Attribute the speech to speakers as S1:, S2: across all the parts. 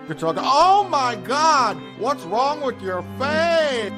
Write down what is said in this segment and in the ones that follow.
S1: Oh my God! What's wrong with your face?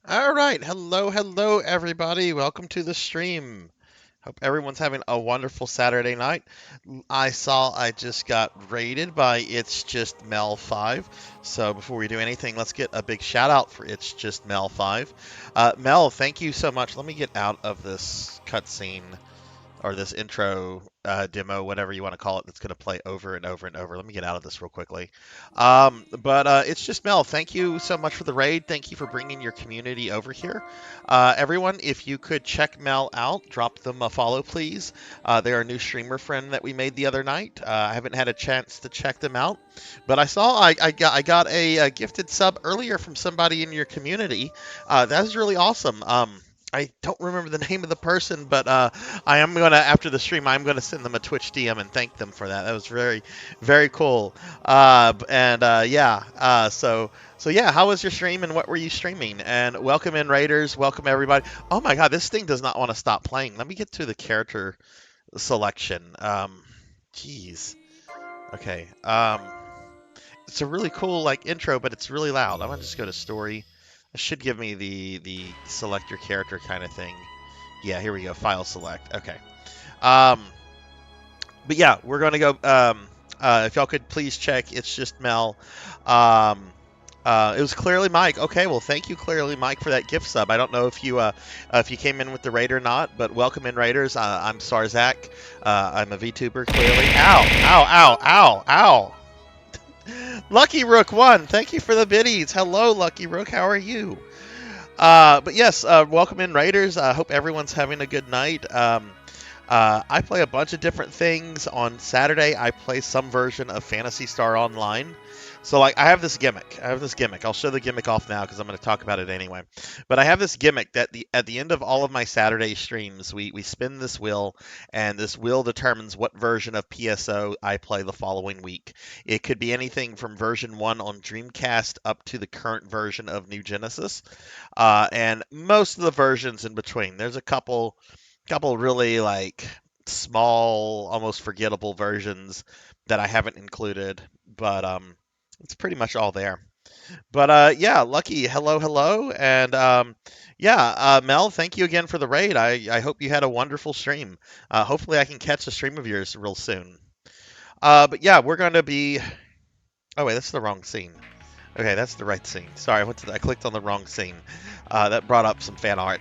S2: All right, hello, everybody. Welcome to the stream. Hope everyone's having a wonderful Saturday night. I just got raided by It's Just Mel 5. So before we do anything, let's get a big shout out for It's Just Mel 5. Mel, thank you so much. Let me get out of this cutscene or this intro demo, whatever you want to call it, that's going to play over and over and over. Let me get out of this real quickly. But it's just Mel. Thank you so much for the raid. Thank you for bringing your community over here. Everyone, if you could check Mel out, drop them a follow, please. They're a new streamer friend that we made the other night. I haven't had a chance to check them out, but I got a gifted sub earlier from somebody in your community. That was really awesome. I don't remember the name of the person, but I am gonna after the stream. I'm gonna send them a Twitch DM and thank them for that. That was very, very cool. Yeah. So yeah, how was your stream and what were you streaming? And welcome in Raiders. Welcome everybody. Oh my God, this thing does not want to stop playing. Let me get to the character selection. Jeez. Okay. It's a really cool like intro, but it's really loud. I'm gonna just go to story. It should give me the select your character kind of thing. Yeah, here we go. File select. Okay. Um, but yeah, we're gonna go. If y'all could please check, it's just Mel. Um, it was Clearly Mike. Okay, well, thank you, Clearly Mike, for that gift sub. I don't know if you came in with the raid or not, but welcome in, raiders. I'm Sarzac. I'm a VTuber. Clearly. Ow! Ow! Ow! Ow! Ow! Lucky Rook 1, thank you for the biddies. Hello, Lucky Rook. How are you? But yes, welcome in, Raiders. I hope everyone's having a good night. I play a bunch of different things. On Saturday, I play some version of Phantasy Star Online. So, like, I have this gimmick. I'll show the gimmick off now because I'm going to talk about it anyway. But I have this gimmick that at the end of all of my Saturday streams, we spin this wheel, and this wheel determines what version of PSO I play the following week. It could be anything from version 1 on Dreamcast up to the current version of New Genesis, and most of the versions in between. There's a couple really like small, almost forgettable versions that I haven't included, but it's pretty much all there. But yeah, Lucky, hello, hello, and yeah, Mel, thank you again for the raid. I hope you had a wonderful stream. Hopefully, I can catch a stream of yours real soon. But yeah, we're going to be. Oh wait, that's the wrong scene. Okay, that's the right scene. Sorry, I clicked on the wrong scene. That brought up some fan art.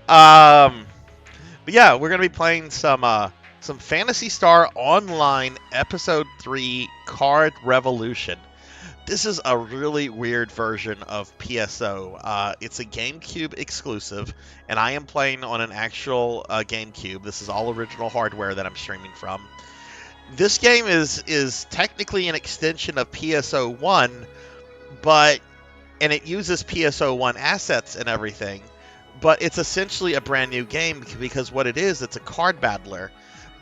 S2: But yeah, we're gonna be playing some Phantasy Star Online Episode 3 Card Revolution. This is a really weird version of PSO. It's a GameCube exclusive, and I am playing on an actual GameCube. This is all original hardware that I'm streaming from. This game is technically an extension of PSO 1, but and it uses PSO 1 assets and everything, but it's essentially a brand new game because what it is, it's a card battler.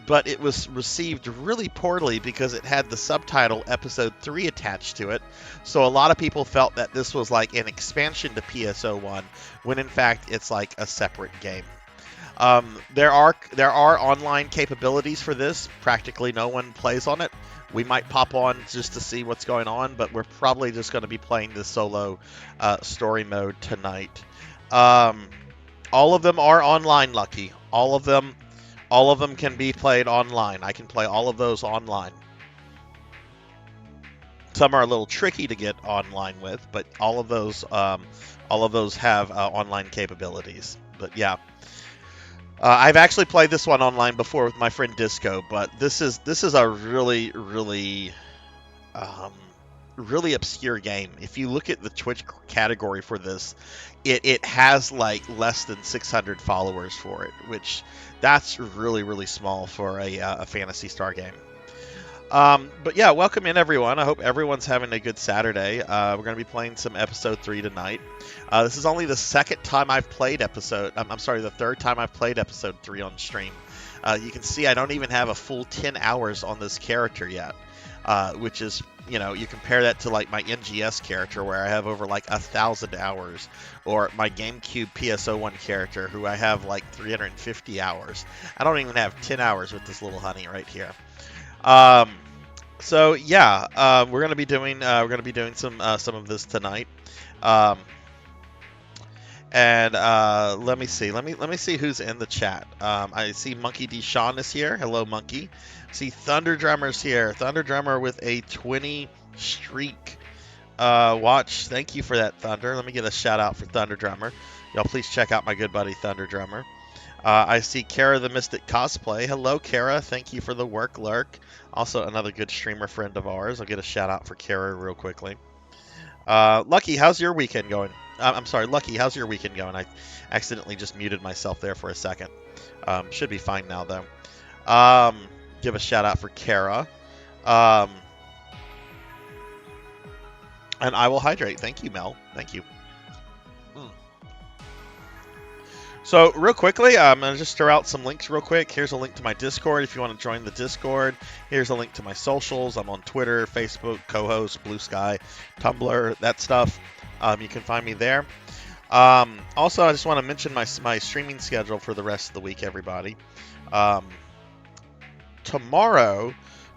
S2: But it was received really poorly because it had the subtitle Episode 3 attached to it. So a lot of people felt that this was like an expansion to PSO 1, when in fact it's like a separate game. There are online capabilities for this. Practically no one plays on it. We might pop on just to see what's going on, but we're probably just going to be playing the solo story mode tonight. All of them are online, Lucky. All of them can be played online. I can play all of those online. Some are a little tricky to get online with, but all of those have online capabilities. But yeah. I've actually played this one online before with my friend Disco, but this is a really really obscure game. If you look at the Twitch category for this, it has like less than 600 followers for it, which that's really small for a Phantasy Star game. But yeah, welcome in everyone. I hope everyone's having a good Saturday. We're going to be playing some Episode 3 tonight. This is only the second time I've played the third time I've played Episode 3 on stream. You can see I don't even have a full 10 hours on this character yet, which is, you compare that to like my NGS character where I have over like 1,000 hours, or my GameCube PSO1 character who I have like 350 hours. I don't even have 10 hours with this little honey right here. So yeah, we're gonna be doing some of this tonight. And let me see who's in the chat. I see Monkey D. Sean is here. Hello, Monkey. See Thunder Drummer's here. Thunder Drummer with a 20 streak watch. Thank you for that, Thunder. Let me get a shout out for Thunder Drummer. Y'all please check out my good buddy Thunder Drummer. I see Kara the Mystic Cosplay. Hello, Kara. Thank you for the work, Lurk. Also, another good streamer friend of ours. I'll get a shout out for Kara real quickly. Lucky, how's your weekend going? I'm sorry, Lucky, how's your weekend going? I accidentally just muted myself there for a second. Should be fine now, though. Give a shout out for Kara. And I will hydrate. Thank you, Mel. Thank you. So real quickly, I'm going to just throw out some links real quick. Here's a link to my Discord if you want to join the Discord. Here's a link to my socials. I'm on Twitter, Facebook, co-host, Blue Sky, Tumblr, that stuff. You can find me there. Also, I just want to mention my streaming schedule for the rest of the week, everybody. Tomorrow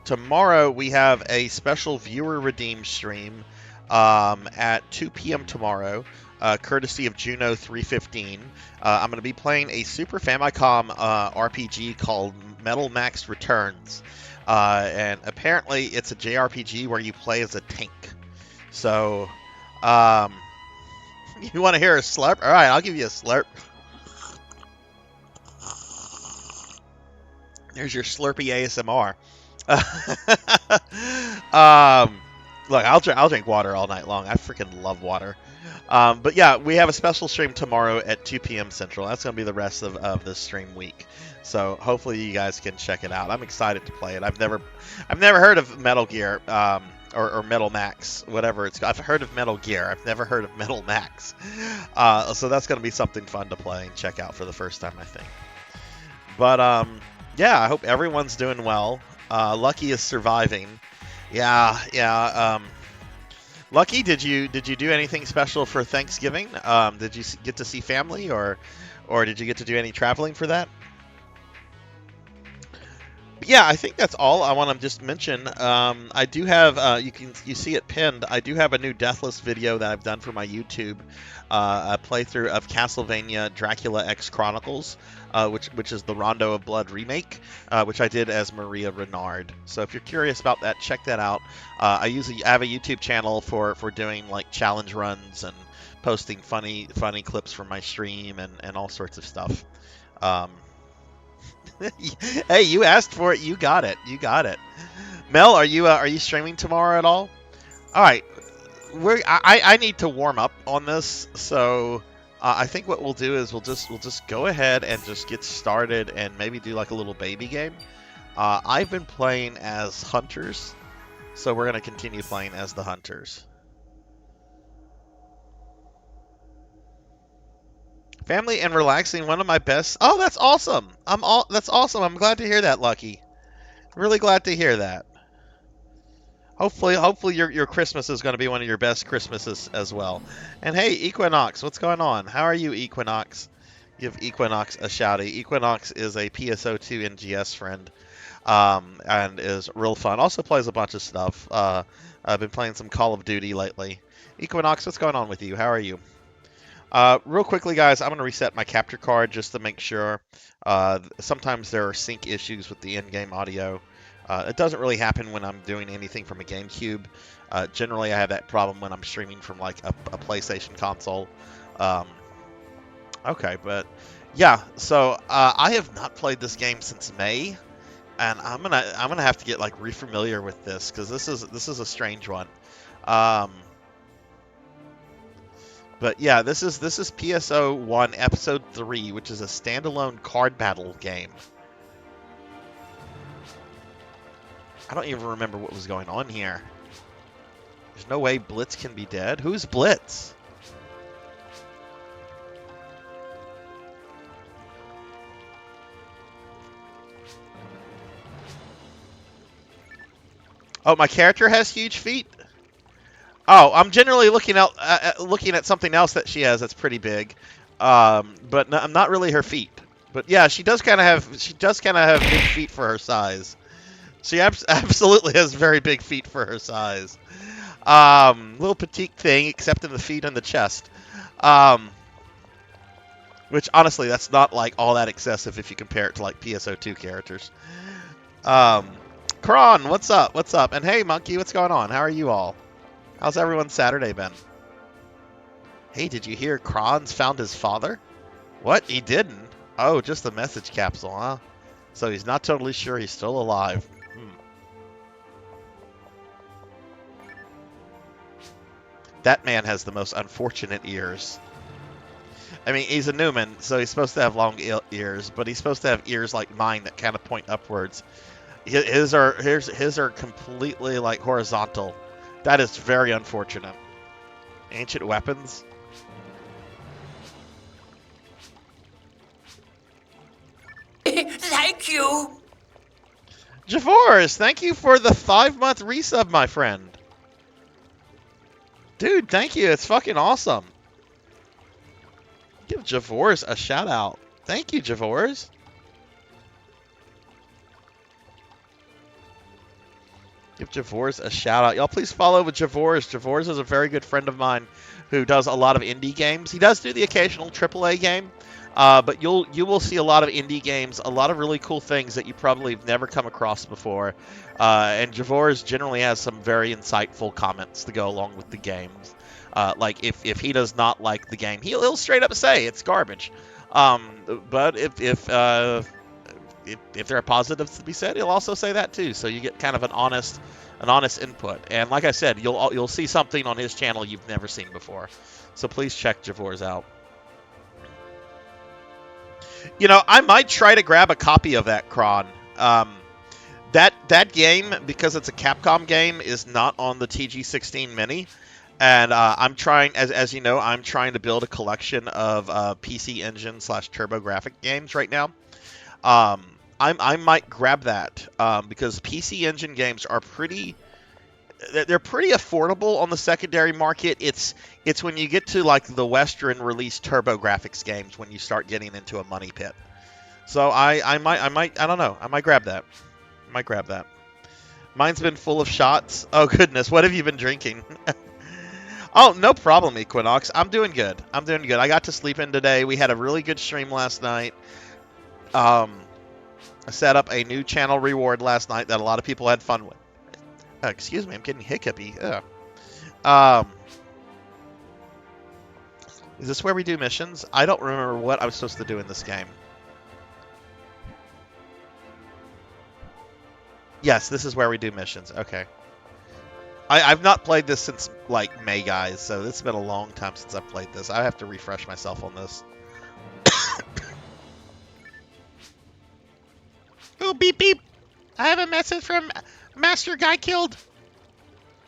S2: tomorrow we have a special viewer redeemed stream at 2 p.m. tomorrow, courtesy of Juno 315. I'm going to be playing a Super Famicom RPG called Metal Max Returns. And apparently it's a JRPG where you play as a tank. So, you want to hear a slurp? All right, I'll give you a slurp. There's your Slurpee ASMR. Look, I'll drink water all night long. I freaking love water. But yeah, we have a special stream tomorrow at 2 p.m. Central. That's going to be the rest of this stream week. So hopefully you guys can check it out. I'm excited to play it. I've never heard of Metal Gear or Metal Max, whatever it's called. I've heard of Metal Gear. I've never heard of Metal Max. So that's going to be something fun to play and check out for the first time, I think. But yeah, I hope everyone's doing well. Lucky is surviving. Yeah. Lucky, did you do anything special for Thanksgiving? Did you get to see family, or did you get to do any traveling for that? But yeah, I think that's all I want to just mention. I do have you see it pinned. I do have a new Deathless video that I've done for my YouTube, a playthrough of Castlevania Dracula X Chronicles, which is the Rondo of Blood remake, which I did as Maria Renard. So if you're curious about that, check that out. I have a YouTube channel for doing like challenge runs and posting funny clips from my stream and all sorts of stuff. Hey, you asked for it, you got it. Mel, are you streaming tomorrow at all? All right, I need to warm up on this, so I think what we'll do is we'll just go ahead and just get started and maybe do like a little baby game. I've been playing as hunters, so we're gonna continue playing as the hunters. Family and relaxing, one of my best. Oh, that's awesome! That's awesome. I'm glad to hear that, Lucky. Really glad to hear that. Hopefully your Christmas is going to be one of your best Christmases as well. And hey, Equinox, what's going on? How are you, Equinox? Give Equinox a shouty. Equinox is a PSO2 NGS friend, and is real fun. Also plays a bunch of stuff. I've been playing some Call of Duty lately. Equinox, what's going on with you? How are you? Real quickly, guys, I'm going to reset my capture card just to make sure. Sometimes there are sync issues with the in-game audio. It doesn't really happen when I'm doing anything from a GameCube. Generally, I have that problem when I'm streaming from like a PlayStation console. Okay, but yeah. So I have not played this game since May, and I'm gonna have to get like re-familiar with this because this is a strange one. But yeah, this is PSO 1 Episode 3, which is a standalone card battle game. I don't even remember what was going on here. There's no way Blitz can be dead. Who's Blitz? Oh, my character has huge feet? Oh, I'm generally looking at something else that she has that's pretty big, but I'm not really her feet. But yeah, she does kind of have big feet for her size. She absolutely has very big feet for her size. Little petite thing, except in the feet and the chest. Which honestly, that's not like all that excessive if you compare it to like PSO2 characters. Kron, what's up? What's up? And hey, Monkey, what's going on? How are you all? How's everyone's Saturday been? Hey, did you hear Kron's found his father? What? He didn't? Oh, just the message capsule, huh? So he's not totally sure he's still alive. That man has the most unfortunate ears. I mean, he's a Newman, so he's supposed to have long ears, but he's supposed to have ears like mine that kind of point upwards. His are completely like horizontal. That is very unfortunate. Ancient weapons.
S3: Thank you.
S2: Javors, thank you for the 5-month resub, my friend. Dude, thank you. It's fucking awesome. Give Javors a shout out. Thank you, Javors. Give Javors a shout out. Y'all please follow with Javors. Javors is a very good friend of mine who does a lot of indie games. He does do the occasional AAA game, but you will see a lot of indie games, a lot of really cool things that you probably have never come across before. And Javors generally has some very insightful comments to go along with the games. Like if he does not like the game, he'll straight up say it's garbage. But if there are positives to be said, he'll also say that too. So you get kind of an honest input. And like I said, you'll see something on his channel you've never seen before. So please check Javors out. You know, I might try to grab a copy of that Kron. That game, because it's a Capcom game, is not on the TG16 Mini. And I'm trying, as you know, I'm trying to build a collection of PC Engine / TurboGrafx games right now. I might grab that because PC Engine games are they're pretty affordable on the secondary market. It's when you get to like the Western release TurboGrafx games when you start getting into a money pit. So I don't know. I might grab that. Mine's been full of shots. Oh goodness, what have you been drinking? Oh, no problem, Equinox. I'm doing good. I got to sleep in today. We had a really good stream last night. I set up a new channel reward last night that a lot of people had fun with. Excuse me, I'm getting hiccupy. Is this where we do missions? I don't remember what I was supposed to do in this game. Yes, this is where we do missions. Okay. I've not played this since, like, May, guys, so it's been a long time since I've played this. I have to refresh myself on this. Oh, beep, beep. I have a message from Master Guy Killed.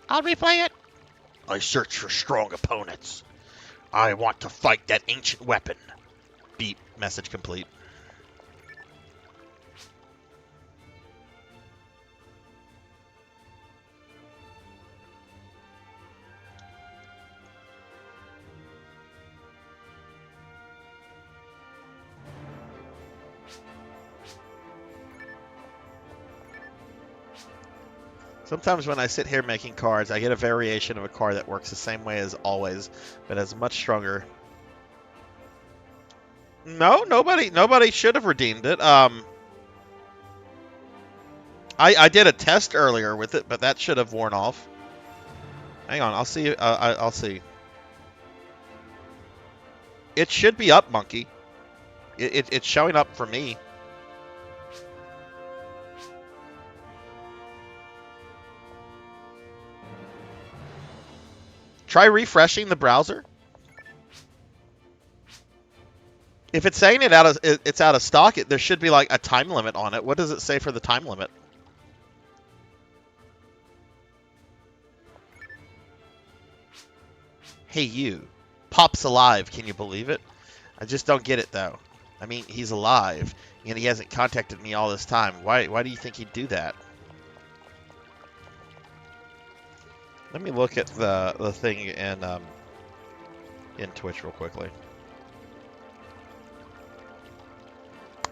S2: I'll replay it. I search for strong opponents. I want to fight that ancient weapon. Beep. Message complete. Sometimes when I sit here making cards, I get a variation of a card that works the same way as always, but is much stronger. No, nobody should have redeemed it. I did a test earlier with it, but that should have worn off. Hang on, I'll see. I'll see. It should be up, Monkey. It's showing up for me. Try refreshing the browser. If it's saying it's out of stock, there should be like a time limit on it. What does it say for the time limit? Hey you, Pop's alive. Can you believe it? I just don't get it though. I mean, he's alive and he hasn't contacted me all this time. Why do you think he'd do that? Let me look at the thing in Twitch real quickly.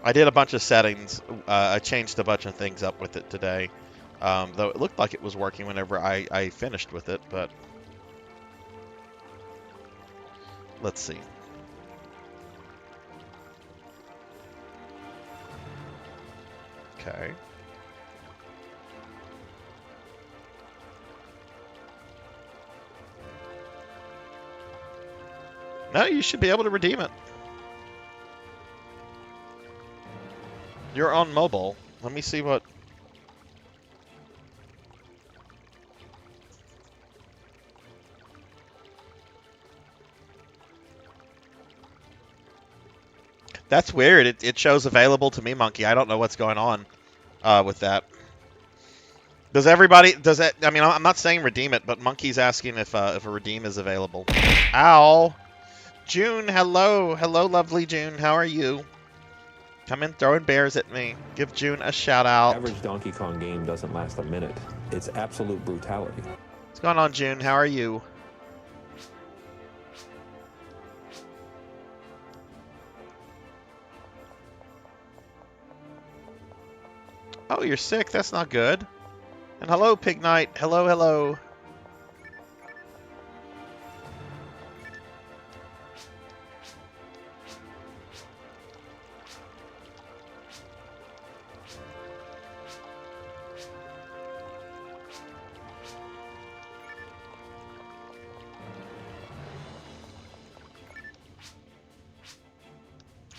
S2: I did a bunch of settings. I changed a bunch of things up with it today. Though it looked like it was working whenever I finished with it, but let's see. Okay. No, you should be able to redeem it. You're on mobile. Let me see what... That's weird. It shows available to me, Monkey. I don't know what's going on with that. Does everybody... Does that... I mean, I'm not saying redeem it, but Monkey's asking if a redeem is available. Ow! June, hello. Hello, lovely June. How are you? Come in throwing bears at me. Give June a shout out.
S3: Average Donkey Kong game doesn't last a minute. It's absolute brutality.
S2: What's going on, June? How are you? Oh, you're sick? That's not good. And hello, Pig Knight. Hello, hello.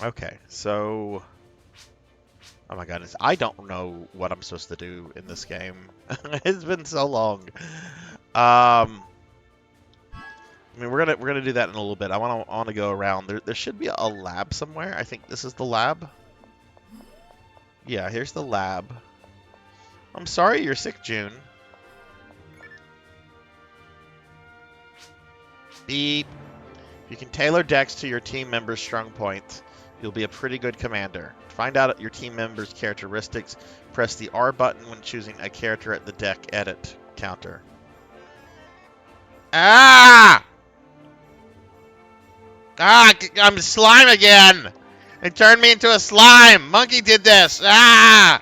S2: Okay, so... Oh my goodness, I don't know what I'm supposed to do in this game. It's been so long. I mean, we're gonna do that in a little bit. I want to go around. There should be a lab somewhere. I think this is the lab. Yeah, here's the lab. I'm sorry you're sick, June. Beep. You can tailor decks to your team members' strong points. You'll be a pretty good commander. To find out your team members' characteristics, press the R button when choosing a character at the deck edit counter. Ah! Ah! I'm slime again! It turned me into a slime! Monkey did this! Ah!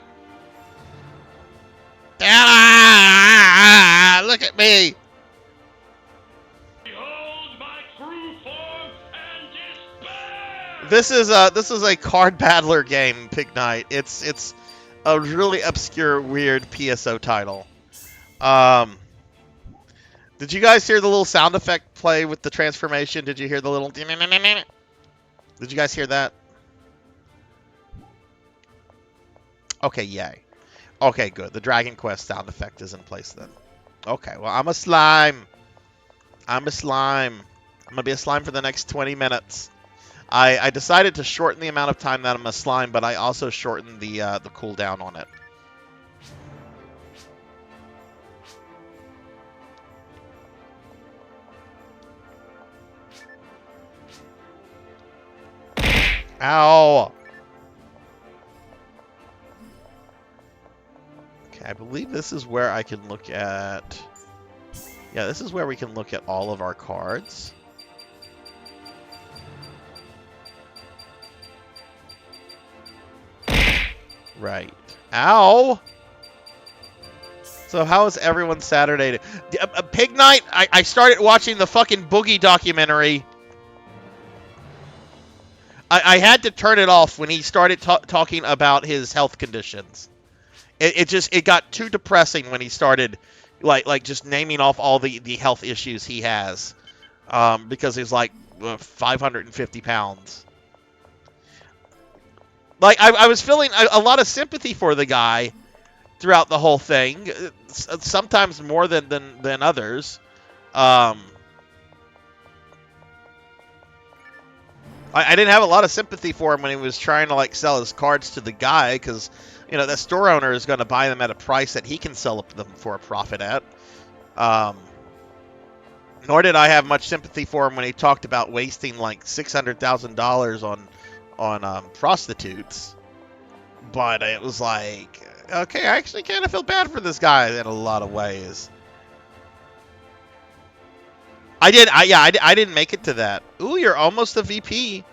S2: Ah! Look at me! This is a card battler game, Pig Knight. It's a really obscure, weird PSO title. Did you guys hear the little sound effect play with the transformation? Did you hear the little? Did you guys hear that? Okay, yay. Okay, good. The Dragon Quest sound effect is in place then. Okay, well, I'm a slime. I'm a slime. I'm gonna be a slime for the next 20 minutes. I decided to shorten the amount of time that I'm a slime, but I also shortened the cooldown on it. Ow! Okay, I believe this is where I can look at... Yeah, this is where we can look at all of our cards. Right. Ow! So how is everyone Saturday? Pig Night, I started watching the fucking Boogie documentary. I had to turn it off when he started talking about his health conditions. It got too depressing when he started like just naming off all the health issues he has. Because he's like 550 pounds. Like, I was feeling a lot of sympathy for the guy throughout the whole thing. Sometimes more than others. I didn't have a lot of sympathy for him when he was trying to, like, sell his cards to the guy. Because, you know, that store owner is going to buy them at a price that he can sell them for a profit at. Nor did I have much sympathy for him when he talked about wasting, like, $600,000 on prostitutes, but it was like, okay, I actually kind of feel bad for this guy in a lot of ways. I didn't make it to that. Ooh, you're almost a VP.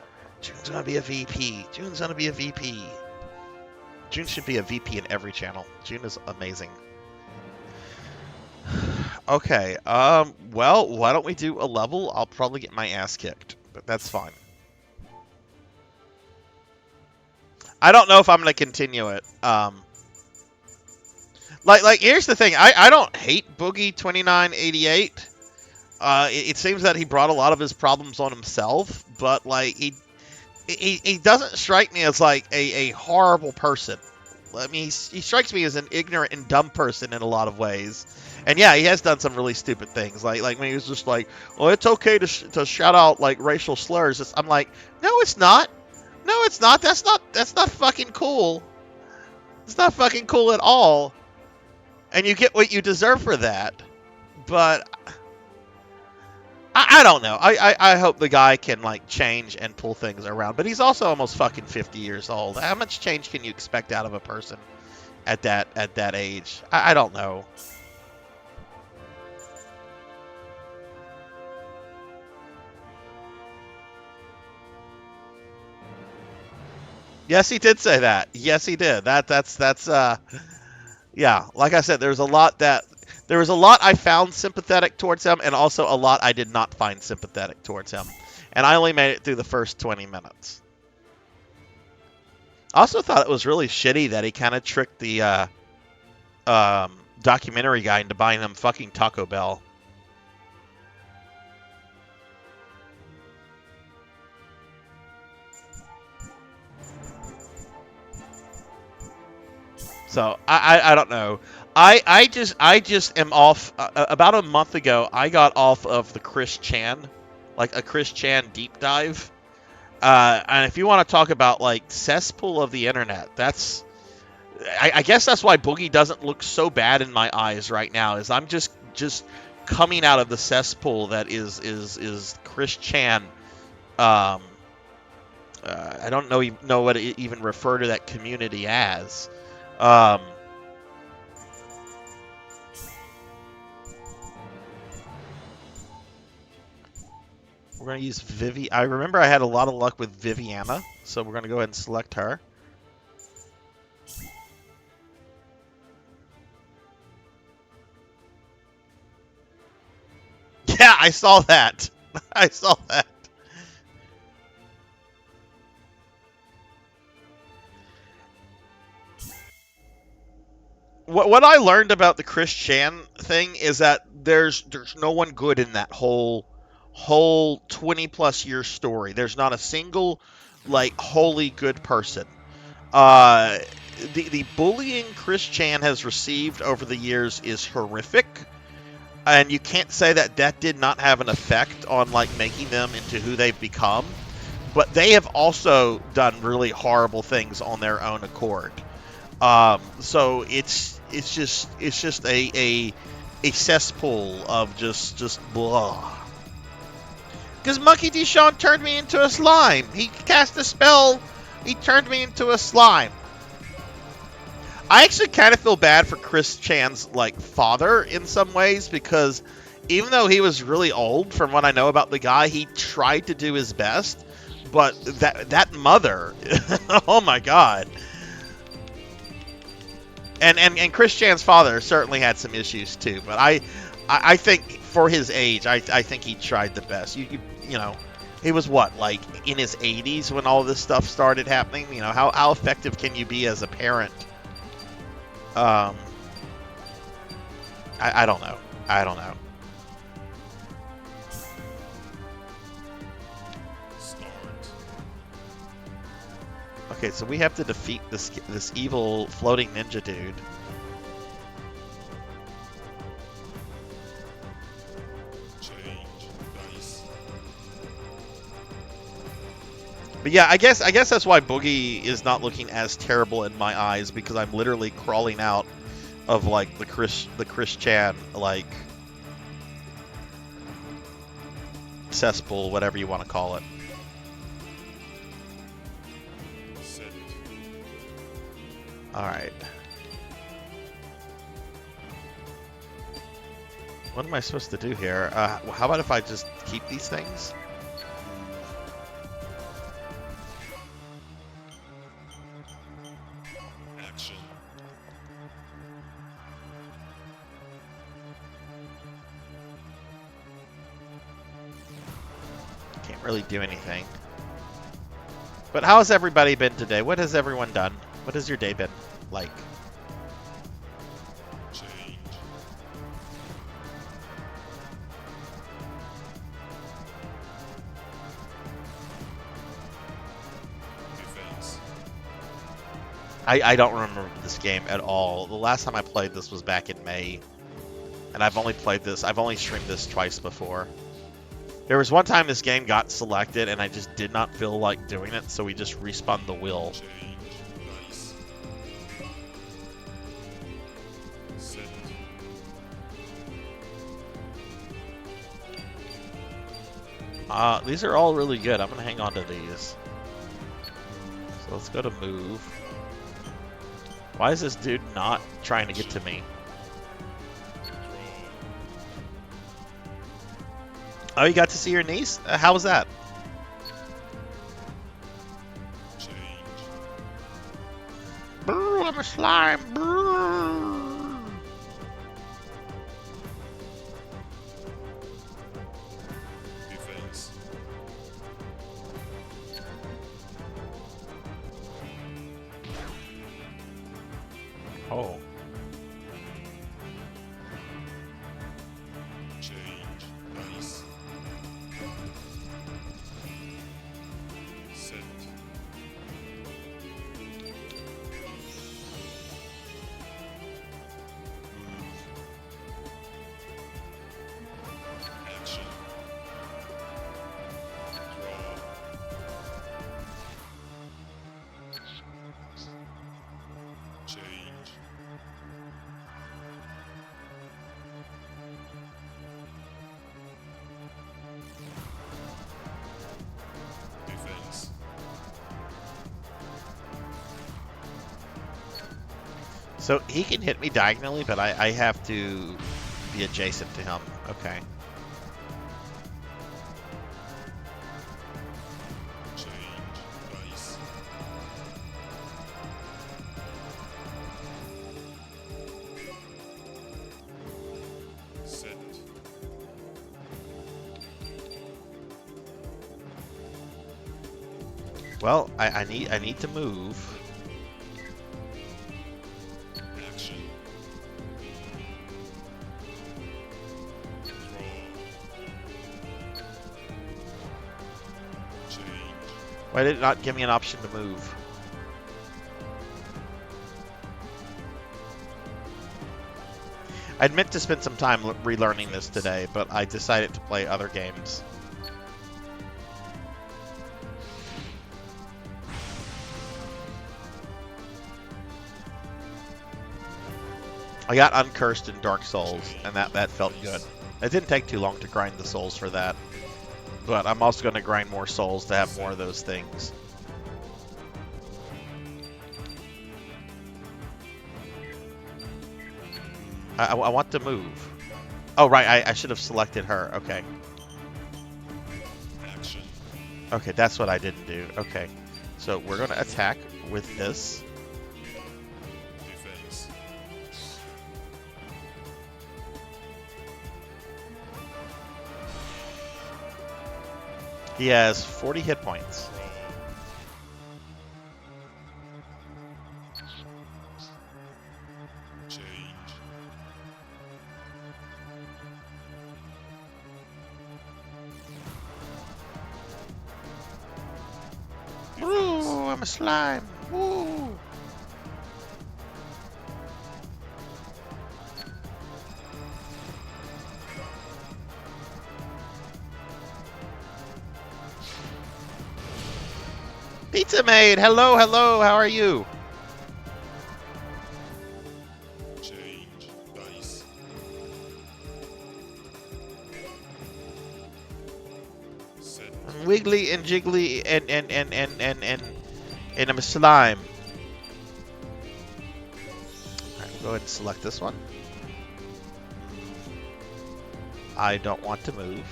S2: June's gonna be a VP. June's gonna be a VP. June should be a VP in every channel. June is amazing. Okay, well, why don't we do a level? I'll probably get my ass kicked, but that's fine. I don't know if I'm going to continue it. Like here's the thing. I don't hate Boogie 2988. It seems that he brought a lot of his problems on himself, but like he doesn't strike me as like a horrible person. I mean, he strikes me as an ignorant and dumb person in a lot of ways. And yeah, he has done some really stupid things. Like when he was just like, "Oh, it's okay to shout out like racial slurs." I'm like, "No, it's not. No, it's not. That's not fucking cool. It's not fucking cool at all. And you get what you deserve for that." But I don't know. I hope the guy can like change and pull things around. But he's also almost fucking 50 years old. How much change can you expect out of a person at that age? I don't know. Yes, he did say that. Yes, he did. That's Yeah, like I said, there was a lot I found sympathetic towards him, and also a lot I did not find sympathetic towards him. And I only made it through the first 20 minutes. I also thought it was really shitty that he kind of tricked the documentary guy into buying him fucking Taco Bell. So I don't know. I just am off. About a month ago, I got off of the Chris Chan, like a Chris Chan deep dive. And if you want to talk about like cesspool of the internet, I guess that's why Boogie doesn't look so bad in my eyes right now. Is I'm just coming out of the cesspool that is Chris Chan. I don't know what to even refer to that community as. We're going to use Vivi. I remember I had a lot of luck with Viviana, so we're going to go ahead and select her. Yeah, I saw that. I saw that. What I learned about the Chris Chan thing is that there's no one good in that whole 20+ year story. There's not a single like wholly good person. The bullying Chris Chan has received over the years is horrific, and you can't say that did not have an effect on like making them into who they've become. But they have also done really horrible things on their own accord. So it's just a cesspool of just blah. Because Monkey D. Sean turned me into a slime. He cast a spell. He turned me into a slime. I actually kind of feel bad for Chris Chan's like father in some ways, because even though he was really old, from what I know about the guy, he tried to do his best. But that mother, oh my god. And Chris Chan's father certainly had some issues too. But I think for his age, I think he tried the best. You know, he was what, like in his 80s when all this stuff started happening. You know, how effective can you be as a parent? I don't know. I don't know. Okay, so we have to defeat this evil floating ninja dude. But yeah, I guess that's why Boogie is not looking as terrible in my eyes, because I'm literally crawling out of like the Chris Chan like cesspool, whatever you want to call it. Alright. What am I supposed to do here? How about if I just keep these things?
S4: Action.
S2: Can't really do anything. But how has everybody been today? What has everyone done? What has your day been like?
S4: Change. Defense.
S2: I don't remember this game at all. The last time I played this was back in May. And I've only streamed this twice before. There was one time this game got selected and I just did not feel like doing it, so we just respun the wheel.
S4: Change. Nice. Set.
S2: These are all really good. I'm gonna hang on to these. So let's go to move. Why is this dude not trying to get to me? Oh, you got to see your niece? How was that?
S4: Change.
S2: Brr, I'm a slime. Brr.
S3: Oh.
S4: Change dice. Set. Action. Draw. Change. Defense.
S2: So he can hit me diagonally, but I have to be adjacent to him. Okay.
S4: Change dice. Set.
S2: Well, I need to move.
S4: Action. Draw. Change.
S2: Why did it not give me an option to move? I'd meant to spend some time relearning this today, but I decided to play other games. I got uncursed in Dark Souls, and that felt good. It didn't take too long to grind the souls for that, but I'm also going to grind more souls to have more of those things. I want to move. Oh, right, I should have selected her. Okay.
S4: Action.
S2: Okay, that's what I didn't do. Okay. So we're going to attack with this.
S4: Defense.
S2: He has 40 hit points.
S4: Draw. Change.
S2: Ooh, I'm a slime. Ooh. Pizza Maid, hello, hello, how are you?
S4: Change dice. Set.
S2: I'm wiggly and jiggly and I'm a slime. Alright, we'll go ahead and select this one. I don't want to move.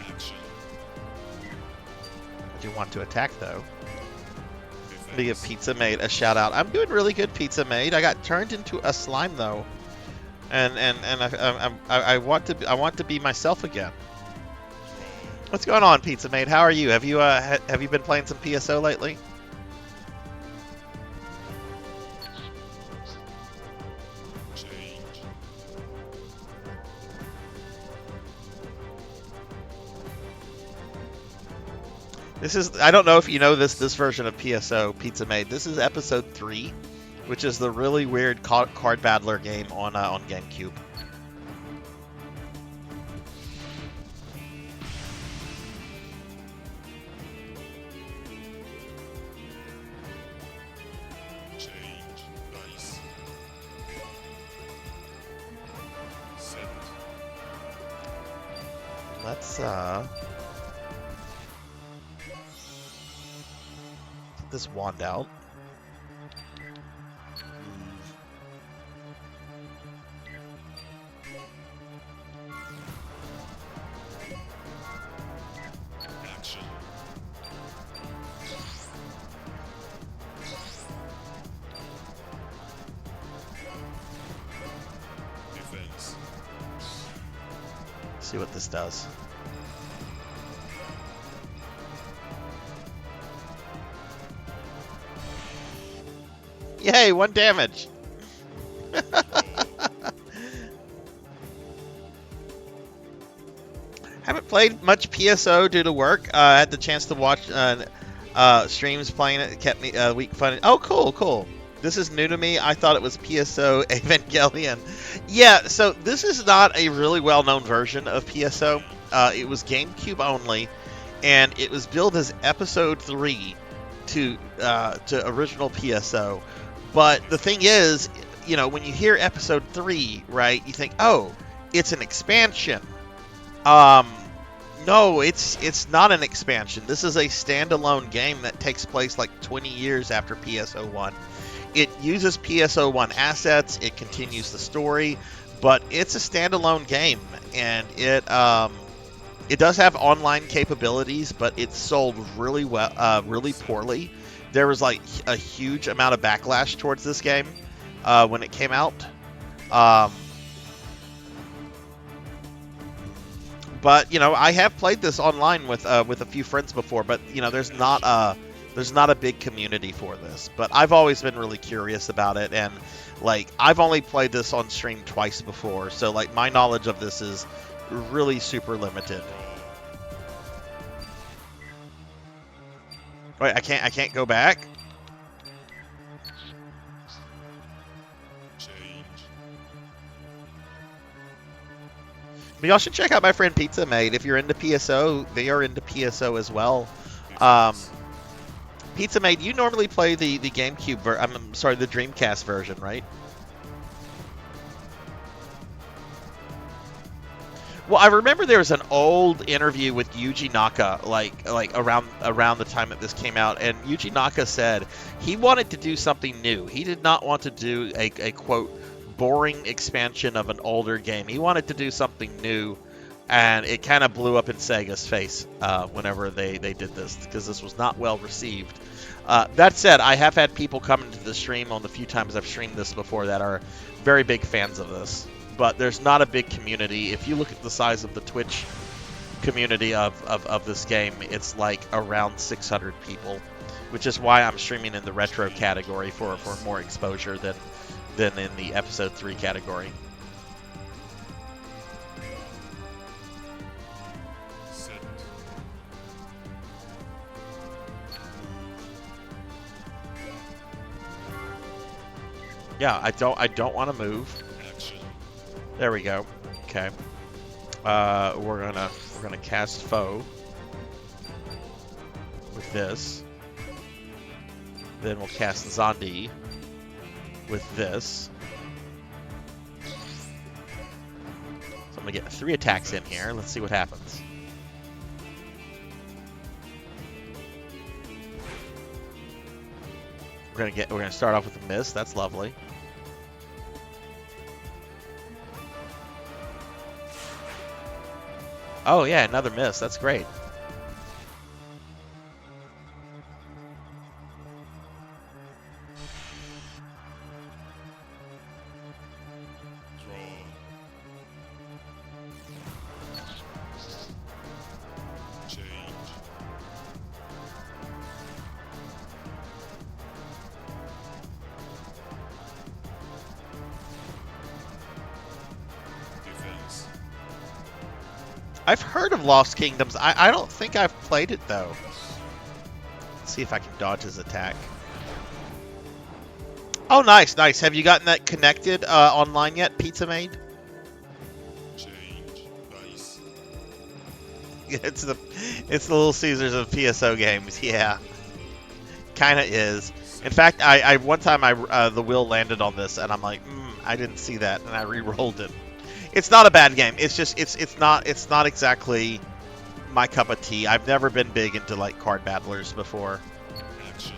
S4: Action.
S2: I do want to attack though.
S4: Defense.
S2: Let me give Pizza Maid a shout out. I'm doing really good, Pizza Maid. I got turned into a slime though, and I want to be myself again. What's going on, Pizza Maid? How are you? Have you been playing some PSO lately?
S4: Change.
S2: This is, I don't know if you know this version of PSO, Pizza Maid. This is episode 3, which is the really weird card battler game on GameCube.
S4: Change dice. Set.
S2: Let's put this wand out.
S4: Action. Defense.
S2: See what this does. Yay, 1 damage. Haven't played much PSO due to work. I had the chance to watch streams playing it. It kept me week fun. Oh, cool, cool. This is new to me. I thought it was PSO Evangelion. Yeah, so this is not a really well-known version of PSO. It was GameCube only, and it was billed as Episode 3 to original PSO. But the thing is, you know, when you hear Episode 3, right, you think, oh, it's an expansion. No, it's not an expansion. This is a standalone game that takes place like 20 years after PSO1. It uses PSO1 assets, it continues the story, but it's a standalone game, and it does have online capabilities, but it sold really well, really poorly. There was like a huge amount of backlash towards this game when it came out. But you know, I have played this online with a few friends before, but you know, there's not a big community for this. But I've always been really curious about it, and like I've only played this on stream twice before, so like my knowledge of this is really super limited. Wait, I can't go back.
S4: Change.
S2: But y'all should check out my friend Pizza Made. If you're into PSO, they are into PSO as well. Pizza Made, you normally play the GameCube I'm sorry, the Dreamcast version, right? Well, I remember there was an old interview with Yuji Naka, like around the time that this came out, and Yuji Naka said he wanted to do something new. He did not want to do a quote boring expansion of an older game. He wanted to do something new, and it kind of blew up in Sega's face whenever they did this, because this was not well received. That said, I have had people come into the stream on the few times I've streamed this before that are very big fans of this. But there's not a big community. If you look at the size of the Twitch community of this game, it's like around 600 people, which is why I'm streaming in the retro category for more exposure than in the Episode 3 category.
S4: Set.
S2: Yeah, I don't want to move.
S4: Action.
S2: There we go. Okay. We're gonna cast foe with this. Then we'll cast Zondi with this. So I'm gonna get 3 attacks in here. Let's see what happens. We're gonna start off with a miss. That's lovely. Oh yeah, another miss. That's great.
S4: Draw. Change. Defense.
S2: I've heard of Lost Kingdoms. I don't think I've played it though. Let's see if I can dodge his attack. Oh, nice, nice. Have you gotten that connected online yet, Pizza Made?
S4: Change. Dice.
S2: It's the Little Caesars of PSO games. Yeah, kind of is. In fact, I one time the wheel landed on this, and I'm like, I didn't see that, and I re-rolled it. It's not a bad game. It's just it's not exactly my cup of tea. I've never been big into like card battlers before.
S4: Action.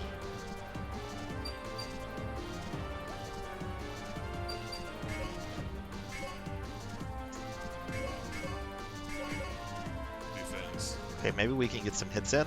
S4: Defense.
S2: Okay, maybe we can get some hits in.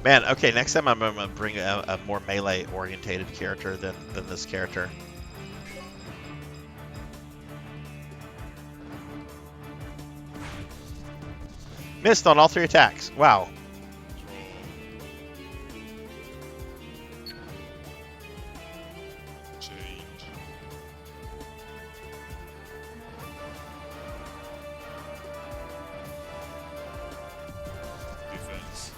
S2: Man, okay, next time I'm going to bring a more melee-orientated character than this character. Missed on all 3 attacks. Wow.
S4: Draw. Change. Defense.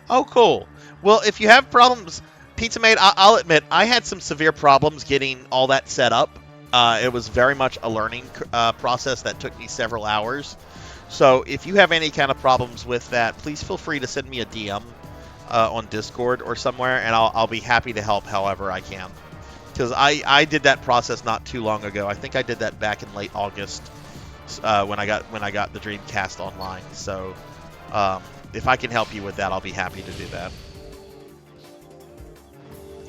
S2: Oh, cool. Well, if you have problems, Pizza Mate, I'll admit, I had some severe problems getting all that set up. It was very much a learning process that took me several hours. So if you have any kind of problems with that, please feel free to send me a DM on Discord or somewhere, and I'll be happy to help however I can. Because I did that process not too long ago. I think I did that back in late August when I got the Dreamcast online. So if I can help you with that, I'll be happy to do that.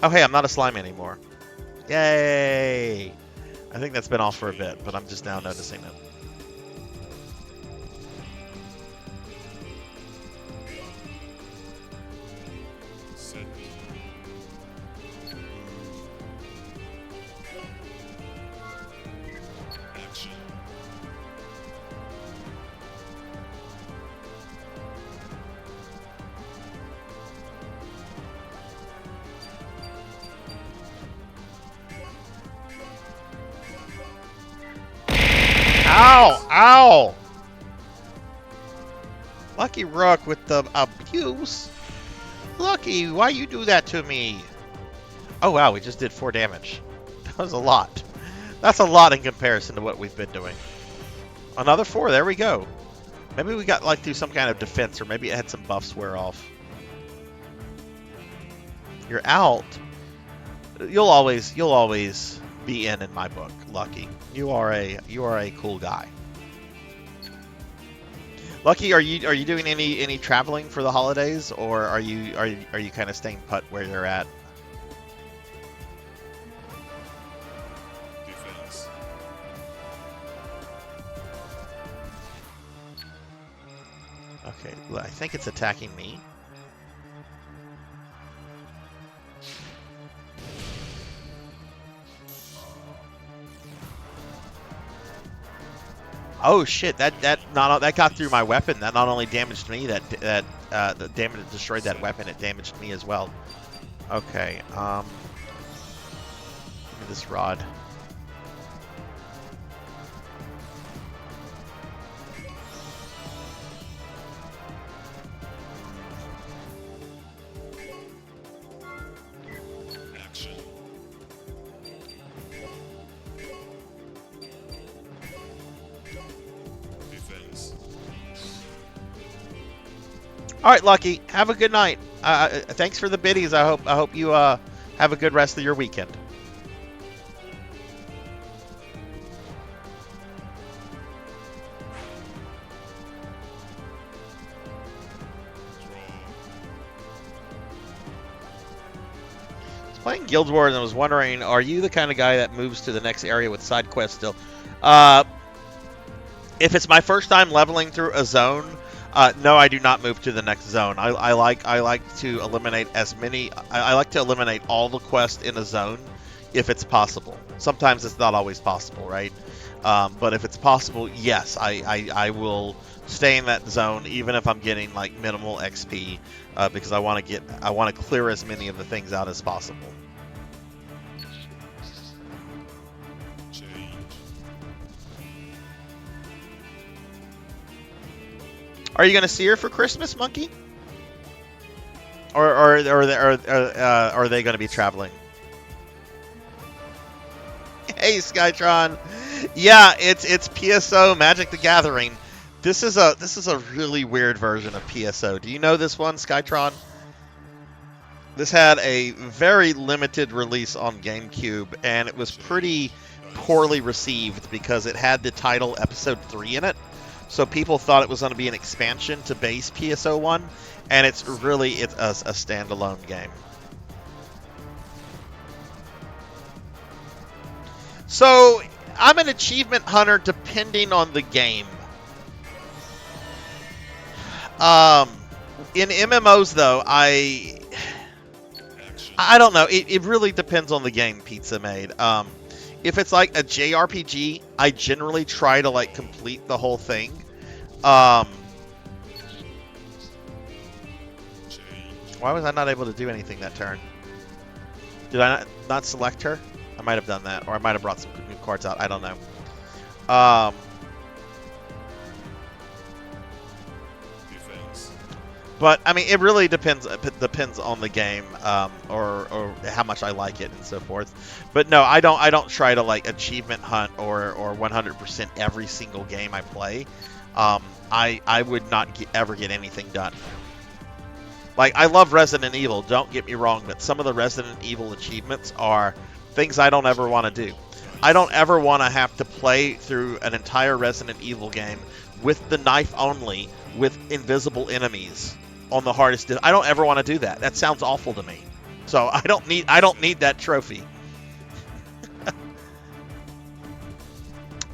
S2: Oh, hey, I'm not a slime anymore. Yay! I think that's been off for a bit, but I'm just now noticing it.
S4: Set. Action.
S2: Ow! Ow! Lucky Rook with the abuse. Lucky, why you do that to me? Oh wow, we just did 4 damage. That was a lot. That's a lot in comparison to what we've been doing. Another 4, there we go. Maybe we got like through some kind of defense, or maybe it had some buffs wear off. You're out. You'll always be in my book, Lucky. You are a cool guy. Lucky, are you doing any traveling for the holidays, or are you kind of staying put where you're at?
S4: Defense.
S2: Okay, well, I think it's attacking me. Oh shit! That got through my weapon. That not only damaged me, the damage destroyed that weapon. It damaged me as well. Okay. Give me this rod.
S4: Action. Defense.
S2: All right, Lucky. Have a good night. Thanks for the biddies. I hope you have a good rest of your weekend. I was playing Guild Wars and I was wondering, are you the kind of guy that moves to the next area with side quests still? If it's my first time leveling through a zone, no, I do not move to the next zone. I like to eliminate as many. I like to eliminate all the quests in a zone, if it's possible. Sometimes it's not always possible, right? But if it's possible, yes, I will stay in that zone, even if I'm getting like minimal XP, because I want to clear as many of the things out as possible.
S4: Change.
S2: Are you gonna see her for Christmas, Monkey? Or are they gonna be traveling? Hey, Skytron. Yeah, it's PSO Magic the Gathering. This is a really weird version of PSO. Do you know this one, Skytron? This had a very limited release on GameCube, and it was pretty poorly received because it had the title Episode 3 in it. So people thought it was going to be an expansion to base PSO 1, and it's a standalone game. So I'm an achievement hunter depending on the game. Um, in MMOs though,
S4: action,
S2: I don't know. It really depends on the game Pizza made. If it's like a JRPG, I generally try to like complete the whole thing. Um,
S4: change,
S2: why was I not able to do anything that turn? Did I not select her? I might have done that, or I might have brought some new cards out. I don't know.
S4: defense,
S2: But I mean, it really depends. It depends on the game, or how much I like it and so forth. But no, I don't. I don't try to like achievement hunt or 100% every single game I play. I would not ever get anything done. Like I love Resident Evil. Don't get me wrong, but some of the Resident Evil achievements are things I don't ever want to do. I don't ever want to have to play through an entire Resident Evil game with the knife only, with invisible enemies on the hardest. I don't ever want to do that. That sounds awful to me. So I don't need that trophy.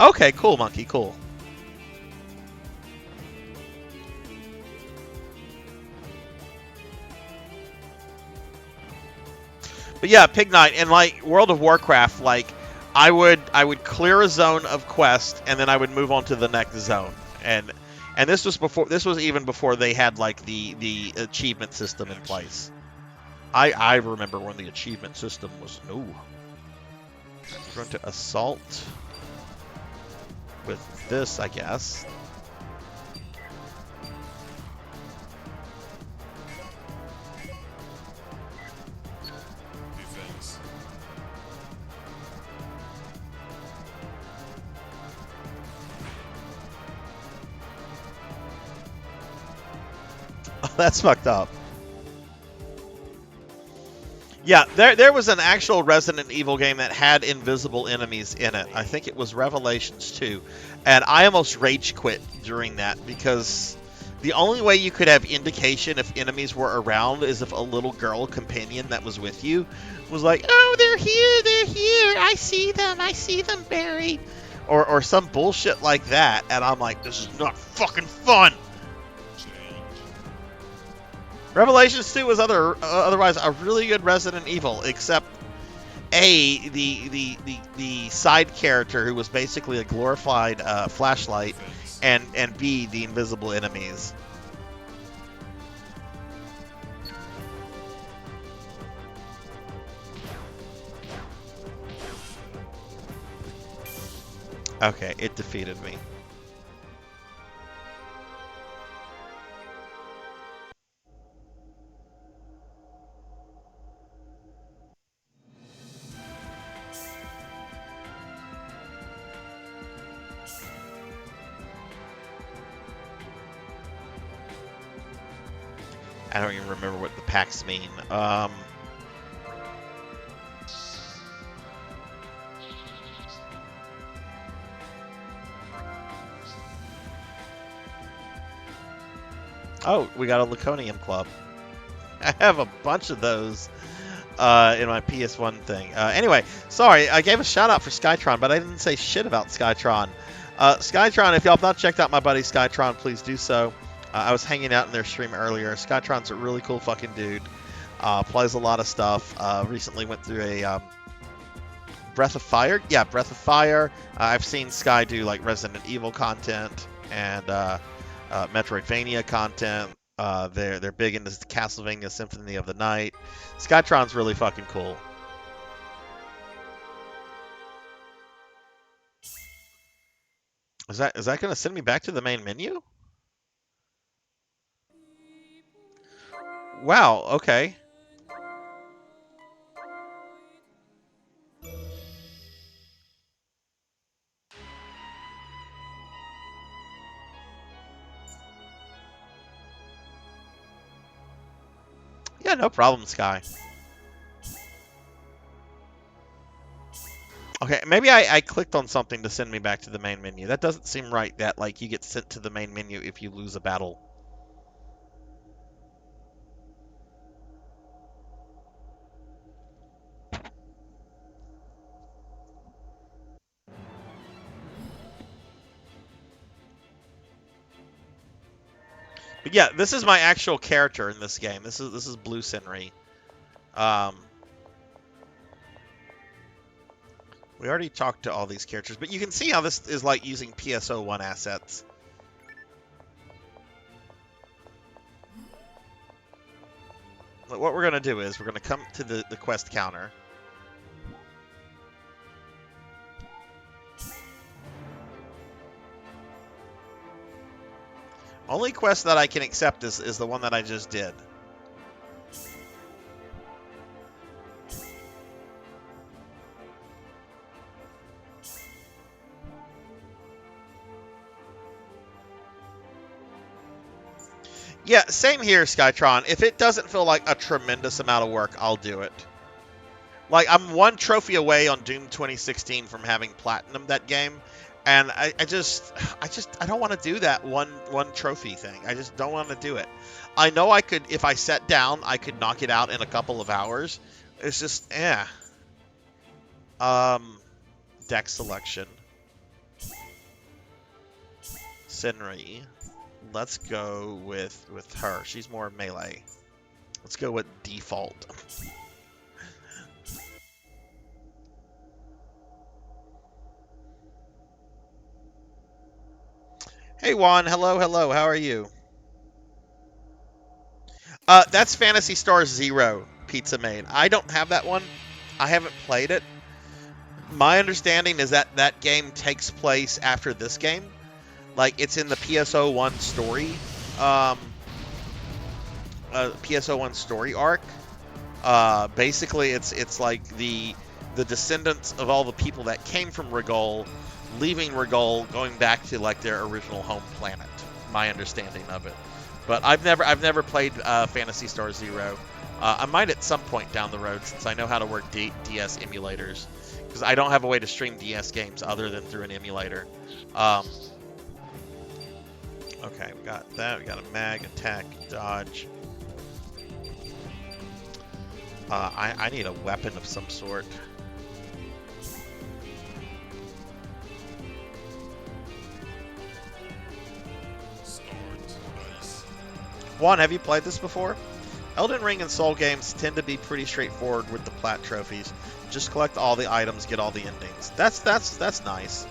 S2: Okay, cool, monkey, cool. But yeah, Pig Knight and like World of Warcraft, like I would clear a zone of quest and then I would move on to the next zone. And this was even before they had like the achievement system in place. I remember when the achievement system was new. We're going to assault with this, I guess.
S4: defense,
S2: That's fucked up. Yeah, there was an actual Resident Evil game that had invisible enemies in it. I think it was Revelations 2. And I almost rage quit during that because the only way you could have indication if enemies were around is if a little girl companion that was with you was like, "Oh, they're here. I see them buried." Or some bullshit like that. And I'm like, "This is not fucking fun."
S4: change,
S2: Revelations 2 was otherwise a really good Resident Evil, except the side character who was basically a glorified flashlight,
S4: defense,
S2: and B, the invisible enemies. Okay, it defeated me. I don't even remember what the packs mean. Oh, we got a Laconium Club. I have a bunch of those in my PS1 thing. Anyway, sorry, I gave a shout out for Skytron, but I didn't say shit about Skytron. Skytron, if y'all have not checked out my buddy Skytron, please do so. I was hanging out in their stream earlier. Skytron's a really cool fucking dude. Plays a lot of stuff. Recently went through a Breath of Fire. Yeah, Breath of Fire. I've seen Sky do like Resident Evil content and Metroidvania content. They're big into Castlevania Symphony of the Night. Skytron's really fucking cool. Is that gonna send me back to the main menu? Wow. Okay. Yeah, no problem, Sky. Okay, maybe I clicked on something to send me back to the main menu. That doesn't seem right that like you get sent to the main menu if you lose a battle. But yeah, this is my actual character in this game. This is Blue Senri. We already talked to all these characters, but you can see how this is like using PSO1 assets. But what we're going to do is we're going to come to the quest counter. Only quest that I can accept is the one that I just did. Yeah, same here, Skytron. If it doesn't feel like a tremendous amount of work, I'll do it. Like, I'm one trophy away on Doom 2016 from having platinum that game, and I don't want to do that one trophy thing. I just don't want to do it. I know I could, if I sat down, I could knock it out in a couple of hours. It's just, deck selection. Senri. Let's go with her. She's more melee. Let's go with default. Hey Juan, hello, hello. How are you? That's Phantasy Star Zero Pizza Maid. I don't have that one. I haven't played it. My understanding is that that game takes place after this game. Like, it's in the PSO1 story, PSO1 story arc. Basically, it's like the descendants of all the people that came from Rigol, leaving Rigol, going back to like their original home planet. My understanding of it. But I've never played Phantasy Star Zero. I might at some point down the road, since I know how to work DS emulators, because I don't have a way to stream DS games other than through an emulator. Okay, we got that. We got a mag, attack, dodge. I need a weapon of some sort.
S4: Start dice.
S2: Juan, have you played this before? Elden Ring and Soul games tend to be pretty straightforward with the plat trophies. Just collect all the items, get all the endings. That's nice.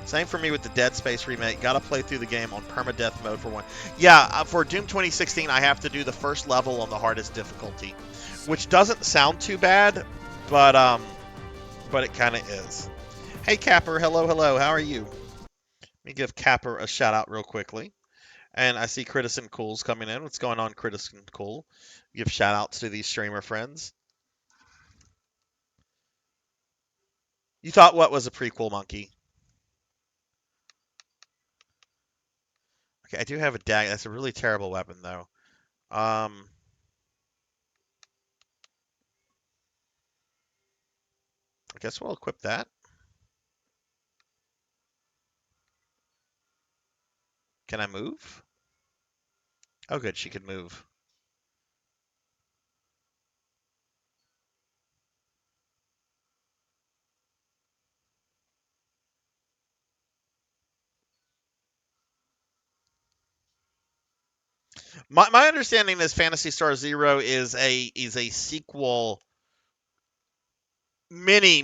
S2: Same for me with the Dead Space remake. Gotta play through the game on permadeath mode for one. Yeah, for Doom 2016, I have to do the first level on the hardest difficulty, which doesn't sound too bad, but it kind of is. Hey Capper, hello, hello. How are you? Let me give Capper a shout out real quickly. And I see Critison Cool's coming in. What's going on, Critison Cool? Give shout outs to these streamer friends. You thought what was a prequel, Monkey? Okay, I do have a dagger. That's a really terrible weapon, though. I guess we'll equip that. Can I move? Oh, good. She can move. My understanding is Phantasy Star Zero is a sequel many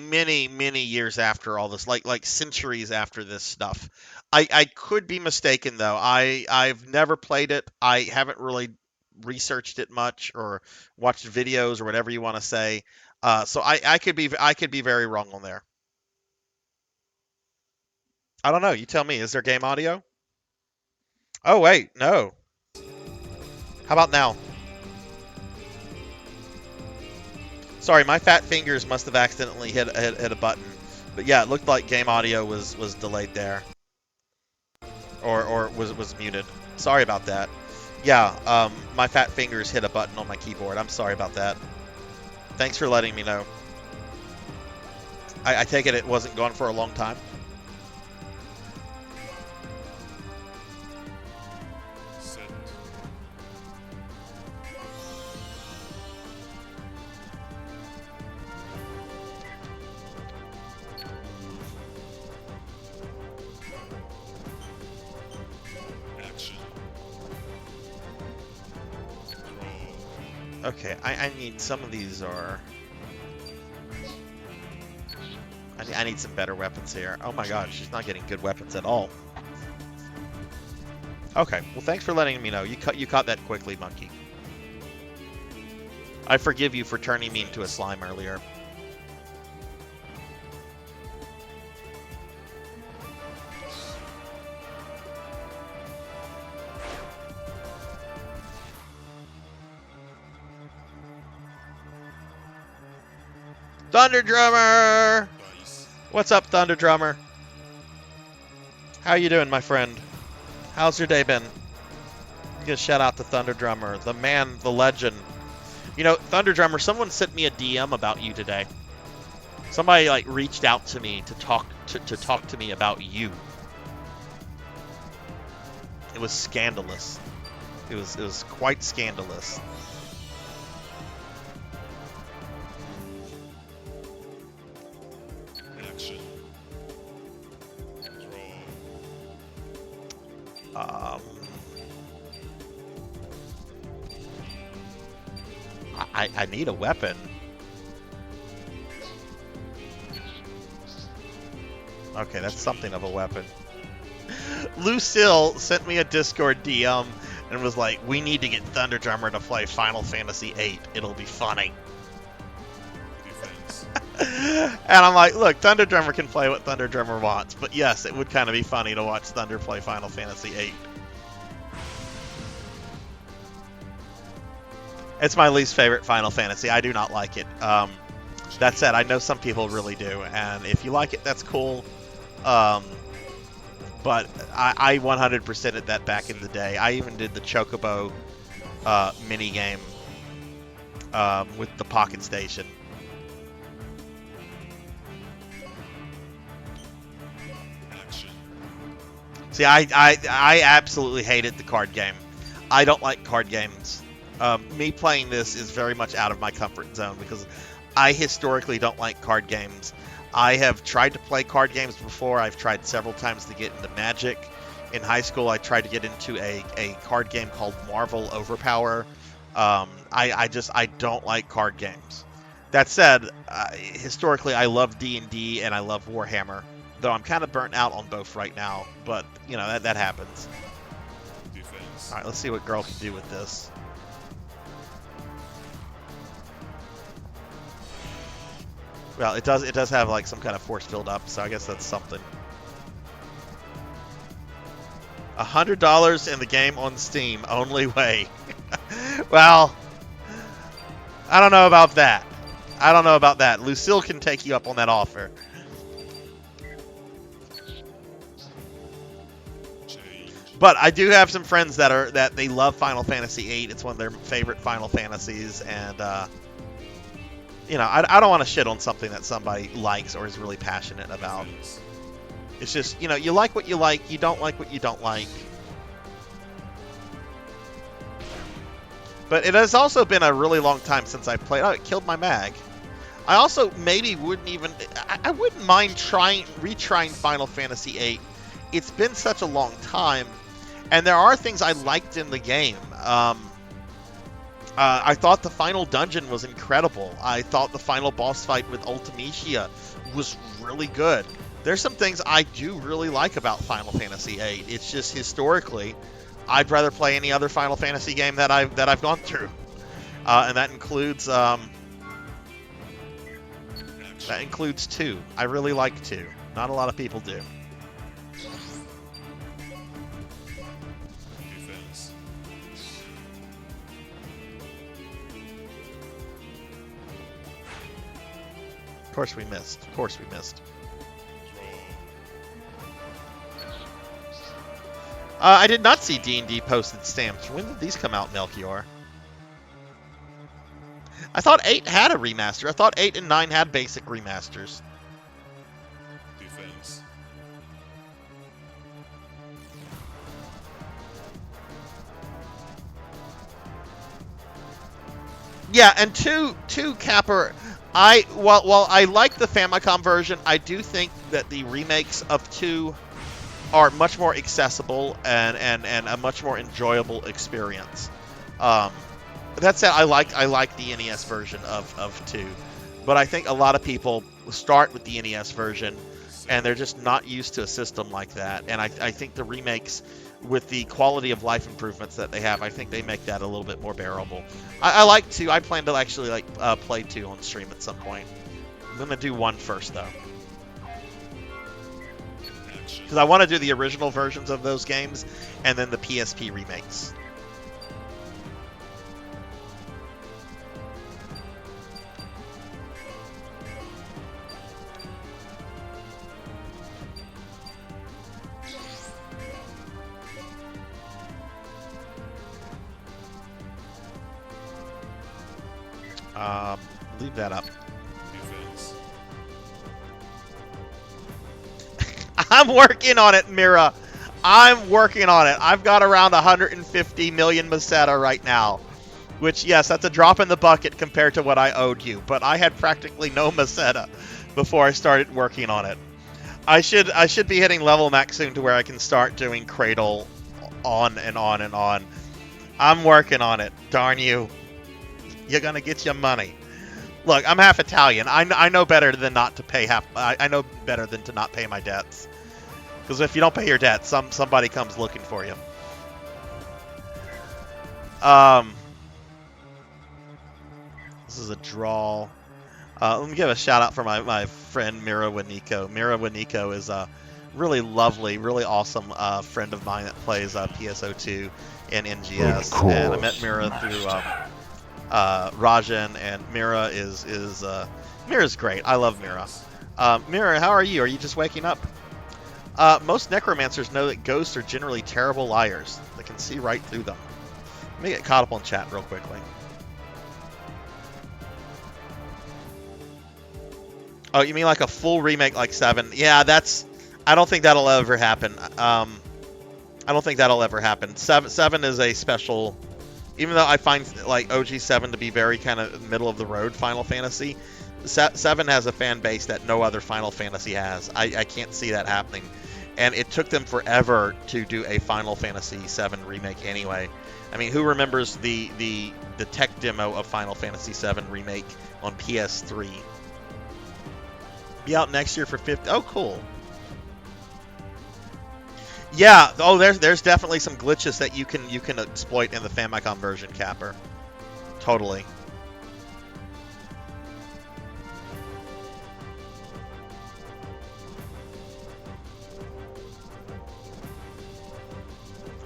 S2: years after all this, like centuries after this stuff. I could be mistaken though. I've never played it. I haven't really researched it much or watched videos or whatever you want to say. So I could be very wrong on there. I don't know. You tell me. Is there game audio? Oh wait, no. How about now? Sorry, my fat fingers must have accidentally hit a button. But yeah, it looked like game audio was delayed there. Or was muted. Sorry about that. Yeah, my fat fingers hit a button on my keyboard. I'm sorry about that. Thanks for letting me know. I take it wasn't gone for a long time.
S4: Set. Action.
S2: Okay, I need some of these are... I need some better weapons here. Oh my god, she's not getting good weapons at all. Okay, well thanks for letting me know. You caught that quickly, monkey. I forgive you for turning me into a slime earlier. Thunder Drummer!
S4: Dice.
S2: What's up, Thunder Drummer? How you doing, my friend? How's your day been? Give a shout out to Thunder Drummer, the man, the legend. You know, Thunder Drummer, someone sent me a DM about you today. Somebody like reached out to me to talk to me about you. It was scandalous. It was quite scandalous.
S4: Action. Draw.
S2: I need a weapon. Okay, that's something of a weapon. Lucille sent me a Discord DM and was like, "We need to get Thunder Drummer to play Final Fantasy VIII. It'll be funny."
S4: Defense.
S2: And I'm like, "Look, Thunder Drummer can play what Thunder Drummer wants, but yes, it would kind of be funny to watch Thunder play Final Fantasy VIII." It's my least favorite Final Fantasy. I do not like it. That said, I know some people really do, and if you like it, that's cool. But I 100%ed that back in the day. I even did the Chocobo mini game with the Pocket Station.
S4: Action.
S2: See, I absolutely hated the card game. I don't like card games. Me playing this is very much out of my comfort zone because I historically don't like card games. I have tried to play card games before. I've tried several times to get into Magic. In high school, I tried to get into a card game called Marvel Overpower. I don't like card games. That said, historically, I love D&D and I love Warhammer, though I'm kind of burnt out on both right now. But, you know, that happens.
S4: Defense.
S2: All right, let's see what girl can do with this. Well, it does have like some kind of force field up, so I guess that's something. $100 in the game on Steam, only way. Well, I don't know about that. I don't know about that. Lucille can take you up on that offer.
S4: Change.
S2: But I do have some friends that they love Final Fantasy VIII. It's one of their favorite Final Fantasies, and you know, I don't want to shit on something that somebody likes or is really passionate about.
S4: Defense.
S2: It's just, you know, you like what you like, you don't like what you don't like. But it has also been a really long time since I played. Oh, it killed my mag. I also maybe wouldn't even... I wouldn't mind retrying Final Fantasy VIII. It's been such a long time, and there are things I liked in the game. I thought the final dungeon was incredible. I thought the final boss fight with Ultimecia was really good. There's some things I do really like about Final Fantasy VIII. It's just historically, I'd rather play any other Final Fantasy game that I've gone through, and that includes 2. I really like 2. Not a lot of people do.
S4: Defense.
S2: Of course we missed. Of course we missed.
S4: Draw.
S2: I did not see D&D posted stamps. When did these come out, Melchior? I thought 8 had a remaster. I thought 8 and 9 had basic remasters.
S4: Defense.
S2: Yeah, and two Capper. While I like the Famicom version, I do think that the remakes of 2 are much more accessible and a much more enjoyable experience. That said, I like the NES version of 2, but I think a lot of people start with the NES version, and they're just not used to a system like that. And I think the remakes, with the quality of life improvements that they have, I think they make that a little bit more bearable. I like 2. I plan to actually play 2 on stream at some point. I'm gonna do 1 first though,
S4: Action.
S2: because I want to do the original versions of those games and then the PSP remakes. Leave that up.
S4: Defense.
S2: I'm working on it, Mira. I'm working on it. I've got around 150 million Meseta right now, which, yes, that's a drop in the bucket compared to what I owed you, but I had practically no Meseta before I started working on it. I should be hitting level max soon to where I can start doing Cradle on and on and on. I'm working on it. Darn you. You're gonna get your money. Look, I'm half Italian. I know better than not to pay half. I know better than to not pay my debts. Because if you don't pay your debts, somebody comes looking for you. This is a draw. Let me give a shout out for my friend Mira Waniko. Mira Waniko is a really lovely, really awesome friend of mine that plays PSO2 and NGS. And I met Mira through Rajan, and Mira Mira's great. I love Mira. Mira, how are you? Are you just waking up? Most necromancers know that ghosts are generally terrible liars. They can see right through them. Let me get caught up on chat real quickly. Oh, you mean like a full remake like 7? Yeah, I don't think that'll ever happen. I don't think that'll ever happen. 7 is a special. Even though I find like OG7 to be very kind of middle of the road Final Fantasy, 7 has a fan base that no other Final Fantasy has. I can't see that happening. And it took them forever to do a Final Fantasy 7 remake anyway. I mean, who remembers the tech demo of Final Fantasy 7 remake on PS3? Be out next year for 50. Oh, cool. Yeah. Oh, there's definitely some glitches that you can exploit in the Famicom version, Capper. Totally.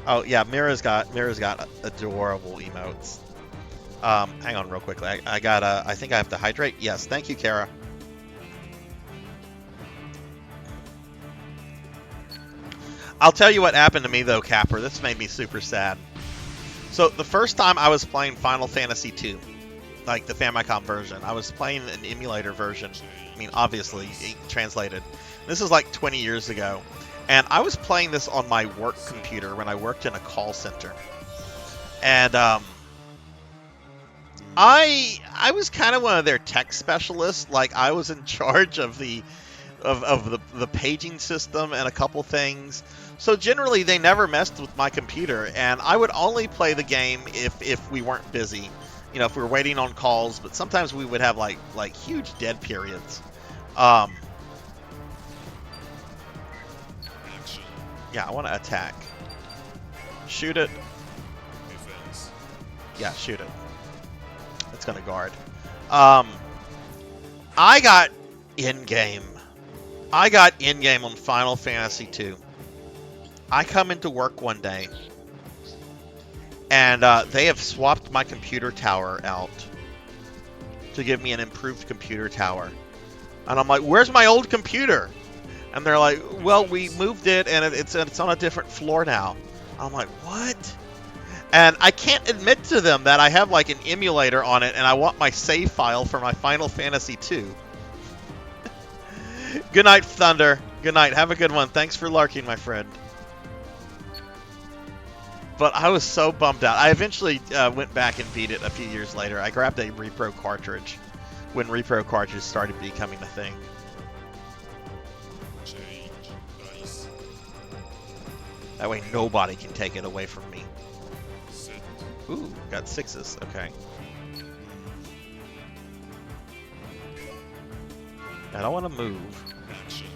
S2: Oh yeah, Mira's got adorable emotes. Hang on real quickly. I think I have to hydrate. Yes, thank you, Kara. I'll tell you what happened to me though, Capper. This made me super sad. So the first time I was playing Final Fantasy II, like the Famicom version, I was playing an emulator version. I mean, obviously translated. This is like 20 years ago, and I was playing this on my work computer when I worked in a call center, and I was kind of one of their tech specialists. Like I was in charge of the paging system and a couple things. So generally, they never messed with my computer, and I would only play the game if we weren't busy, you know, if we were waiting on calls. But sometimes we would have like huge dead periods.
S4: Action.
S2: Yeah, I want to attack. Shoot it.
S4: Defense.
S2: Yeah, shoot it. It's gonna guard. I got in-game. I got in-game on Final Fantasy II. I come into work one day, and they have swapped my computer tower out to give me an improved computer tower. And I'm like, where's my old computer? And they're like, well, we moved it, and it's on a different floor now. I'm like, what? And I can't admit to them that I have like an emulator on it, and I want my save file for my Final Fantasy II. Good night, Thunder. Good night. Have a good one. Thanks for larking, my friend. But I was so bummed out. I eventually went back and beat it a few years later. I grabbed a repro cartridge when repro cartridges started becoming a thing.
S4: Change.
S2: That way nobody can take it away from me.
S4: Set.
S2: Ooh, got 6s. Okay. I don't want to move.
S4: Action.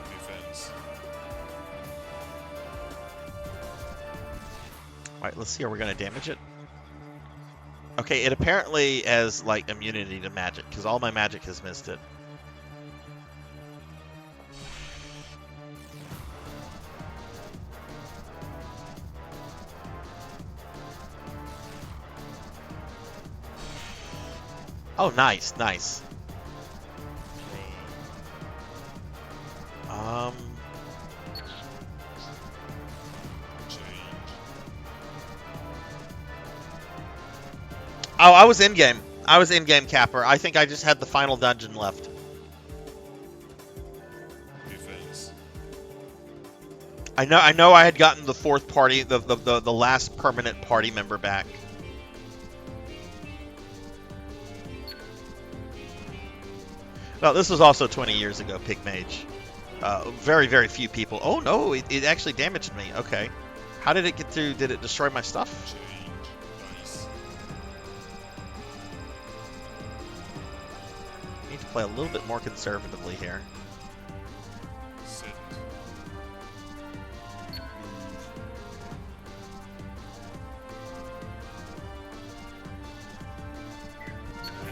S4: Defense.
S2: Alright, let's see. Are we going to damage it? Okay, it apparently has, like, immunity to magic, because all my magic has missed it. Oh, nice, nice.
S4: Change.
S2: Oh, I was in game. I was in game capper. I think I just had the final dungeon left.
S4: Defense.
S2: I know I had gotten the fourth party, the last permanent party member back. Well, this was also 20 years ago, Pig Mage. Very, very few people. Oh no, it actually damaged me. Okay. How did it get through? Did it destroy my stuff?
S4: Change. Dice.
S2: Need to play a little bit more conservatively here.
S4: Set.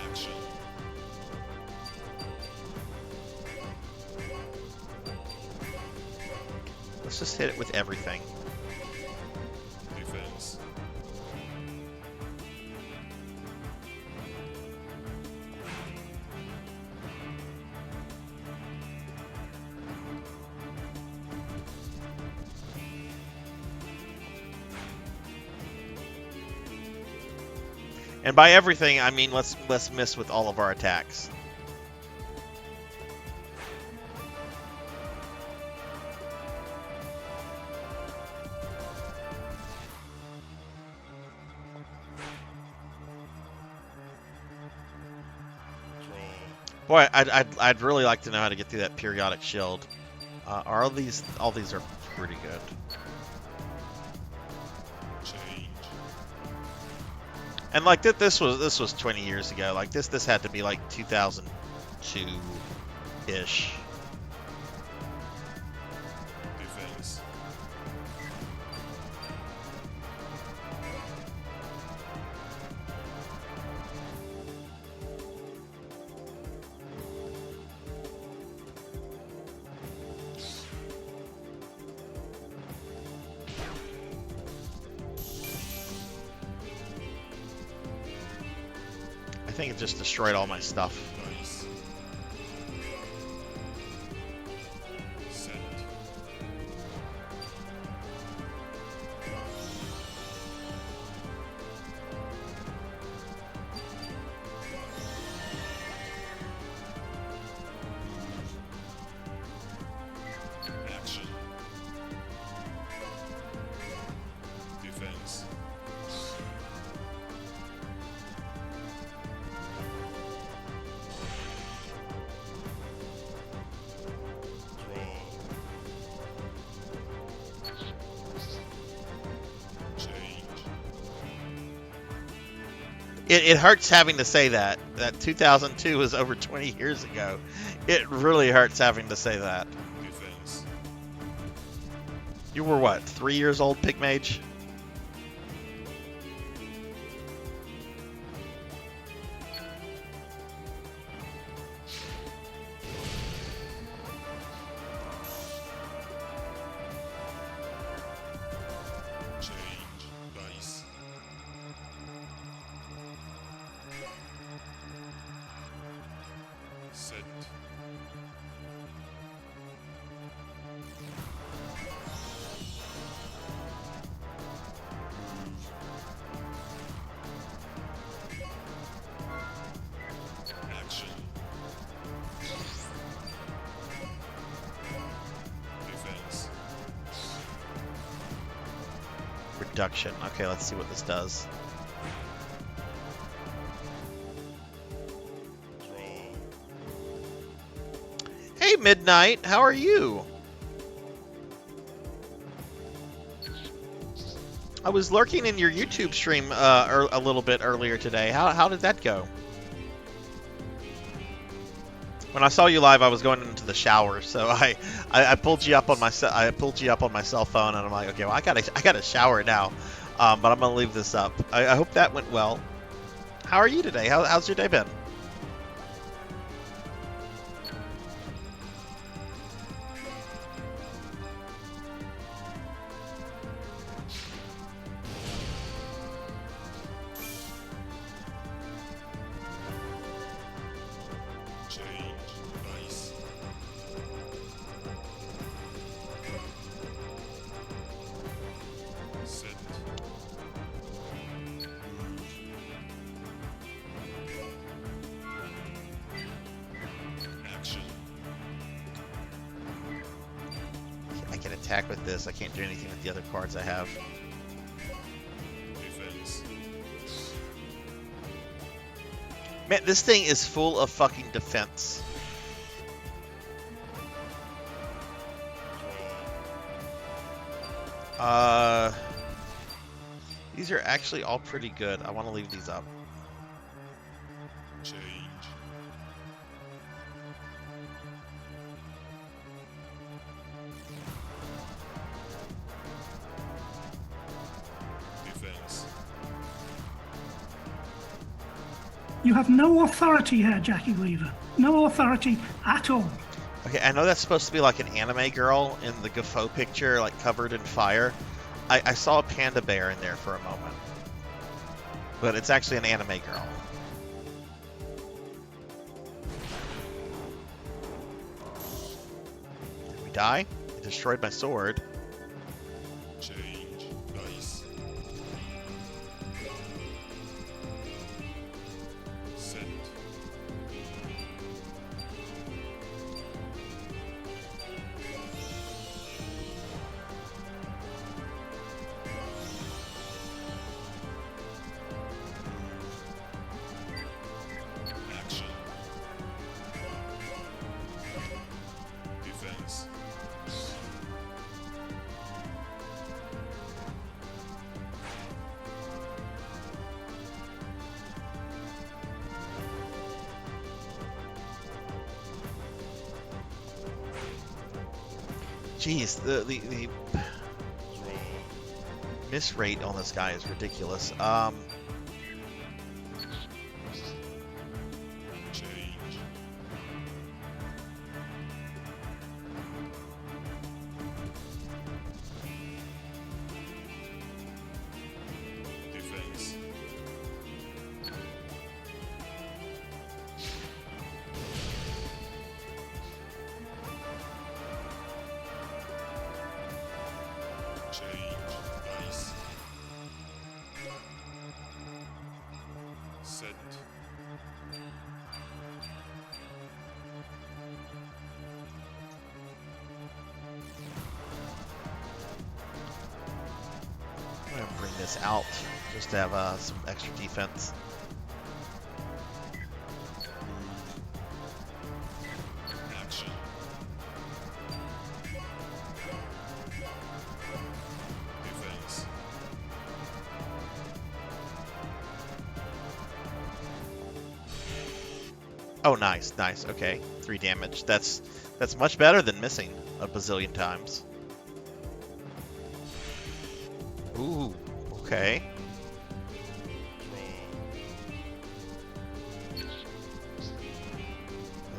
S4: Action.
S2: Let's just hit it with everything.
S4: Defense.
S2: And by everything, I mean let's miss with all of our attacks.
S4: Draw.
S2: Boy, I'd really like to know how to get through that periodic shield. Are all these are pretty good.
S4: Change.
S2: And like this was 20 years ago. Like this had to be like 2002 ish.
S4: Defense.
S2: I think it just destroyed all my stuff.
S4: Dice. Set. Action. Defense. Draw. Change.
S2: It hurts having to say that. That 2002 was over 20 years ago. It really hurts having to say that.
S4: Defense.
S2: You were what, 3 years old, Pig Mage?
S4: Change. Dice. Set.
S2: Abduction. Okay, let's see what this does.
S4: Draw.
S2: Hey, Midnight, how are you? I was lurking in your YouTube stream a little bit earlier today. How did that go? When I saw you live, I was going into the shower, so I pulled you up on my cell phone, and I'm like, okay, well I gotta shower now, but I'm gonna leave this up. I hope that went well. How are you today? How's your day been?
S4: Change dice. Set. Action.
S2: I can attack with this. I can't do anything with the other cards I have.
S4: Defense.
S2: Man, this thing is full of fucking defense.
S4: Draw.
S2: These are actually all pretty good. I want to leave these up.
S4: Change. Defense.
S5: You have no authority here, Jackie Weaver. No authority at all.
S2: Okay, I know that's supposed to be like an anime girl in the Gafo picture, like covered in fire. I saw a panda bear in there for a moment. But it's actually an anime girl. Did we die? It destroyed my sword.
S4: Change dice. Set. Action. Defense.
S2: Jeez, the
S4: Draw.
S2: miss rate on this guy is ridiculous.
S4: Change. Defense. Change dice. Set.
S2: I'm gonna bring this out just to have some extra defense.
S4: Action. Defense.
S2: Oh, nice, nice. Okay, 3 damage. That's much better than missing a bazillion times. Ooh, okay.
S4: Draw.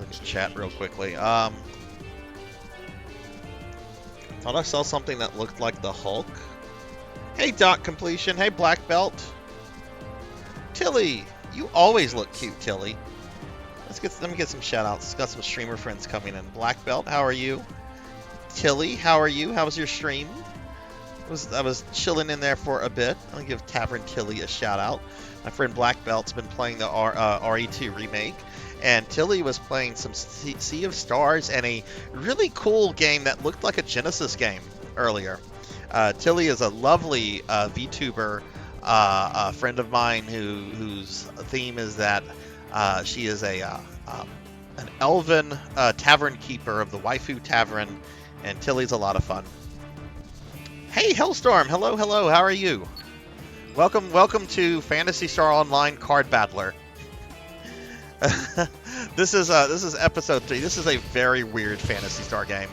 S2: Look at chat real quickly. Thought I saw something that looked like the Hulk. Hey, Dot Completion. Hey, Black Belt. Tilly, you always look cute, Tilly. Let me get some shout outs. Got some streamer friends coming in. Black Belt, how are you? Tilly, how are you? How was your stream? I was chilling in there for a bit. I'll give Tavern Tilly a shout out. My friend Black Belt's been playing the RE2 remake, and Tilly was playing some Sea of Stars and a really cool game that looked like a Genesis game earlier. Tilly is a lovely VTuber, a friend of mine whose theme is that she is an elven tavern keeper of the Waifu Tavern, and Tilly's a lot of fun. Hey, Hellstorm! Hello, hello. How are you? Welcome to Phantasy Star Online Card Battler. This is episode 3. This is a very weird Phantasy Star game,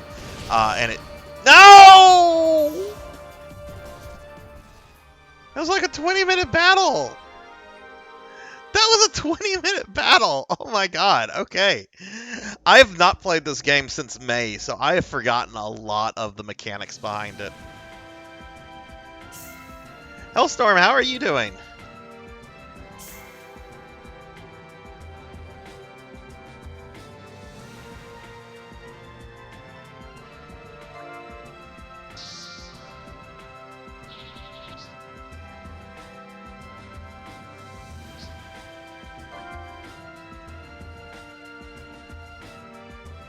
S2: and it. No! That was like a 20-minute battle. That was a 20-minute battle. Oh my god. Okay. I have not played this game since May, so I have forgotten a lot of the mechanics behind it. Hellstorm, how are you doing?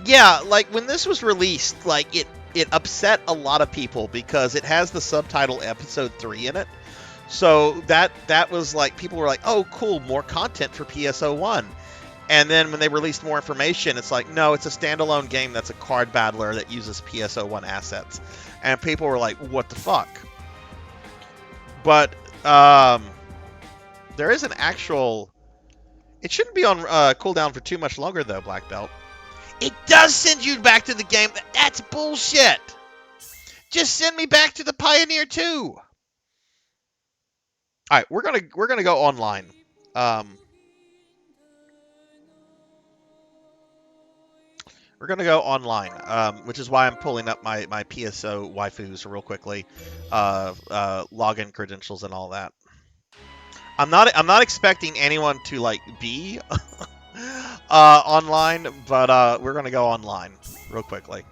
S2: Yeah, like when this was released, like it upset a lot of people because it has the subtitle episode 3 in it. So that was like people were like, "Oh, cool, more content for PSO1." And then when they released more information, it's like, "No, it's a standalone game that's a card battler that uses PSO1 assets." And people were like, "What the fuck?" But there is an actual. It shouldn't be on cooldown for too much longer though, Black Belt. It does send you back to the game. That's bullshit. Just send me back to the Pioneer 2. All right, we're gonna go online. We're gonna go online, which is why I'm pulling up my PSO waifus real quickly, login credentials and all that. I'm not expecting anyone to like be online, but we're gonna go online real quickly.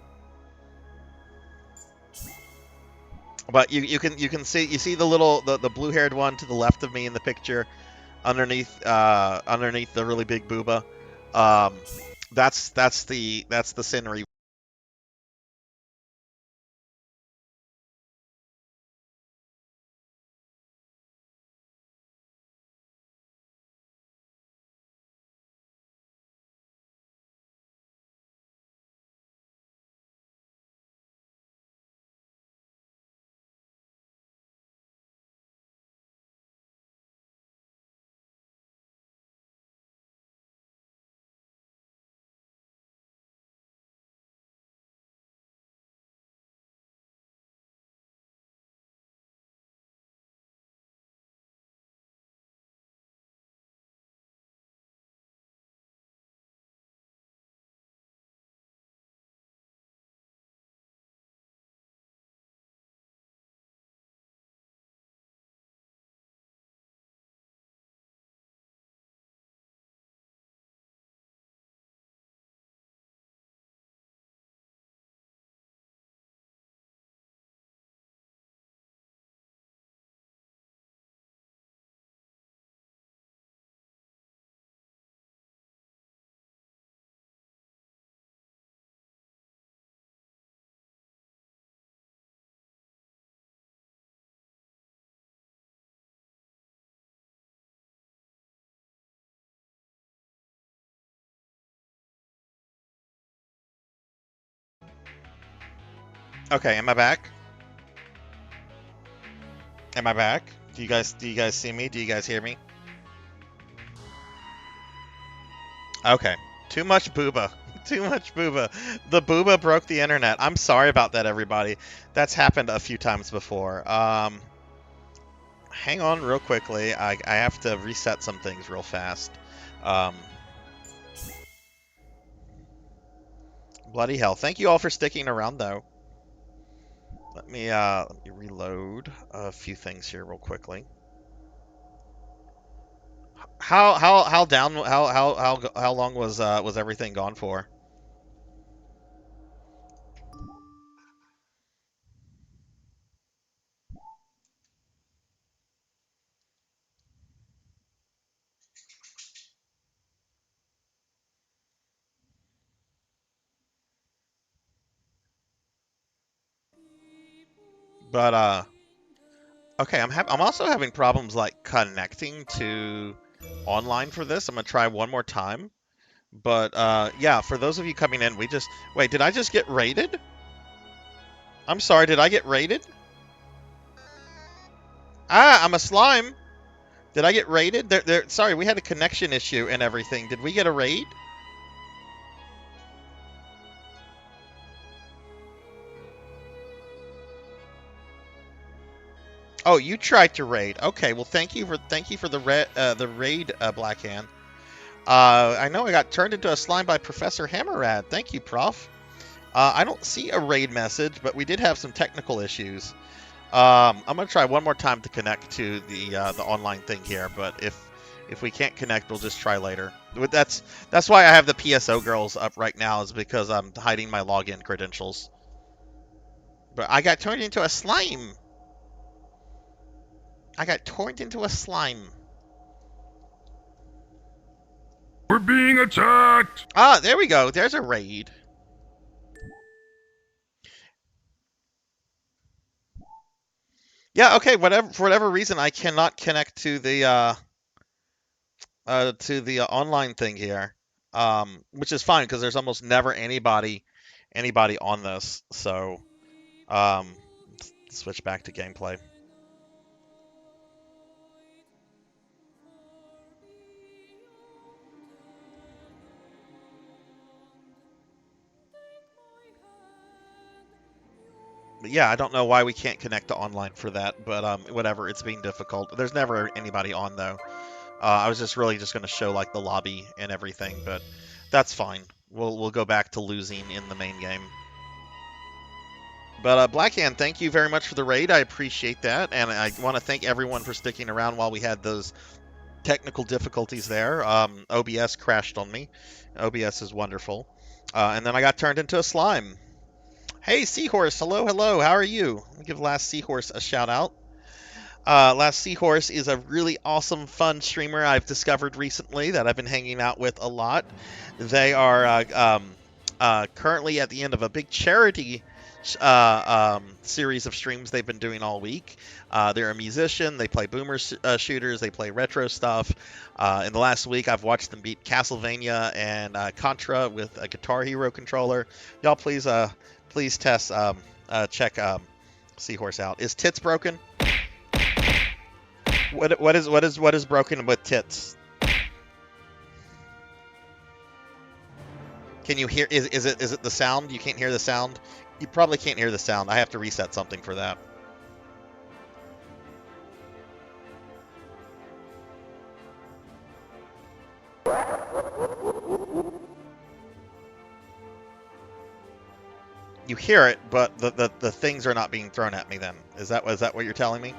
S2: But you can see the little the blue haired one to the left of me in the picture, underneath the really big booba. That's the Sinri. Okay, am I back? Am I back? Do you guys see me? Do you guys hear me? Okay. Too much booba. Too much booba. The booba broke the internet. I'm sorry about that, everybody. That's happened a few times before. Hang on real quickly. I have to reset some things real fast. Um, bloody hell. Thank you all for sticking around, though. Let me reload a few things here real quickly. How long was everything gone for? But okay, I'm also having problems like connecting to online for this. I'm gonna try one more time. But yeah, for those of you coming in, wait. Did I just get raided? I'm sorry. Did I get raided? Ah, I'm a slime. Did I get raided? Sorry, we had a connection issue and everything. Did we get a raid? Oh, you tried to raid. Okay, well, thank you for the raid, Blackhand. I know I got turned into a slime by Professor Hammerad. Thank you, Prof. I don't see a raid message, but we did have some technical issues. I'm gonna try one more time to connect to the online thing here, but if we can't connect, we'll just try later. That's why I have the PSO girls up right now, is because I'm hiding my login credentials. But I got turned into a slime. I got turned into a slime.
S4: We're being attacked!
S2: Ah, there we go. There's a raid. Yeah, okay, for whatever reason, I cannot connect to the online thing here, which is fine because there's almost never anybody on this. So, let's switch back to gameplay. But yeah, I don't know why we can't connect to online for that, but whatever, it's being difficult. There's never anybody on though. I was just going to show like the lobby and everything, but that's fine. We'll go back to losing in the main game. But Blackhand, thank you very much for the raid. I appreciate that, and I want to thank everyone for sticking around while we had those technical difficulties there. OBS crashed on me. OBS is wonderful. And then I got turned into a slime. Hey, Seahorse. Hello, hello. How are you? Let me give Last Seahorse a shout out. Last Seahorse is a really awesome, fun streamer I've discovered recently that I've been hanging out with a lot. They are currently at the end of a big charity series of streams they've been doing all week. They're a musician. They play boomer shooters. They play retro stuff. In the last week, I've watched them beat Castlevania and Contra with a Guitar Hero controller. Y'all, please test check Seahorse out. Is Tits broken? What is broken with Tits? Can you hear? Is it the sound? You can't hear the sound. You probably can't hear the sound. I have to reset something for that. You hear it, but the things are not being thrown at me. Then is that what you're telling me?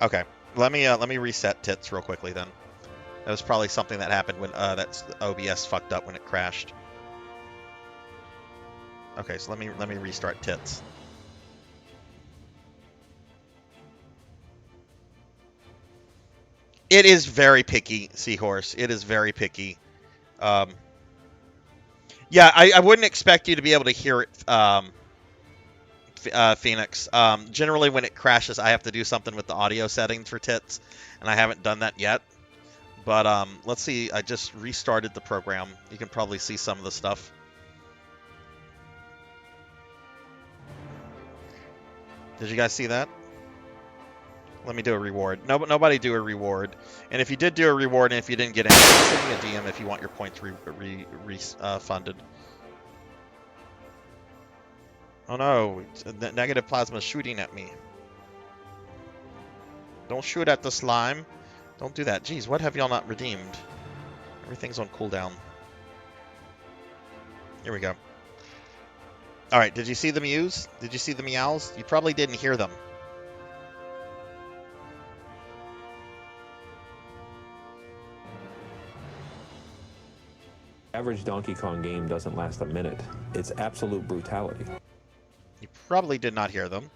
S2: Okay, let me reset Tits real quickly then. That was probably something that happened when that's OBS fucked up when it crashed. Okay, so let me restart Tits. It is very picky, Seahorse. It is very picky. Yeah, I wouldn't expect you to be able to hear it, Phoenix. Generally, when it crashes, I have to do something with the audio settings for Tits, and I haven't done that yet. But let's see. I just restarted the program. You can probably see some of the stuff. Did you guys see that? Let me do a reward. Nobody do a reward. And if you did do a reward and if you didn't get any, send me a DM if you want your points refunded. Oh no, negative plasma shooting at me. Don't shoot at the slime. Don't do that. Jeez, what have y'all not redeemed? Everything's on cooldown. Here we go. Alright, did you see the mews? Did you see the meows? You probably didn't hear them.
S3: Average Donkey Kong game doesn't last a minute. It's absolute brutality.
S2: You probably did not hear them.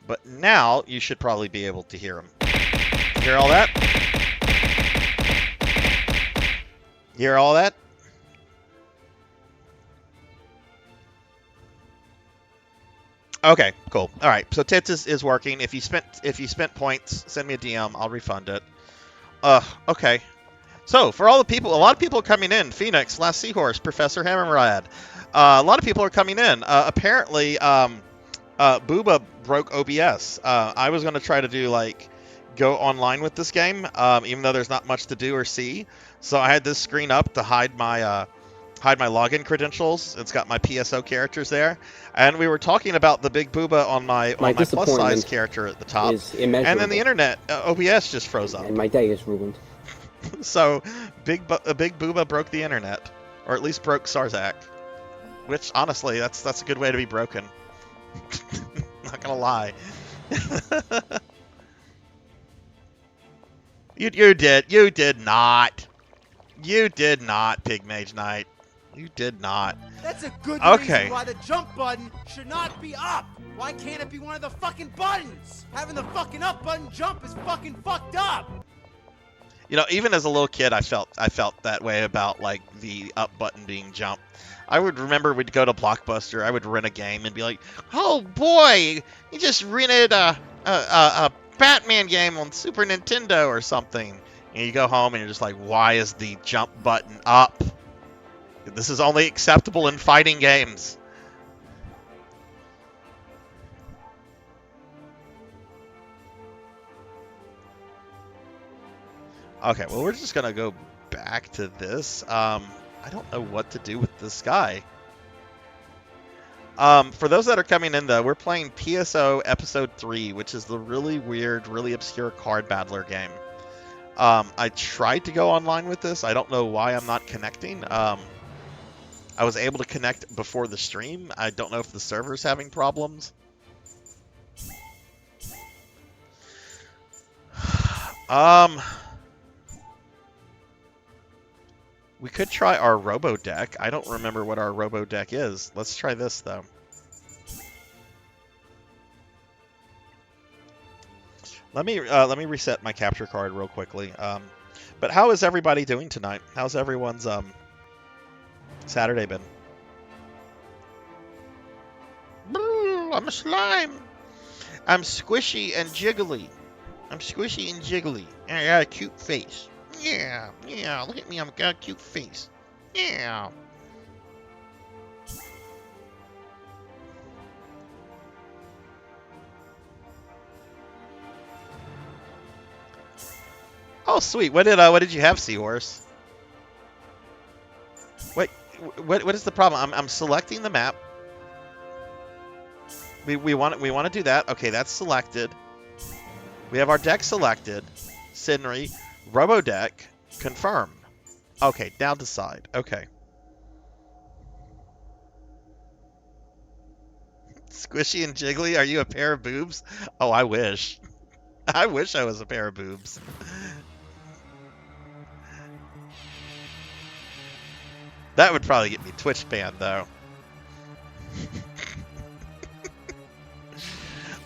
S2: But now you should probably be able to hear them. You hear all that? You hear all that? Okay, cool. All right, so Tits is working. If you spent points, send me a DM. I'll refund it. Okay. So for all the people, a lot of people are coming in. Phoenix, Last Seahorse, Professor Hammerrad. A lot of people are coming in. Apparently, Booba broke OBS. I was gonna try to do like go online with this game, even though there's not much to do or see. So I had this screen up to hide my login credentials. It's got my PSO characters there, and we were talking about the big booba on my plus size character at the top, and then the internet OBS just froze up,
S6: and my day is ruined.
S2: So big booba broke the internet, or at least broke Sarzac, which honestly that's a good way to be broken. Not gonna lie. You did not, Pig Mage Knight. You did not.
S7: That's a good
S2: Okay.
S7: reason why the jump button should not be up. Why can't it be one of the fucking buttons? Having the fucking up button jump is fucking fucked up.
S2: You know, even as a little kid, I felt that way about like the up button being jump. I would remember we'd go to Blockbuster. I would rent a game and be like, "Oh boy, you just rented a Batman game on Super Nintendo or something." And you go home and you're just like, "Why is the jump button up? This is only acceptable in fighting games." Okay, well, we're just gonna go back to this. I don't know what to do with this guy. For those that are coming in, though, we're playing PSO Episode 3, which is the really weird, really obscure card battler game. I tried to go online with this. I don't know why I'm not connecting. I was able to connect before the stream. I don't know if the server's having problems. We could try our Robo deck. I don't remember what our Robo deck is. Let's try this, though. Let me reset my capture card real quickly. But how is everybody doing tonight? How's everyone's Saturday been? Boo, I'm a slime. I'm squishy and jiggly. I'm squishy and jiggly. And I got a cute face. Yeah, look at me, I've got a cute face. Yeah. Oh, sweet. What did you have, Seahorse? Wait, what is the problem? I'm selecting the map. We want to do that. Okay, that's selected. We have our deck selected. Scenery. Robo deck, confirm. Okay, now decide. Okay. Squishy and jiggly, are you a pair of boobs? Oh, I wish. I wish I was a pair of boobs. That would probably get me Twitch banned, though.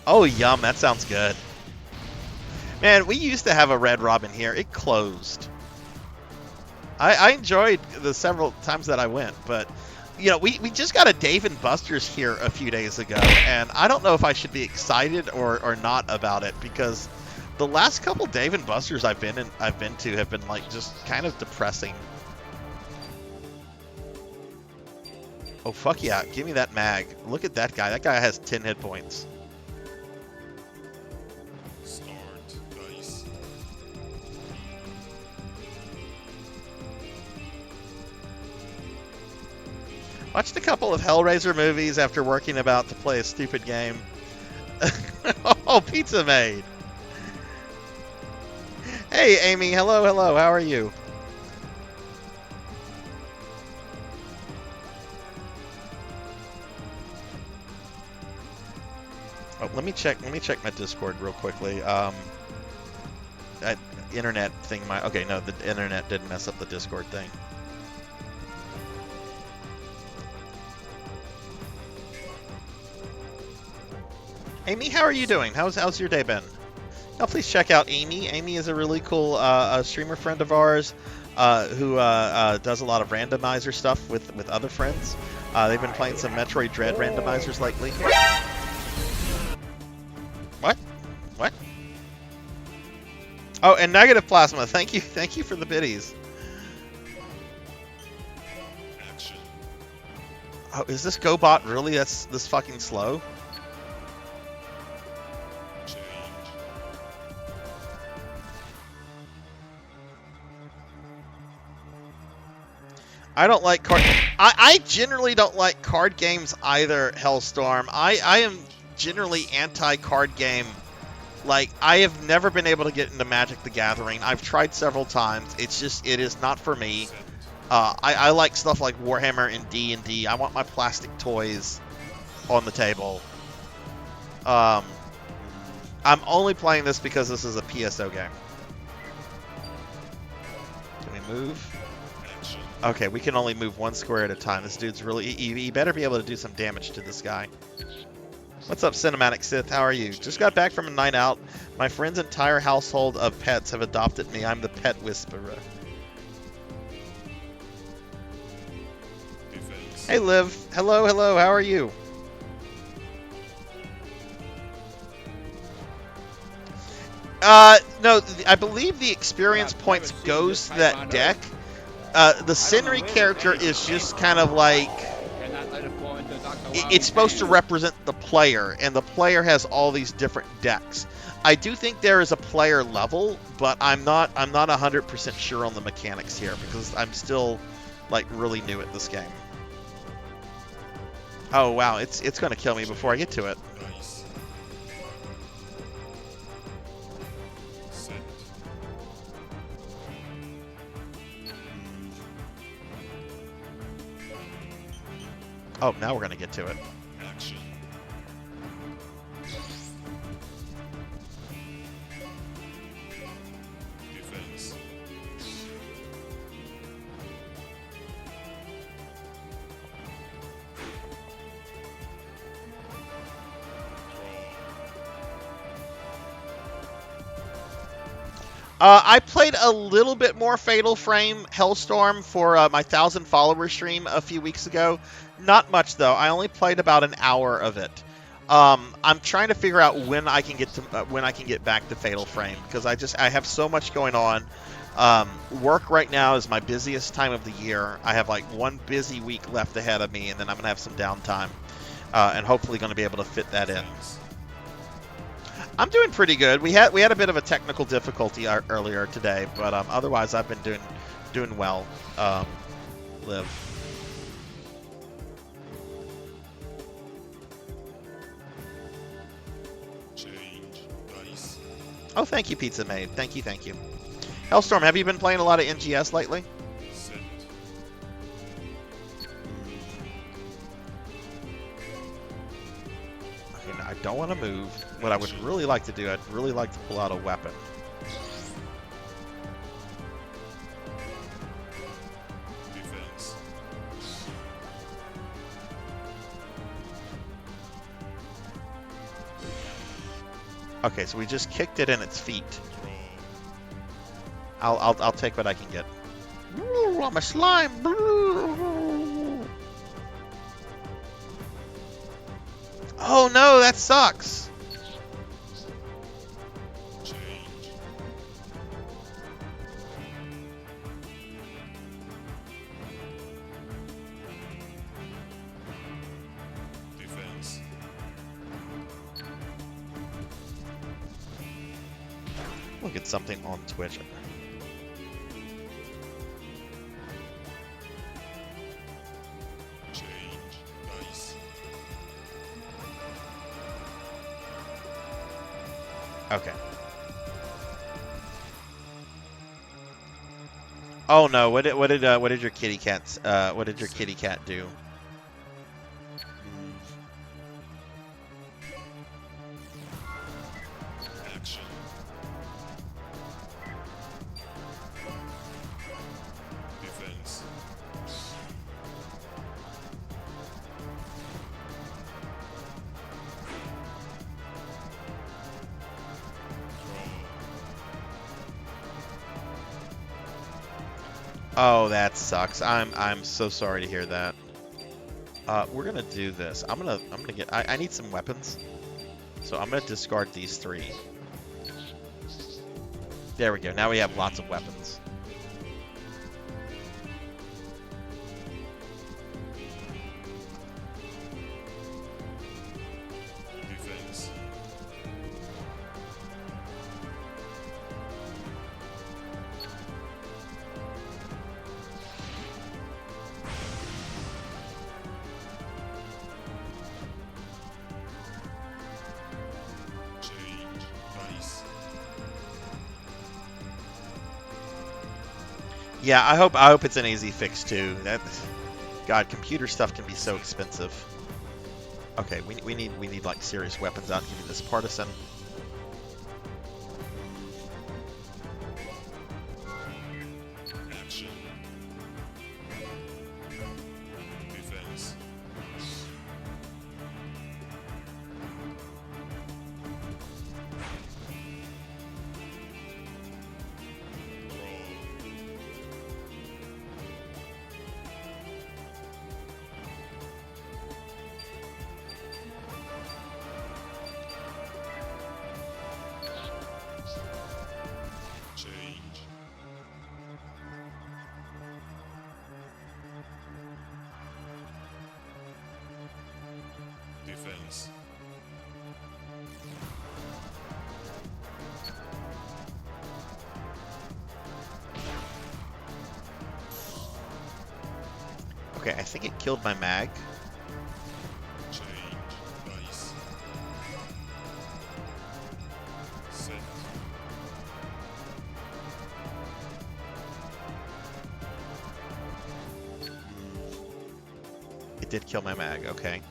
S2: Oh, yum, that sounds good. Man, we used to have a Red Robin here. It closed. I enjoyed the several times that I went, but, you know, we just got a Dave & Buster's here a few days ago, and I don't know if I should be excited or not about it, because the last couple Dave & Buster's I've been to have been, like, just kind of depressing. Oh, fuck yeah. Give me that mag. Look at that guy. That guy has 10 hit points. Watched a couple of Hellraiser movies after working about to play a stupid game. Oh, Pizza Maid. Hey, Amy. Hello. How are you? Oh, let me check my Discord real quickly. That internet thing okay, no, the internet didn't mess up the Discord thing. Amy, how are you doing? How's your day been? Oh, please check out Amy. Amy is a really cool streamer friend of ours who does a lot of randomizer stuff with other friends. They've been playing some Metroid Dread randomizers lately. What? What? Oh, and negative plasma. Thank you for the biddies. Oh, is this GoBot really this fucking slow? I don't like card. I generally don't like card games either, Hellstorm. I am generally anti-card game. Like, I have never been able to get into Magic the Gathering. I've tried several times. It's just, it is not for me. I like stuff like Warhammer and D&D. I want my plastic toys on the table. I'm only playing this because this is a PSO game. Can we move? Okay, we can only move one square at a time. This dude's really... He better be able to do some damage to this guy. What's up, Cinematic Sith? How are you? Just got back from a night out. My friend's entire household of pets have adopted me. I'm the pet whisperer. Hey, Liv. Hello, hello. How are you? No, I believe the experience points goes to that deck. The Scenery character is just kind of like... It's supposed to represent the player, and the player has all these different decks. I do think there is a player level, but I'm not 100% sure on the mechanics here, because I'm still, like, really new at this game. Oh, wow, it's going to kill me before I get to it. Oh, now we're going to get to it. I played a little bit more Fatal Frame Hellstorm for my 1,000 follower stream a few weeks ago. Not much, though. I only played about an hour of it. I'm trying to figure out when I can get back to Fatal Frame, because I have so much going on. Work right now is my busiest time of the year. I have like one busy week left ahead of me, and then I'm gonna have some downtime, and hopefully going to be able to fit that in. I'm doing pretty good. We had a bit of a technical difficulty earlier today, but otherwise I've been doing well. Liv. Oh, thank you, Pizza Maid. Thank you, thank you. Hellstorm, have you been playing a lot of NGS lately? Okay, now I don't want to move. What I would really like to do, I'd really like to pull out a weapon. Okay, so we just kicked it in its feet. I'll take what I can get. Ooh, I'm a slime. Oh no, that sucks. Look at something on Twitch. Okay. Oh no! What did your kitty cat do? Oh, that sucks. I'm so sorry to hear that. We're gonna do this. I'm gonna get. I need some weapons. So I'm going to discard these 3. There we go. Now we have lots of weapons.
S4: Defense. Change. Dice.
S2: Yeah, I hope it's an easy fix too. God, computer stuff can be so expensive. Okay, we need like serious weapons out. Give me this partisan.
S4: Action. Defense. Change. Defense.
S2: Okay, I think it killed my mag.
S4: Change. Dice. Set.
S2: It did kill my mag. Okay.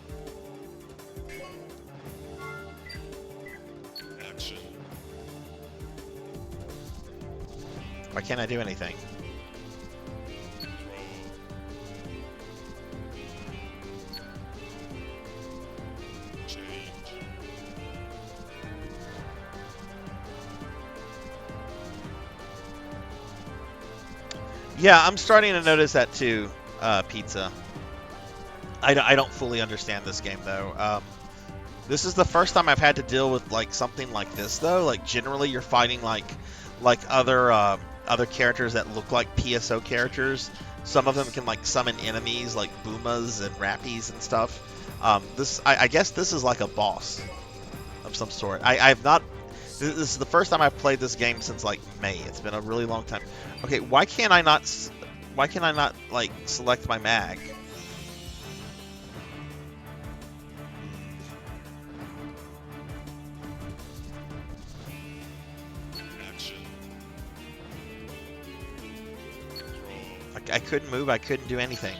S4: Action.
S2: Why can't I do anything?
S4: Change.
S2: Yeah, I'm starting to notice that too, Pizza. I don't fully understand this game though. This is the first time I've had to deal with like something like this though. Like generally you're fighting like other characters that look like PSO characters. Some of them can like summon enemies like Boomas and Rappies and stuff. I guess this is like a boss of some sort. I've not. This is the first time I've played this game since like May. It's been a really long time. Okay, why can't I not like select my mag?
S4: Action.
S2: I couldn't move. I couldn't do anything.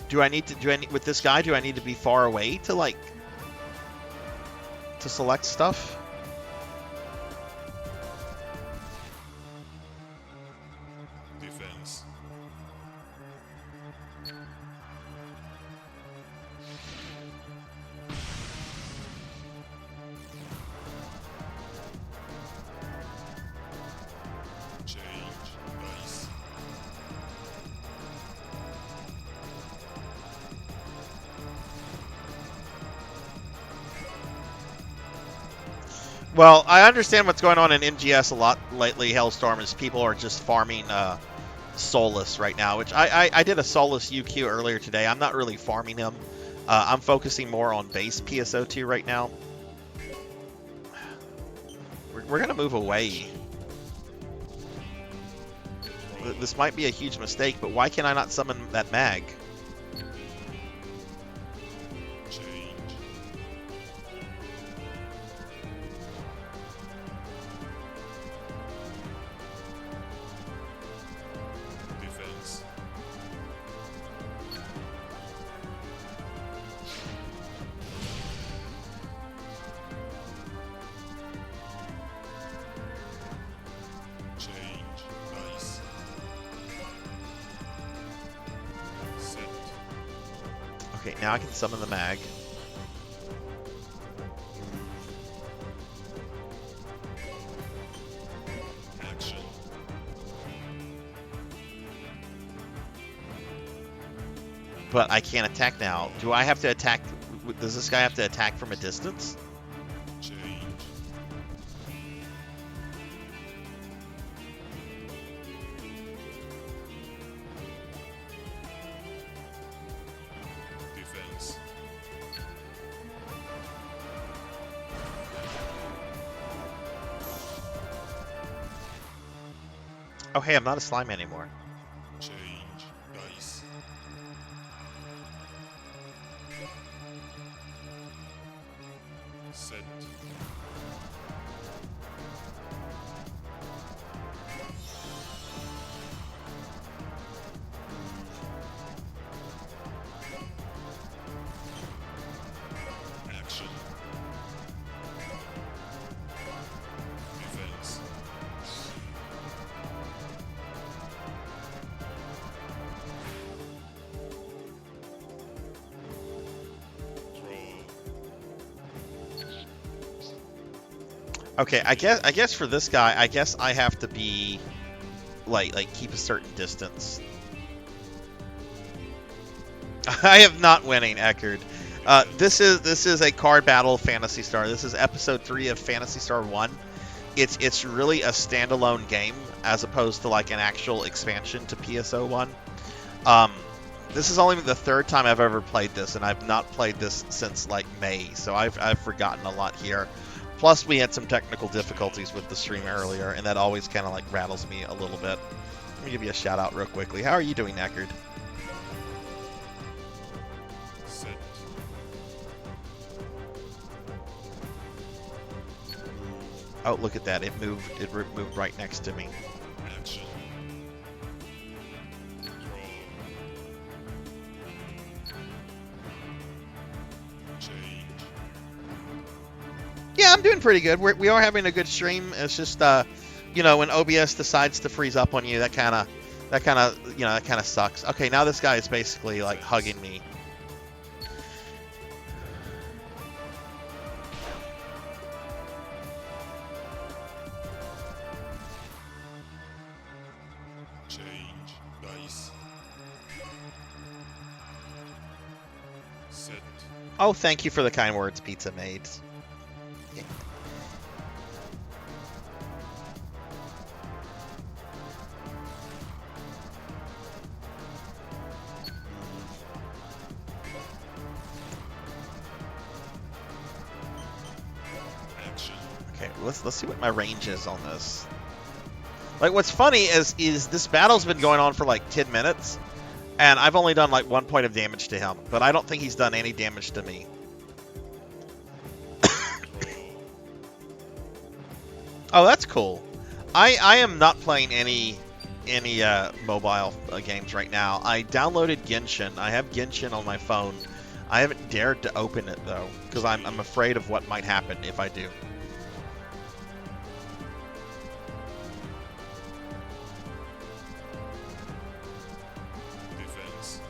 S2: Do I need to do any with this guy? Do I need to be far away to like to select stuff?
S4: Defense. Change. Dice.
S2: Well, I understand what's going on in MGS a lot lately. Hellstorm is people are just farming Solus right now, which I did a Solus UQ earlier today. I'm not really farming him. I'm focusing more on base PSO2 right now. We're gonna move away. This might be a huge mistake, but why can I not summon that mag?
S4: Change. Defense. Change. Dice. Set.
S2: Okay, now I can summon the mag.
S4: Action.
S2: But I can't attack now. Do I have to attack? Does this guy have to attack from a distance? Oh, hey, I'm not a slime anymore.
S4: Change dice. Set. Action. Defense.
S2: Okay, I guess for this guy, I guess I have to be like keep a certain distance. I am not winning, Eckerd. This is a card battle of Phantasy Star. This is episode 3 of Phantasy Star 1. It's really a standalone game as opposed to like an actual expansion to PSO 1. This is only the 3rd time I've ever played this, and I've not played this since like May, so I've forgotten a lot here. Plus, we had some technical difficulties with the stream earlier, and that always kind of like rattles me a little bit. Let me give you a shout out real quickly. How are you doing, Eckerd?
S4: Set.
S2: Oh, look at that! It moved. It moved right next to me.
S4: Action. Draw. Change.
S2: Yeah, I'm doing pretty good. We are having a good stream. It's just, you know, when OBS decides to freeze up on you, that kind of sucks. Okay, now this guy is basically like hugging me.
S4: Change dice. Set.
S2: Oh, thank you for the kind words, Pizza Maids.
S4: Action.
S2: Okay, let's see what my range is on this. Like, what's funny is this battle's been going on for like 10 minutes, and I've only done like 1 point of damage to him, but I don't think he's done any damage to me. Oh, that's cool. I am not playing any mobile games right now. I downloaded Genshin. I have Genshin on my phone. I haven't dared to open it though, because I'm afraid of what might happen if I do.
S4: Defense.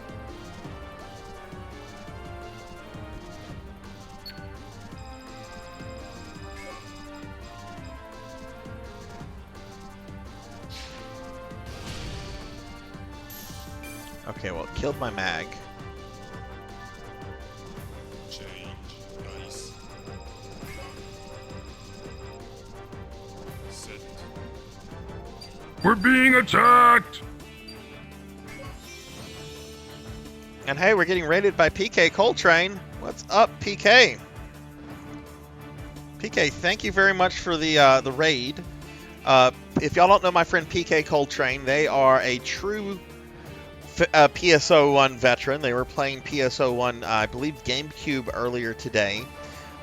S2: Okay, well, it killed my mag.
S4: Change dice. Set.
S6: We're being attacked!
S2: And hey, we're getting raided by PK Coltrane. What's up, PK? PK, thank you very much for the raid. If y'all don't know my friend PK Coltrane, they are a true PSO1 veteran. They were playing PSO1, I believe, GameCube earlier today.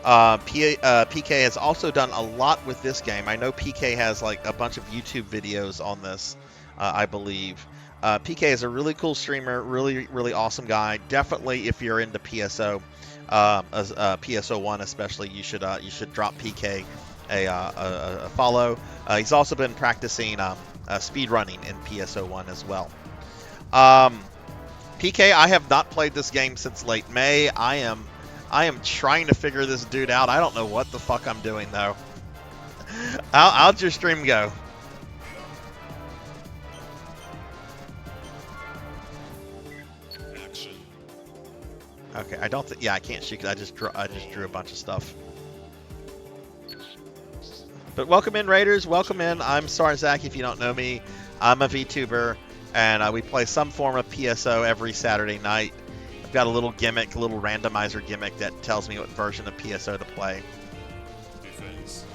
S2: PK has also done a lot with this game. I know PK has like a bunch of YouTube videos on this, I believe. PK is a really cool streamer, really awesome guy. Definitely, if you're into PSO, PSO1 especially, you should drop PK a follow. He's also been practicing speed running in PSO1 as well. PK, I have not played this game since late May. I am trying to figure this dude out. I don't know what the fuck I'm doing though. How'd your stream go?
S4: Action.
S2: Okay, I don't think. Yeah, I can't shoot because I just drew a bunch of stuff. But welcome in, Raiders. Welcome in. I'm Sarzac. If you don't know me, I'm a VTuber, and we play some form of PSO every Saturday night. I've got a little gimmick, a little randomizer gimmick that tells me what version of PSO to play.
S4: Defense.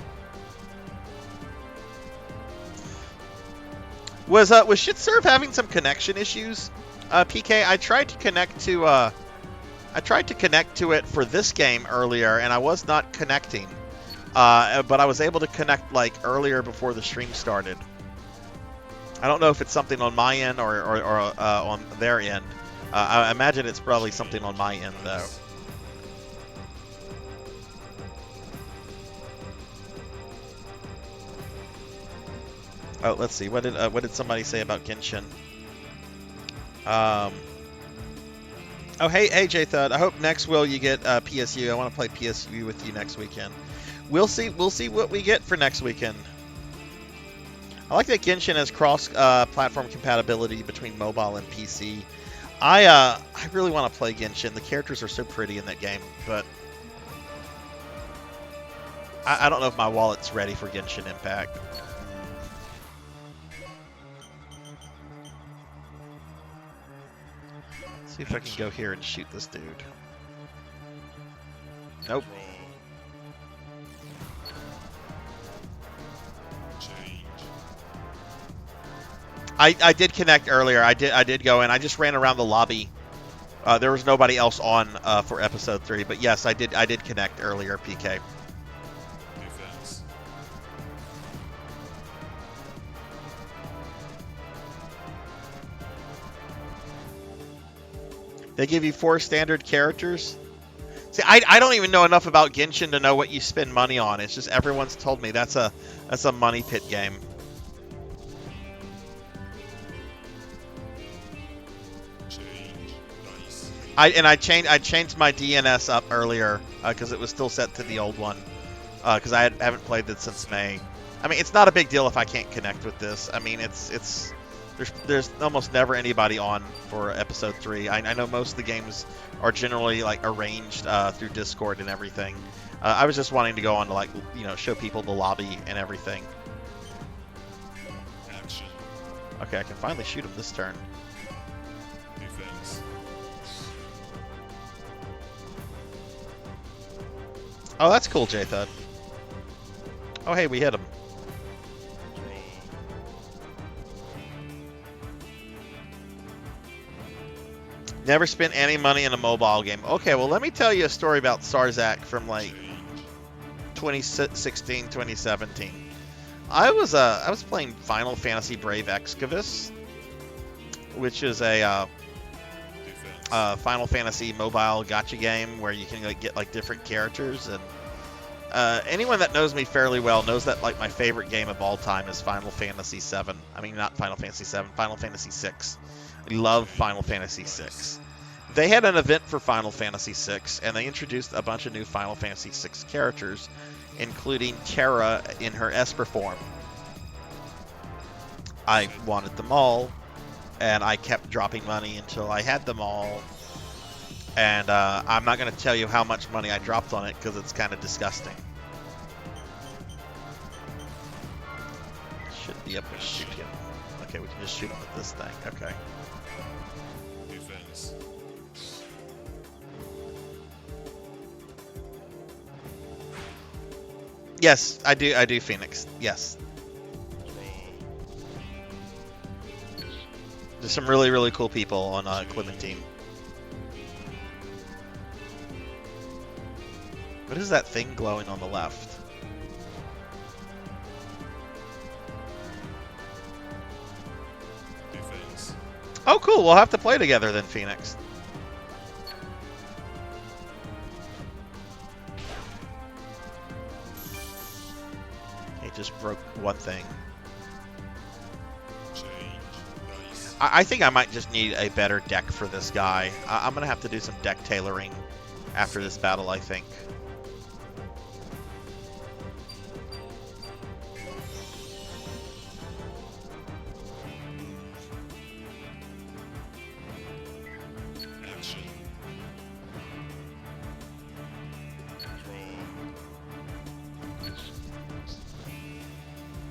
S2: Was Shitserve having some connection issues? PK, I tried to connect to it for this game earlier, and I was not connecting. But I was able to connect like earlier before the stream started. I don't know if it's something on my end or on their end. I imagine it's probably something on my end though. Oh, let's see. What did somebody say about Genshin? Oh, hey, J-Thud. I hope next will you get PSU. I want to play PSU with you next weekend. We'll see what we get for next weekend. I like that Genshin has cross-platform compatibility between mobile and PC. I really want to play Genshin. The characters are so pretty in that game, but I don't know if my wallet's ready for Genshin Impact. Let's see if I can go here and shoot this dude. Nope. I did connect earlier. I did go in. I just ran around the lobby. There was nobody else on for episode 3, but yes, I did connect earlier, PK.
S4: Defense.
S2: They give you 4 standard characters. See, I don't even know enough about Genshin to know what you spend money on. It's just everyone's told me that's a money pit game. I changed my DNS up earlier because it was still set to the old one because I haven't played this since May. I mean, it's not a big deal if I can't connect with this. I mean, there's almost never anybody on for episode 3. I know most of the games are generally like arranged through Discord and everything. I was just wanting to go on to like show people the lobby and everything.
S4: Action.
S2: Okay, I can finally shoot him this turn.
S4: Defense.
S2: Oh, that's cool, J-Thud. Oh, hey, we hit him. Never spent any money in a mobile game. Okay, well, let me tell you a story about Sarzac from like 2016, 2017. I was playing Final Fantasy Brave Excavis, which is a Final Fantasy mobile gacha game where you can get like different characters, and anyone that knows me fairly well knows that like my favorite game of all time is Final Fantasy VII. I mean, not Final Fantasy VII, Final Fantasy VI. I love Final Fantasy VI. They had an event for Final Fantasy VI, and they introduced a bunch of new Final Fantasy VI characters, including Terra in her Esper form. I wanted them all, and I kept dropping money until I had them all. And I'm not going to tell you how much money I dropped on it because it's kind of disgusting. Should be able to shoot him. Okay, we can just shoot him with this thing. Okay.
S4: Defense.
S2: Yes, I do, Phoenix. Yes. There's some really, really cool people on Clementine. What is that thing glowing on the left?
S4: Defense.
S2: Oh, cool. We'll have to play together then, Phoenix. He just broke one thing.
S4: Change. Dice.
S2: I think I might just need a better deck for this guy. I'm going to have to do some deck tailoring after this battle, I think.
S4: Action. Draw.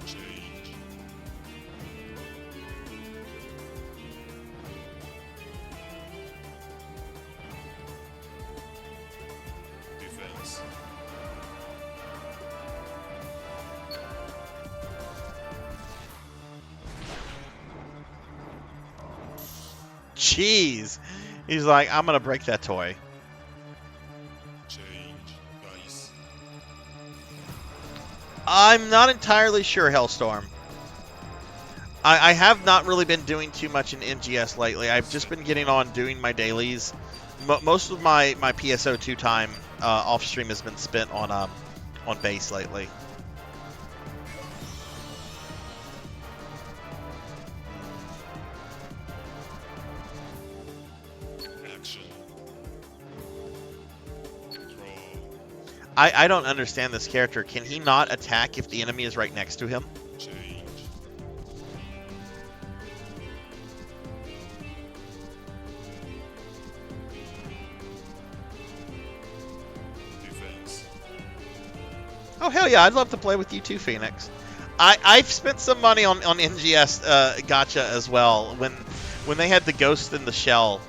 S4: Change. Defense.
S2: jeez. He's like, I'm gonna break that toy.
S4: Change dice.
S2: I'm not entirely sure, Hellstorm. I have not really been doing too much in NGS lately. I've just been getting on doing my dailies. Most of my PSO2 time off stream has been spent on base lately.
S4: Action. Draw.
S2: I don't understand this character. Can he not attack if the enemy is right next to him?
S4: Change. Defense.
S2: Oh, hell yeah, I'd love to play with you too, Phoenix. I've spent some money on NGS Gacha as well. When they had the Ghost in the Shell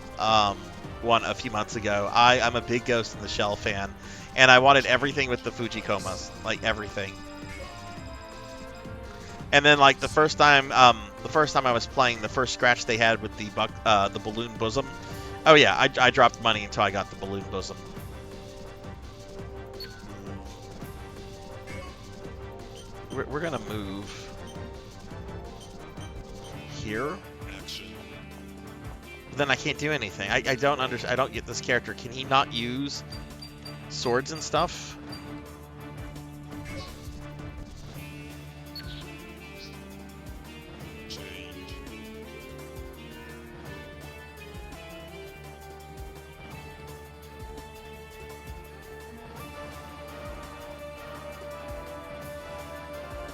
S2: one a few months ago, I'm a big Ghost in the Shell fan, and I wanted everything with the Fujikomas, like everything. And then like the first time I was playing, the first scratch they had with the balloon bosom. Oh yeah, I dropped money until I got the balloon bosom. We're gonna move here.
S4: Action.
S2: Then I can't do anything. I don't understand. I don't get this character. Can he not use swords and stuff?
S4: Change.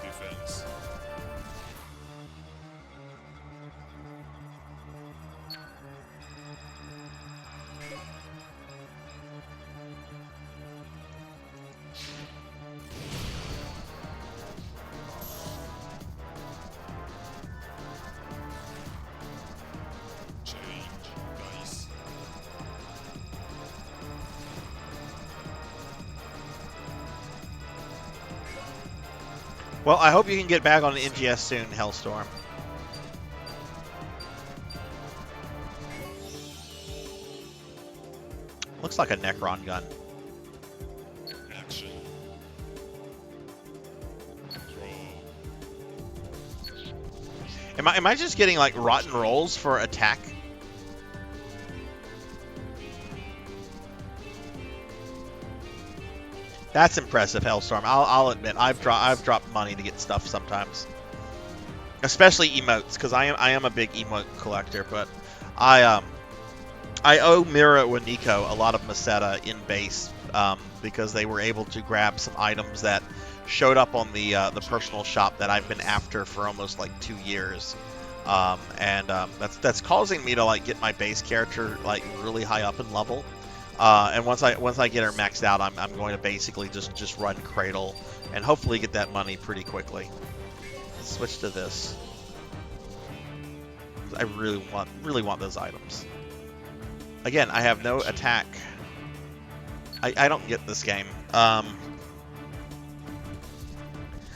S4: Defense. Change dice.
S2: Well, I hope you can get back on the NGS soon, Hellstorm. Looks like a Necron gun.
S4: Action. Draw.
S2: Am I just getting like rotten rolls for attack? That's impressive, Hellstorm. I'll admit I've dropped money to get stuff sometimes, especially emotes, because I am a big emote collector. But I owe Mira and Nico a lot of Meseta in base because they were able to grab some items that showed up on the personal shop that I've been after for almost like 2 years, and that's causing me to like get my base character like really high up in level. And once I get her maxed out, I'm going to basically just run Cradle and hopefully get that money pretty quickly. Let's switch to this. I really want those items. Again, I have no attack. I don't get this game.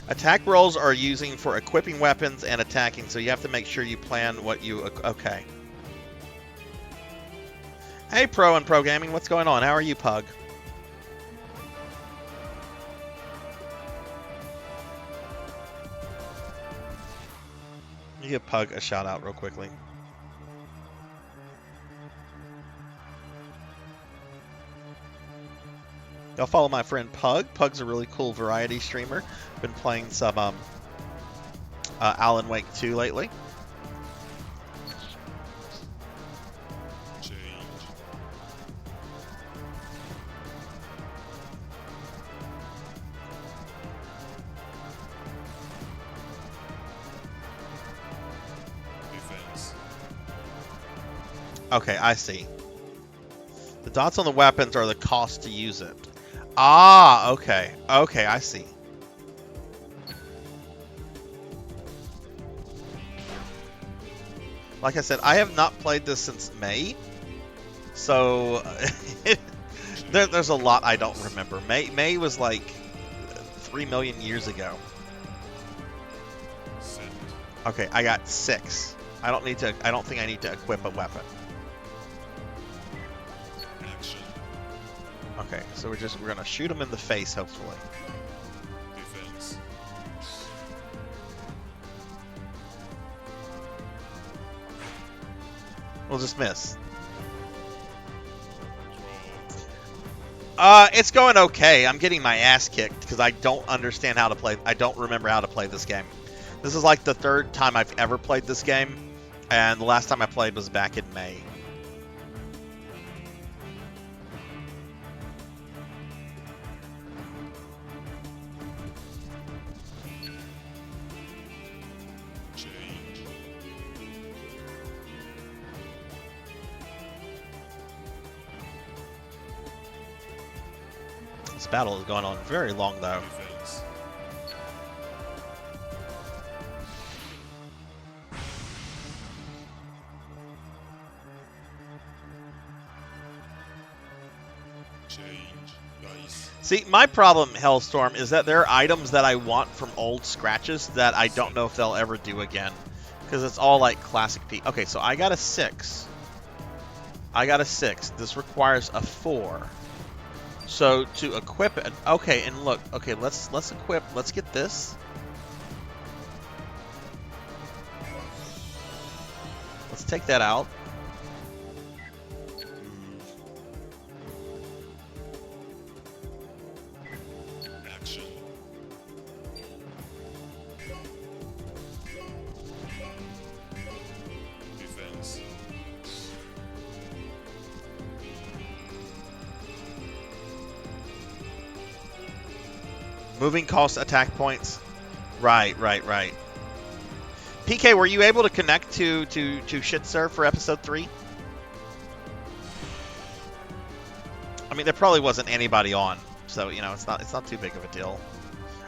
S2: Attack rolls are using for equipping weapons and attacking, so you have to make sure you plan what you... Okay. Hey, Pro and Pro Gaming, what's going on? How are you, Pug? Let me give Pug a shout out real quickly. Y'all follow my friend Pug. Pug's a really cool variety streamer. Been playing some Alan Wake 2 lately.
S4: Change. Defense.
S2: Okay, I see. The dots on the weapons are the cost to use it. Ah, okay. Okay, I see. Like I said, I have not played this since May, so there's a lot I don't remember. May was like 3 million years ago.
S4: Set.
S2: Okay, I got 6. I don't think I need to equip a weapon. Okay, so we're gonna shoot him in the face, hopefully.
S4: Defense.
S2: We'll just miss.
S4: Draw.
S2: It's going okay. I'm getting my ass kicked because I don't understand how to play. I don't remember how to play this game. This is like the third time I've ever played this game, and the last time I played was back in May.
S4: Change.
S2: This battle is going on very long, though.
S4: Defense. Change. Dice.
S2: See, my problem, Hellstorm, is that there are items that I want from old scratches that I don't know if they'll ever do again. Because it's all like classic P. Okay, so I got a 6. I got a 6. This requires a 4. So to equip it, okay, and look, okay, let's equip. Let's get this. Let's take that out.
S4: Action. Defense.
S2: Moving cost attack points. Right. PK, were you able to connect to Shitser for episode 3? I mean, there probably wasn't anybody on, so you know it's not too big of a deal.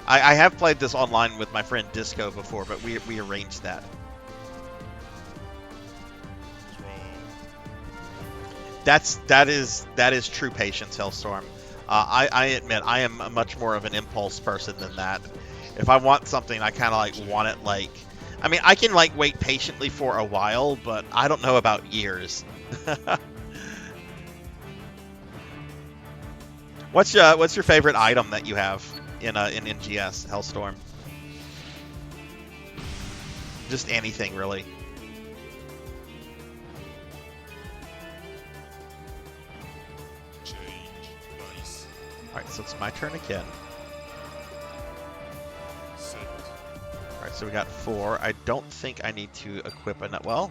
S2: I have played this online with my friend Disco before, but we arranged that.
S4: Draw.
S2: That is true patience, Hellstorm. I admit I am a much more of an impulse person than that. If I want something, I kind of like want it like. I mean, I can like wait patiently for a while, but I don't know about years. What's your favorite item that you have in NGS, Hellstorm? Just anything, really.
S4: Change. Dice.
S2: All right, so it's my turn again.
S4: Set.
S2: All right, so we got 4. I don't think I need to equip enough. Well,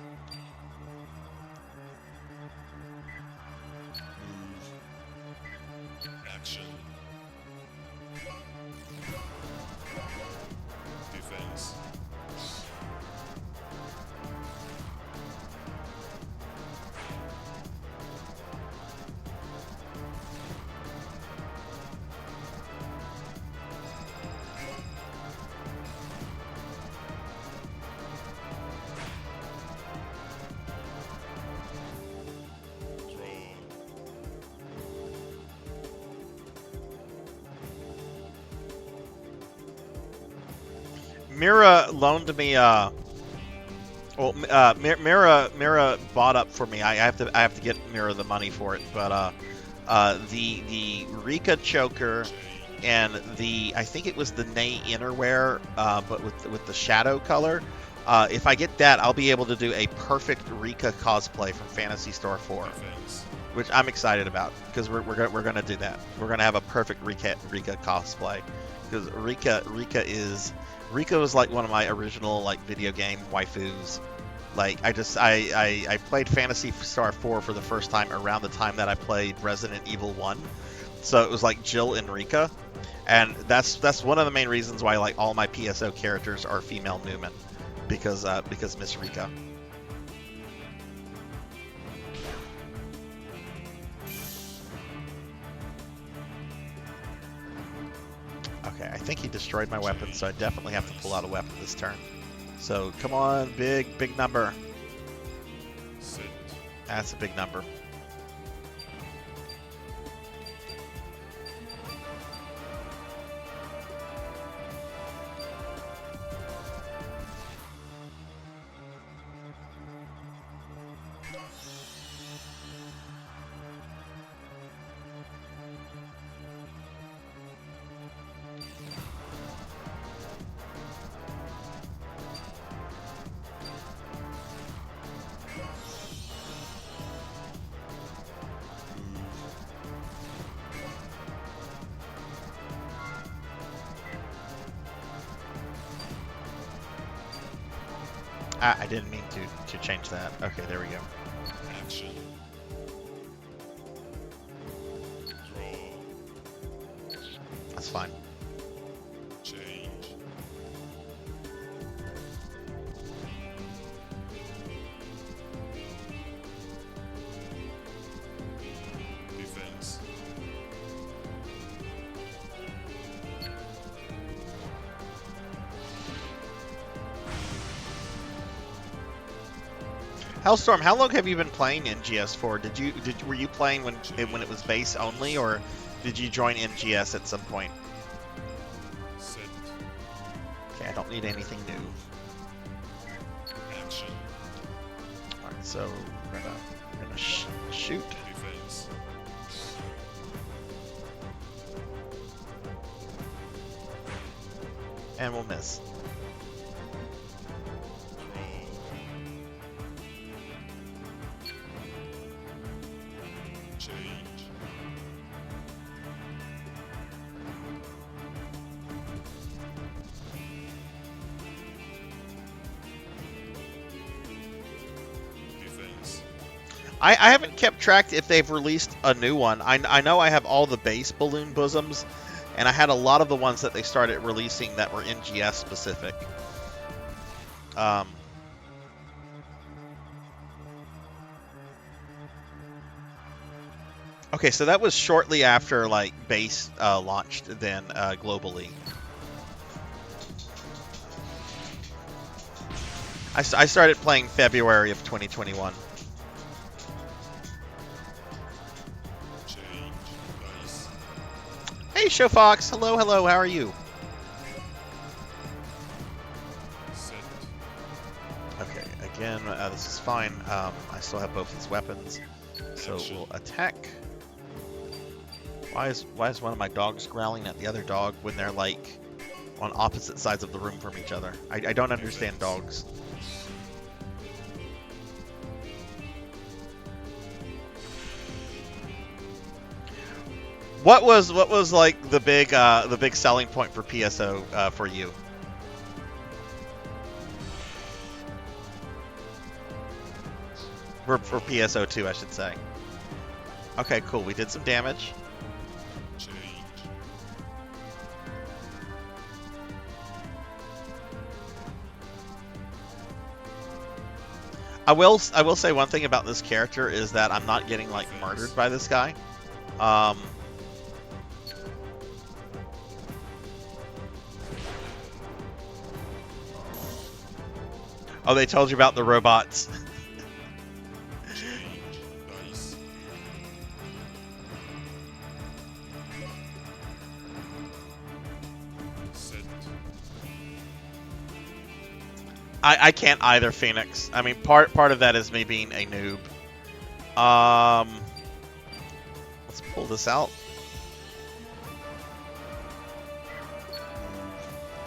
S4: Action. Defense. Draw.
S2: Mira loaned me. Mira bought up for me. I have to get Mira the money for it. But the Rika choker and I think it was the Nay innerwear, but with the shadow color. If I get that, I'll be able to do a perfect Rika cosplay from Phantasy Star 4,
S4: Defense.
S2: which I'm excited about because we're gonna do that. We're gonna have a perfect Rika cosplay because Rika was like one of my original like video game waifus. Like I played Phantasy Star 4 for the first time around the time that I played Resident Evil 1. So it was like Jill and Rika, and that's one of the main reasons why like all my PSO characters are female Newman, because Miss Rika. Okay, I think he destroyed my weapon, so I definitely have to pull out a weapon this turn. So come on, big number.
S4: Set.
S2: That's a big number. I didn't mean to change that. Okay, there we go.
S4: Action. Draw.
S2: That's fine.
S4: Change. Defense.
S2: Hellstorm, how long have you been playing NGS for? Were you playing when it was base only, or did you join NGS at some point?
S4: Set.
S2: Okay, I don't need anything new.
S4: Action.
S2: All right, so we're gonna shoot.
S4: Defense.
S2: And we'll miss.
S4: Change. Defense.
S2: I haven't kept track if they've released a new one. I know I have all the base balloon bosoms, and I had a lot of the ones that they started releasing that were NGS specific. Okay, so that was shortly after like base launched then globally. I started playing February of 2021.
S4: Change. Dice.
S2: Hey, Showfox. Hello, hello. How are you?
S4: Set.
S2: Okay, again, this is fine. I still have both these weapons, so we'll attack. Why is one of my dogs growling at the other dog when they're like on opposite sides of the room from each other? I don't understand dogs. What was like the big selling point for PSO for you? For PSO2, I should say. Okay, cool. We did some damage.
S4: Change.
S2: I will say one thing about this character is that I'm not getting like murdered by this guy. Oh, they told you about the robots.
S4: Change. Dice. Set.
S2: I can't either, Phoenix. I mean, part of that is me being a noob. Let's pull this out.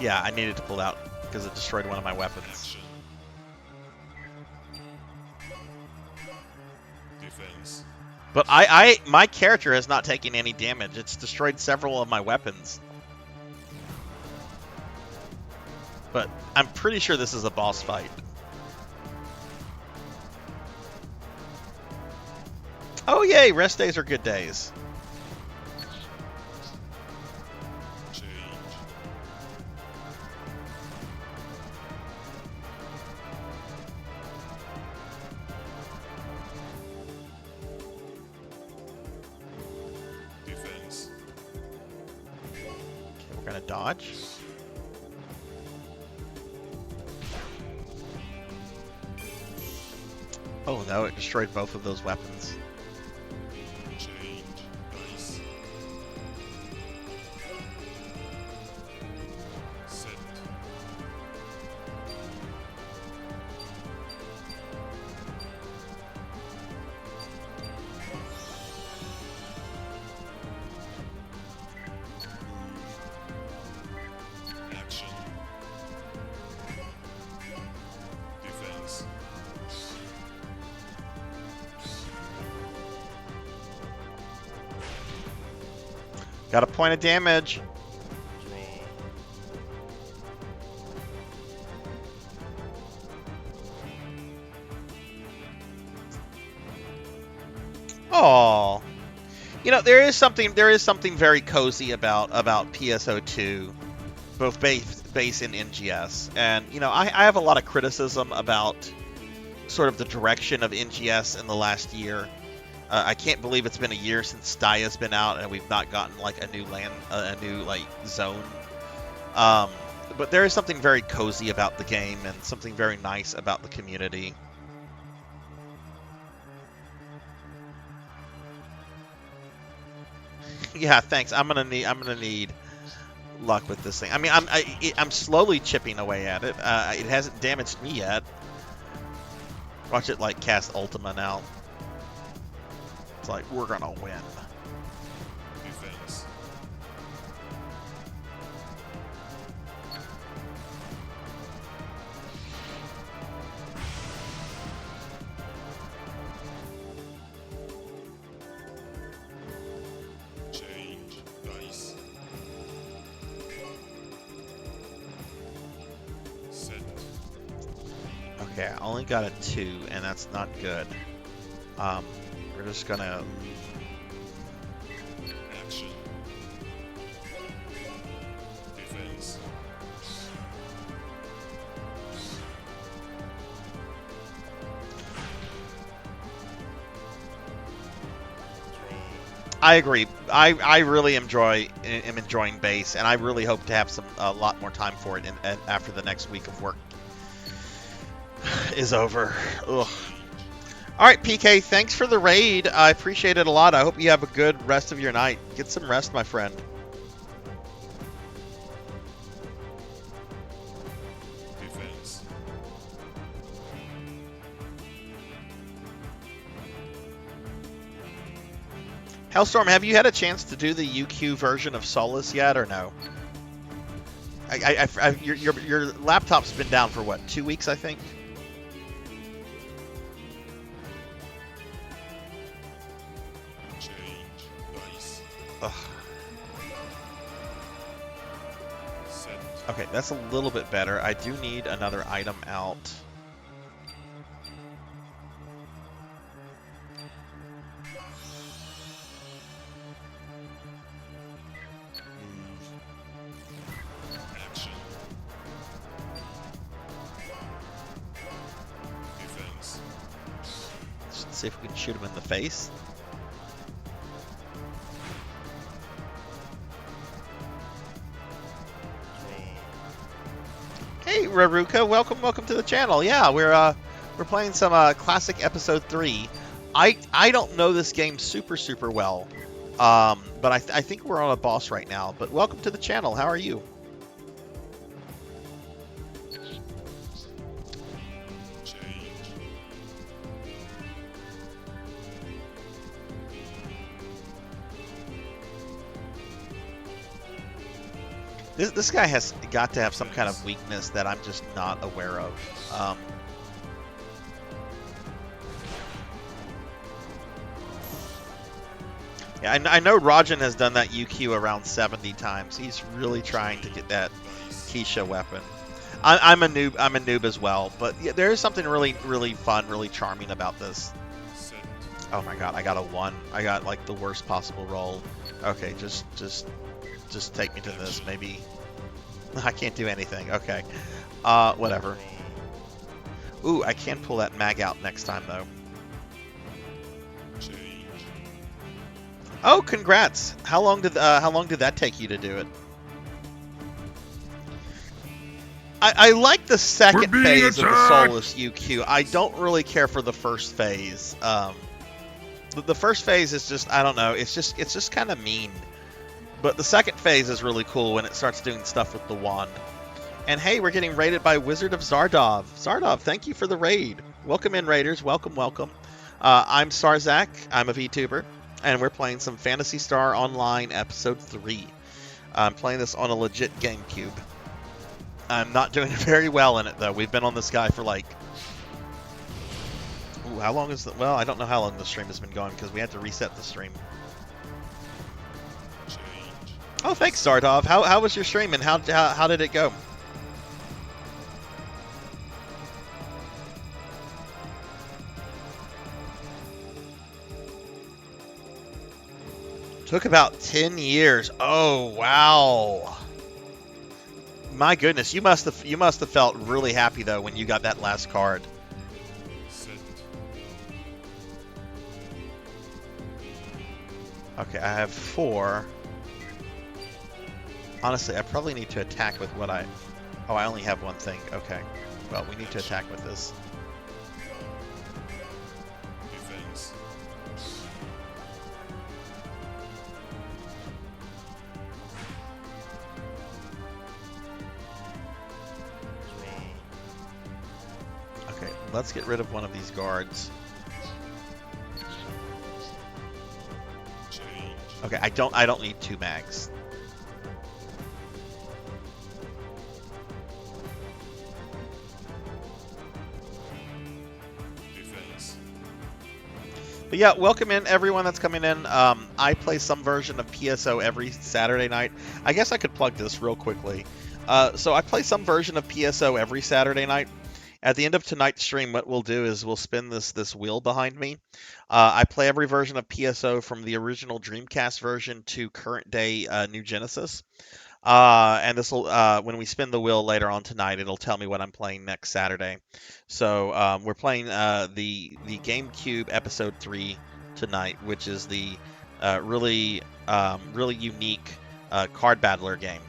S2: Yeah, I needed to pull it out because it destroyed one of my weapons.
S4: Action. Defense.
S2: But my character has not taken any damage. It's destroyed several of my weapons. But I'm pretty sure this is a boss fight. Oh yay, rest days are good days.
S4: Change. Defense.
S2: Okay, we're gonna dodge. Oh no, it destroyed both of those weapons.
S4: Change. Dice. Set. Action. Defense.
S2: Got a point of damage.
S4: Draw.
S2: Oh, you know, there is something very cozy about PSO2, both base and NGS. And you know, I have a lot of criticism about sort of the direction of NGS in the last year. I can't believe it's been a year since Styah's been out and we've not gotten like a new like zone. But there is something very cozy about the game and something very nice about the community. Yeah, thanks. I'm gonna need luck with this thing. I mean, I'm slowly chipping away at it. It hasn't damaged me yet. Watch it like cast Ultima now. It's like we're gonna win.
S4: Defense. Change dice. Set.
S2: Okay, I only got a 2, and that's not good. We're just gonna.
S4: Action. Defense.
S2: I agree. I really am enjoying base, and I really hope to have a lot more time for it after the next week of work is over. Ugh. All right, PK, thanks for the raid. I appreciate it a lot. I hope you have a good rest of your night. Get some rest, my friend.
S4: Defense.
S2: Hellstorm, have you had a chance to do the UQ version of Solus yet, or no? Your laptop's been down for what, 2 weeks, I think?
S4: Change dice.
S2: Ugh.
S4: Set.
S2: Okay, that's a little bit better. I do need another item out.
S4: Action. Defense.
S2: Let's see if we can shoot him in the face.
S4: Draw.
S2: Hey, Raruka, welcome to the channel. Yeah, we're playing some classic episode 3. I don't know this game super well, but I think we're on a boss right now. But welcome to the channel. How are you?
S4: Change.
S2: This guy has got to have some kind of weakness that I'm just not aware of. Yeah, I know Rajan has done that UQ around 70 times. He's really trying to get that Keisha weapon. I'm a noob as well, but yeah, there is something really fun, really charming about this.
S4: Set.
S2: Oh my god, I got a 1. I got like the worst possible roll. Okay, just take me to this, maybe. I can't do anything. Okay. Whatever. Ooh, I can pull that mag out next time though.
S4: Change.
S2: Oh, congrats! How long did that take you to do it? I like the second
S6: We're being
S2: phase of the
S6: attacked!
S2: Solus UQ. I don't really care for the first phase. The first phase is just, I don't know, it's just kind of mean. But the second phase is really cool when it starts doing stuff with the wand. And hey, we're getting raided by Wizard of Zardov. Zardov, thank you for the raid. Welcome in, raiders. Welcome. I'm Sarzac. I'm a VTuber. And we're playing some Phantasy Star Online Episode 3. I'm playing this on a legit GameCube. I'm not doing very well in it, though. We've been on this guy for like... Ooh, how long is the... Well, I don't know how long the stream has been going because we had to reset the stream.
S4: Change.
S2: Oh, thanks, Zardov. How was your stream and how did it go? Took about 10 years. Oh, wow. My goodness, you must have felt really happy though when you got that last card.
S4: Set.
S2: Okay, I have 4. Honestly, I probably need to attack with what I... Oh, I only have 1 thing. Okay. Well, we need to attack with this.
S4: Defense. Draw.
S2: Okay, let's get rid of one of these guards.
S4: Change.
S2: Okay, I don't need 2 mags.
S4: Defense.
S2: But yeah, welcome in everyone that's coming in. I play some version of PSO every Saturday night. I guess I could plug this real quickly. So I play some version of PSO every Saturday night. At the end of tonight's stream, what we'll do is we'll spin this wheel behind me. I play every version of PSO from the original Dreamcast version to current day New Genesis. And this will, when we spin the wheel later on tonight, it'll tell me what I'm playing next Saturday. So we're playing the GameCube Episode 3 tonight, which is the really unique card battler game.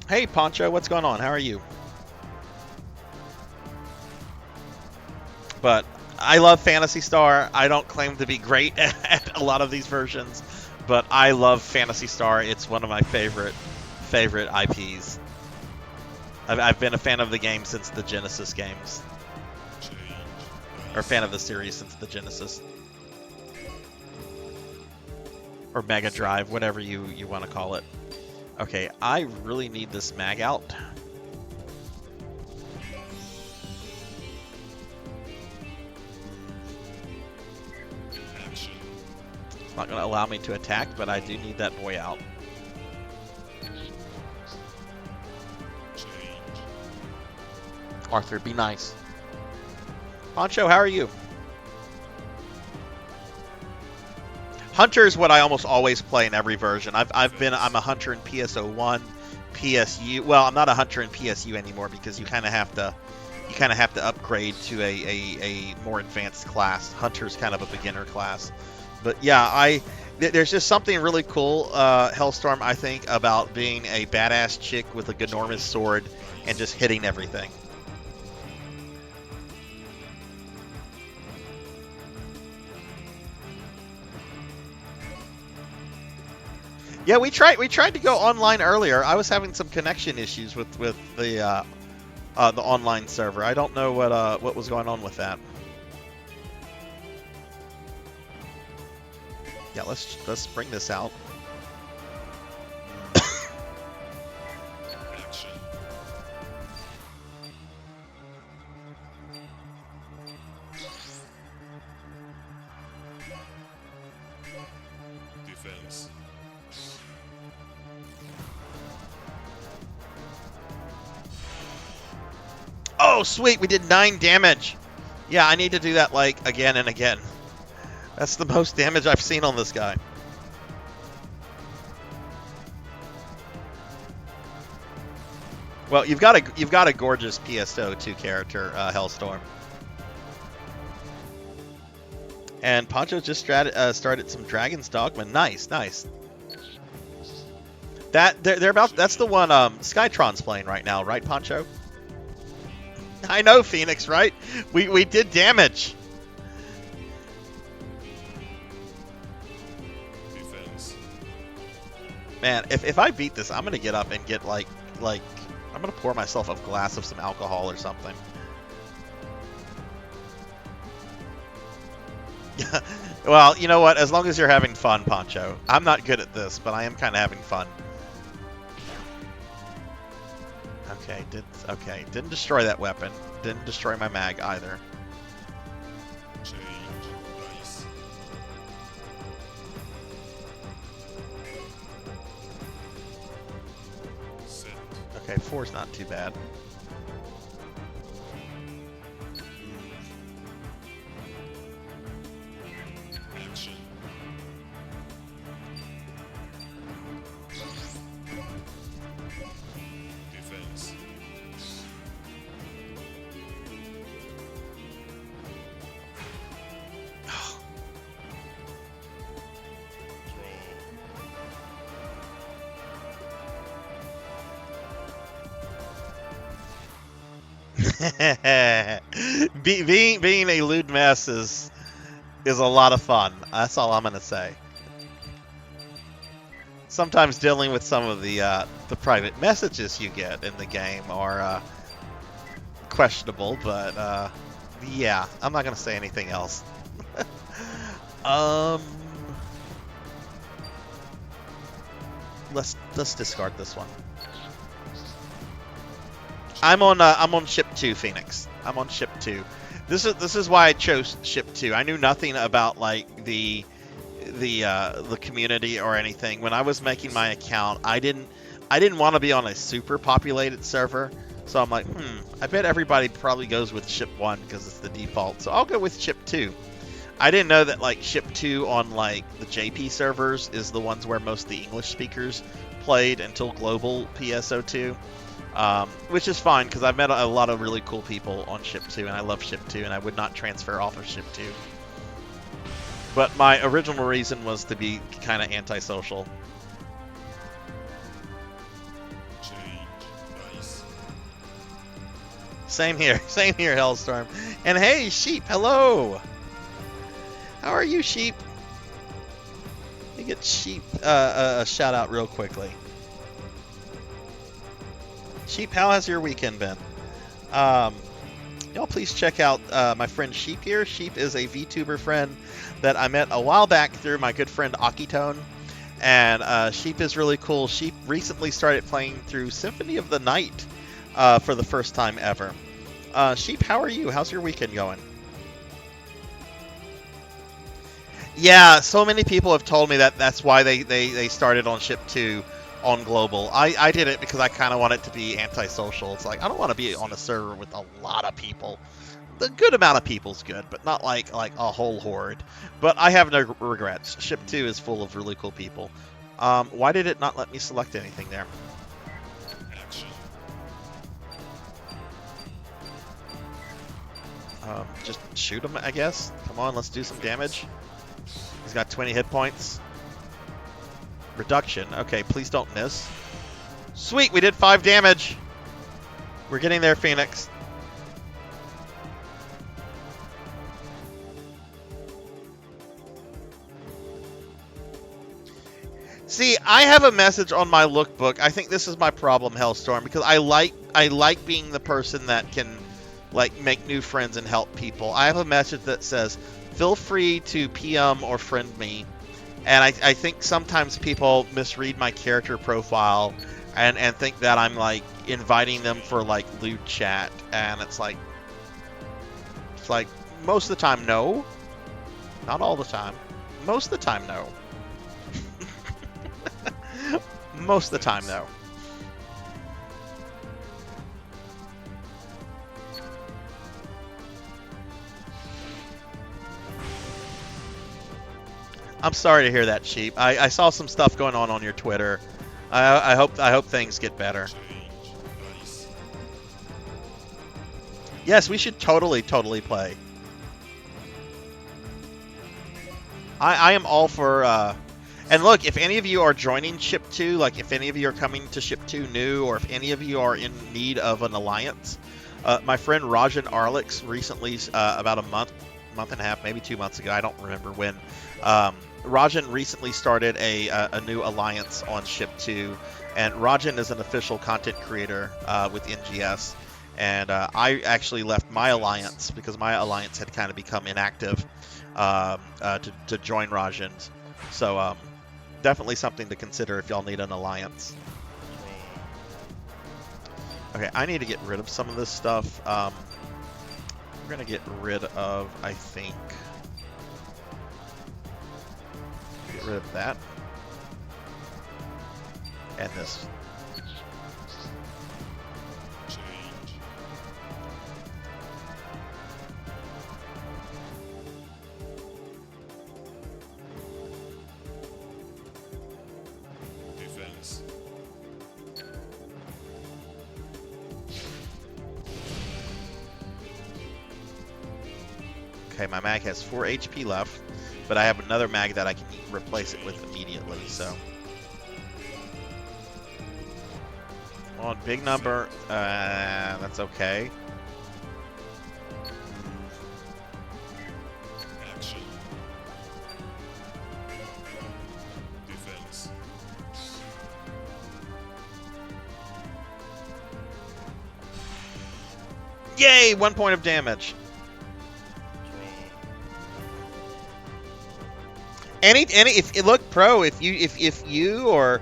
S2: Hey Poncho, what's going on? How are you? But I love Phantasy Star. I don't claim to be great at a lot of these versions, but I love Phantasy Star. It's one of my favorite IPs. I've been a fan of the game since the Genesis games,
S4: Change.
S2: or fan of the series since the Genesis, or Mega Drive, whatever you want to call it. Okay, I really need this mag out.
S4: Action.
S2: It's not going to allow me to attack, but I do need that boy out.
S4: Change.
S2: Arthur, be nice. Poncho, how are you? Hunter is what I almost always play in every version. I'm a hunter in PSO1, PSU. Well, I'm not a hunter in PSU anymore because you kind of have to upgrade to a more advanced class. Hunter's kind of a beginner class. But yeah, there's just something really cool, Hellstorm, I think, about being a badass chick with a ginormous sword and just hitting everything. Yeah, we tried to go online earlier. I was having some connection issues with the online server. I don't know what was going on with that. Yeah, let's bring this out.
S4: Action. Defense.
S2: Oh, sweet, we did 9 damage. Yeah, I need to do that like again and again. That's the most damage I've seen on this guy. Well, you've got a gorgeous PSO2 character, Hellstorm. And Poncho just started some Dragon's Dogma. Nice, nice. That's the one Skytron's playing right now, right, Poncho? I know, Phoenix, right? We did damage.
S4: Defense.
S2: Man, if I beat this, I'm gonna get up and get like I'm gonna pour myself a glass of some alcohol or something. Yeah. Well, you know what? As long as you're having fun, Poncho. I'm not good at this, but I am kind of having fun. Okay, didn't destroy that weapon. Didn't destroy my mag either.
S4: Change. Dice. Set.
S2: Okay, 4's not too bad.
S4: Action.
S2: being a lewd mess is a lot of fun. That's all I'm gonna say. Sometimes dealing with some of the private messages you get in the game are questionable, but yeah, I'm not gonna say anything else. Let's discard this one. I'm on ship 2, Phoenix. I'm on ship 2. This is why I chose ship 2. I knew nothing about like the community or anything. When I was making my account, I didn't want to be on a super populated server. So I'm like, I bet everybody probably goes with ship 1 because it's the default. So I'll go with ship 2. I didn't know that like ship 2 on like the JP servers is the ones where most of the English speakers played until global PSO2. Which is fine because I've met a lot of really cool people on ship 2 and I love ship 2 and I would not transfer off of ship 2. But my original reason was to be kind of antisocial.
S4: Change dice.
S2: Same here, Hellstorm. And hey, Sheep, hello! How are you, Sheep? Let me get Sheep a shout out real quickly. Sheep, how has your weekend been? Y'all please check out my friend Sheep here. Sheep is a VTuber friend that I met a while back through my good friend Akitone. And Sheep is really cool. Sheep recently started playing through Symphony of the Night for the first time ever. Sheep, how are you? How's your weekend going? Yeah, so many people have told me that that's why they started on ship 2 on global. I did it because I kind of want it to be antisocial. It's like I don't want to be on a server with a lot of people. The good amount of people's good, but not like a whole horde. But I have no regrets. Ship 2 is full of really cool people. Why did it not let me select anything there?
S4: Action.
S2: Just shoot him, I guess. Come on, let's do some damage. He's got 20 hit points. Reduction. Okay, please don't miss. Sweet, we did 5 damage. We're getting there, Phoenix. See, I have a message on my lookbook. I think this is my problem, Hellstorm, because I like being the person that can like make new friends and help people. I have a message that says, feel free to PM or friend me. And I think sometimes people misread my character profile and think that I'm like inviting them for like lewd chat, and it's like most of the time no, not all the time, most of the time no. Most of the time though. I'm sorry to hear that, Sheep. I saw some stuff going on your Twitter. I hope things get better.
S4: Change dice.
S2: Yes, we should totally play. I am all for and look, if any of you are joining ship 2, like if any of you are coming to ship 2 new, or if any of you are in need of an alliance, my friend Rajan Arlix recently, about a month and a half, maybe 2 months ago, I don't remember when, Rajan recently started a new alliance on ship 2, and Rajan is an official content creator with NGS, and I actually left my alliance because my alliance had kind of become inactive to join Rajan's. So definitely something to consider if y'all need an alliance. Okay, I need to get rid of some of this stuff. We're gonna get rid of, I think, get rid of that and this.
S4: Change. Defense.
S2: Okay, my mag has 4 HP left, but I have another mag that I can replace it with immediately, so. Come on, big number. That's okay. Yay! 1 point of damage. If look, Pro, if you or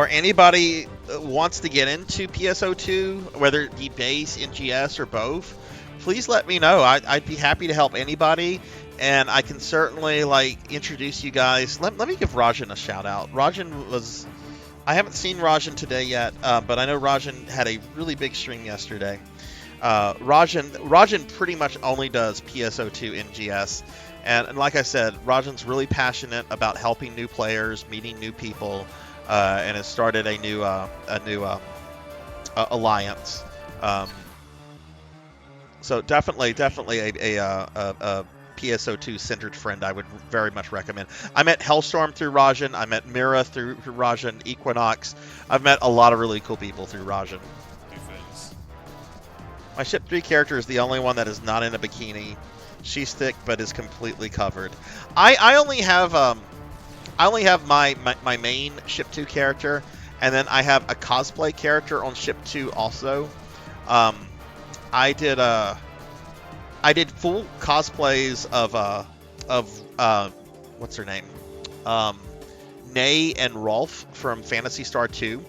S2: anybody wants to get into PSO2, whether it be base, NGS, or both, please let me know. I'd be happy to help anybody, and I can certainly like introduce you guys. Let me give Rajan a shout out. I haven't seen Rajan today yet, but I know Rajan had a really big stream yesterday. Rajan pretty much only does PSO2 NGS. And like I said, Rajan's really passionate about helping new players, meeting new people, and has started a new alliance. So definitely a PSO2 centered friend I would very much recommend. I met Hellstorm through Rajan. I met Mira through Rajan. Equinox. I've met a lot of really cool people through Rajan.
S4: Defense.
S2: My ship 3 character is the only one that is not in a bikini. She's thick, but is completely covered. I only have my main ship 2 character, and then I have a cosplay character on ship 2 also. I did full cosplays of what's her name, Nay and Rolf from Phantasy Star 2,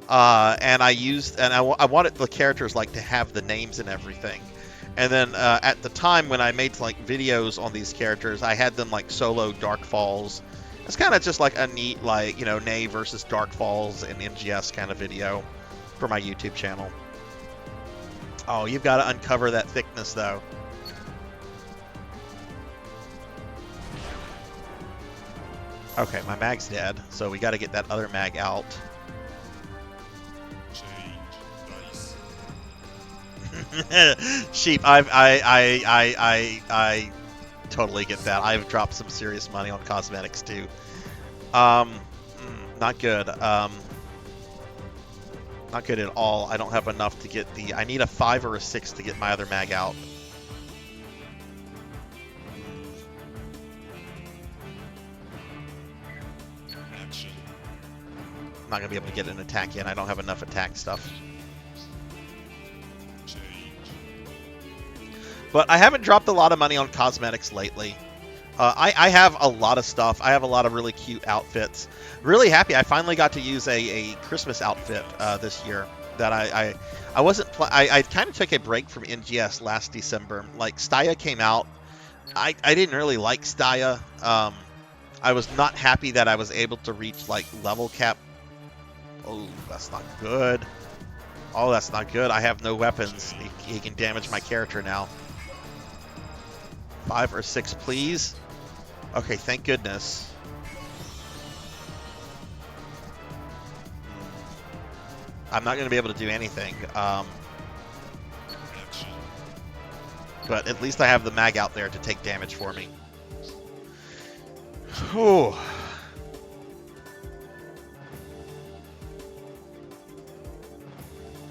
S2: and I wanted the characters like to have the names and everything. And then at the time when I made like videos on these characters, I had them like solo Dark Falls. It's kind of just like a neat like Nay versus Dark Falls and MGS kind of video for my YouTube channel. Oh, you've got to uncover that thickness though. Okay, my mag's dead, so we got to get that other mag out. Sheep, I totally get that. I've dropped some serious money on cosmetics too. Not good. Not good at all. I don't have enough to get the. I need a 5 or a 6 to get my other mag out.
S4: Action.
S2: I'm not gonna be able to get an attack in. I don't have enough attack stuff. But I haven't dropped a lot of money on cosmetics lately. I have a lot of stuff. I have a lot of really cute outfits. Really happy. I finally got to use a Christmas outfit this year that I wasn't. I kind of took a break from NGS last December. Like Staya came out. I didn't really like Staya. I was not happy that I was able to reach like level cap. Oh, that's not good. Oh, that's not good. I have no weapons. He can damage my character now. 5 or 6, please. Okay, thank goodness. I'm not going to be able to do anything. But at least I have the mag out there to take damage for me. Whew.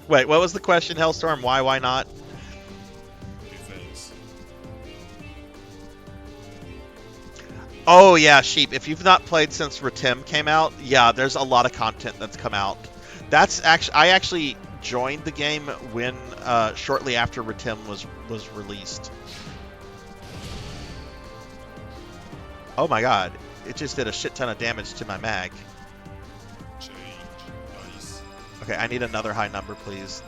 S2: Wait, what was the question, Hellstorm? Why not?
S4: Defense.
S2: Oh yeah, Sheep. If you've not played since Retim came out, yeah, there's a lot of content that's come out. I actually joined the game when shortly after Retim was released. Oh my god, it just did a shit ton of damage to my mag.
S4: Change. Dice.
S2: Okay, I need another high number, please.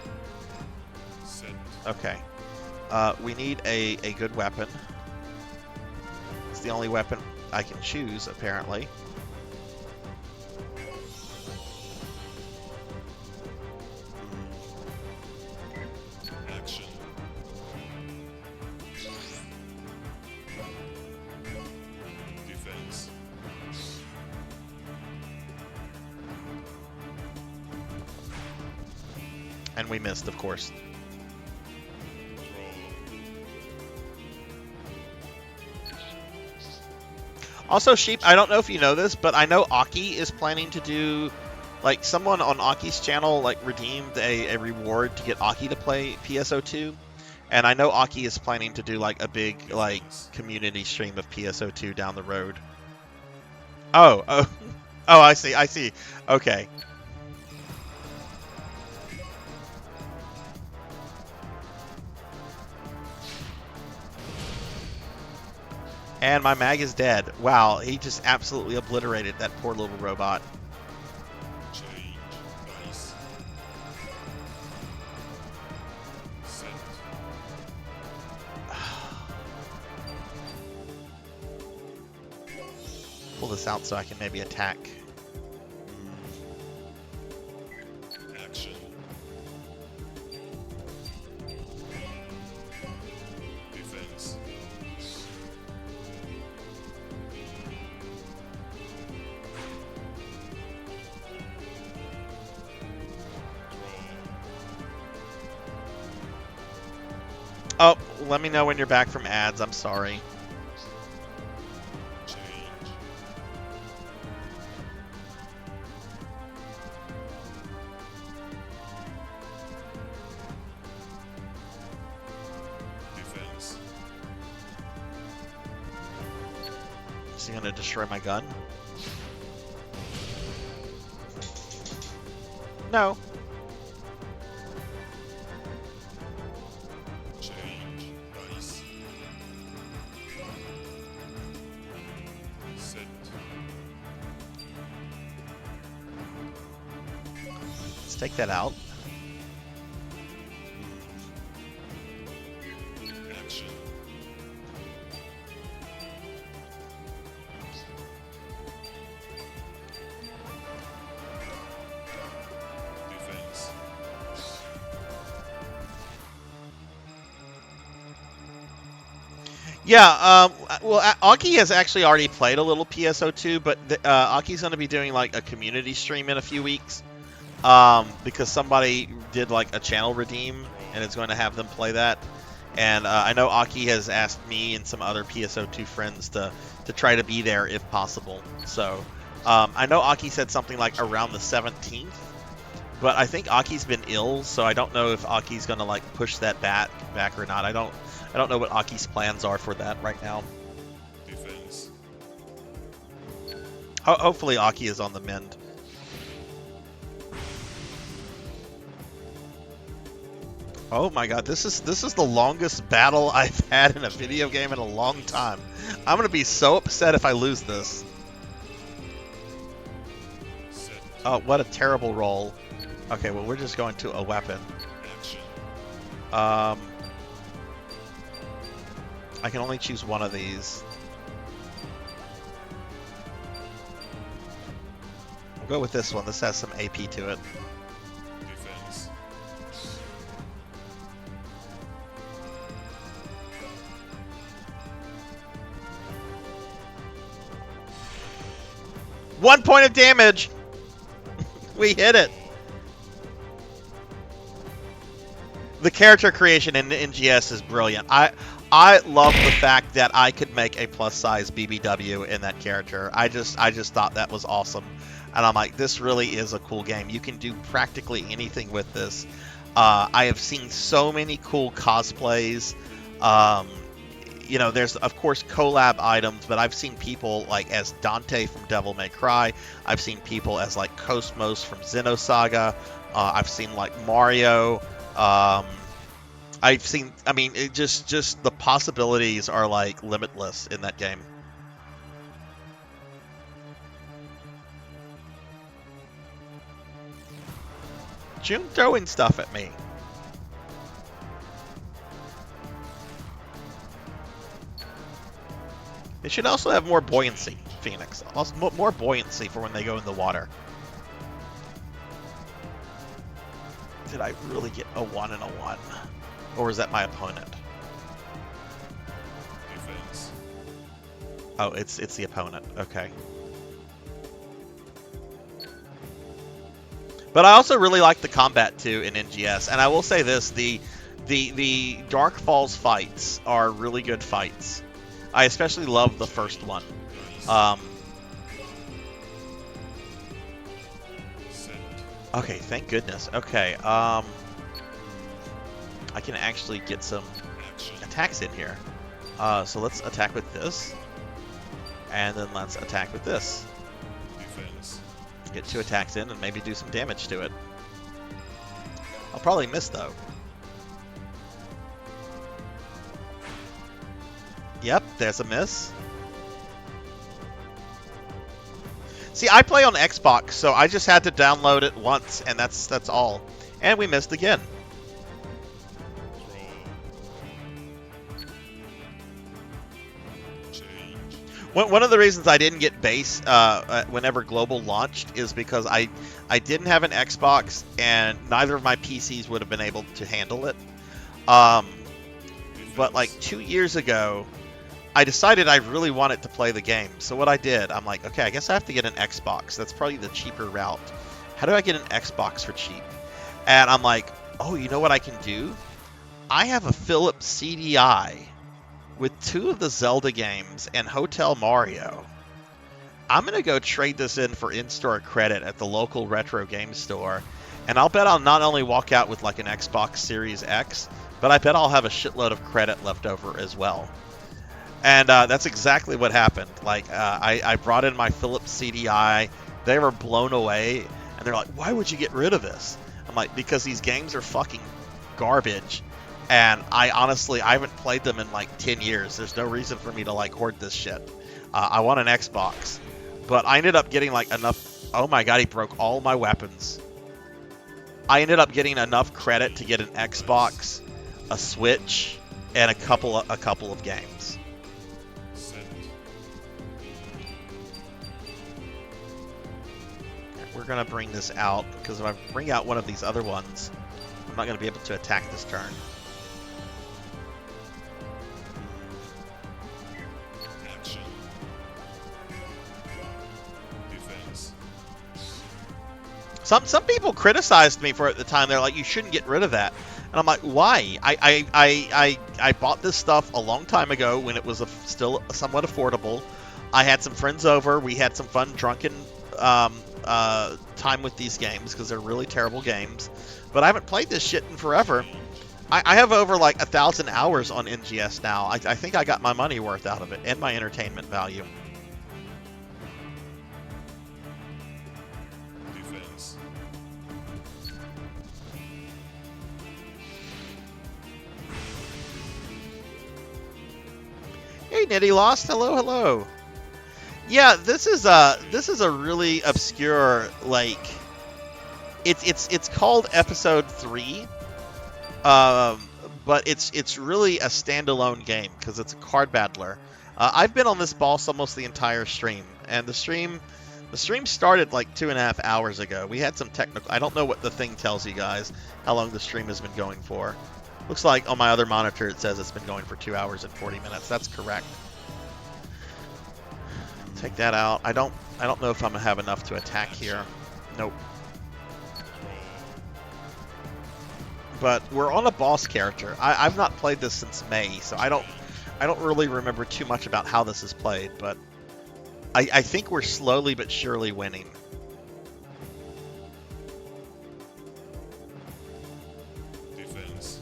S4: Set.
S2: Okay. We need a good weapon. It's the only weapon I can choose, apparently.
S4: Action. Defense.
S2: And we missed, of course. Also, Sheep, I don't know if you know this, but I know Aki is planning to do, like, someone on Aki's channel, like, redeemed a reward to get Aki to play PSO2. And I know Aki is planning to do, like, a big, like, community stream of PSO2 down the road. Oh, I see. Okay. And my mag is dead. Wow, he just absolutely obliterated that poor little robot.
S4: Change dice. Set.
S2: Pull this out so I can maybe attack.
S4: Action. Defense.
S2: Oh, let me know when you're back from ads. I'm sorry.
S4: Change. Defense.
S2: Is he gonna destroy my gun? No.
S4: Change dice. Set.
S2: Let's take that out.
S4: Action. Defense.
S2: Yeah, well, Aki has actually already played a little PSO2, but Aki's going to be doing like a community stream in a few weeks because somebody did like a channel redeem and it's going to have them play that. And I know Aki has asked me and some other PSO2 friends to try to be there if possible. So I know Aki said something like around the 17th, but I think Aki's been ill, so I don't know if Aki's going to like push that back or not. I don't know what Aki's plans are for that right now.
S4: Defense.
S2: Hopefully Aki is on the mend. Oh my god, this is the longest battle I've had in a video game in a long time. I'm gonna be so upset if I lose this.
S4: Set.
S2: Oh, what a terrible roll. Okay, well we're just going to a weapon.
S4: Action.
S2: I can only choose one of these. We'll go with this one. This has some AP to it.
S4: Defense.
S2: 1 point of damage! We hit it! The character creation in NGS is brilliant. I love the fact that I could make a plus-size BBW in that character. I just thought that was awesome. And I'm like, this really is a cool game. You can do practically anything with this. I have seen so many cool cosplays. You know, there's, of course, collab items, but I've seen people, like, as Dante from Devil May Cry. I've seen people as, like, Cosmos from Xenosaga. I've seen, like, Mario. I've seen, I mean, it just the possibilities are, like, limitless in that game. June throwing stuff at me. They should also have more buoyancy, Phoenix. Also, more buoyancy for when they go in the water. Did I really get a 1 and a 1? Or was that my opponent?
S4: Defense.
S2: Oh, it's the opponent. Okay. But I also really like the combat too in NGS, and I will say this: the Dark Falls fights are really good fights. I especially love the first one.
S4: Set.
S2: Okay, thank goodness. Okay, I can actually get some
S4: Action.
S2: attacks in here. So let's attack with this, and then let's attack with this.
S4: Defense.
S2: Get 2 attacks in and maybe do some damage to it. I'll probably miss though. Yep, there's a miss. See, I play on Xbox, so I just had to download it once, and that's all. And we missed again.
S4: Change.
S2: One of the reasons I didn't get base whenever Global launched is because I didn't have an Xbox, and neither of my PCs would have been able to handle it. But like 2 years ago, I decided I really wanted to play the game. So what I did, I'm like, okay, I guess I have to get an Xbox. That's probably the cheaper route. How do I get an Xbox for cheap? And I'm like, oh, you know what I can do? I have a Philips CDI with 2 of the Zelda games and Hotel Mario. I'm going to go trade this in for in-store credit at the local retro game store. And I'll bet I'll not only walk out with like an Xbox Series X, but I bet I'll have a shitload of credit left over as well. And that's exactly what happened. Like, I brought in my Philips CDI. They were blown away. And they're like, why would you get rid of this? I'm like, because these games are fucking garbage. And I haven't played them in like 10 years. There's no reason for me to like hoard this shit. I want an Xbox. But I ended up getting like enough. Oh my god, he broke all my weapons. I ended up getting enough credit to get an Xbox, a Switch, and a couple of games.
S4: Send.
S2: We're gonna bring this out because if I bring out one of these other ones, I'm not gonna be able to attack this turn.
S4: Action. Defense.
S2: Some people criticized me for it at the time. They're like, you shouldn't get rid of that. And I'm like, why? I bought this stuff a long time ago when it was still somewhat affordable. I had some friends over. We had some fun drunken time with these games because they're really terrible games. But I haven't played this shit in forever. I have over like 1,000 hours on NGS now. I think I got my money worth out of it and my entertainment value.
S4: Defense.
S2: Hey, Nitty Lost. Hello, hello. Yeah, this is a really obscure, like, it's called Episode 3, but it's really a standalone game because it's a card battler. I've been on this boss almost the entire stream, and the stream started like 2.5 hours ago. We had some technical. I don't know what the thing tells you guys how long the stream has been going for. Looks like on my other monitor it says it's been going for 2 hours and 40 minutes. That's correct. Take that out. I don't know if I'm gonna have enough to attack here. Nope. But we're on a boss character. I've not played this since May, so I don't really remember too much about how this is played, but I think we're slowly but surely winning.
S4: Defense.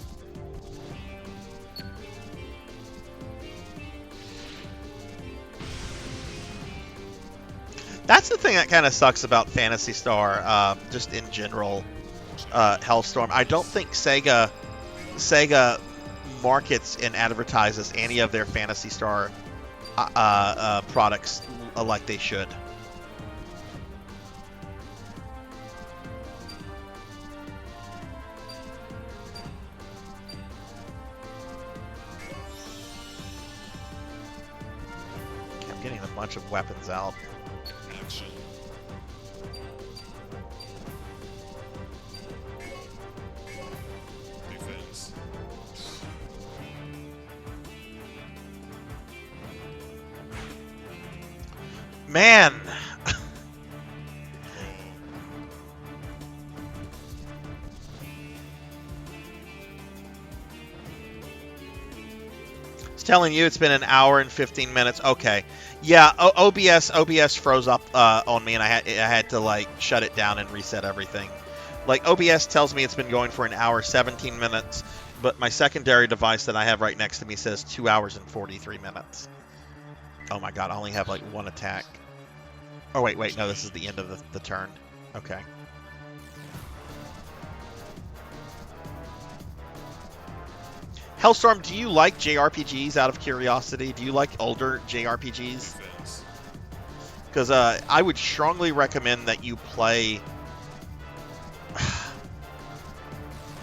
S2: That's the thing that kind of sucks about Phantasy Star, just in general, Hellstorm. I don't think Sega markets and advertises any of their Phantasy Star products like they should. I'm getting a bunch of weapons out.
S4: Action. Defense.
S2: Man! It's telling you it's been an hour and 15 minutes. Okay. Yeah, OBS froze up on me, and I had to like shut it down and reset everything. Like OBS tells me it's been going for an hour 17 minutes, but my secondary device that I have right next to me says 2 hours and 43 minutes. Oh my god, I only have like one attack. Oh wait, no, this is the end of the turn. Okay. Hellstorm, do you like JRPGs out of curiosity? Do you like older JRPGs?
S4: Defense.
S2: Because I would strongly recommend that you play.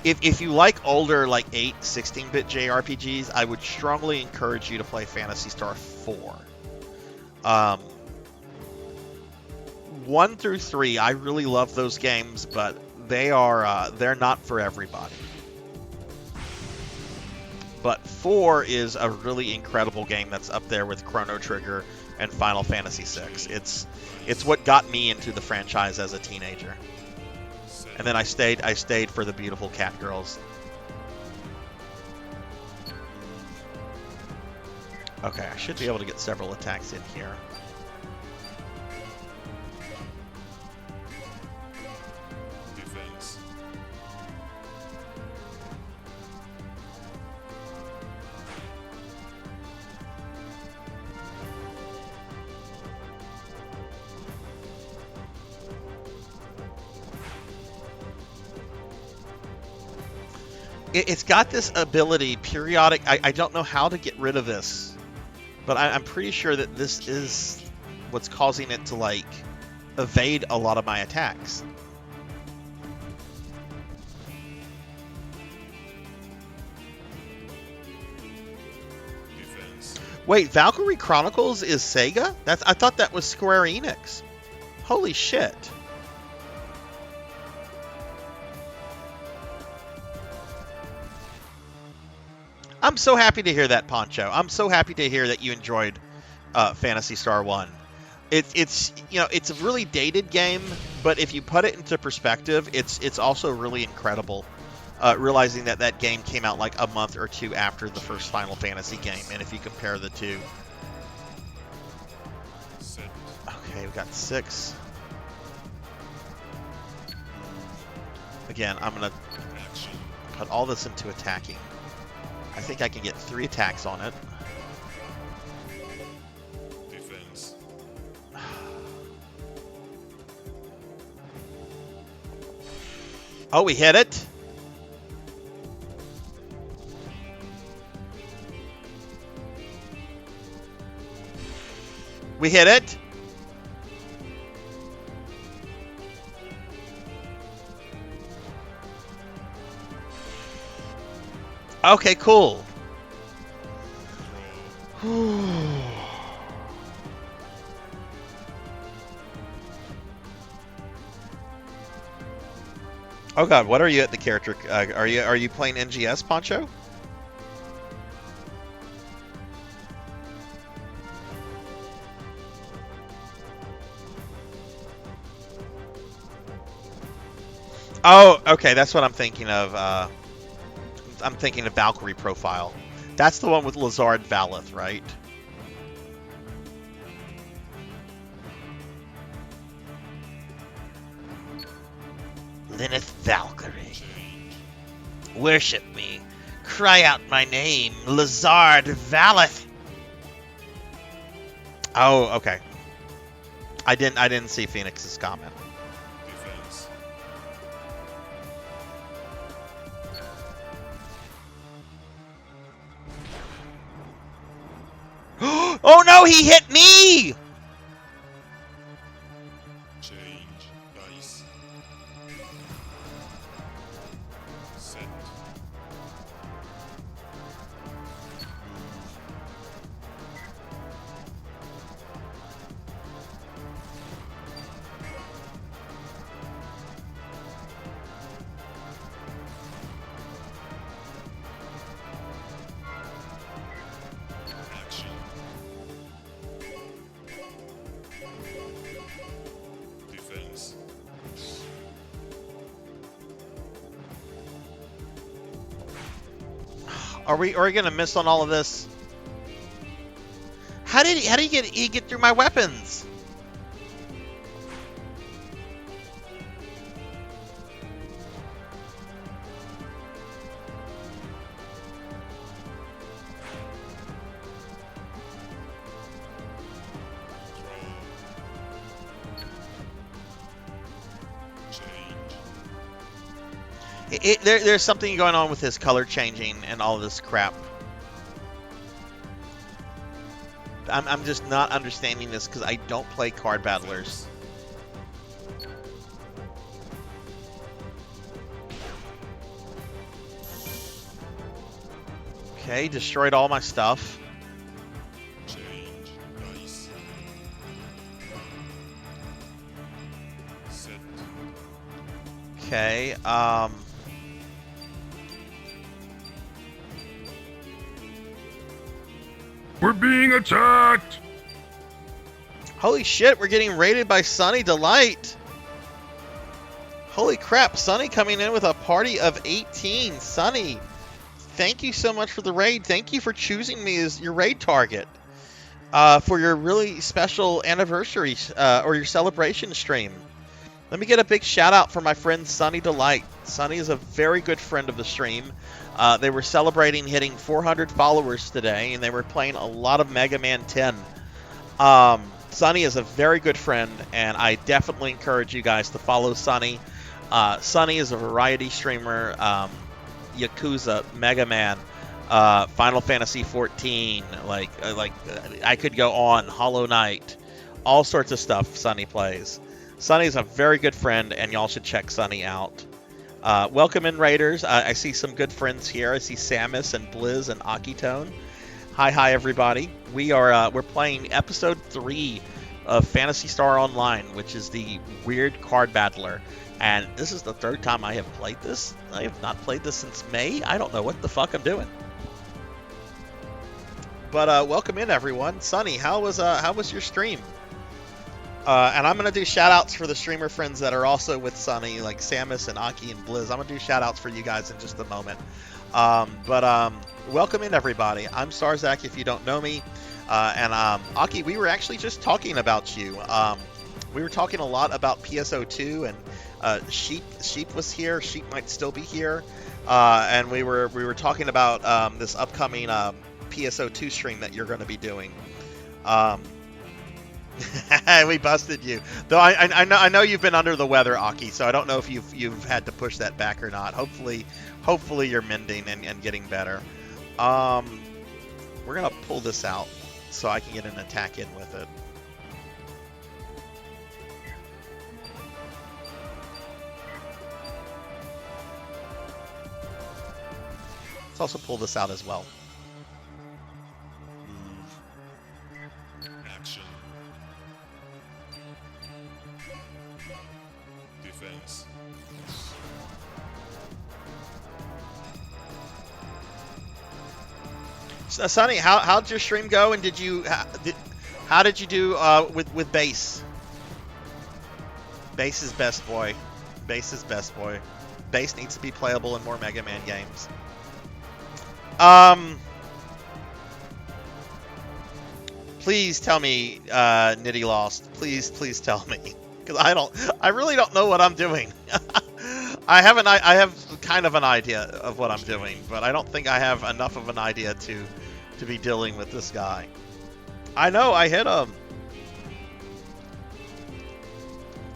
S2: If you like older, like 8, 16-bit JRPGs, I would strongly encourage you to play Phantasy Star 4. 1 through 3, I really love those games, but they're not for everybody. But 4 is a really incredible game that's up there with Chrono Trigger and Final Fantasy VI. It's what got me into the franchise as a teenager. And then I stayed for the beautiful cat girls. Okay, I should be able to get several attacks in here.
S4: Defense.
S2: It's got this ability, periodic. I don't know how to get rid of this, but I'm pretty sure that this is what's causing it to, like, evade a lot of my attacks.
S4: Defense.
S2: Wait, Valkyrie Chronicles is Sega? I thought that was Square Enix. Holy shit. I'm so happy to hear that, Poncho. I'm so happy to hear that you enjoyed Phantasy Star 1. It's a really dated game, but if you put it into perspective, it's also really incredible. Realizing that game came out like a month or two after the first Final Fantasy game, and if you compare the two.
S4: Set.
S2: Okay, we got 6. Again, I'm going to
S4: Action.
S2: put all this into attacking. I think I can get 3 attacks on it.
S4: Defense.
S2: Oh, we hit it. We hit it. Okay, cool. Oh god, what are you at the character? Are you playing NGS, Poncho? Oh, okay, that's what I'm thinking of. I'm thinking of Valkyrie profile. That's the one with Lazard Valeth, right? Lyneth Valkyrie. Worship me. Cry out my name, Lazard Valeth. Oh, okay. I didn't see Phoenix's comment.
S4: Defense.
S2: Oh no, he hit me!
S4: Change. Dice. Set. Action. Defense.
S2: Are we gonna miss on all of this? How did he get through my weapons?
S4: Change.
S2: There's something going on with his color changing and all this crap. I'm just not understanding this because I don't play card battlers. Okay, destroyed all my stuff.
S4: Change dice. Set.
S2: Okay,
S6: We're being attacked!
S2: holy shit, we're getting raided by Sunny Delight. Holy crap, Sunny coming in with a party of 18. Sunny, thank you so much for the raid. Thank you for choosing me as your raid target for your really special anniversary or your celebration stream. Let me get a big shout out for my friend Sunny Delight. Sunny is a very good friend of the stream. They were celebrating hitting 400 followers today, and they were playing a lot of Mega Man 10. Sunny is a very good friend, and I definitely encourage you guys to follow Sunny. Sunny is a variety streamer, Yakuza, Mega Man, Final Fantasy 14, like I could go on, Hollow Knight, all sorts of stuff Sunny plays. Sunny's a very good friend, and y'all should check Sunny out. Welcome in, Raiders. I see some good friends here. I see Samus and Blizz and Akitone. Hi, everybody. We're playing episode 3 of Phantasy Star Online, which is the weird card battler. And this is the 3rd time I have played this. I have not played this since May. I don't know what the fuck I'm doing. But welcome in, everyone. Sunny, how was your stream? And I'm going to do shout-outs for the streamer friends that are also with Sunny, like Samus and Aki and Blizz. I'm going to do shout-outs for you guys in just a moment. Welcome in, everybody. I'm Sarzac, if you don't know me. And Aki, we were actually just talking about you. We were talking a lot about PSO2, and Sheep was here. Sheep might still be here. And we were talking about this upcoming PSO2 stream that you're going to be doing. We busted you, though. I know you've been under the weather, Aki. So I don't know if you've had to push that back or not. Hopefully you're mending and getting better. We're gonna pull this out so I can get an attack in with it. Let's also pull this out as well.
S4: Move. Action. Defense.
S2: So, Sunny, how'd your stream go? And how did you do with bass? Bass is best, boy. Bass is best, boy. Bass needs to be playable in more Mega Man games. Please tell me Nitty lost. Please tell me, because I really don't know what I'm doing. I have kind of an idea of what I'm doing, but I don't think I have enough of an idea to be dealing with this guy. I know I hit him.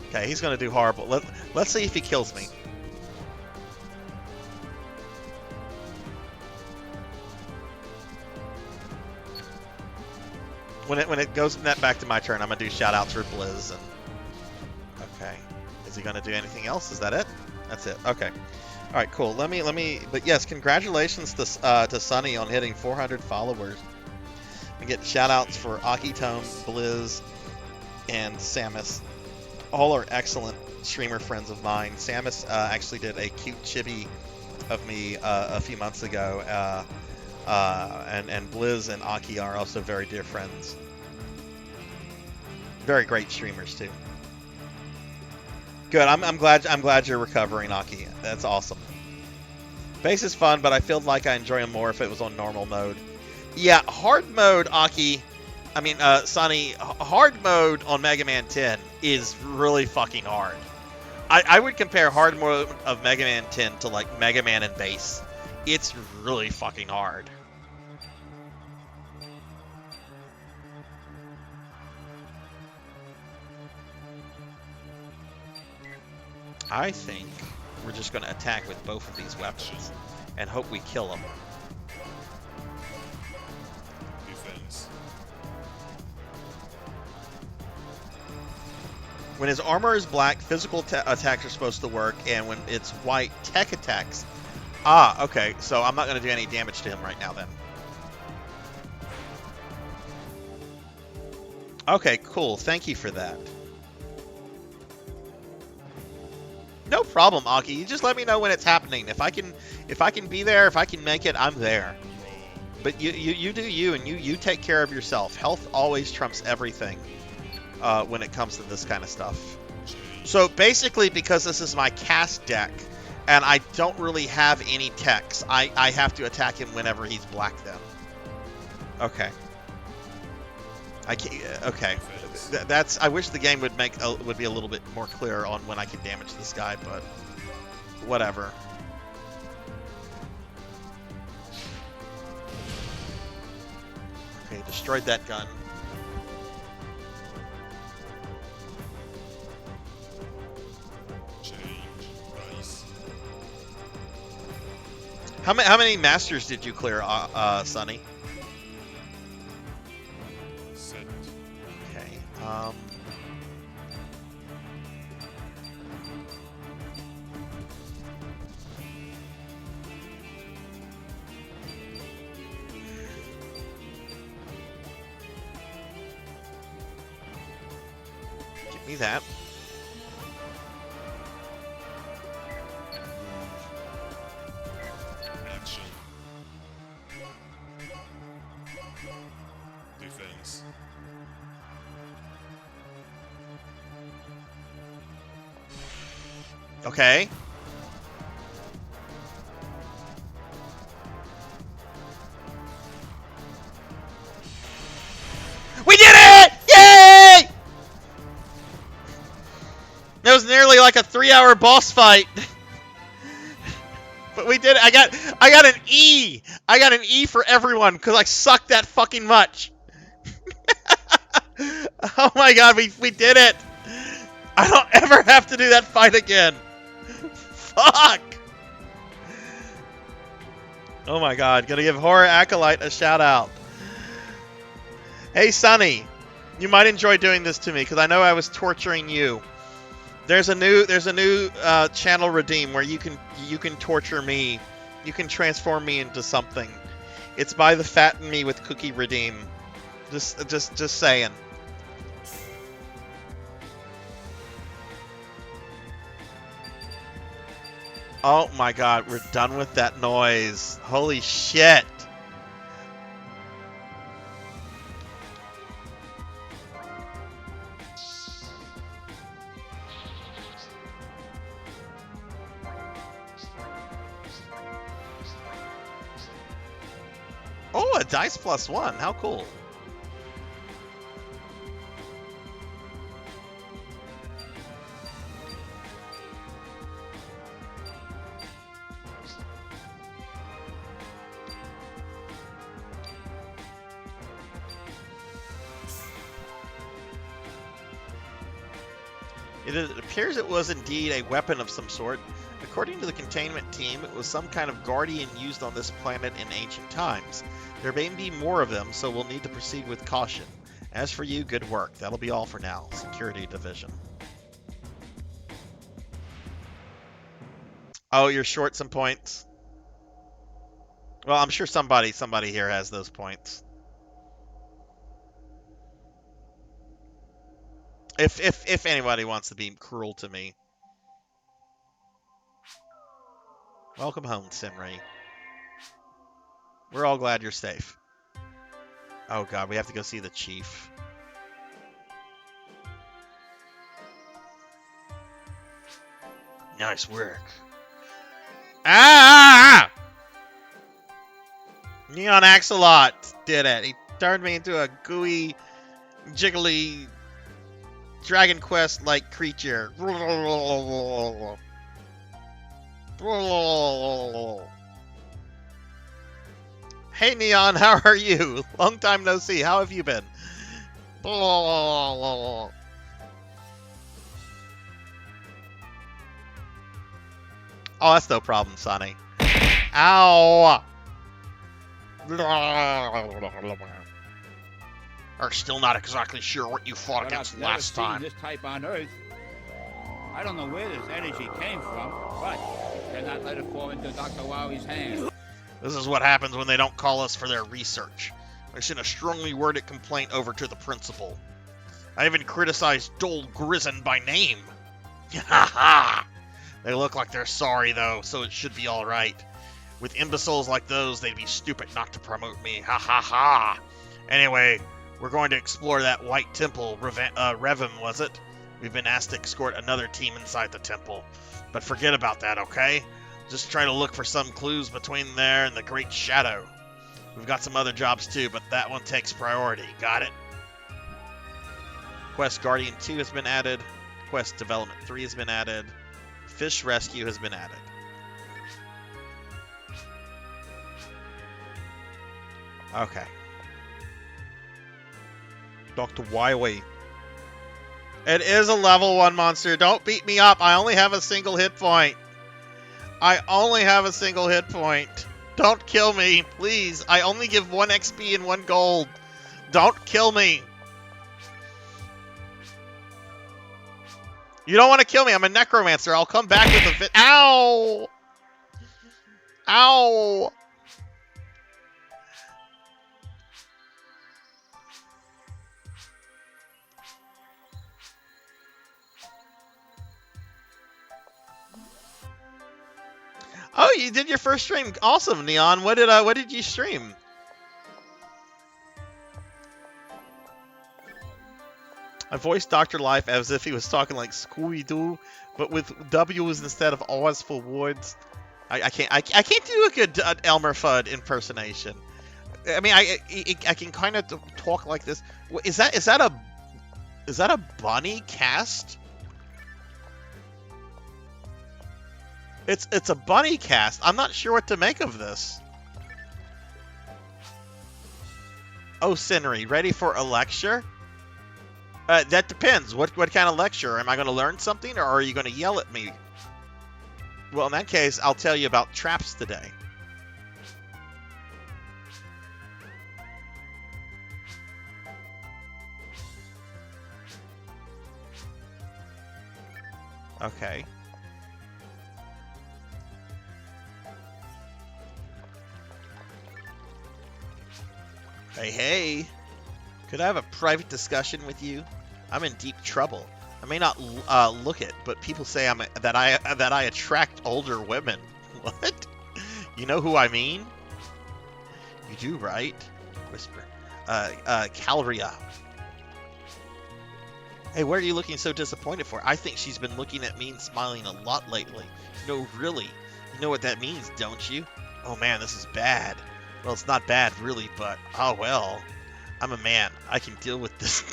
S2: Okay, he's gonna do horrible. Let's see if he kills me. When it goes back to my turn, I'm gonna do shout outs for Blizz. And okay, is he gonna do anything else? Is that it? That's it. Okay. All right, cool. Let me. But yes, congratulations to Sunny on hitting 400 followers. And get shout outs for Akitone, Blizz, and Samus. All are excellent streamer friends of mine. Samus actually did a cute chibi of me a few months ago. And Blizz and Aki are also very dear friends. Very great streamers too. Good. I'm glad you're recovering, Aki. That's awesome. Bass is fun, but I feel like I enjoy him more if it was on normal mode. Yeah, hard mode, Aki. I mean, Sunny. Hard mode on Mega Man 10 is really fucking hard. I would compare hard mode of Mega Man 10 to like Mega Man and Bass. It's really fucking hard. I think we're just going to attack with both of these weapons and hope we kill them.
S4: Defense.
S2: When his armor is black, physical attacks are supposed to work, and when it's white, tech attacks. Ah, okay. So I'm not going to do any damage to him right now then. Okay, cool. Thank you for that. No problem, Aki. You just let me know when it's happening. If I can be there, if I can make it, I'm there. But you do you, and you take care of yourself. Health always trumps everything when it comes to this kind of stuff. So basically, because this is my cast deck, and I don't really have any techs, I have to attack him whenever he's black then. Okay. I can't, okay. That's. I wish the game would be a little bit more clear on when I can damage this guy, but whatever. Okay, destroyed that gun.
S4: Change dice.
S2: How many masters did you clear, Sonny?
S4: Set.
S2: Okay. Give me that.
S4: Action. Defense.
S2: Okay. We did it! Yay! That was nearly like a 3-hour boss fight. But we did it. I got an E. I got an E for everyone because I sucked that fucking much. Oh my god, we did it. I don't ever have to do that fight again. Fuck. Oh my god, gonna give Horror Acolyte a shout out. Hey Sonny, you might enjoy doing this to me because I know I was torturing you. There's a new channel redeem where you can torture me. You can transform me into something. It's by the Fatten Me with Cookie redeem. Just saying. Oh my god, we're done with that noise. Holy shit. Oh, a dice +1. How cool. It appears it was indeed a weapon of some sort. According to the containment team, it was some kind of guardian used on this planet in ancient times. There may be more of them, so we'll need to proceed with caution. As for you, good work. That'll be all for now. Security Division. Oh, you're short some points? Well, I'm sure somebody here has those points. If anybody wants to be cruel to me. Welcome home, Simri. We're all glad you're safe. Oh god, we have to go see the chief. Nice work. Ah! Neon Axolot did it. He turned me into a gooey, jiggly, Dragon Quest-like creature. Hey Neon, how are you? Long time no see. How have you been? Oh, that's no problem, Sonny. Ow! Are still not exactly sure what you fought against last time.
S8: This type on Earth. I don't know where this energy came from, but cannot let it fall into Dr. Wowie's hands.
S2: This is what happens when they don't call us for their research. I sent a strongly worded complaint over to the principal. I even criticized Dole Grizzin by name. Ha ha! They look like they're sorry, though, so it should be alright. With imbeciles like those, they'd be stupid not to promote me. Ha ha ha! Anyway, we're going to explore that White Temple. Revim, was it? We've been asked to escort another team inside the temple. But forget about that, okay? Just try to look for some clues between there and the Great Shadow. We've got some other jobs too, but that one takes priority. Got it? Quest Guardian 2 has been added. Quest Development 3 has been added. Fish Rescue has been added. Okay. Dr. Wiley. It is a level 1 monster. Don't beat me up. I only have a single hit point. I only have a single hit point. Don't kill me, please. I only give 1 XP and 1 gold. Don't kill me. You don't want to kill me. I'm a necromancer. I'll come back with a fit. Ow! Ow! Oh, you did your first stream. Awesome, Neon. What did you stream? I voiced Dr. Life as if he was talking like Scooby-Doo, but with W's instead of R's for words. I can't do a good Elmer Fudd impersonation. I mean, I can kind of talk like this. Is that a bunny cast? It's a bunny cast. I'm not sure what to make of this. Oh, Sinri, ready for a lecture? That depends. What kind of lecture? Am I going to learn something, or are you going to yell at me? Well, in that case, I'll tell you about traps today. Okay. Hey, could I have a private discussion with you? I'm in deep trouble. I may not look it, but people say that I attract older women. What? You know who I mean? You do, right? Whisper. Calria. Hey, what are you looking so disappointed for? I think she's been looking at me and smiling a lot lately. No, really. You know what that means, don't you? Oh man, this is bad. Well, it's not bad, really, but oh well. I'm a man. I can deal with this.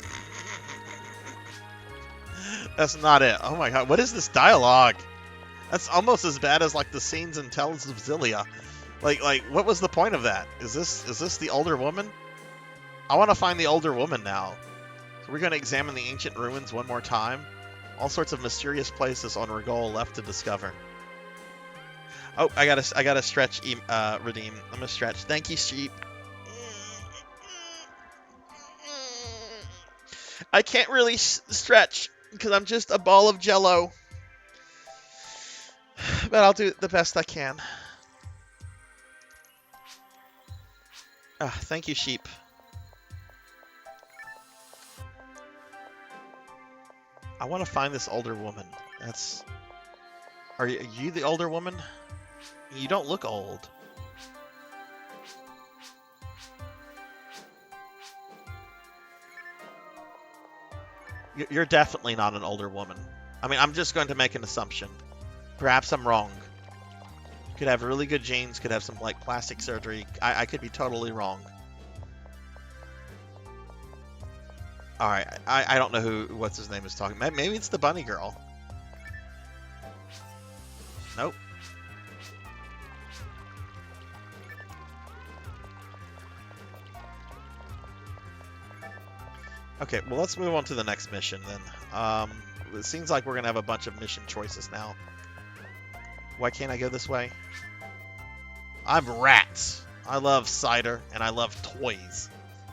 S2: That's not it. Oh my god, what is this dialogue? That's almost as bad as like the scenes in Tales of Xillia. Like, what was the point of that? Is this the older woman? I want to find the older woman now. So we're going to examine the ancient ruins one more time. All sorts of mysterious places on Rigol left to discover. Oh, I gotta stretch, redeem. I'm gonna stretch. Thank you, sheep. I can't really stretch because I'm just a ball of jello. But I'll do the best I can. Thank you, sheep. I want to find this older woman. Are you the older woman? You don't look old. You're definitely not an older woman. I mean, I'm just going to make an assumption. Perhaps I'm wrong. Could have really good genes, could have some, like, plastic surgery. I could be totally wrong. Alright, I don't know what's his name is talking. Maybe it's the bunny girl. Nope. Okay, well, let's move on to the next mission then. It seems like we're going to have a bunch of mission choices now. Why can't I go this way? I'm rats. I love cider, and I love toys.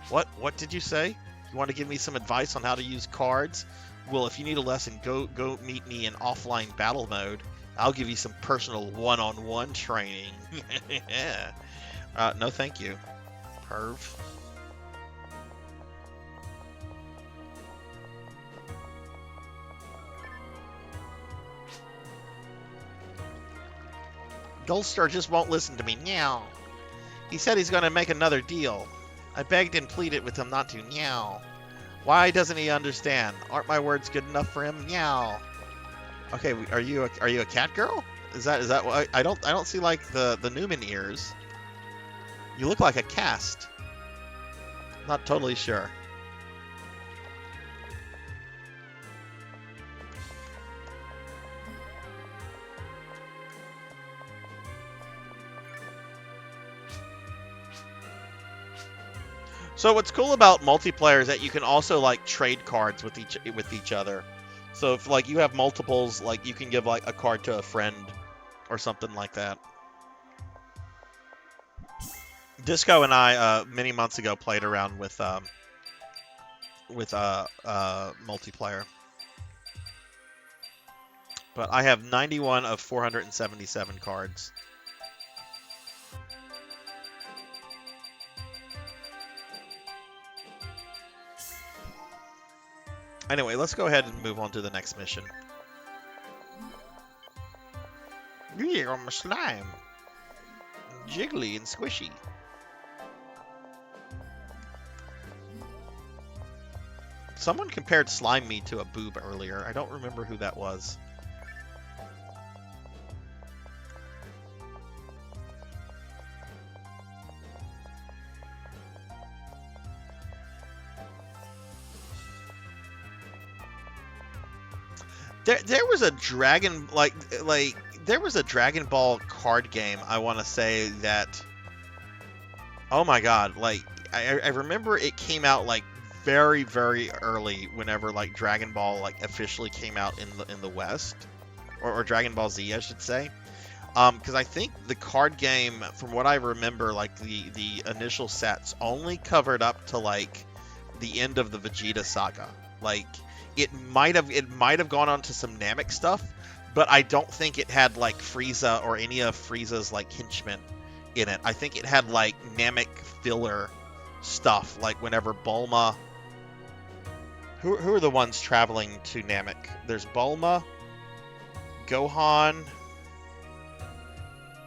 S2: What did you say? You want to give me some advice on how to use cards? well, if you need a lesson, go meet me in offline battle mode. I'll give you some personal one-on-one training. Yeah. No, thank you. Perv. Goldstar just won't listen to me. Meow. He said he's going to make another deal. I begged and pleaded with him not to. Meow. Why doesn't he understand? Aren't my words good enough for him? Meow. Okay, are you a cat girl? Is that what I don't see like the Newman ears. You look like a cast. Not totally sure. So what's cool about multiplayer is that you can also like trade cards with each other. So if like you have multiples, like you can give like a card to a friend or something like that. Disco and I many months ago played around with multiplayer. But I have 91 of 477 cards. Anyway, let's go ahead and move on to the next mission. Yeah, I'm a slime. Jiggly and squishy. Someone compared Slime Me to a boob earlier. I don't remember who that was. There was a Dragon there was a Dragon Ball card game, I want to say, that, oh my god, like I remember it came out like very, very early whenever like Dragon Ball like officially came out in the West, or Dragon Ball Z, I should say. Because I think the card game, from what I remember, like the initial sets only covered up to like the end of the Vegeta saga. Like it might have gone on to some Namek stuff, but I don't think it had like Frieza or any of Frieza's like henchmen in it. I think it had like Namek filler stuff, like whenever Bulma. Who are the ones traveling to Namek? There's Bulma, Gohan.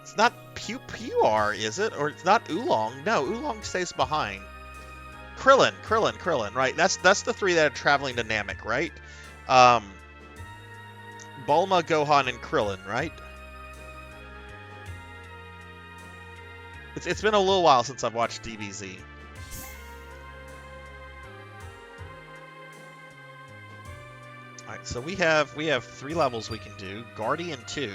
S2: It's not Puar, is it? Or it's not Oolong. No, Oolong stays behind. Krillin, right? That's the three that are traveling to Namek, right? Bulma, Gohan, and Krillin, right? It's been a little while since I've watched DBZ. Alright, so we have 3 levels we can do. Guardian 2.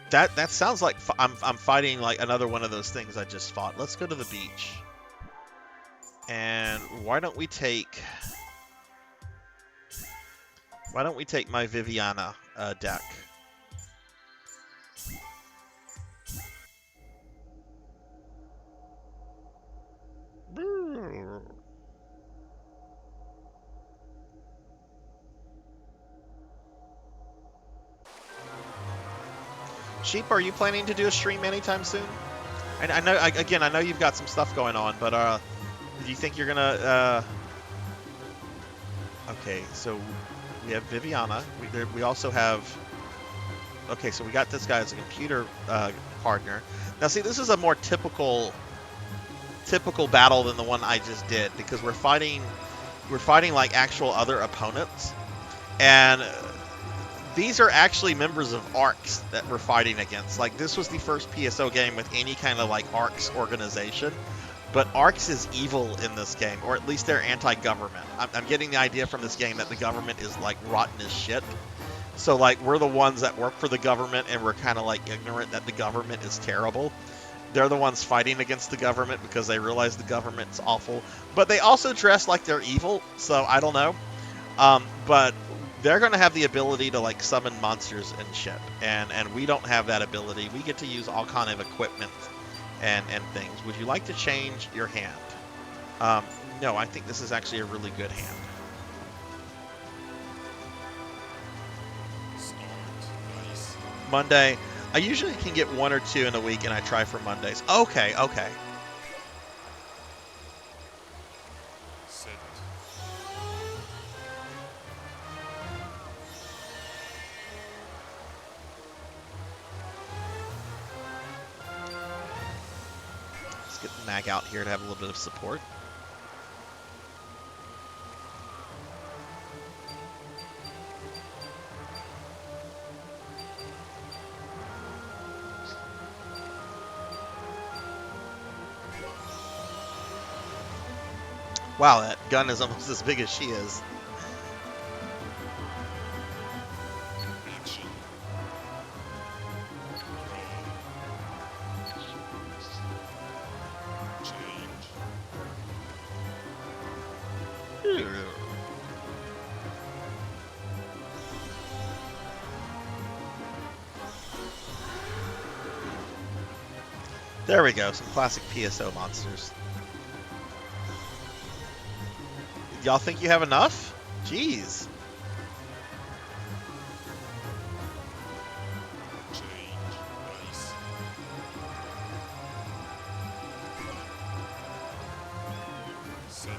S2: That sounds like I'm fighting like another one of those things I just fought. Let's go to the beach. And why don't we take my Viviana deck? Sheep, are you planning to do a stream anytime soon? And I know you've got some stuff going on, but do you think you're gonna? Okay, so we have Viviana. We also have. Okay, so we got this guy as a computer partner. Now, see, this is a more typical battle than the one I just did, because we're fighting like actual other opponents, and these are actually members of ARCS that we're fighting against. Like, this was the first PSO game with any kind of like ARCS organization, but ARCS is evil in this game, or at least they're anti-government. I'm getting the idea from this game that the government is like rotten as shit. So like, we're the ones that work for the government, and we're kind of like ignorant that the government is terrible. They're the ones fighting against the government because they realize the government's awful. But they also dress like they're evil, so I don't know. But they're going to have the ability to like summon monsters and shit, and we don't have that ability. We get to use all kind of equipment and things. Would you like to change your hand? No, I think this is actually a really good hand.
S4: Start dice.
S2: Monday. I usually can get 1 or 2 in a week, and I try for Mondays. Okay, okay.
S4: Set.
S2: Let's get the mag out here to have a little bit of support. Wow, that gun is almost as big as she is.
S4: Action. Draw. Change.
S2: There we go, some classic PSO monsters. Y'all think you have enough? Jeez.
S4: Change dice. Set.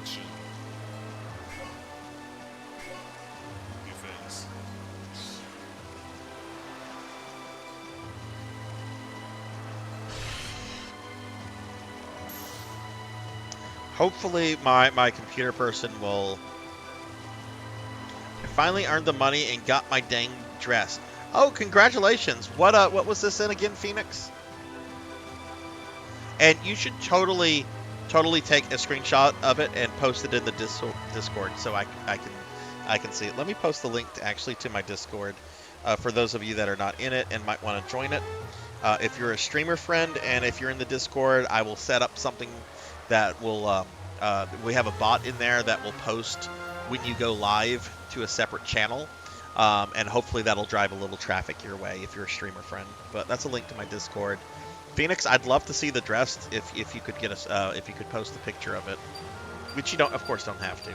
S4: Action. Defense.
S2: Hopefully my computer person will... I finally earned the money and got my dang dress. Oh, congratulations. What was this in again, Phoenix? And you should totally take a screenshot of it and post it in the Discord so I can see it. Let me post the link to my Discord for those of you that are not in it and might want to join it. If you're a streamer friend and if you're in the Discord, I will set up something that will we have a bot in there that will post when you go live to a separate channel, and hopefully that'll drive a little traffic your way if you're a streamer friend. But that's a link to my Discord. Phoenix, I'd love to see the dress if you could get us if you could post a picture of it, which you don't, of course, don't have to.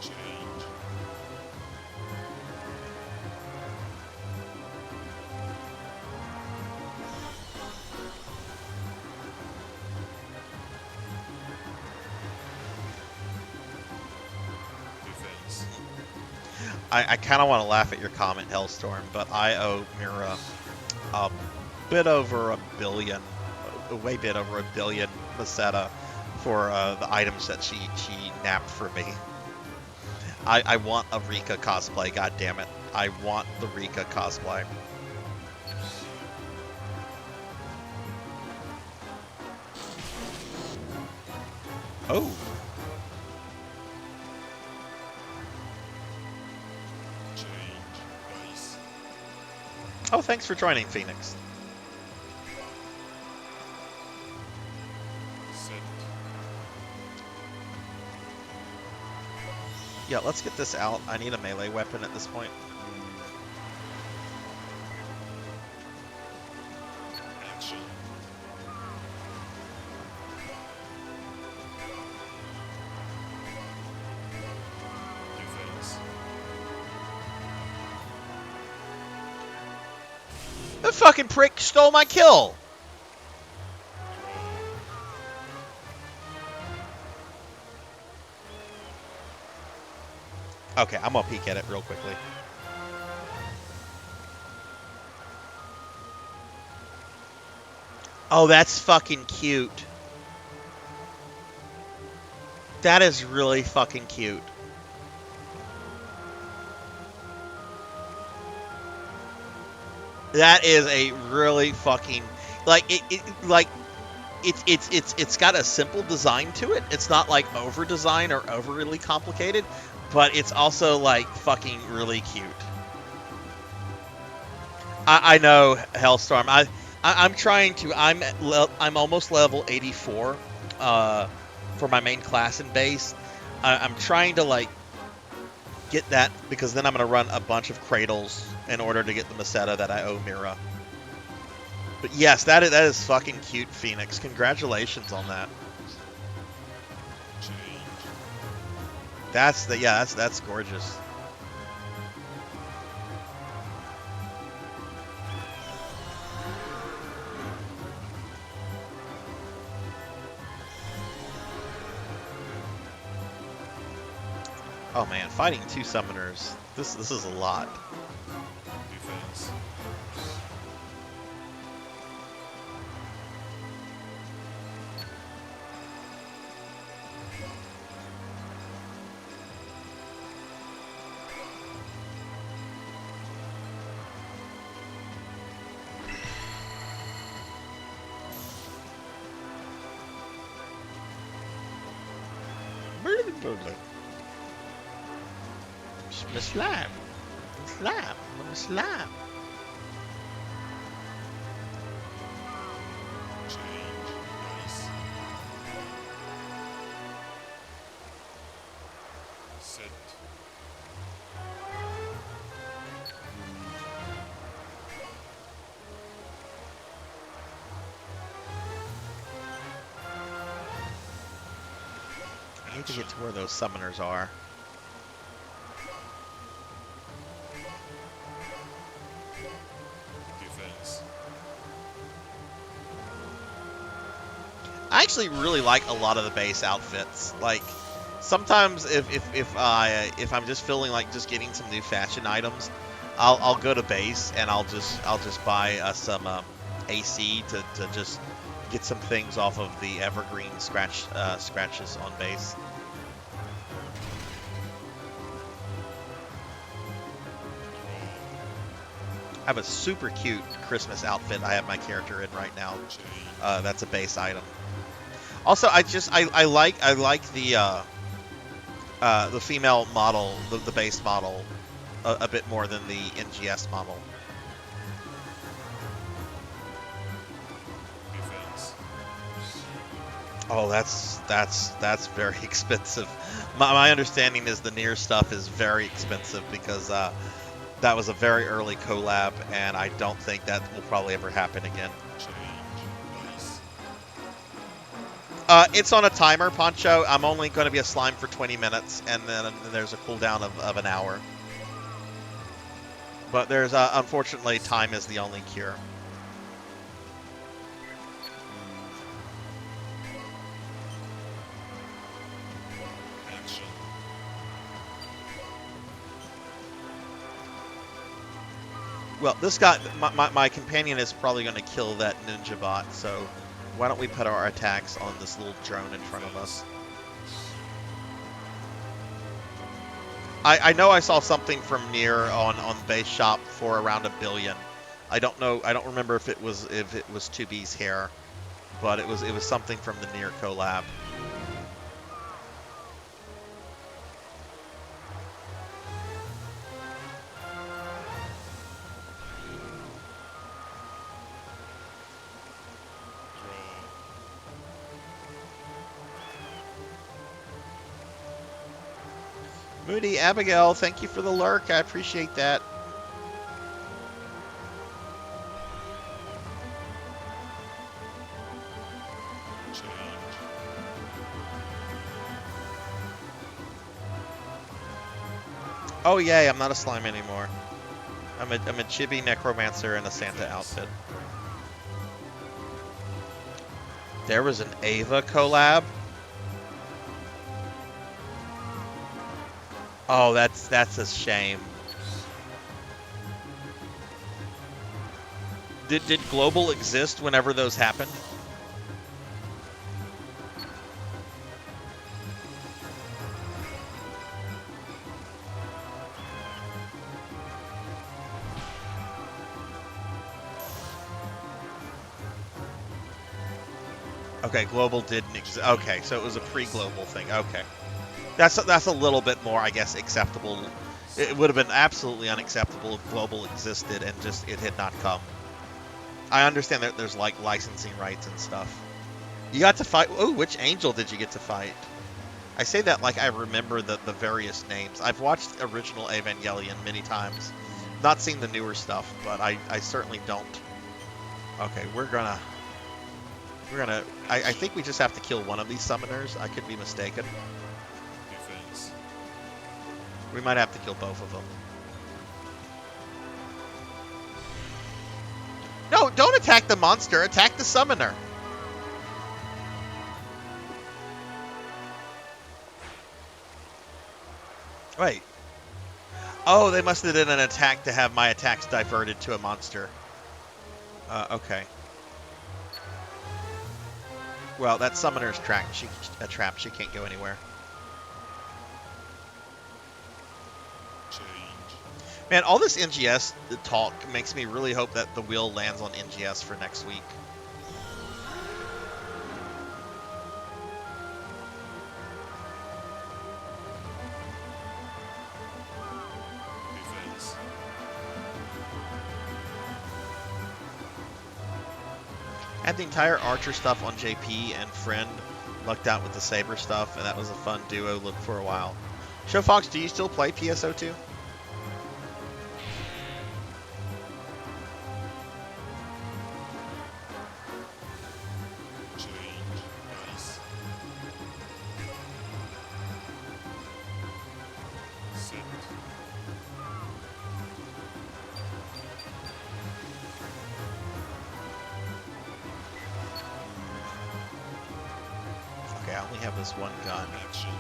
S4: Change. Defense.
S2: I kind of want to laugh at your comment, Hellstorm, but I owe Mira a bit over $1 billion, a way bit over $1 billion Meseta for the items that she napped for me. I want a Rika cosplay, god damn it. I want the Rika cosplay. Oh.
S4: Change dice.
S2: Oh, thanks for joining, Phoenix.
S4: Set.
S2: Yeah, let's get this out. I need a melee weapon at this point.
S4: Action. Defense.
S2: The fucking prick stole my kill! Okay, I'm gonna peek at it real quickly. Oh, that's fucking cute. That is really fucking cute. That is a really fucking like it's got a simple design to it. It's not like over design or overly complicated, but it's also like fucking really cute. I know, Hellstorm. I'm trying to. I'm almost level 84 for my main class and base. I'm trying to like get that because then I'm gonna run a bunch of cradles in order to get the Meseta that I owe Mira. But yes, that is fucking cute, Phoenix. Congratulations on that. That's gorgeous. Oh man, fighting 2 summoners. This is a lot.
S4: Defense.
S2: Slap. Slap. Slap.
S4: Change. Base. Set.
S2: I need to get to where those summoners are.
S4: Defense.
S2: I actually really like a lot of the base outfits. Like sometimes if I'm just feeling like just getting some new fashion items, I'll go to base and I'll just buy some AC to just get some things off of the evergreen scratches on base. I have a super cute Christmas outfit I have my character in right now. That's a base item. Also, I like the female model, the base model, a bit more than the NGS model.
S4: Defense.
S2: Oh, that's very expensive. My understanding is the near stuff is very expensive because that was a very early collab, and I don't think that will probably ever happen again.
S4: Change. Base.
S2: It's on a timer, Poncho. I'm only going to be a slime for 20 minutes, and then there's a cooldown of an hour. But there's, unfortunately, time is the only cure.
S4: Action.
S2: Well, this guy, my companion is probably going to kill that ninja bot, so why don't we put our attacks on this little drone in front of us? I know I saw something from Nier on base shop for around 1 billion. I don't know. I don't remember if it was 2B's hair, but it was something from the Nier collab. Moody Abigail, thank you for the lurk. I appreciate that.
S4: Change.
S2: Oh yay, I'm not a slime anymore. I'm a chibi necromancer in a Santa outfit. There was an Ava collab. Oh, that's a shame. Did Global exist whenever those happened? Okay, global didn't exist. Okay, so it was a pre-global thing. Okay. That's a little bit more, I guess, acceptable. It would have been absolutely unacceptable if global existed and just it had not come. I understand that there's like licensing rights and stuff. You got to fight. Oh, which angel did you get to fight? I say that like I remember the various names. I've watched original Evangelion many times. Not seen the newer stuff, but I certainly don't. Okay, we're gonna. I think we just have to kill one of these summoners. I could be mistaken.
S4: Defense.
S2: We might have to kill both of them. No, don't attack the monster. Attack the summoner. Wait. Oh, they must have done an attack to have my attacks diverted to a monster. Okay. Well, that summoner's trapped. She can't go anywhere.
S4: Change.
S2: Man, all this NGS talk makes me really hope that the wheel lands on NGS for next week.
S4: Defense.
S2: Had the entire Archer stuff on JP, and Friend lucked out with the Saber stuff, and that was a fun duo look for a while. Show Fox, do you still play PSO2?
S4: Change. Dice. Set.
S2: Okay, I only have this one gun.
S4: Action.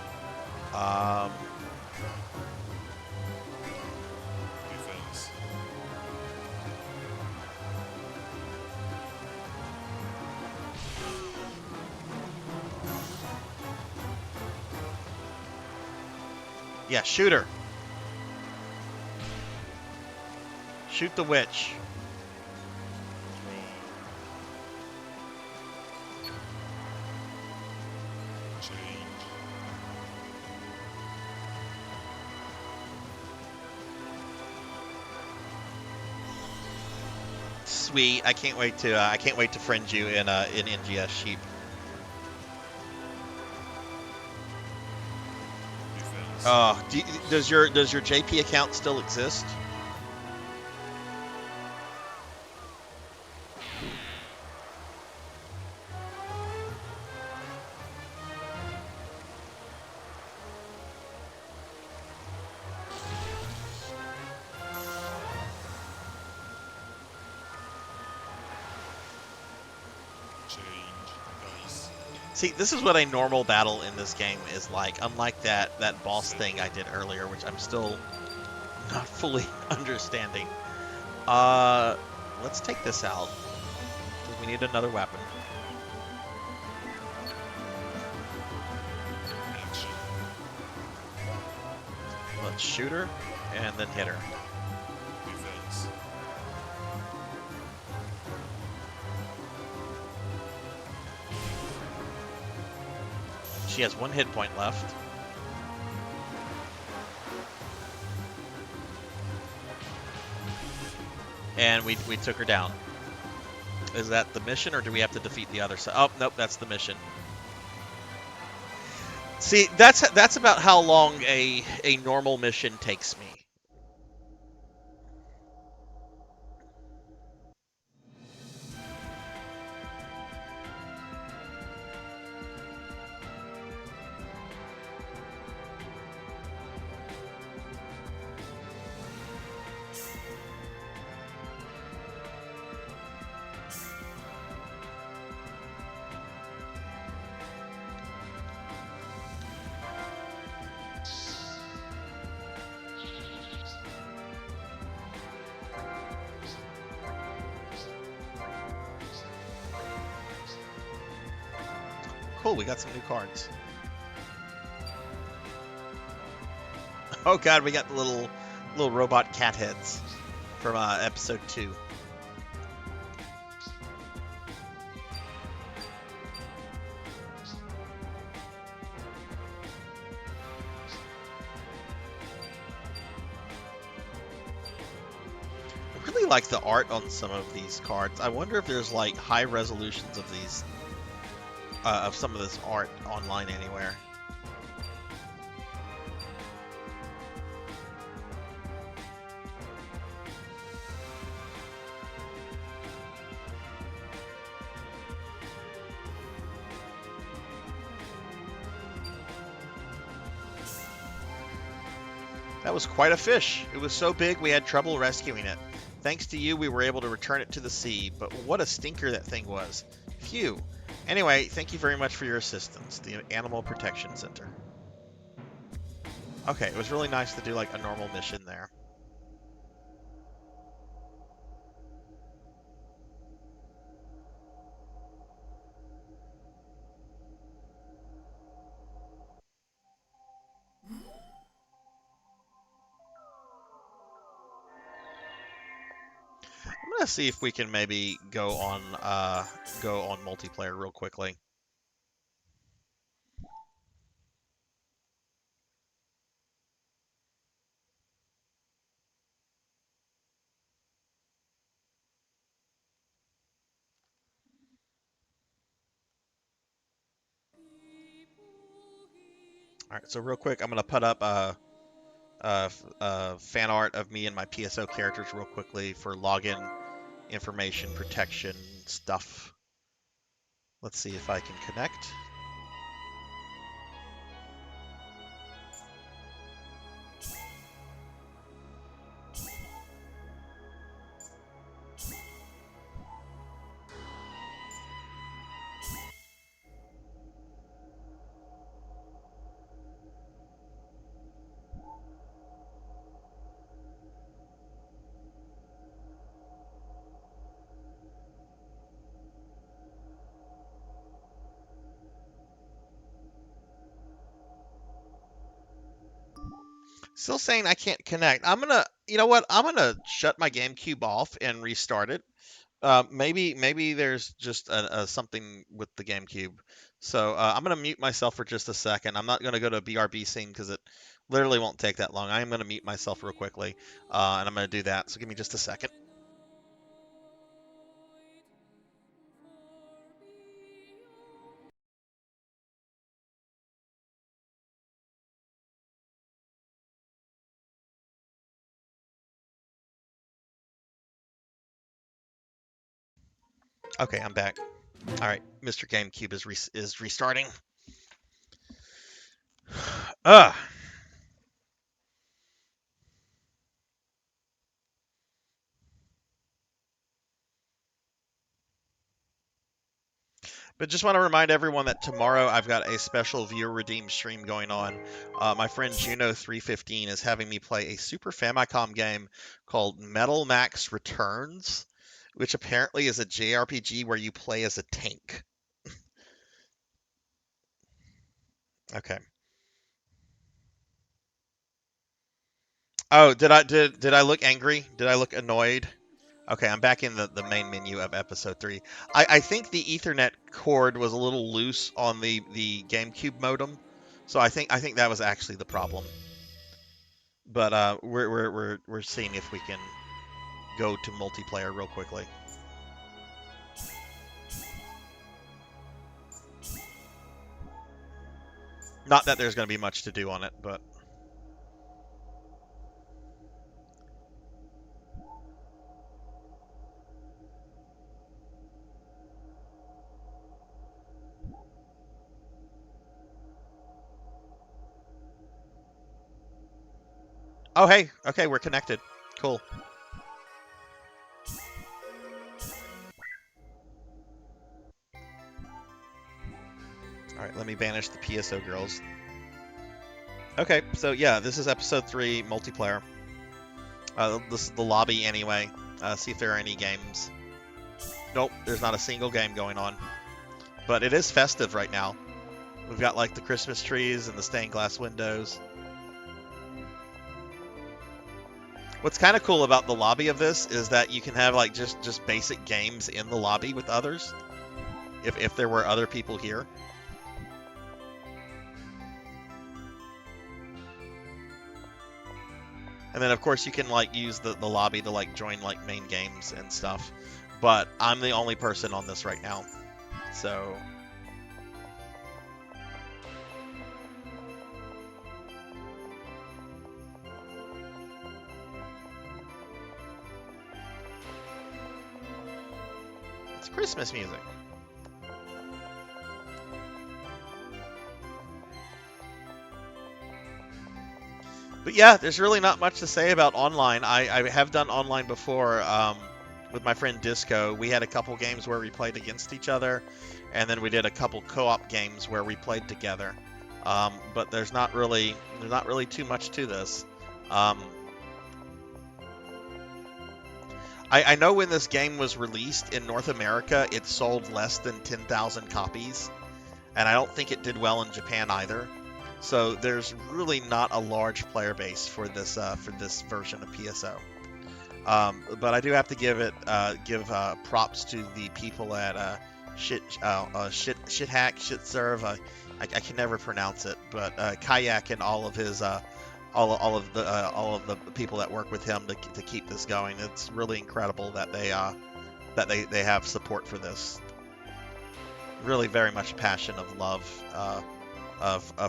S4: Defense.
S2: Yeah, shoot her. Shoot the witch.
S4: Change.
S2: Sweet. I can't wait to friend you in NGS sheep.
S4: Defense.
S2: Does your JP account still exist?
S4: Change. Dice.
S2: See, this is what a normal battle in this game is like, unlike that boss thing I did earlier, which I'm still not fully understanding. Let's take this out, because we need another weapon.
S4: Action.
S2: Let's shoot her, and then hit her.
S4: Defense.
S2: She has 1 hit point left. And we took her down. Is that the mission, or do we have to defeat the other side? Oh, nope, that's the mission. See, that's about how long a normal mission takes me. Cool, we got some new cards. Oh god, we got the little robot cat heads from episode 2. like the art on some of these cards. I wonder if there's like high resolutions of these, of some of this art online anywhere. That was quite a fish. It was so big we had trouble rescuing it. Thanks to you, we were able to return it to the sea, but what a stinker that thing was. Phew. Anyway, thank you very much for your assistance, the Animal Protection Center. Okay, it was really nice to do like a normal mission there. I'm gonna see if we can maybe go on multiplayer real quickly. All right, so real quick, I'm gonna put up fan art of me and my PSO characters real quickly for login information protection stuff. Let's see if I can connect. Still saying I can't connect. I'm gonna, you know what? I'm gonna shut my GameCube off and restart it. Maybe there's just something with the GameCube. So I'm gonna mute myself for just a second. I'm not gonna go to BRB scene because it literally won't take that long. I am gonna mute myself real quickly, and I'm gonna do that. So give me just a second. Okay, I'm back. All right, Mr. GameCube is restarting. Ugh. But just want to remind everyone that tomorrow I've got a special viewer redeem stream going on. My friend Juno315 is having me play a Super Famicom game called Metal Max Returns, which apparently is a JRPG where you play as a tank. Okay. Oh, did I look angry? Did I look annoyed? Okay, I'm back in the main menu of episode 3. I think the Ethernet cord was a little loose on the GameCube modem, so I think that was actually the problem. But we're seeing if we can go to multiplayer real quickly. Not that there's going to be much to do on it, but oh hey, okay, we're connected. Cool. All right, let me banish the PSO girls. Okay, so yeah, this is episode 3 multiplayer. This is the lobby anyway. See if there are any games. Nope, there's not a single game going on. But it is festive right now. We've got like the Christmas trees and the stained glass windows. What's kind of cool about the lobby of this is that you can have like just basic games in the lobby with others. If there were other people here. And then of course you can like use the lobby to like join like main games and stuff. But I'm the only person on this right now. So it's Christmas music. But yeah, there's really not much to say about online. I have done online before with my friend Disco. We had a couple games where we played against each other, and then we did a couple co-op games where we played together. But there's not really too much to this. I know when this game was released in North America, it sold less than 10,000 copies, and I don't think it did well in Japan either. So there's really not a large player base for this version of PSO. But I do have to give props to the people at Shithack, Shitserve. I can never pronounce it, but Kayak and all of his all of the people that work with him to keep this going. It's really incredible that they have support for this. Really, very much passion of love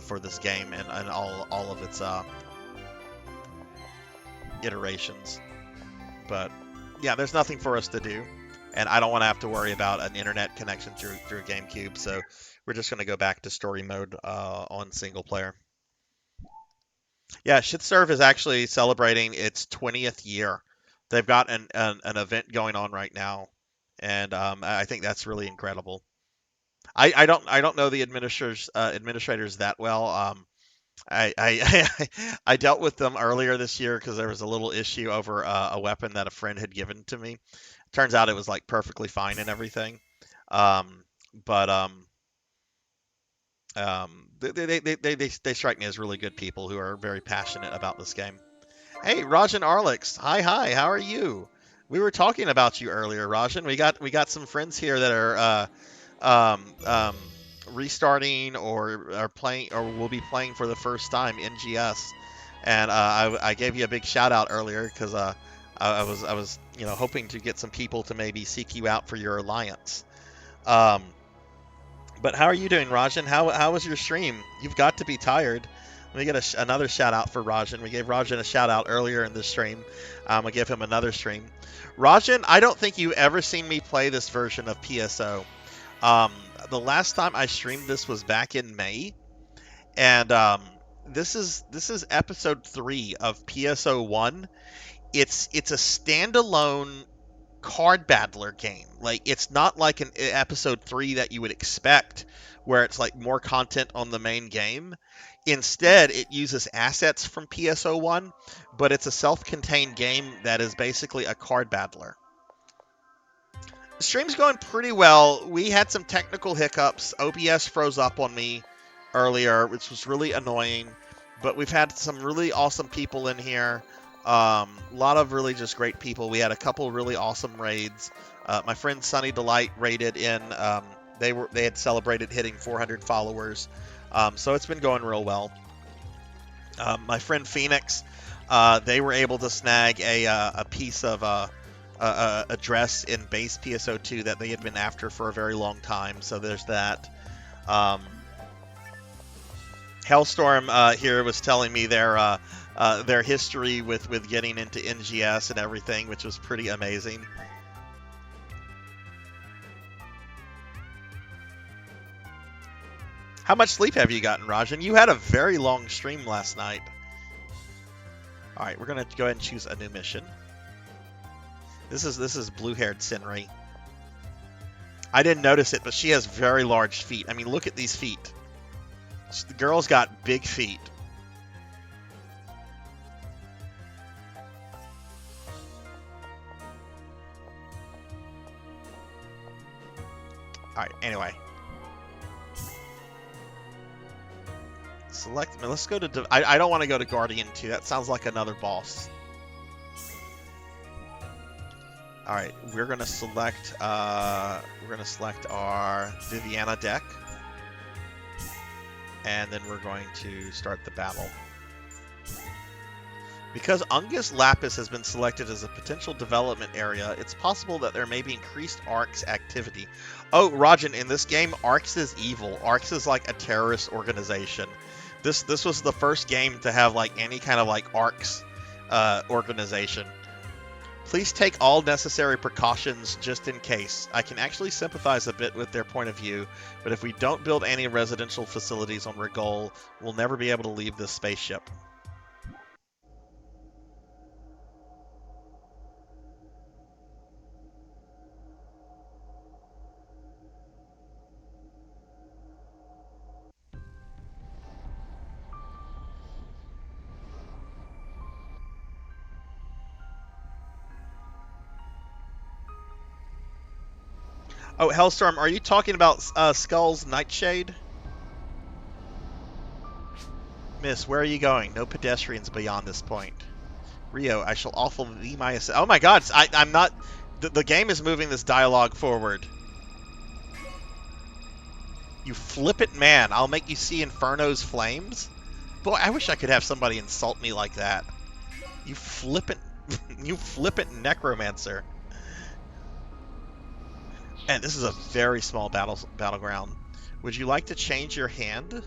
S2: for this game and all of its iterations. But yeah, there's nothing for us to do, and I don't want to have to worry about an internet connection through GameCube. So we're just going to go back to story mode on single player. Yeah, Shitserve is actually celebrating its 20th year. They've got an event going on right now, and I think that's really incredible. I don't know the administrators that well. I dealt with them earlier this year because there was a little issue over a weapon that a friend had given to me. Turns out it was like perfectly fine and everything. They strike me as really good people who are very passionate about this game. Hey, Rajan Arlix. Hi. How are you? We were talking about you earlier, Rajan. We got some friends here that are restarting or are playing or will be playing for the first time NGS, and I gave you a big shout out earlier because I was hoping to get some people to maybe seek you out for your alliance. But how are you doing, Rajan? How was your stream? You've got to be tired. Let me get another shout out for Rajan. We gave Rajan a shout out earlier in the stream. I'm gonna give him another stream. Rajan, I don't think you've ever seen me play this version of PSO. The last time I streamed this was back in May, and this is episode 3 of PSO 1. It's a standalone card battler game. Like, it's not like an episode 3 that you would expect, where it's like more content on the main game. Instead, it uses assets from PSO 1, but it's a self-contained game that is basically a card battler. The stream's going pretty well. We had some technical hiccups. OBS froze up on me earlier, which was really annoying. But we've had some really awesome people in here. A lot of really just great people. We had a couple really awesome raids. My friend Sunny Delight raided in. They had celebrated hitting 400 followers. So it's been going real well. My friend Phoenix, they were able to snag a piece of a dress in base PSO2 that they had been after for a very long time. So there's that. Hellstorm here was telling me their history with getting into NGS and everything, which was pretty amazing. How much sleep have you gotten, Rajan? You had a very long stream last night. All right, we're gonna go ahead and choose a new mission. This is blue-haired Senri. I didn't notice it, but she has very large feet. I mean, look at these feet. The girl's got big feet. All right, anyway. Select. Let's go to. I don't want to go to Guardian 2. That sounds like another boss. All right, we're gonna select. We're gonna select our Viviana deck, and then we're going to start the battle. Because Ungus Lapis has been selected as a potential development area, it's possible that there may be increased ARX activity. Oh, Rajan, in this game, ARX is evil. ARX is like a terrorist organization. This was the first game to have like any kind of like ARX organization. Please take all necessary precautions just in case. I can actually sympathize a bit with their point of view, but if we don't build any residential facilities on Rigol, we'll never be able to leave this spaceship. Oh, Hellstorm, are you talking about Skull's Nightshade? Miss, where are you going? No pedestrians beyond this point. Rio, I shall offer thee my assist. Oh my god, I'm not... The game is moving this dialogue forward. You flippant man, I'll make you see Inferno's flames? Boy, I wish I could have somebody insult me like that. You flippant... you flippant necromancer. And this is a very small battleground. Would you like to change your hand? This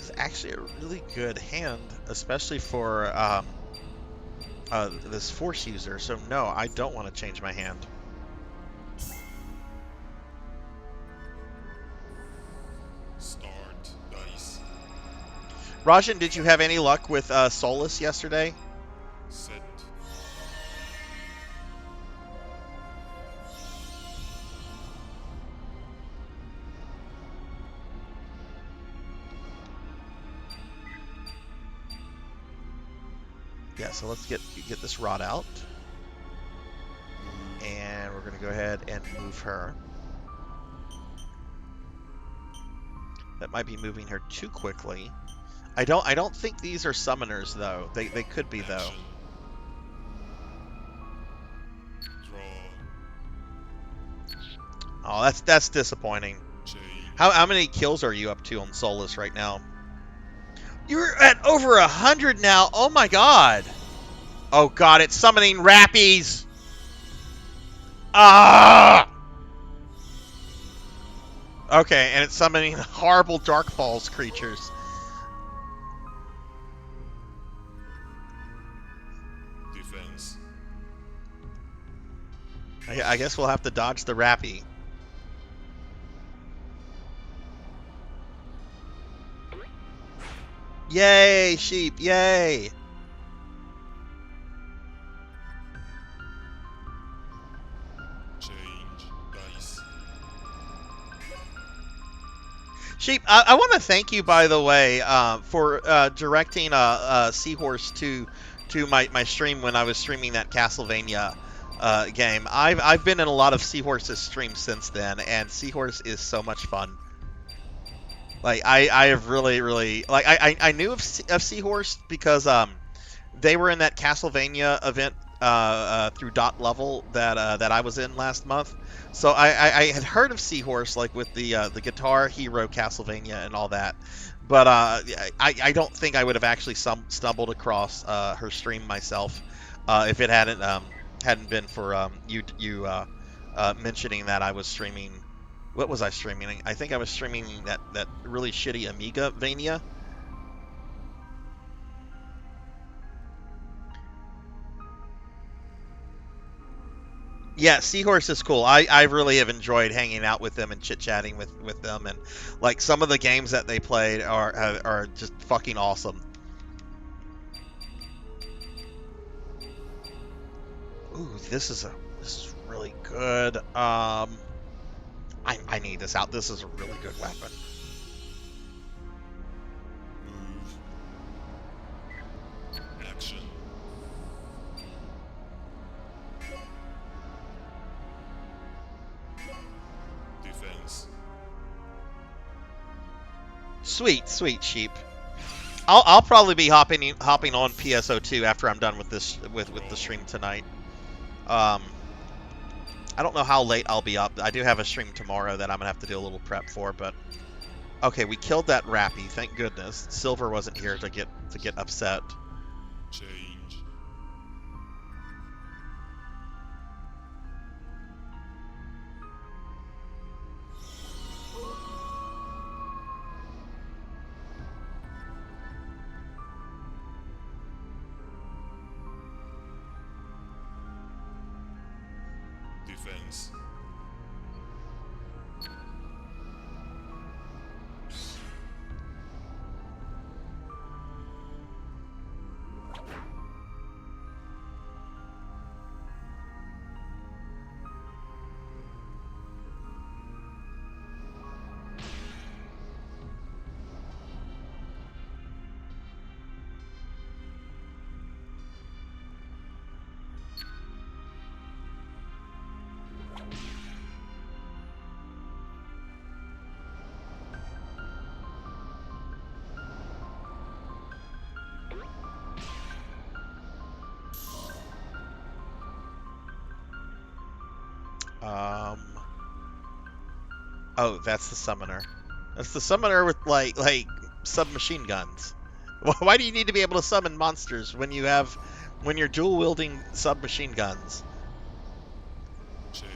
S2: is actually a really good hand, especially for this force user. So no, I don't want to change my hand.
S4: Start dice.
S2: Rajan, did you have any luck with Solus yesterday?
S4: Set.
S2: Yeah, so let's get this rod out. And we're going to go ahead and move her. That might be moving her too quickly. I don't think these are summoners though. They could be though.
S4: Action. Draw.
S2: Oh, that's disappointing.
S4: Change.
S2: How many kills are you up to on Solus right now? You're at over 100 now. Oh my god. Oh god, it's summoning Rappies. Ah. Okay, and it's summoning horrible Dark Falls creatures.
S4: Defense.
S2: I guess we'll have to dodge the Rappy. Yay, sheep, yay!
S4: Change dice.
S2: Sheep, I want to thank you, by the way, for directing Seahorse to my stream when I was streaming that Castlevania game. I've been in a lot of Seahorse's streams since then, and Seahorse is so much fun. Like I have really like I knew of Seahorse because they were in that Castlevania event through Dot Level that I was in last month. So I had heard of Seahorse like with the Guitar Hero Castlevania and all that, but I don't think I would have actually stumbled across her stream myself if it hadn't been for you mentioning that I was streaming. What was I streaming? I think I was streaming that really shitty Amiga Vania. Yeah, Seahorse is cool. I really have enjoyed hanging out with them and chit-chatting with them, and like some of the games that they played are just fucking awesome. Ooh, this is really good. I need this out. This is a really good weapon.
S4: Move. Action. Defense.
S2: Sweet sheep. I'll probably be hopping on PSO2 after I'm done with this with the stream tonight. I don't know how late I'll be up. I do have a stream tomorrow that I'm gonna have to do a little prep for, but okay, we killed that Rappy. Thank goodness. Silver wasn't here to get upset.
S4: Change. Defense.
S2: Oh, that's the summoner. That's the summoner with like submachine guns. Why do you need to be able to summon monsters when you're dual wielding submachine guns?
S4: Change.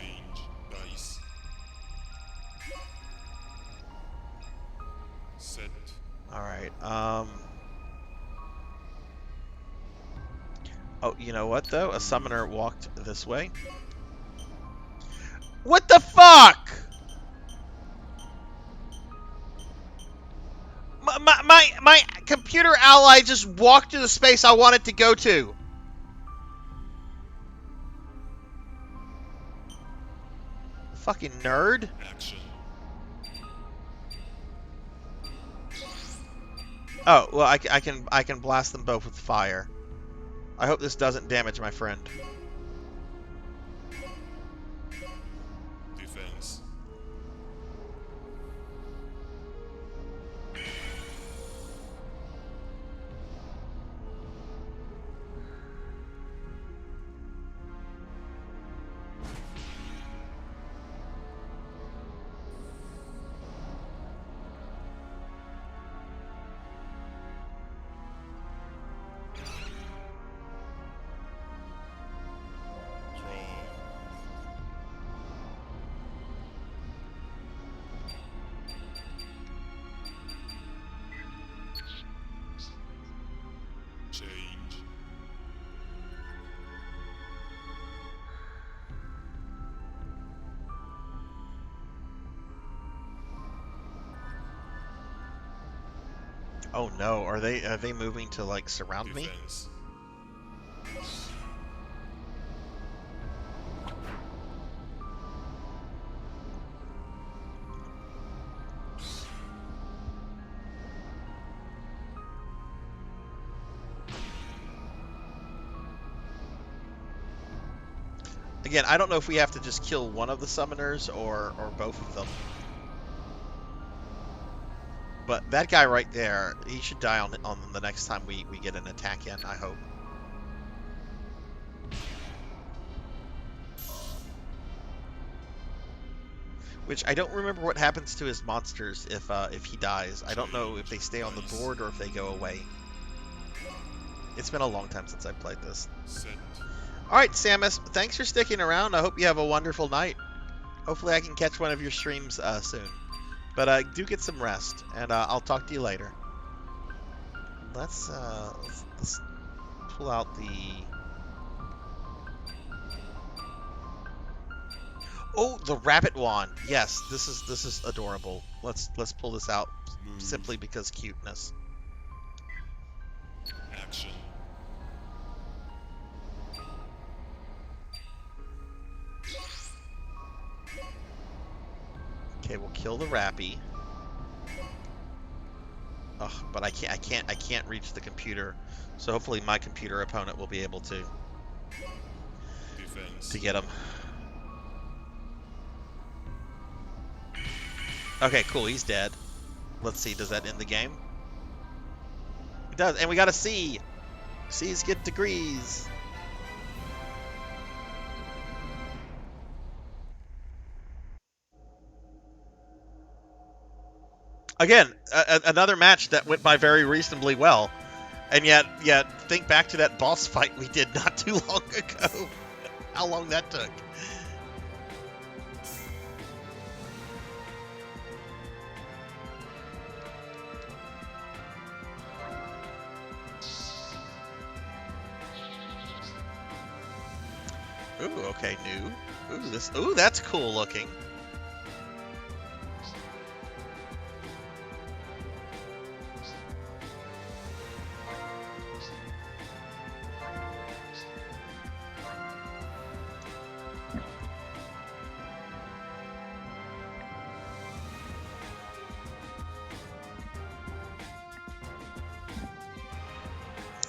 S4: Dice. Set.
S2: All right. Oh, you know what though? A summoner walked this way. What the fuck? My computer ally just walked to the space I wanted to go to. Fucking nerd.
S4: Action.
S2: Oh, well, I can blast them both with fire. I hope this doesn't damage my friend.
S4: Defense. Change.
S2: Oh no, are they moving to like surround me?
S4: Defense.
S2: Again, I don't know if we have to just kill one of the summoners or both of them. But that guy right there, he should die on the next time we get an attack in, I hope. Which I don't remember what happens to his monsters if he dies. I don't know if they stay on the board or if they go away. It's been a long time since I played this.
S4: Set.
S2: Alright, Samus, thanks for sticking around. I hope you have a wonderful night. Hopefully I can catch one of your streams soon. But do get some rest, and I'll talk to you later. Let's pull out the... Oh, the rabbit wand. Yes, this is adorable. Let's pull this out simply because cuteness.
S4: Action.
S2: Okay, we'll kill the Rappy. Ugh, but I can't reach the computer. So hopefully my computer opponent will be able to
S4: Defense.
S2: get him. Okay, cool, he's dead. Let's see, does that end the game? It does, and we got a C. C's get degrees. Again, another match that went by very reasonably well. And yet, think back to that boss fight we did not too long ago. How long that took. Ooh, okay, new. Ooh, that's cool looking.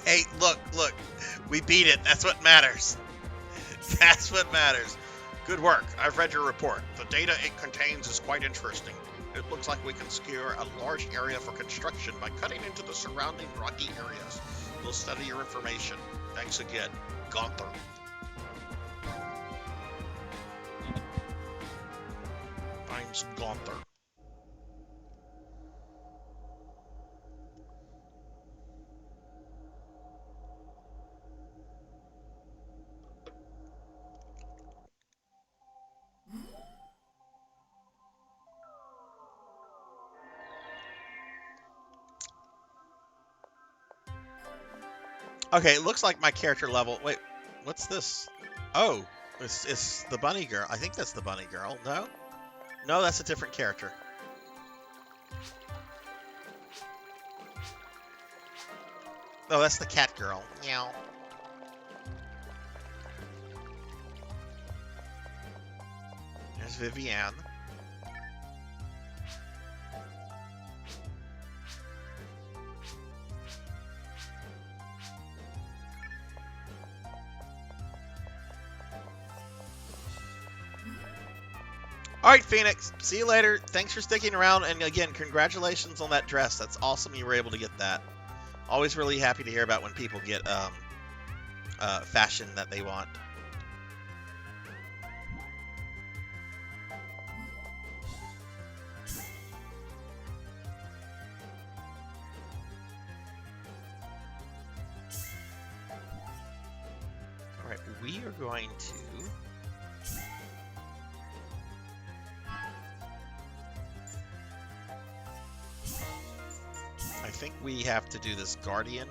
S2: Hey, look, we beat it. That's what matters. That's what matters. Good work. I've read your report. The data it contains is quite interesting. It looks like we can secure a large area for construction by cutting into the surrounding rocky areas. We'll study your information. Thanks again, Gunther. Thanks, Gunther. Okay, it looks like my character level. Wait, what's this? Oh, it's the bunny girl. I think that's the bunny girl. No? No, that's a different character. No, that's the cat girl. Meow. There's Vivienne. All right, Phoenix. See you later. Thanks for sticking around. And again, congratulations on that dress. That's awesome you were able to get that. Always really happy to hear about when people get fashion that they want. All right, we are going to... I think we have to do this Guardian.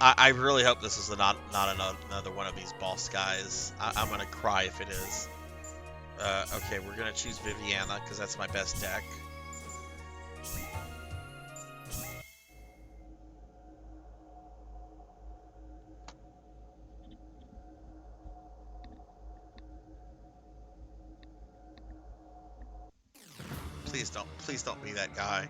S2: I really hope this is not another one of these boss guys. I'm gonna cry if it is. Okay, we're gonna choose Viviana because that's my best deck. Please don't be that guy.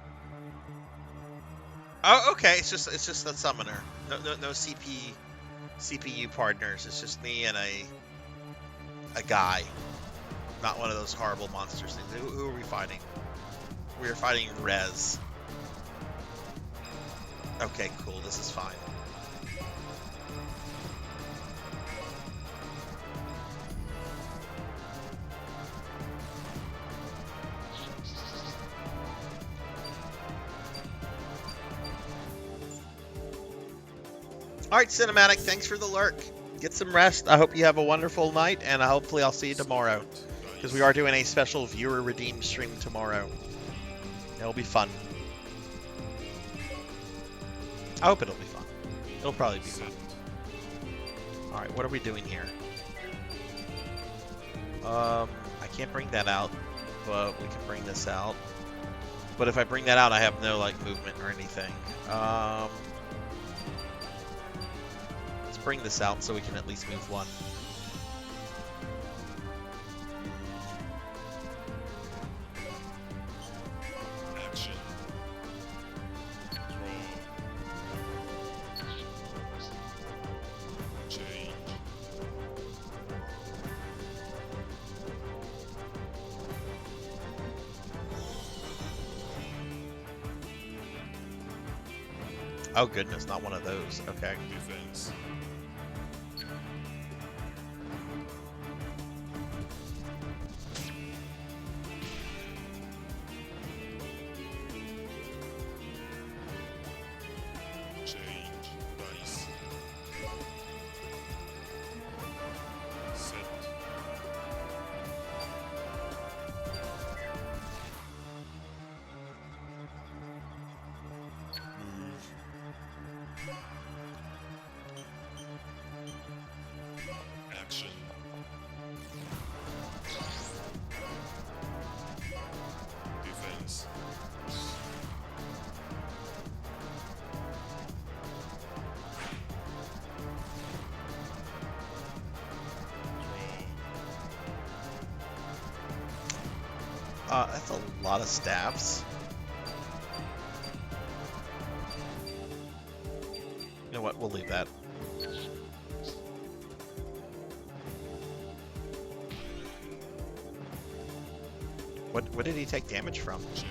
S2: Oh, okay. It's just the summoner. No CPU partners. It's just me and a guy. Not one of those horrible monsters things. Who are we fighting? We are fighting Rez. Okay, cool. This is fine. Alright, Cinematic, thanks for the lurk. Get some rest. I hope you have a wonderful night, and hopefully I'll see you tomorrow. Because we are doing a special viewer-redeemed stream tomorrow. It'll be fun. I hope it'll be fun. It'll probably be fun. Alright, what are we doing here? I can't bring that out, but we can bring this out. But if I bring that out, I have no, like, movement or anything. Bring this out so we can at least move one.
S4: Action. Draw. Change.
S2: Oh goodness, not one of those. Okay.
S4: Defense.
S2: That's a lot of stabs. You know what? We'll leave that. What did he take damage from?
S4: Change.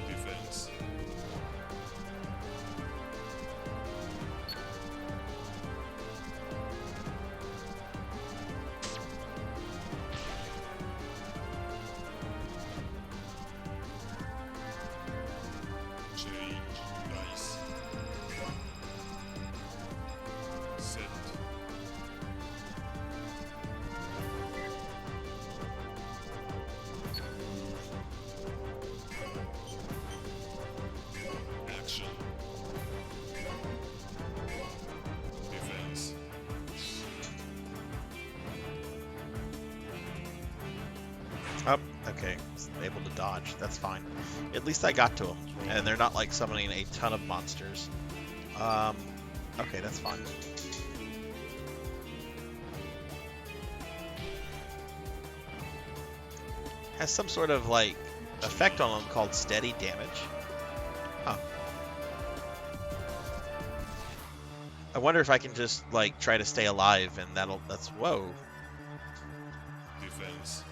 S4: Defense. Change. Dice. Set. Action. Defense.
S2: Oh, okay. Was able to dodge. That's fine. At least I got to him. And they're not like summoning a ton of monsters. Okay, that's fine. Has some sort of like effect on them called steady damage. Huh. I wonder if I can just like try to stay alive and that's whoa.
S4: Defense.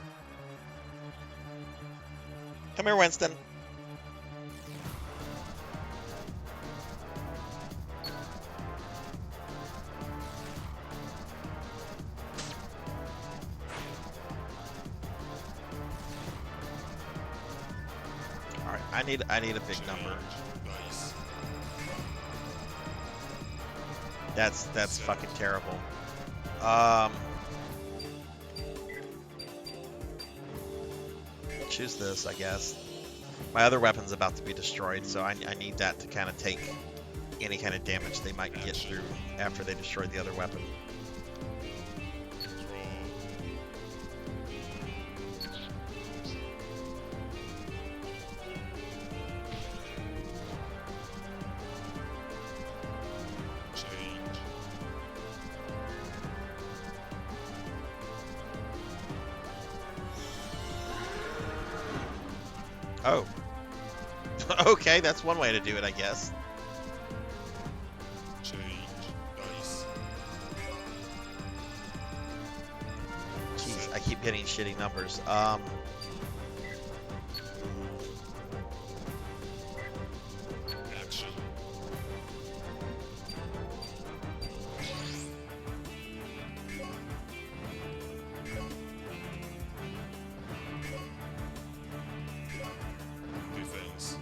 S2: Come here, Winston. All right, I need a big number.
S4: Dice.
S2: That's fucking terrible. Choose this, I guess. My other weapon's about to be destroyed, so I need that to kind of take any kind of damage they might get through after they destroy the other weapon.
S4: Draw. Change.
S2: Oh. Okay, that's one way to do it, I guess.
S4: Change. Dice.
S2: Jeez, I keep getting shitty numbers.
S4: Action. Defense.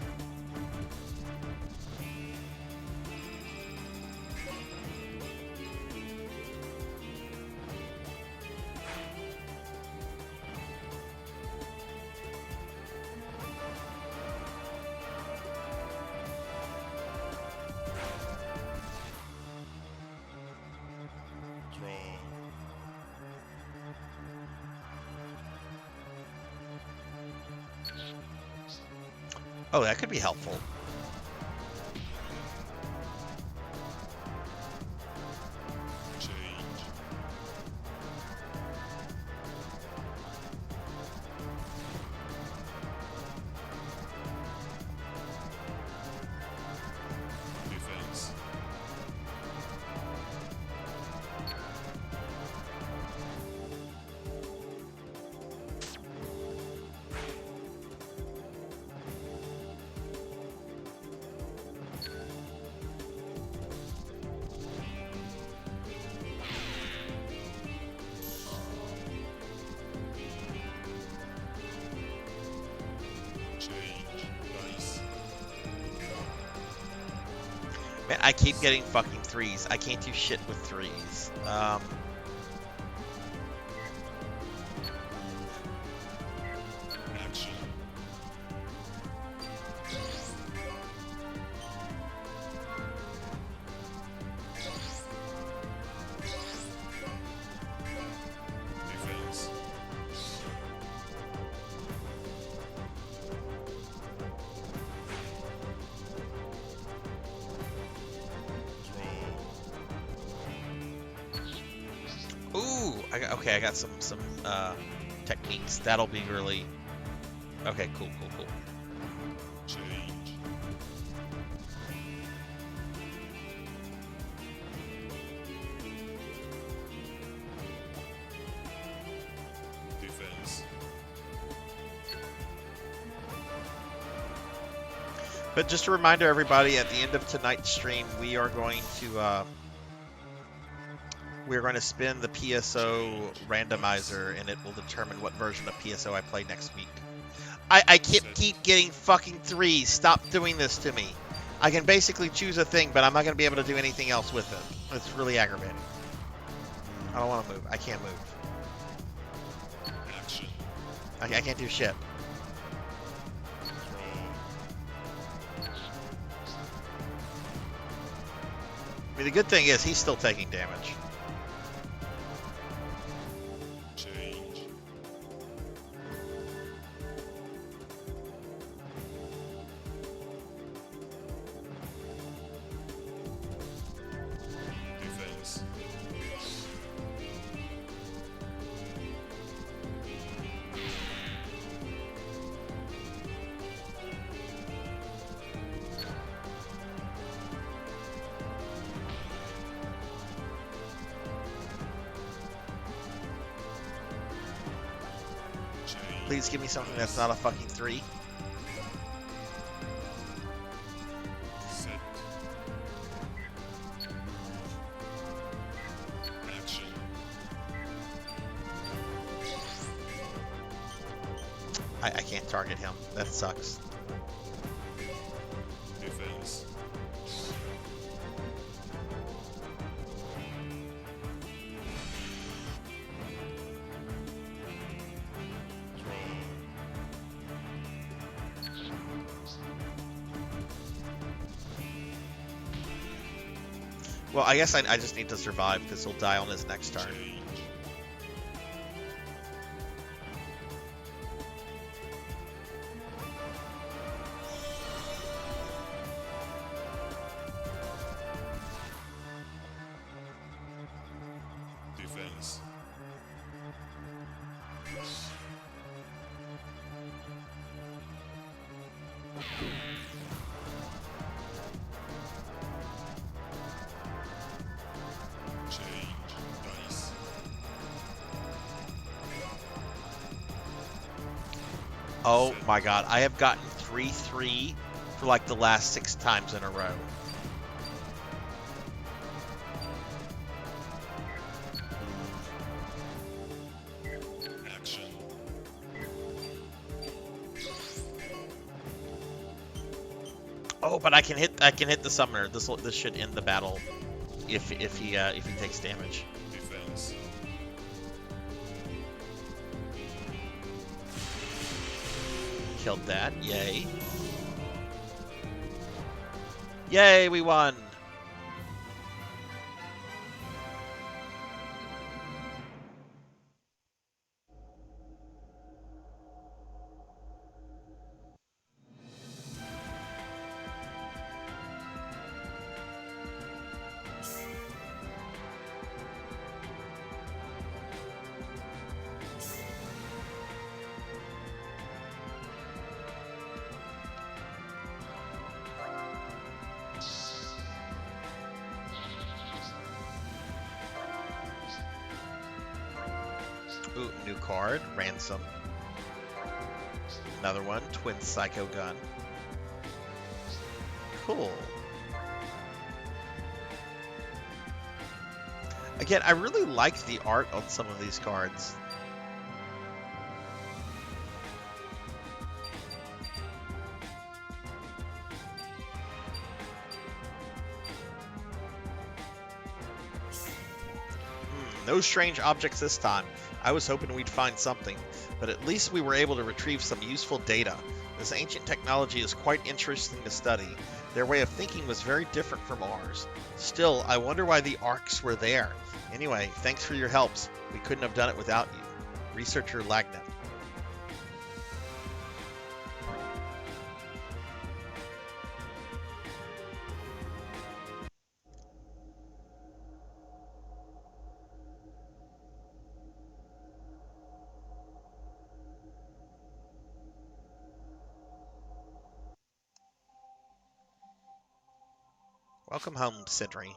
S4: Draw.
S2: Oh, that could be helpful.
S4: Change. Defense. Change. Dice.
S2: Man, I keep getting fucking threes. I can't do shit with threes.
S4: Action. Defense.
S2: Ooh, okay, I got some techniques. That'll be really okay. Cool.
S4: Change. Defense.
S2: But just a reminder, everybody, at the end of tonight's stream, we are going to spin the PSO randomizer, and it will determine what version of PSO I play next week. I keep getting fucking threes. Stop doing this to me. I can basically choose a thing, but I'm not going to be able to do anything else with it. It's really aggravating. I don't want to move. I can't move.
S4: Action.
S2: I can't do shit.
S4: Draw.
S2: I mean, the good thing is he's still taking damage.
S4: Change. Defense.
S2: Please give me something that's not a fucking 3.
S4: Set. Action.
S2: I can't target him. That sucks.
S4: Defense.
S2: Well, I guess I just need to survive because he'll die on his next turn.
S4: Change. Defense. Change. Dice.
S2: Oh my god, I have gotten 3-3 for like the last 6 times in a row.
S4: Action.
S2: Oh, but I can hit the summoner. This should end the battle if he takes damage.
S4: Defense.
S2: Killed that. Yay. Yay, we won. Ooh, new card, Ransom. Another one, Twin Psycho Gun. Cool. Again, I really like the art on some of these cards. No strange objects this time. I was hoping we'd find something, but at least we were able to retrieve some useful data. This ancient technology is quite interesting to study. Their way of thinking was very different from ours. Still, I wonder why the arcs were there. Anyway, thanks for your helps. We couldn't have done it without you. Researcher Lagnet. Welcome home, Sidri.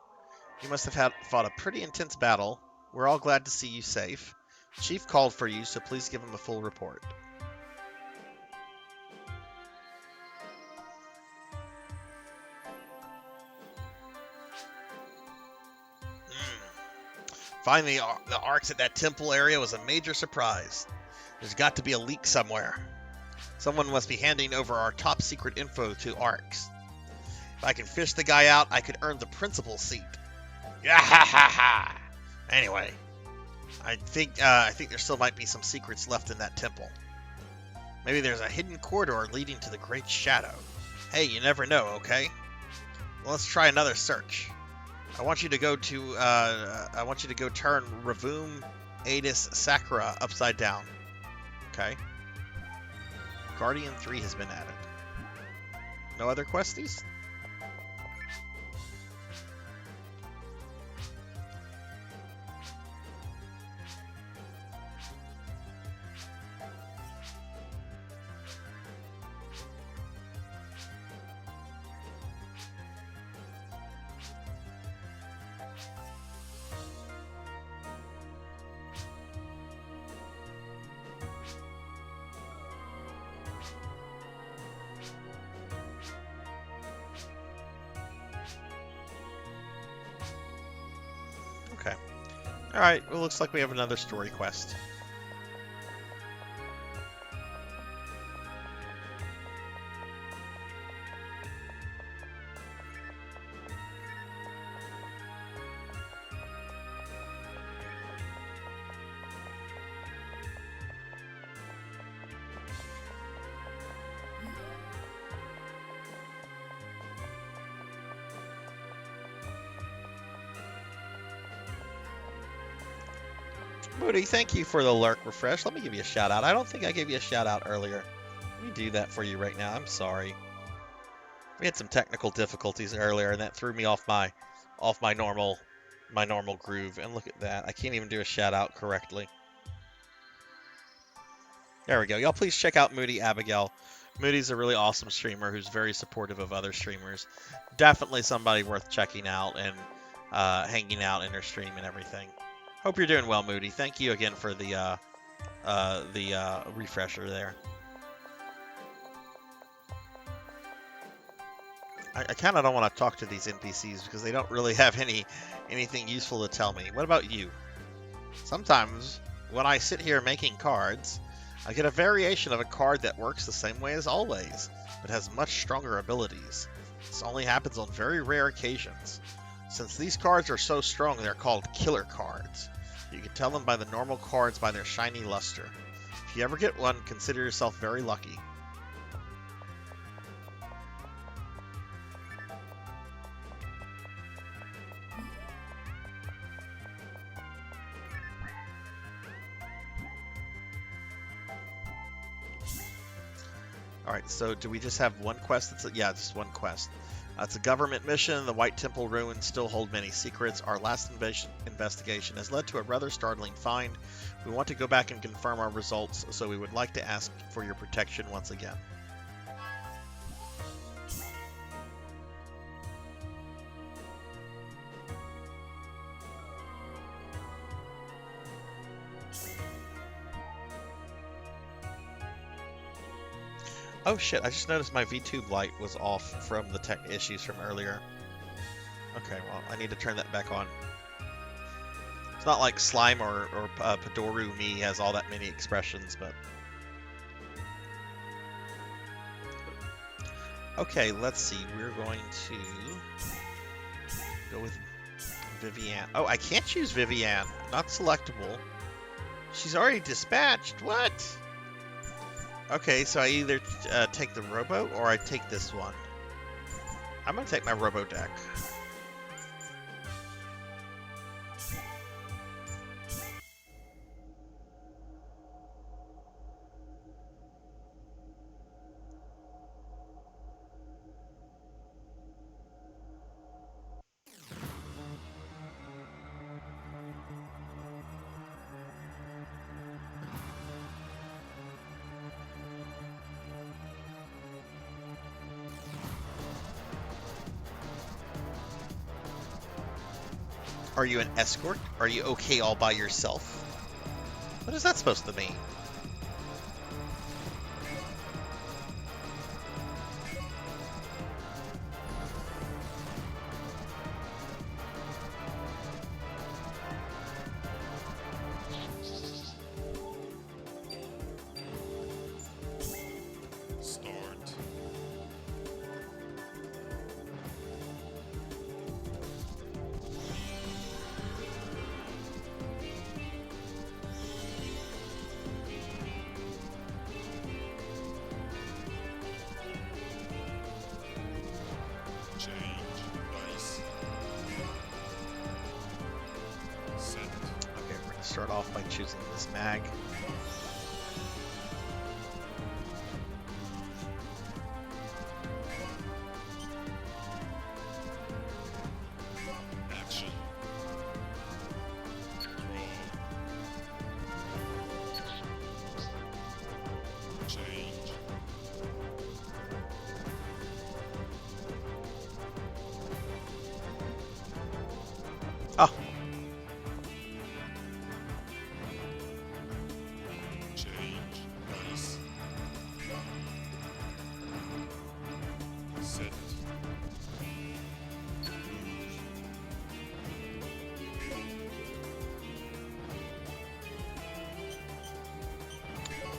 S2: You must have fought a pretty intense battle. We're all glad to see you safe. Chief called for you, so please give him a full report. Finding the arcs at that temple area was a major surprise. There's got to be a leak somewhere. Someone must be handing over our top secret info to arcs. If I can fish the guy out, I could earn the principal seat. Yeah. Anyway, I think there still might be some secrets left in that temple. Maybe there's a hidden corridor leading to the Great Shadow. Hey, you never know, okay? Well, let's try another search. I want you to go turn Ravum Adis Sakura upside down. Okay. Guardian 3 has been added. No other questies? Okay. Alright, well, looks like we have another story quest. Moody, thank you for the lurk refresh. Let me give you a shout out. I don't think I gave you a shout out earlier. Let me do that for you right now. I'm sorry. We had some technical difficulties earlier, and that threw me off my normal groove. And look at that. I can't even do a shout out correctly. There we go. Y'all please check out Moody Abigail. Moody's a really awesome streamer who's very supportive of other streamers. Definitely somebody worth checking out and hanging out in her stream and everything. Hope you're doing well, Moody. Thank you again for the refresher there. I kind of don't want to talk to these NPCs because they don't really have anything useful to tell me. What about you? Sometimes when I sit here making cards, I get a variation of a card that works the same way as always, but has much stronger abilities. This only happens on very rare occasions. Since these cards are so strong, they're called killer cards. You can tell them by the normal cards by their shiny luster. If you ever get one, consider yourself very lucky. Alright, so do we just have one quest? Yeah, just one quest. It's a government mission. The White Temple ruins still hold many secrets. Our last investigation has led to a rather startling find. We want to go back and confirm our results, so we would like to ask for your protection once again. Oh shit, I just noticed my VTube light was off from the tech issues from earlier. Okay, well, I need to turn that back on. It's not like Slime or Padoru Me has all that many expressions, but... Okay, let's see. We're going to go with Vivienne. Oh, I can't choose Vivienne. Not selectable. She's already dispatched. What? Okay, so I either take the rowboat or I take this one. I'm going to take my rowboat deck. Are you an escort? Are you okay all by yourself? What is that supposed to mean?
S4: Start. Change dice. Set.
S2: Okay, we're gonna start off by choosing this mag.
S4: Action. Draw. Change.
S2: Oh,
S4: Change dice. Set.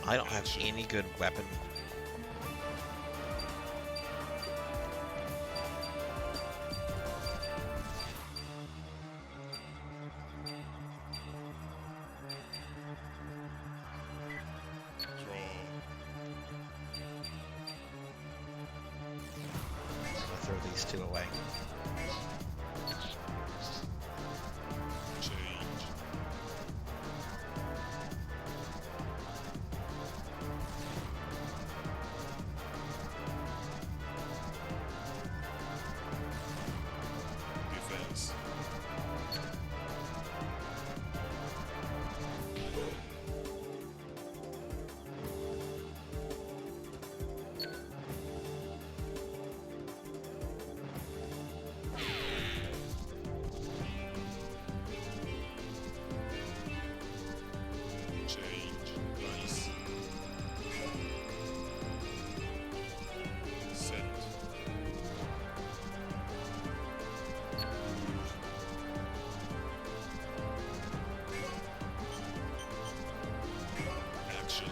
S2: I don't have any good weapon.
S4: Draw.
S2: I'm gonna throw these two away.
S4: Change. Defense. Change dice. Set. Action.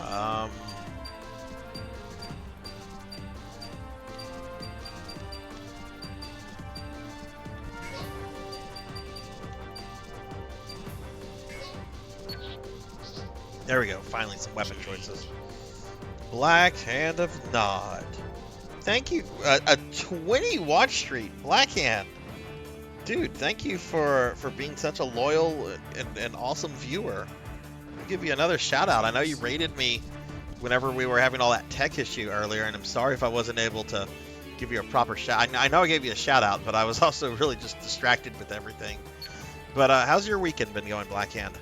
S4: Draw.
S2: There we go. Finally, some weapon choices. Black Hand of Nod. Thank you. A 20 watch streak. Black Hand. Dude, thank you for being such a loyal and awesome viewer. I'll give you another shout out. I know you rated me whenever we were having all that tech issue earlier, and I'm sorry if I wasn't able to give you a proper shout. I know I gave you a shout out, but I was also really just distracted with everything. But how's your weekend been going, Black Hand?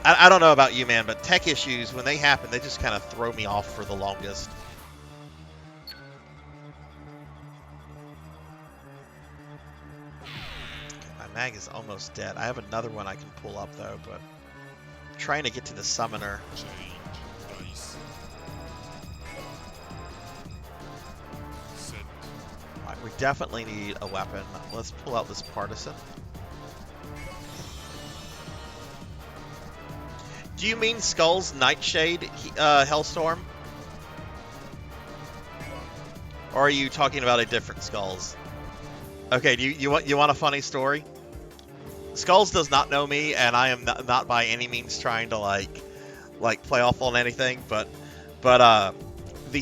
S2: I don't know about you, man, but tech issues, when they happen, they just kind of throw me off for the longest. My mag is almost dead. I have another one I can pull up, though, but I'm trying to get to the summoner.
S4: Change dice. Set.
S2: Alright, we definitely need a weapon. Let's pull out this partisan. Do you mean Skull's Nightshade Hellstorm? Or are you talking about a different Skulls? Okay, do you want a funny story? Skulls does not know me, and I am not by any means trying to like play off on anything, but the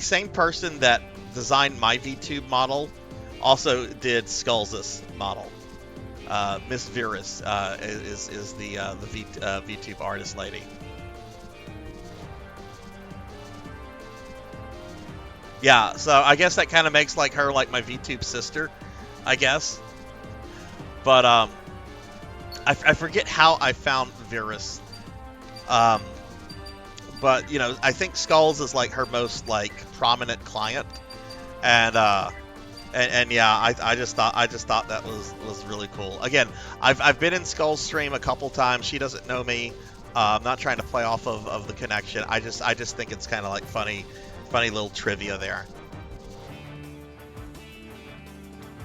S2: same person that designed my VTube model also did Skulls' model. Miss Virus is the VTube artist lady. Yeah, so I guess that kind of makes like her like my VTube sister, I guess. But I forget how I found Virus. But you know, I think Skulls is like her most like prominent client. And yeah, I just thought that was really cool. Again, I've been in Skull's stream a couple times. She doesn't know me. I'm not trying to play off of the connection. I just think it's kind of like funny little trivia there.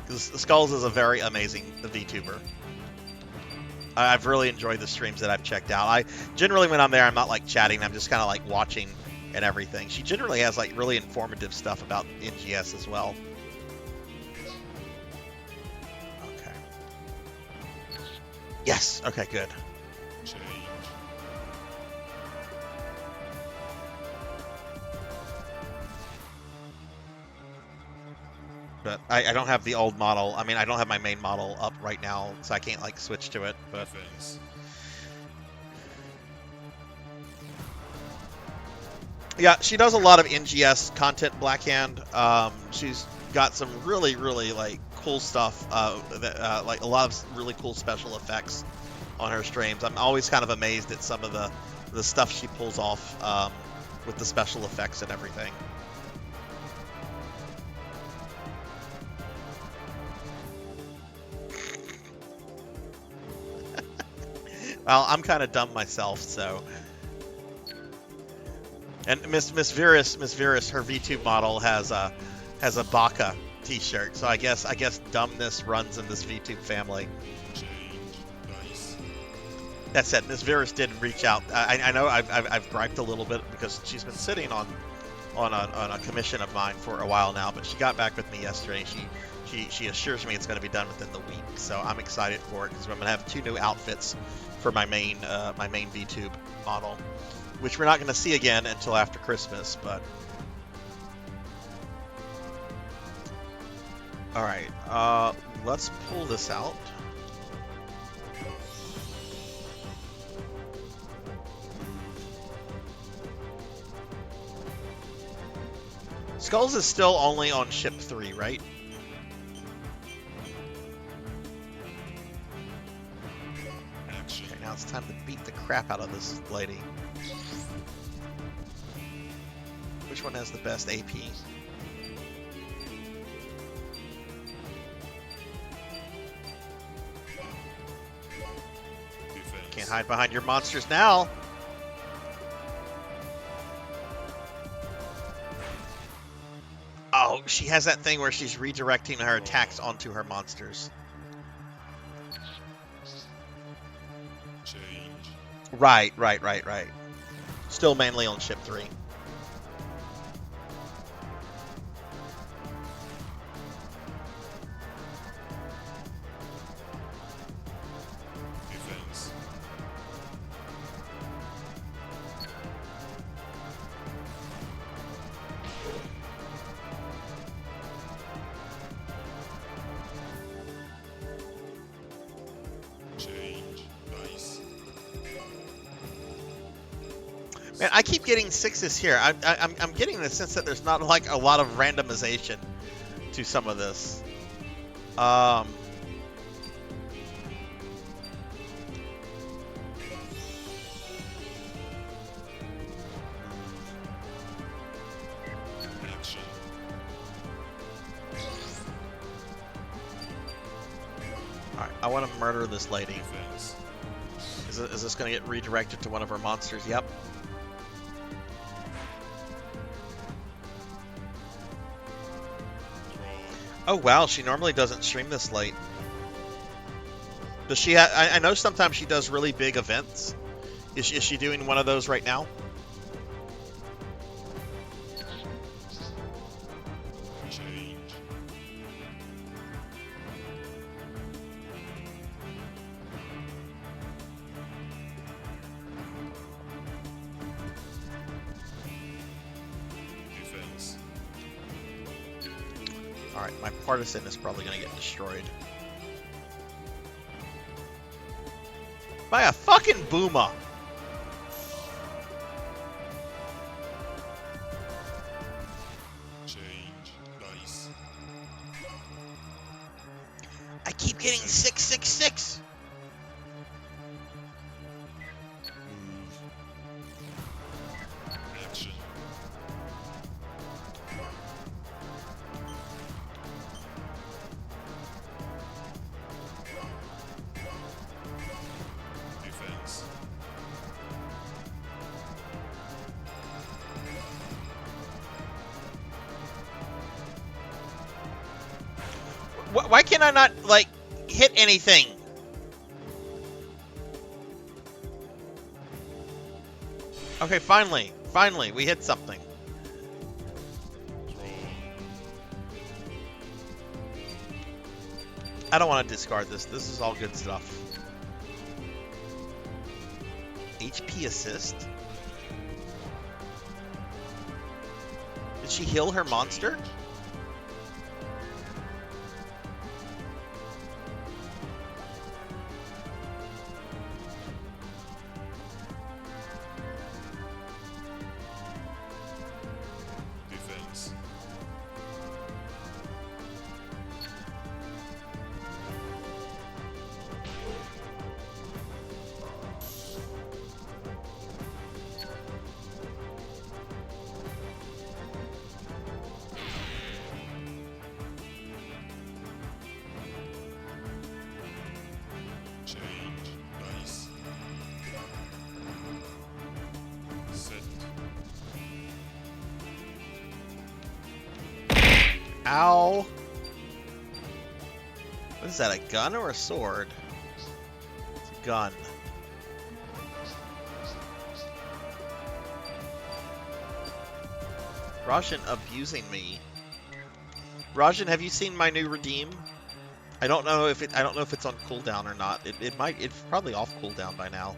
S2: Skulls is a very amazing VTuber. I've really enjoyed the streams that I've checked out. I generally, when I'm there, I'm not like chatting. I'm just kind of like watching and everything. She generally has like really informative stuff about NGS as well. Okay. Yes. Okay. Good.
S4: Change.
S2: But I don't have the old model. I mean, I don't have my main model up right now, so I can't like switch to it. But
S4: Defense.
S2: yeah, she does a lot of NGS content, Blackhand. She's got some really like cool stuff. Like a lot of really cool special effects on her streams. I'm always kind of amazed at some of the stuff she pulls off with the special effects and everything. Well, I'm kind of dumb myself, so. And Miss Virus, her VTube model has a Baka T-shirt, so I guess dumbness runs in this VTube family.
S4: Change. Dice.
S2: That said, Miss Virus did reach out. I know I've griped a little bit because she's been sitting on a commission of mine for a while now, but she got back with me yesterday. She assures me it's going to be done within the week, so I'm excited for it because I'm going to have 2 new outfits for my main VTube model, which we're not going to see again until after Christmas. But all right, let's pull this out. Skulls is still only on ship 3, right?
S4: Action.
S2: Okay, now it's time to beat the crap out of this lady. Which one has the best AP?
S4: Defense.
S2: Can't hide behind your monsters now. Oh, she has that thing where she's redirecting her attacks onto her monsters.
S4: Change.
S2: Right. Still mainly on ship 3.
S4: Defense. Change. Dice.
S2: Man, I keep getting 6s here. I'm getting the sense that there's not like a lot of randomization to some of this.
S4: Action.
S2: Alright, I want to murder this lady.
S4: Defense.
S2: Is this going to get redirected to one of her monsters? Yep.
S4: Draw.
S2: Oh wow, she normally doesn't stream this late. Does she have... I know sometimes she does really big events. Is she doing one of those right now?
S4: Change. Defense.
S2: Alright, my partisan is probably going to get destroyed. By a fucking boomer!
S4: Change. Dice.
S2: I keep getting 666!
S4: Move. Action.
S2: Why can I not, like, hit anything? Okay, finally, we hit something. I don't want to discard this. This is all good stuff. HP assist? Did she heal her monster?
S4: Defense. Change. Nice. Set.
S2: Ow. What is that, a gun or a sword? It's a gun. Rajan abusing me. Rajan, have you seen my new redeem? I don't know if it's on cooldown or not. It's probably off cooldown by now.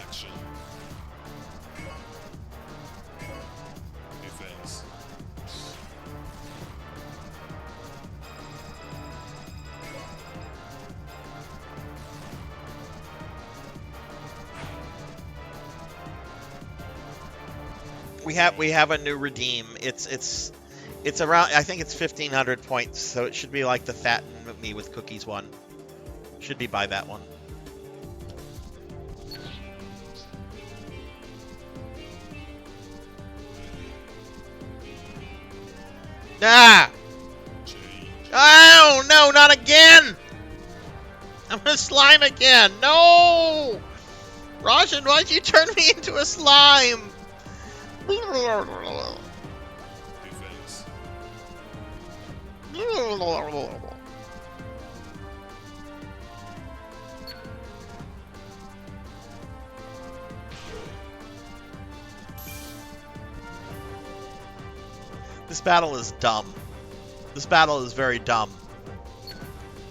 S4: Action. Defense.
S2: We have a new redeem. It's around, I think it's 1,500 points, so it should be like the Fatten Me with Cookies one. Should be by that one. Ah! Oh no, not again! I'm a slime again. No! Rajan, why'd you turn me into a slime?
S4: Defense.
S2: This battle is dumb. This battle is very dumb.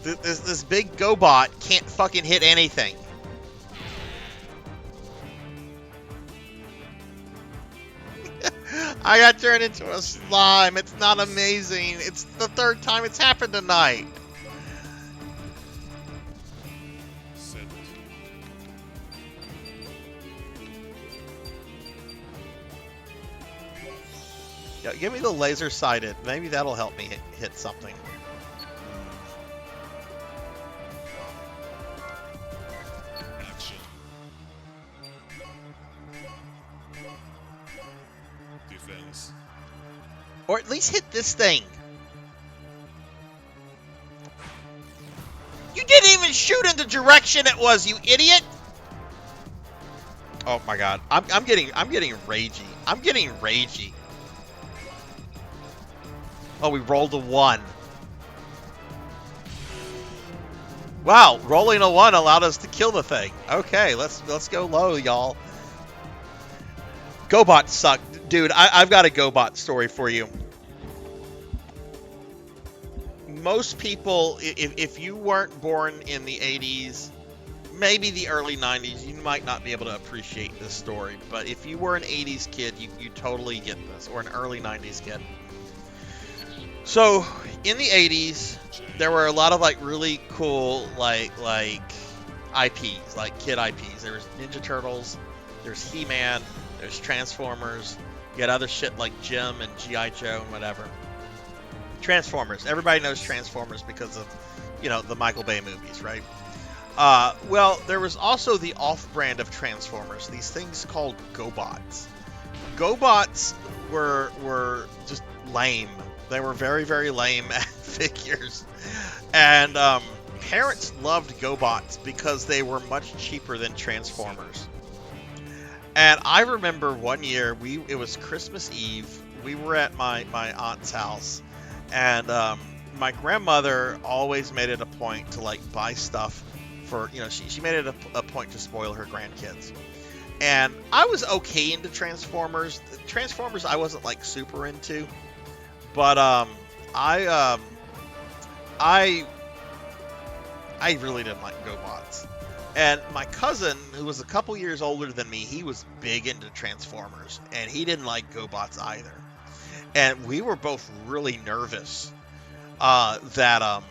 S2: This big GoBot can't fucking hit anything. I got turned into a slime. It's not amazing. It's the third time it's happened tonight.
S4: Set.
S2: Yeah, give me the laser sighted. Maybe that'll help me hit something.
S4: Action. Defense.
S2: Or at least hit this thing. You didn't even shoot in the direction it was, you idiot! Oh my god. I'm getting ragey. I'm getting ragey. Oh, we rolled a 1. Wow, rolling a 1 allowed us to kill the thing. Okay, let's go low, y'all. GoBot suck. Dude, I've got a GoBot story for you. Most people, if you weren't born in the 80s, maybe the early 90s, you might not be able to appreciate this story. But if you were an 80s kid, you totally get this, or an early 90s kid. So, in the 80s, there were a lot of, like, really cool, like IPs, like kid IPs. There was Ninja Turtles, there's He-Man, there's Transformers, you had other shit like Jim and G.I. Joe and whatever. Transformers. Everybody knows Transformers because of, you know, the Michael Bay movies, right? Well, there was also the off-brand of Transformers, these things called GoBots. GoBots were just lame. They were very, very lame figures. And parents loved GoBots because they were much cheaper than Transformers. And I remember one year, it was Christmas Eve. We were at my aunt's house, and my grandmother always made it a point to like buy stuff for, she made it a point to spoil her grandkids. And I was okay into Transformers. Transformers I wasn't like super into, but I really didn't like GoBots. And my cousin, who was a couple years older than me, he was big into Transformers, and he didn't like GoBots either. And we were both really nervous that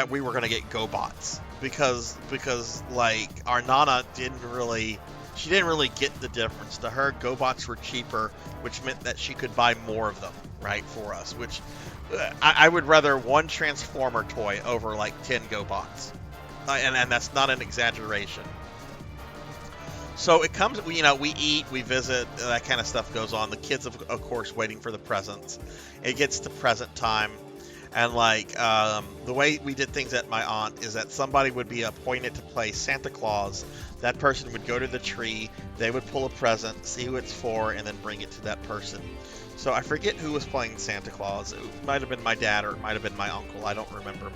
S2: we were gonna get GoBots because like our Nana didn't really get the difference. To her, GoBots were cheaper, which meant that she could buy more of them, right, for us. Which I would rather one Transformer toy over like 10 GoBots. And that's not an exaggeration. So it comes, we eat, we visit, that kind of stuff goes on. The kids, of course, waiting for the presents. It gets to present time. And like, the way we did things at my aunt is that somebody would be appointed to play Santa Claus. That person would go to the tree, they would pull a present, see who it's for, and then bring it to that person. So I forget who was playing Santa Claus. It might have been my dad or it might have been my uncle. I don't remember.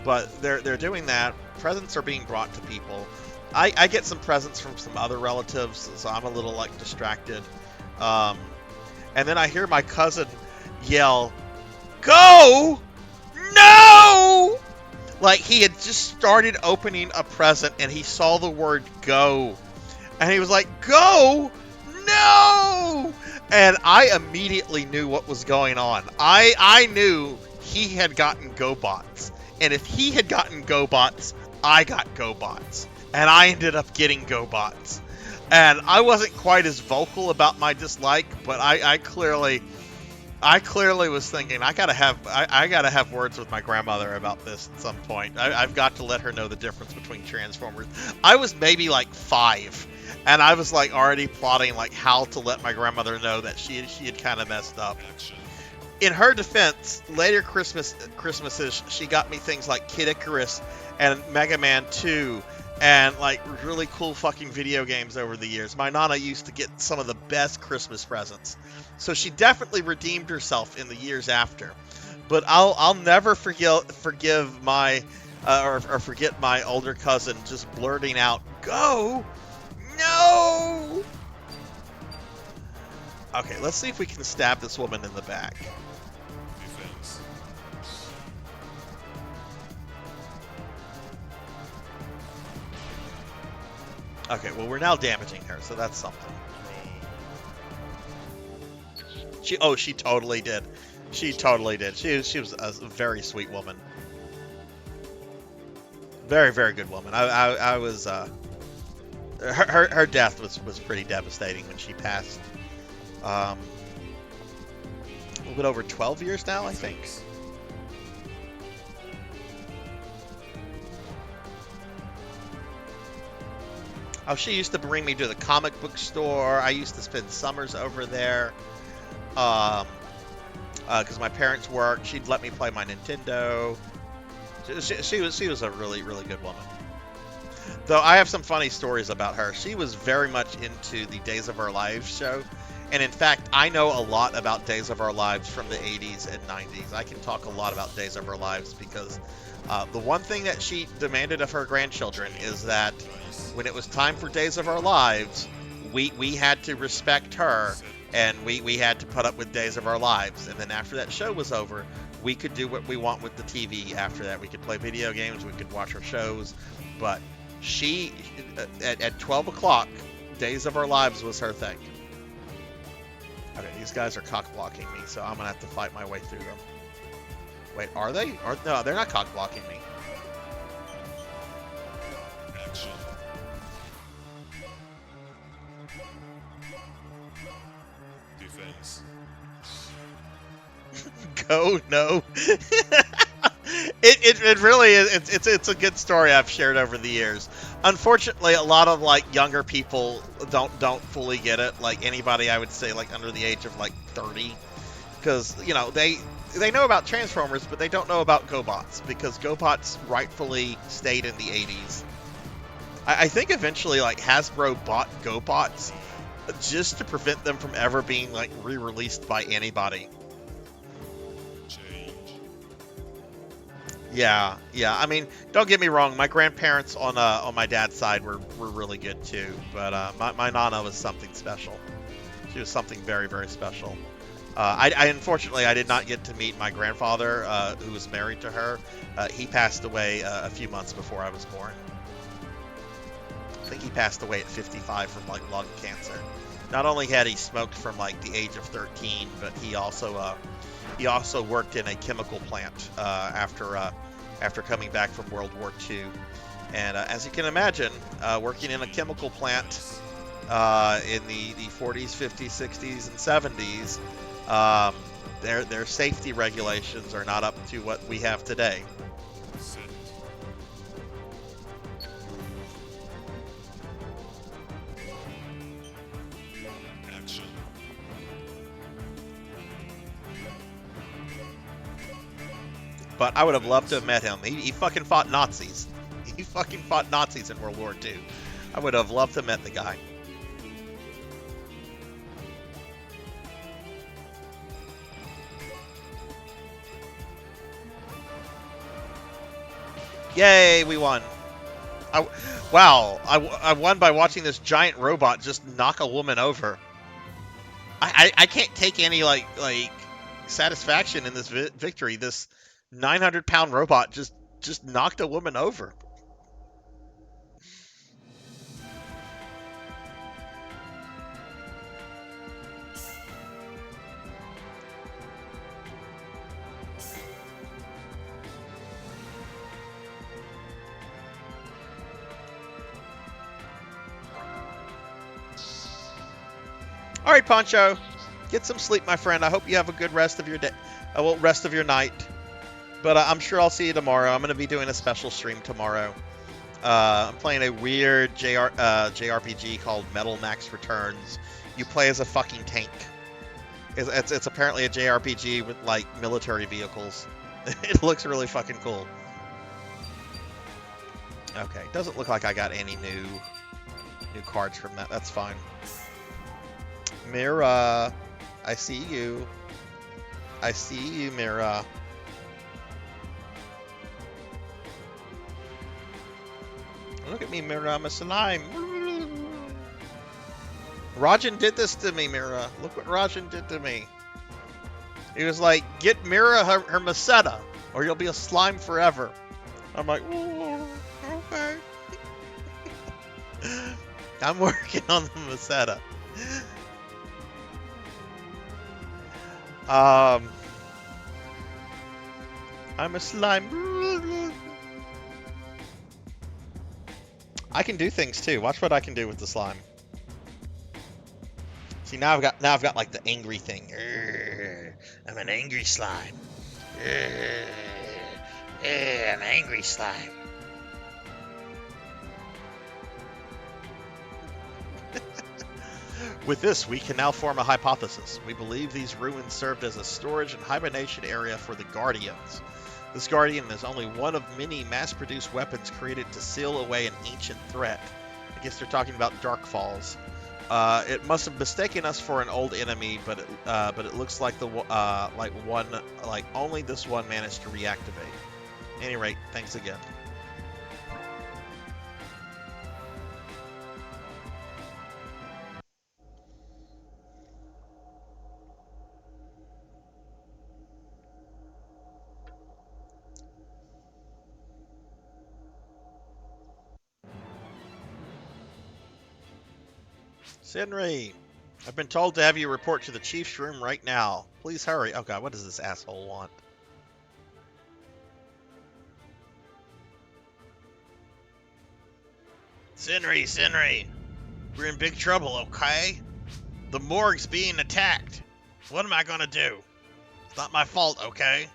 S2: But they're doing that. Presents are being brought to people. I get some presents from some other relatives, so I'm a little like distracted. And then I hear my cousin yell, "Go! No!" Like he had just started opening a present and he saw the word "go." And he was like, "Go! No!" And I immediately knew what was going on. I knew he had gotten GoBots. And if he had gotten GoBots, I got GoBots. And I ended up getting GoBots. And I wasn't quite as vocal about my dislike, but I clearly was thinking I gotta have words with my grandmother about this at some point. I've got to let her know the difference between Transformers. I was maybe like 5, and I was like already plotting like how to let my grandmother know that she had kind of messed up.
S4: Action.
S2: In her defense, later Christmases, she got me things like Kid Icarus and Mega Man 2 and like really cool fucking video games over the years. My Nana used to get some of the best Christmas presents. So she definitely redeemed herself in the years after. But I'll never forgive my or forget my older cousin just blurting out, "Go! No!" Okay, let's see if we can stab this woman in the back.
S4: Defense.
S2: Okay, well, we're now damaging her, so that's something. She totally did. She totally did. She was a very sweet woman. Very, very good woman. I was her death was pretty devastating when she passed. A little bit over 12 years now, I think. Oh, she used to bring me to the comic book store. I used to spend summers over there. Because my parents worked. She'd let me play my Nintendo. She was a really, really good woman. Though I have some funny stories about her. She was very much into the Days of Our Lives show. And in fact, I know a lot about Days of Our Lives from the 80s and 90s. I can talk a lot about Days of Our Lives because the one thing that she demanded of her grandchildren is that when it was time for Days of Our Lives, we had to respect her and we had to put up with Days of Our Lives. And then after that show was over, we could do what we want with the TV after that. We could play video games, we could watch our shows. But she, at 12 o'clock, Days of Our Lives was her thing. Okay, these guys are cock-blocking me, so I'm going to have to fight my way through them. Wait, are they? No, they're not cock-blocking me.
S4: Action. Defense.
S2: Go, no. It really is. It's a good story I've shared over the years. Unfortunately, a lot of like younger people don't fully get it. Like anybody, I would say, like under the age of like 30, because they know about Transformers, but they don't know about GoBots because GoBots rightfully stayed in the 80s. I think eventually like Hasbro bought GoBots, just to prevent them from ever being like re-released by anybody.
S4: Change.
S2: Yeah. I mean, don't get me wrong. My grandparents on my dad's side were really good too. But my nana was something special. She was something very, very special. I unfortunately I did not get to meet my grandfather, who was married to her. He passed away a few months before I was born. I think he passed away at 55 from like lung cancer. Not only had he smoked from like the age of 13, but he also worked in a chemical plant after coming back from World War II. And as you can imagine, working in a chemical plant in the 40s, 50s, 60s, and 70s, their safety regulations are not up to what we have today.
S4: Set. Action.
S2: But I would have loved to have met him. He fucking fought Nazis. He fucking fought Nazis in World War II. I would have loved to have met the guy. Yay, we won. Wow, I won by watching this giant robot just knock a woman over. I can't take any like satisfaction in this victory. This 900-pound robot just knocked a woman over. All right, Poncho, get some sleep, my friend. I hope you have a good rest of your day, rest of your night. But I'm sure I'll see you tomorrow. I'm going to be doing a special stream tomorrow. I'm playing a weird JRPG called Metal Max Returns. You play as a fucking tank. It's apparently a JRPG with like military vehicles. It looks really fucking cool. Okay, doesn't look like I got any new cards from that. That's fine. Mira, I see you. I see you, Mira. Look at me, Mira. I'm a slime. Rajan did this to me, Mira. Look what Rajan did to me. He was like, get Mira her Meseta, or you'll be a slime forever. I'm like, oh, okay. I'm working on the Meseta. I'm a slime. I can do things too. Watch what I can do with the slime. See, now I've got like the angry thing. I'm an angry slime. I'm an angry slime. With this, we can now form a hypothesis. We believe these ruins served as a storage and hibernation area for the Guardians. This Guardian is only one of many mass-produced weapons created to seal away an ancient threat. I guess they're talking about Darkfalls. It must have mistaken us for an old enemy, but it looks like only this one managed to reactivate. At any rate, thanks again. Senri, I've been told to have you report to the chief's room right now. Please hurry. Oh god, what does this asshole want? Senri, we're in big trouble, okay? The morgue's being attacked. What am I gonna do? It's not my fault, okay?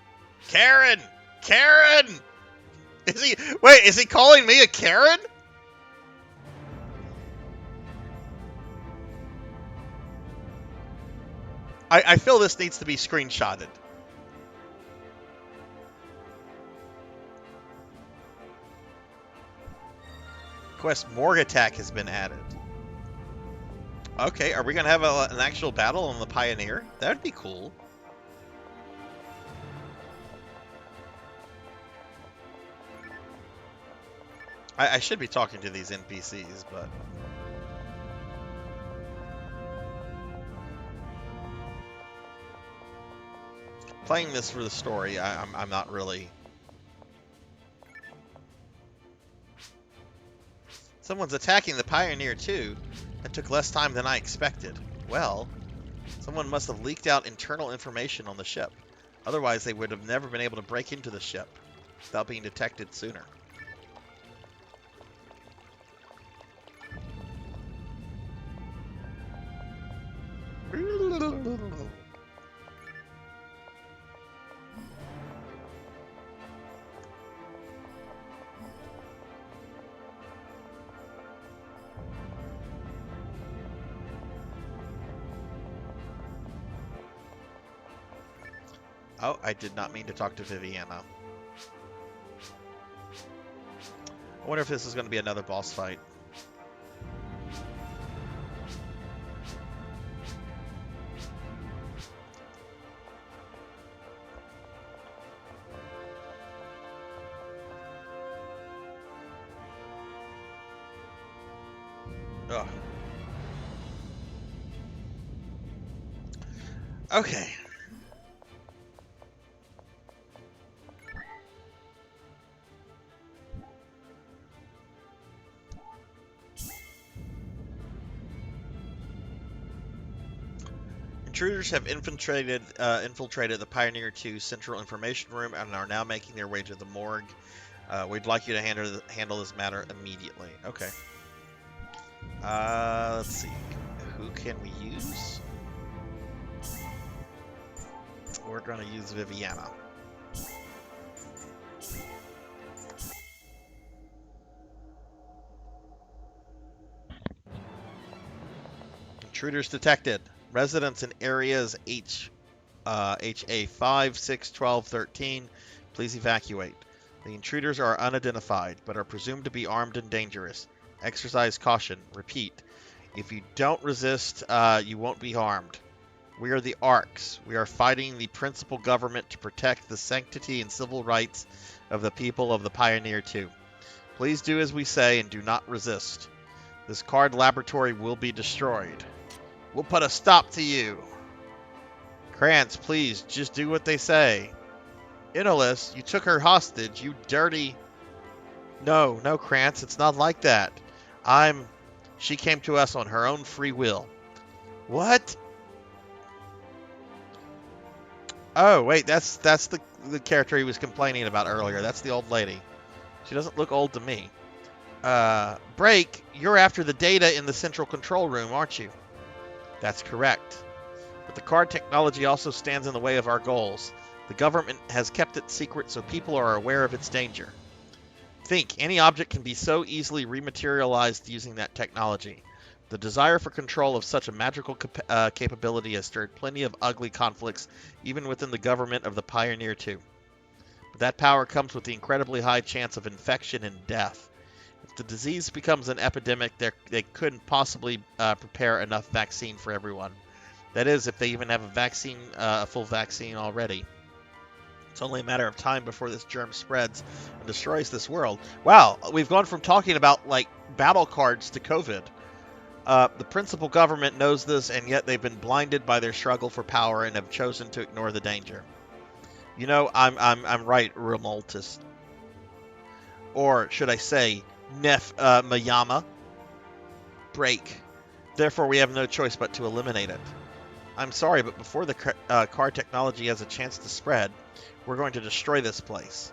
S2: Karen! Is he calling me a Karen? I feel this needs to be screenshotted. Quest Morgue Attack has been added. Okay, are we gonna have an actual battle on the Pioneer? That would be cool. I should be talking to these NPCs, but... Playing this for the story, I'm not really... Someone's attacking the Pioneer too. That took less time than I expected. Well, someone must have leaked out internal information on the ship. Otherwise, they would have never been able to break into the ship without being detected sooner. Oh, I did not mean to talk to Viviana. I wonder if this is going to be another boss fight. Ugh. Okay. Intruders have infiltrated the Pioneer 2 Central Information Room and are now making their way to the morgue. We'd like you to handle this matter immediately. Okay. Let's see. Who can we use? We're going to use Viviana. Intruders detected. Residents in areas HA 5, 6, 12, 13, please evacuate. The intruders are unidentified, but are presumed to be armed and dangerous. Exercise caution. Repeat. If you don't resist, you won't be harmed. We are the Arcs. We are fighting the principal government to protect the sanctity and civil rights of the people of the Pioneer 2. Please do as we say and do not resist. This C.A.R.D laboratory will be destroyed. We'll put a stop to you. Krantz, please, just do what they say. Innolis, you took her hostage, you dirty... No, Krantz, it's not like that. She came to us on her own free will. What? Oh, wait, that's the character he was complaining about earlier. That's the old lady. She doesn't look old to me. Break, you're after the data in the central control room, aren't you? That's correct. But the C.A.R.D technology also stands in the way of our goals. The government has kept it secret so people are aware of its danger. Think, any object can be so easily rematerialized using that technology. The desire for control of such a magical capability has stirred plenty of ugly conflicts, even within the government of the Pioneer 2. But that power comes with the incredibly high chance of infection and death. If the disease becomes an epidemic, they couldn't possibly prepare enough vaccine for everyone. That is, if they even have a full vaccine already. It's only a matter of time before this germ spreads and destroys this world. Wow, we've gone from talking about, like, battle cards to COVID. The principal government knows this, and yet they've been blinded by their struggle for power and have chosen to ignore the danger. You know, I'm right, Remoltus. Or should I say, Mayama. Break. Therefore, we have no choice but to eliminate it. I'm sorry, but before the C.A.R.D technology has a chance to spread, we're going to destroy this place.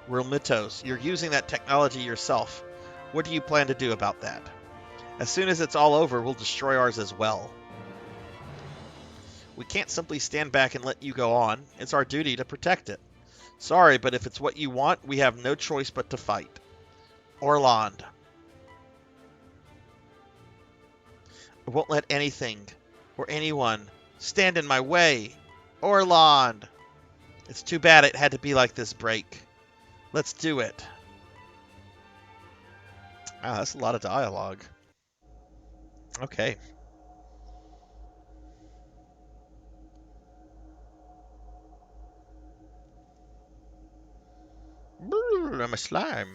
S2: Realmitos, you're using that technology yourself. What do you plan to do about that? As soon as it's all over, we'll destroy ours as well. We can't simply stand back and let you go on. It's our duty to protect it. Sorry, but if it's what you want, we have no choice but to fight. Orland. I won't let anything or anyone stand in my way. Orland. It's too bad it had to be like this, Break. Let's do it. Wow, that's a lot of dialogue. Okay. Ooh, I'm a slime.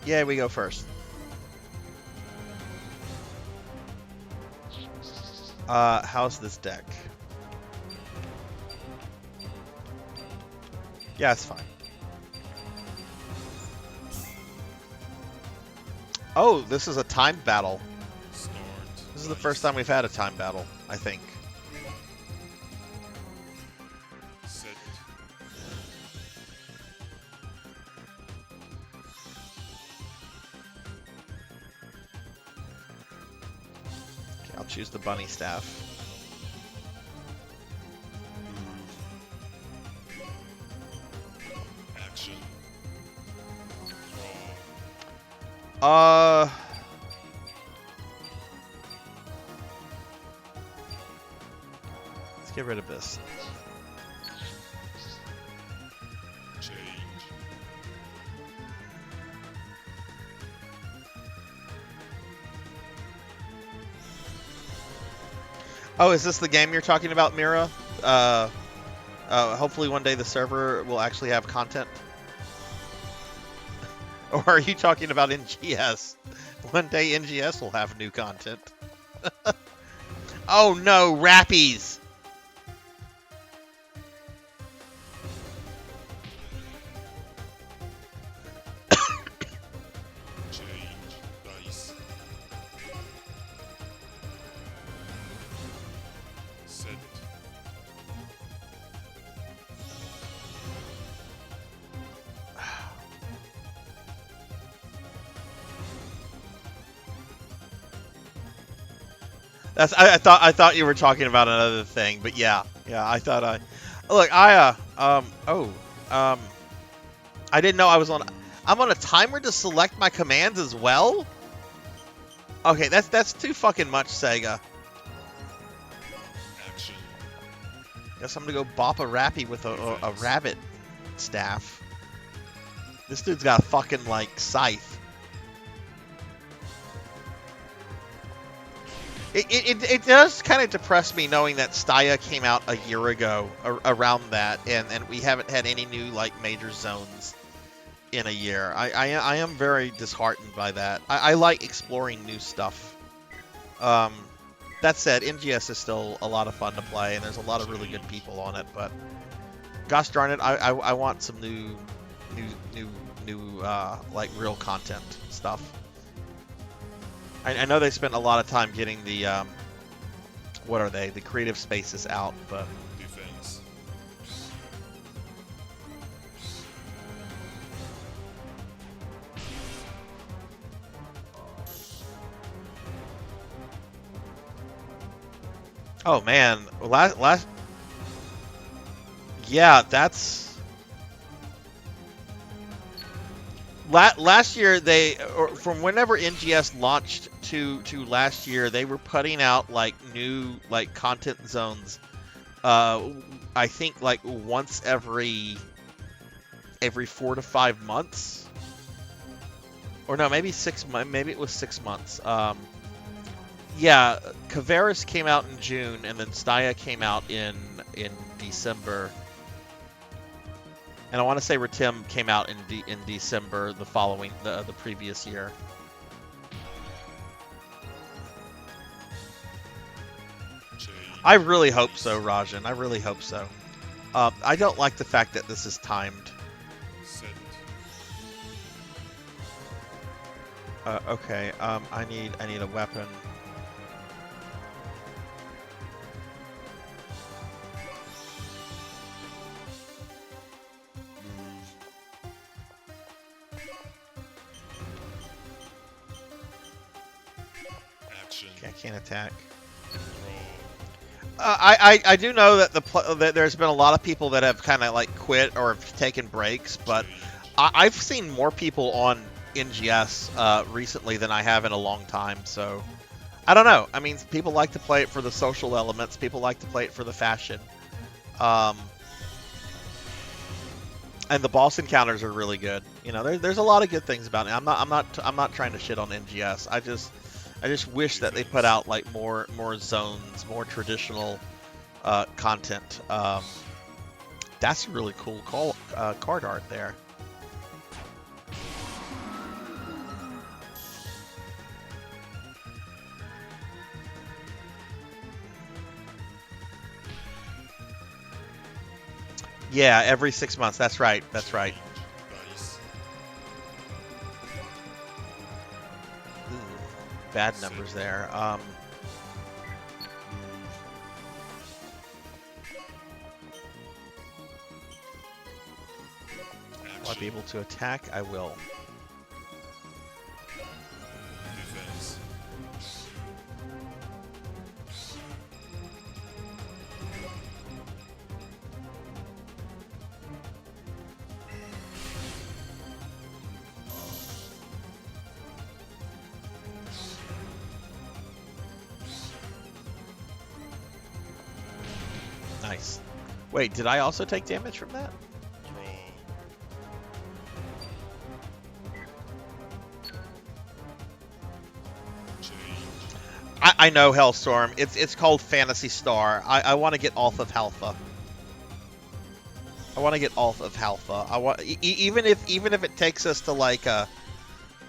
S2: Yeah, we go first. How's this deck? Yeah, it's fine. Oh, this is a time battle.
S4: Start.
S2: This is the first time we've had a time battle, I think.
S4: Set.
S2: Okay, I'll choose the bunny staff.
S4: Action.
S2: Let's get rid of this.
S4: Change.
S2: Oh, is this the game you're talking about, Mira? Hopefully one day the server will actually have content. Or are you talking about NGS? One day NGS will have new content. Oh no, Rappies!
S4: Change. Dice. Set.
S2: That's I thought you were talking about another thing, but yeah, I thought I didn't know I'm on a timer to select my commands as well. Okay, that's too fucking much, Sega.
S4: Action.
S2: Guess I'm gonna go bop a Rappy with a rabbit staff. This dude's got a fucking like scythe. It does kind of depress me knowing that Staya came out a year ago around that, and we haven't had any new like major zones in a year. I am very disheartened by that. I like exploring new stuff. That said, NGS is still a lot of fun to play, and there's a lot of really good people on it. But gosh darn it, I want some new like real content stuff. I know they spent a lot of time getting the what are they? The creative spaces out, but
S4: Defense.
S2: oh man, last yeah, that's last year from whenever NGS launched to last year, they were putting out like new like content zones. I think like once every 4 to 5 months, or no, maybe 6 months. Maybe it was 6 months. Yeah, Caveris came out in June, and then Staya came out in December. And I want to say Ratim came out in December the following the previous year.
S4: Change.
S2: I really hope so, Rajan. I really hope so. I don't like the fact that this is timed.
S4: Set.
S2: Okay. I need a weapon.
S4: Action.
S2: Okay, I can't attack.
S4: Draw.
S2: I do know that that there's been a lot of people that have kind of like quit or have taken breaks, but I've seen more people on NGS recently than I have in a long time. So I don't know. I mean, people like to play it for the social elements. People like to play it for the fashion. And the boss encounters are really good. You know, there's a lot of good things about it. I'm not trying to shit on NGS. I just wish that they put out like more zones, more traditional content. That's really cool card art there. Yeah, every 6 months. That's right. That's right.
S4: Dice.
S2: Ooh, bad numbers there. Will I be able to attack? I will.
S4: Defense.
S2: Nice. Wait, did I also take damage from that?
S4: Draw. Change.
S2: I know, Hellstorm. It's called Phantasy Star. I want to get off of Halpha. I want to get off of Halpha. I want even if it takes us to like a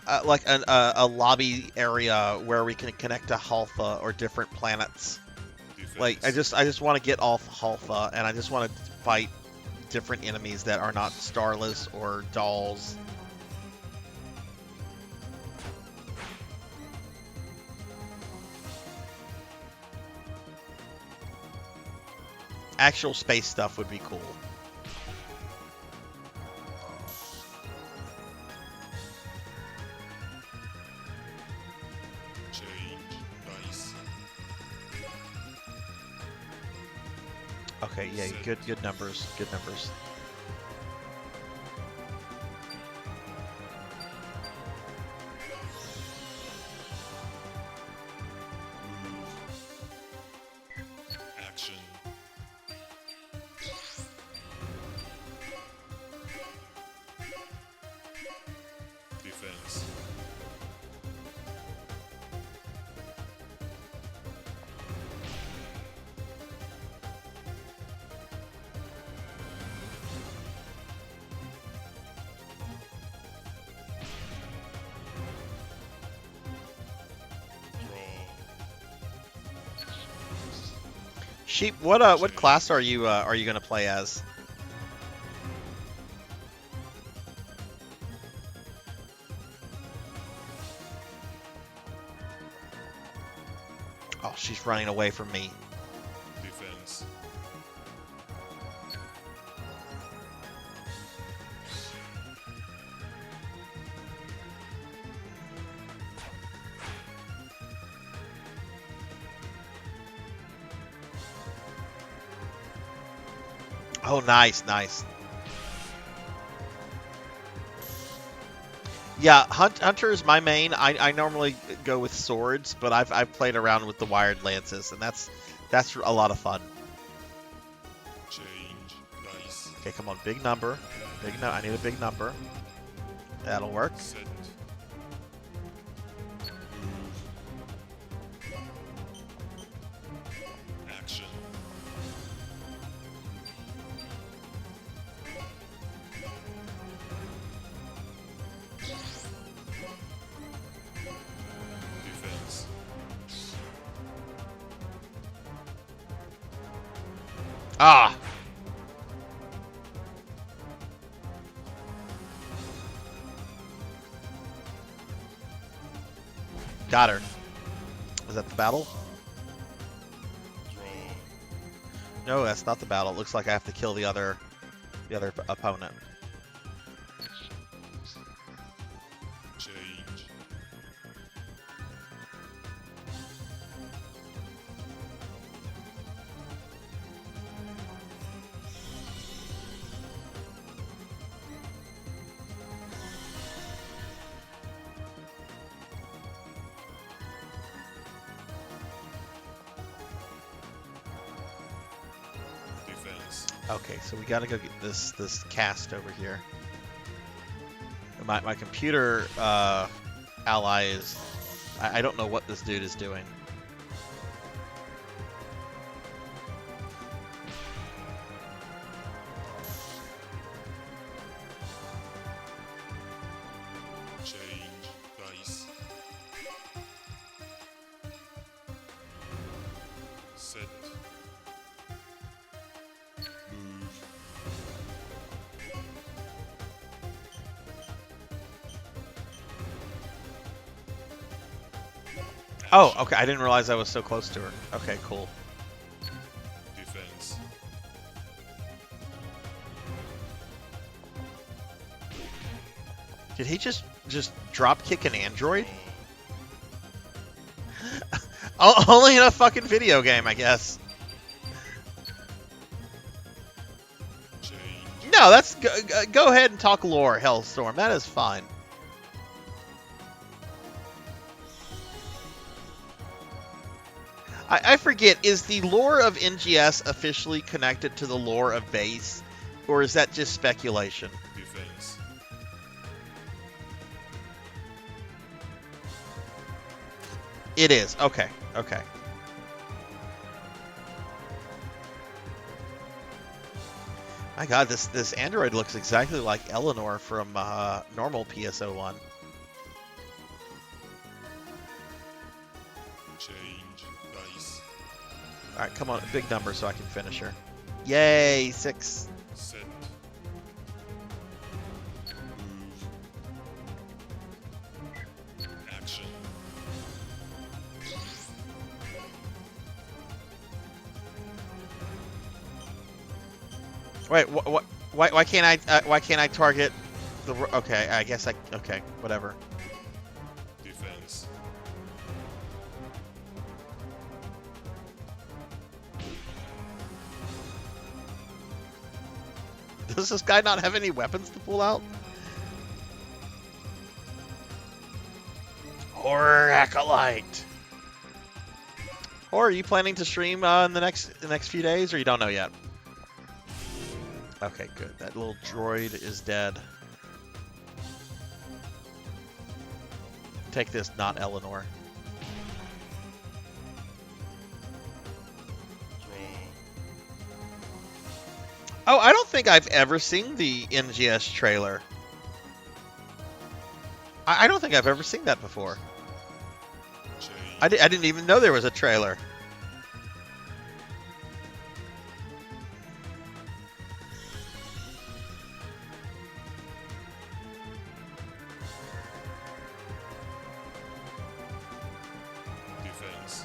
S2: lobby area where we can connect to Halpha or different planets.
S4: Defense.
S2: Like I just want to get off Halpha and I just want to fight different enemies that are not Starless or dolls. Actual space stuff would be cool.
S4: Change. Dice.
S2: Okay, yeah, good numbers, good numbers.
S4: Action. Defense.
S2: Sheep, what class are you gonna play as? Oh, she's running away from me.
S4: Defense.
S2: Oh, nice, nice. Yeah, Hunter is my main. I normally go with swords, but I've played around with the wired lances, and that's a lot of fun.
S4: Change. Dice.
S2: Okay, come on, big number. I need a big number. That'll work.
S4: Set. Action. Defense.
S2: Ah! Got her. Was that the battle?
S4: Draw.
S2: No, that's not the battle. It looks like I have to kill the other opponent.
S4: Change. Defense.
S2: Okay, so we gotta go get this cast over here. My computer ally is... I don't know what this dude is doing.
S4: Change dice. Set. Move.
S2: Oh, okay. I didn't realize I was so close to her. Okay, cool.
S4: Defense.
S2: Did he just drop kick an android? Only in a fucking video game, I guess.
S4: Change.
S2: No, that's go ahead and talk lore, Hellstorm. That is fine. I forget, is the lore of NGS officially connected to the lore of base, or is that just speculation?
S4: Defense.
S2: It is. Okay. Okay. My God, this android looks exactly like Eleanor from normal PSO1.
S4: Change dice.
S2: All right, come on, big number so I can finish her. Yay, 6.
S4: Set. Move. Action.
S2: Wait, what? Why can't I target the? Okay, I guess I. Okay, whatever.
S4: Defense.
S2: Does this guy not have any weapons to pull out? Horror Acolyte. Or are you planning to stream in the next few days, or you don't know yet? Okay, good. That little droid is dead. Take this, not Eleanor.
S4: Draw.
S2: Oh, I don't think I've ever seen the NGS trailer. I don't think I've ever seen that before.
S4: Change.
S2: I didn't even know there was a trailer.
S4: Defense.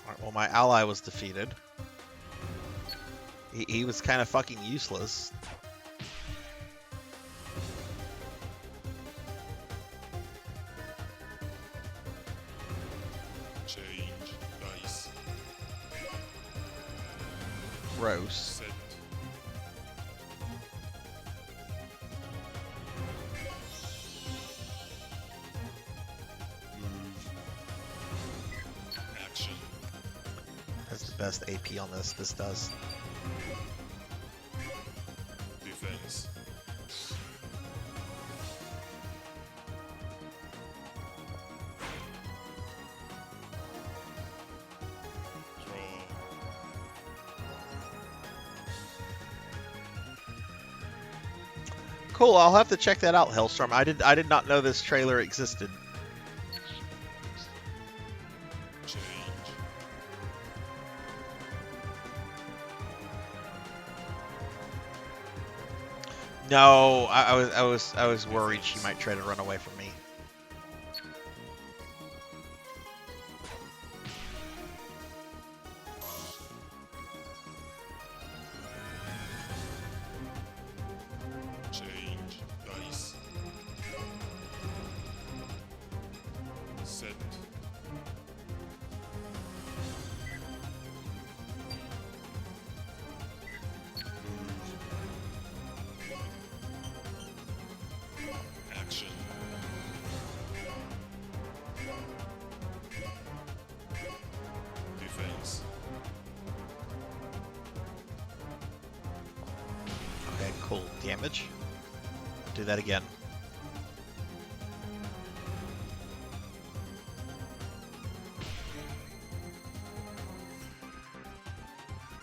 S2: Alright, well, my ally was defeated. He was kind of fucking useless.
S4: Change dice.
S2: Gross.
S4: Set. Move. Action.
S2: That's the best AP on this. This does.
S4: Defense. Draw.
S2: Cool. I'll have to check that out, Hellstorm. I did not know this trailer existed.
S4: Change.
S2: No, I was worried she might try to run away from me.
S4: Change dice. Set. Move. Action.
S2: damage. Do that again.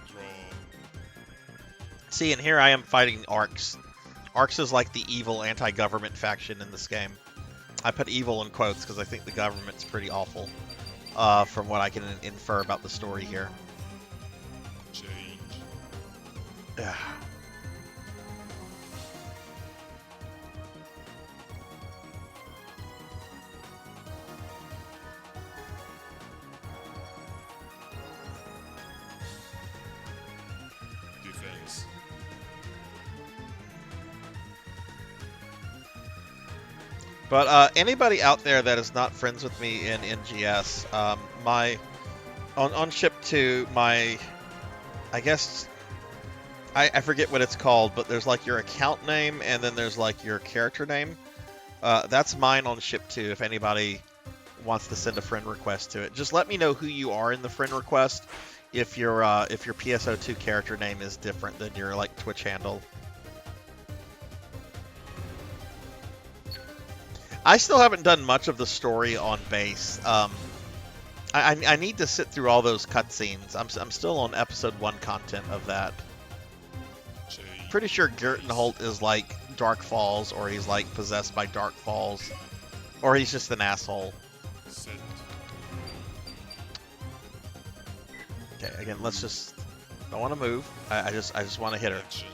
S4: Draw.
S2: See, and here I am fighting Arcs. Arcs is like the evil anti-government faction in this game. I put evil in quotes because I think the government's pretty awful, from what I can infer about the story here.
S4: Change.
S2: Yeah.
S4: Defense.
S2: But anybody out there that is not friends with me in NGS, on ship 2, I guess I forget what it's called, but there's like your account name and then there's like your character name. That's mine on ship 2. If anybody wants to send a friend request to it, just let me know who you are in the friend request. If your PSO2 character name is different than your like Twitch handle. I still haven't done much of the story on base. I need to sit through all those cutscenes. I'm still on episode 1 content of that.
S4: Change.
S2: Pretty sure Gertenholt is like Dark Falls, or he's like possessed by Dark Falls, or he's just an asshole.
S4: Set.
S2: Okay, again, let's just. Don't want to move. I just want to hit her.
S4: Action.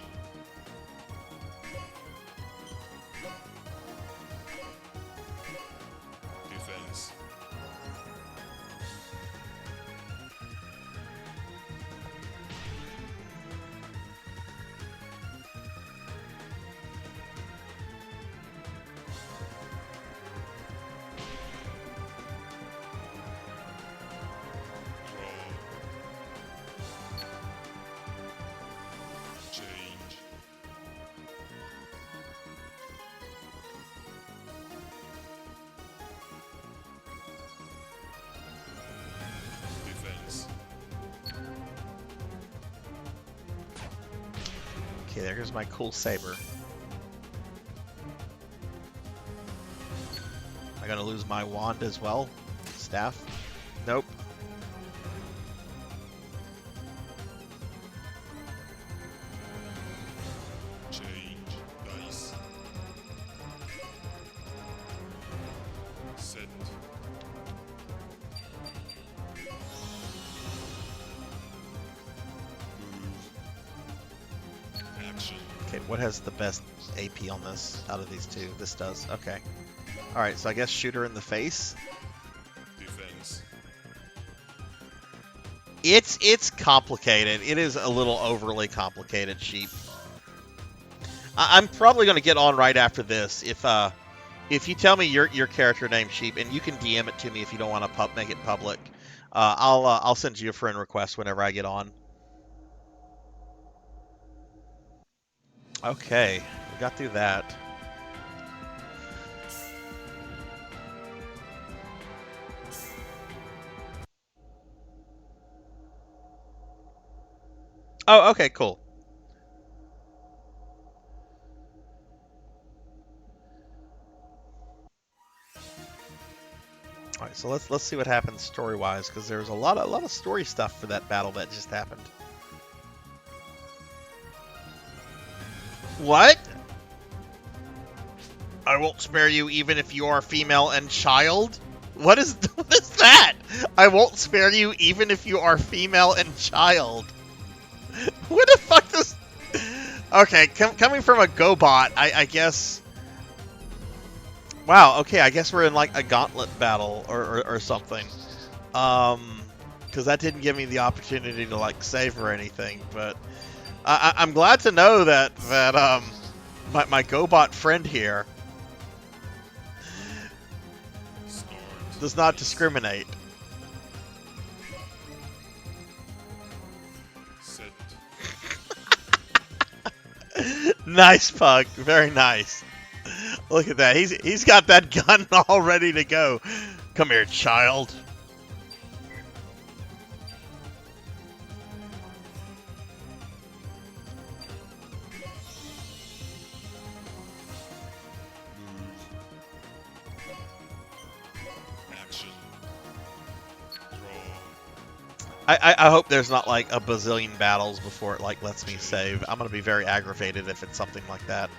S4: Defense. Draw. Change. Defense.
S2: Okay, there goes my cool saber. Am I gonna lose my wand as well? Staff? Nope.
S4: Change. Dice. Set. Move. Action.
S2: Okay, what has the best AP on this out of these two? This does. Okay. Alright, so I guess shoot her in the face.
S4: Defense.
S2: It's complicated. It is a little overly complicated, Sheep. I'm probably going to get on right after this. If you tell me your character name, Sheep, and you can DM it to me if you don't want to make it public, I'll send you a friend request whenever I get on. Okay, we got through that. Oh, okay, cool. All right, so let's see what happens story-wise, because there's a lot of story stuff for that battle that just happened. What? I won't spare you even if you are female and child? What is that? I won't spare you even if you are female and child. What the fuck does... Okay, coming from a GoBot, I guess... Wow, okay, I guess we're in like a gauntlet battle or something. Because that didn't give me the opportunity to like save or anything, but... I'm glad to know that my GoBot friend here
S4: Start.
S2: does not discriminate.
S4: Set.
S2: Nice, Pug. Very nice. Look at that. He's got that gun all ready to go. Come here, child. I hope there's not like a bazillion battles before it like lets me save. I'm gonna be very aggravated if it's something like that.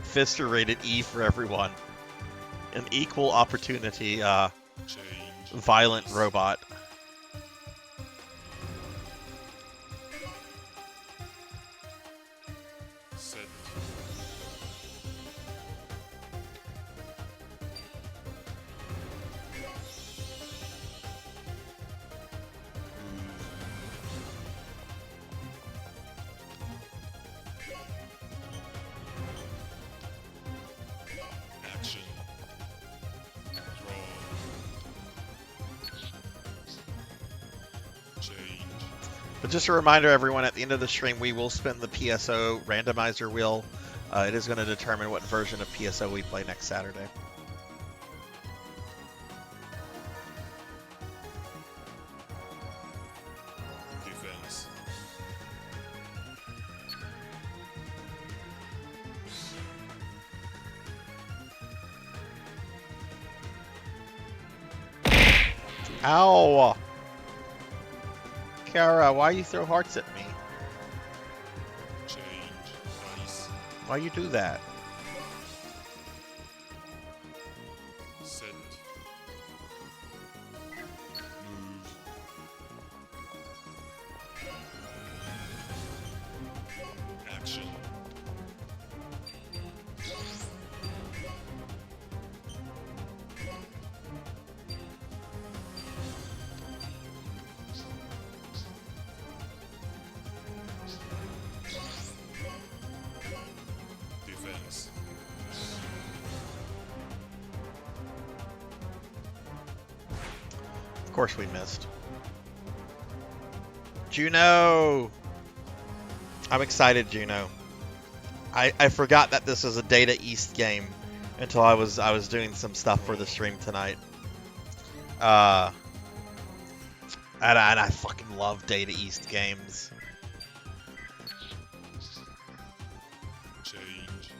S2: Fister rated E for everyone. An equal opportunity,
S4: Change.
S2: violent robot.
S4: Set. Action. Draw. Change.
S2: But just a reminder, everyone, at the end of the stream, we will spin the PSO randomizer wheel. It is going to determine what version of PSO we play next Saturday.
S4: Defense.
S2: Ow! Kara, why you throw hearts at me?
S4: Change. Dice.
S2: Why you do that?
S4: Set. Move. Action. Defense.
S2: Of course we missed. Juno! I'm excited, Juno. I forgot that this is a Data East game until I was doing some stuff for the stream tonight. And I fucking love Data East games.
S4: Change.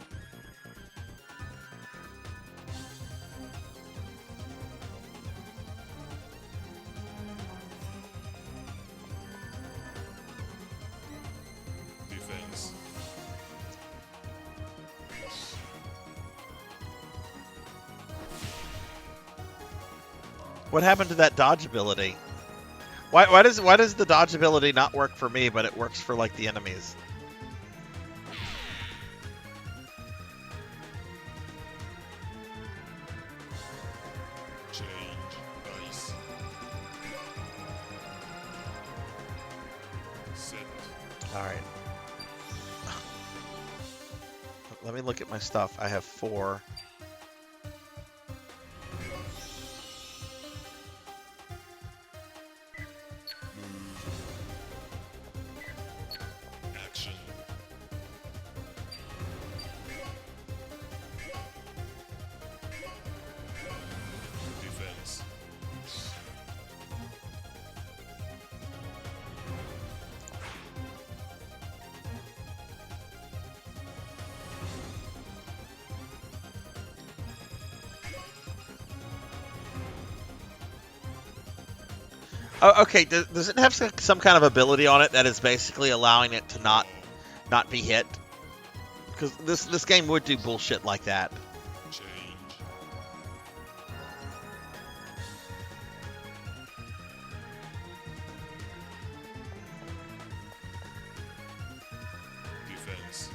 S4: Defense.
S2: What happened to that dodge ability? Why does the dodge ability not work for me, but it works for like the enemies?
S4: Change. Dice. Set.
S2: All right. Let me look at my stuff. I have 4.
S4: Action. Defense.
S2: Oh, okay. Does it have some kind of ability on it that is basically allowing it to not be hit? Because this game would do bullshit like that.
S4: Change. Defense.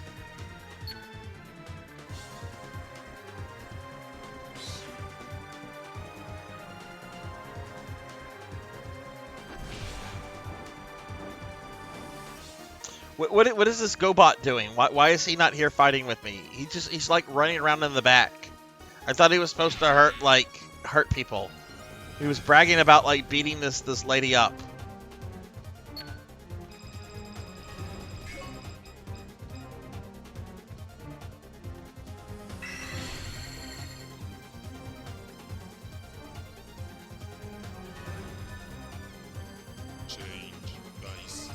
S2: What is this GoBot doing? Why is he not here fighting with me? He's like running around in the back. I thought he was supposed to hurt people. He was bragging about like beating this lady up.
S4: Change. Dice.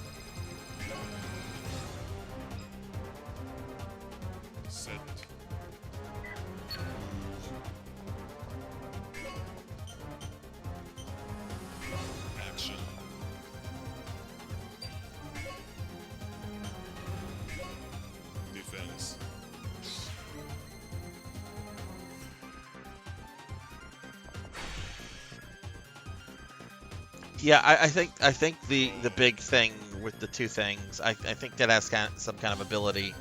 S2: Yeah, I think the big thing with the two things, I think that has some kind of ability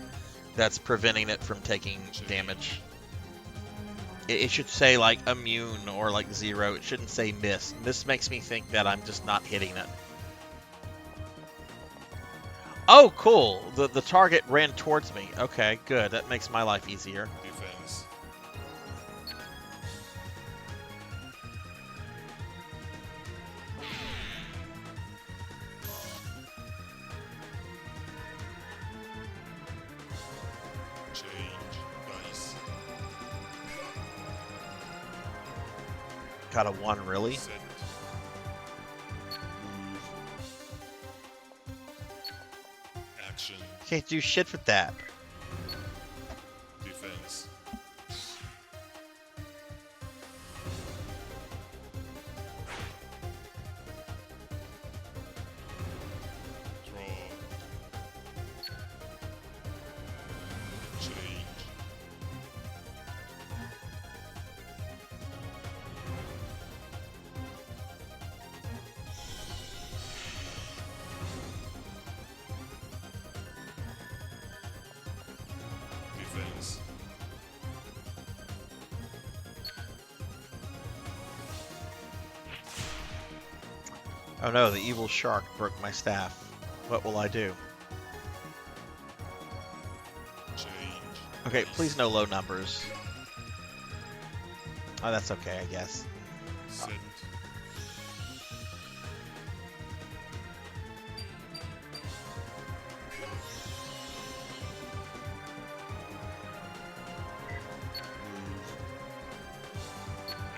S2: that's preventing it from taking damage. It should say like immune or like 0. It shouldn't say miss. Miss makes me think that I'm just not hitting it. Oh, cool. The target ran towards me. Okay, good. That makes my life easier.
S4: Defense. Change dice.
S2: Got a 1, really?
S4: Set. Move. Action.
S2: Can't do shit with that.
S4: Defense. Draw. Change. Defense.
S2: Oh no, the evil shark broke my staff. What will I do?
S4: Change.
S2: Okay, please no low numbers. Oh, that's okay, I guess.
S4: Set. Move.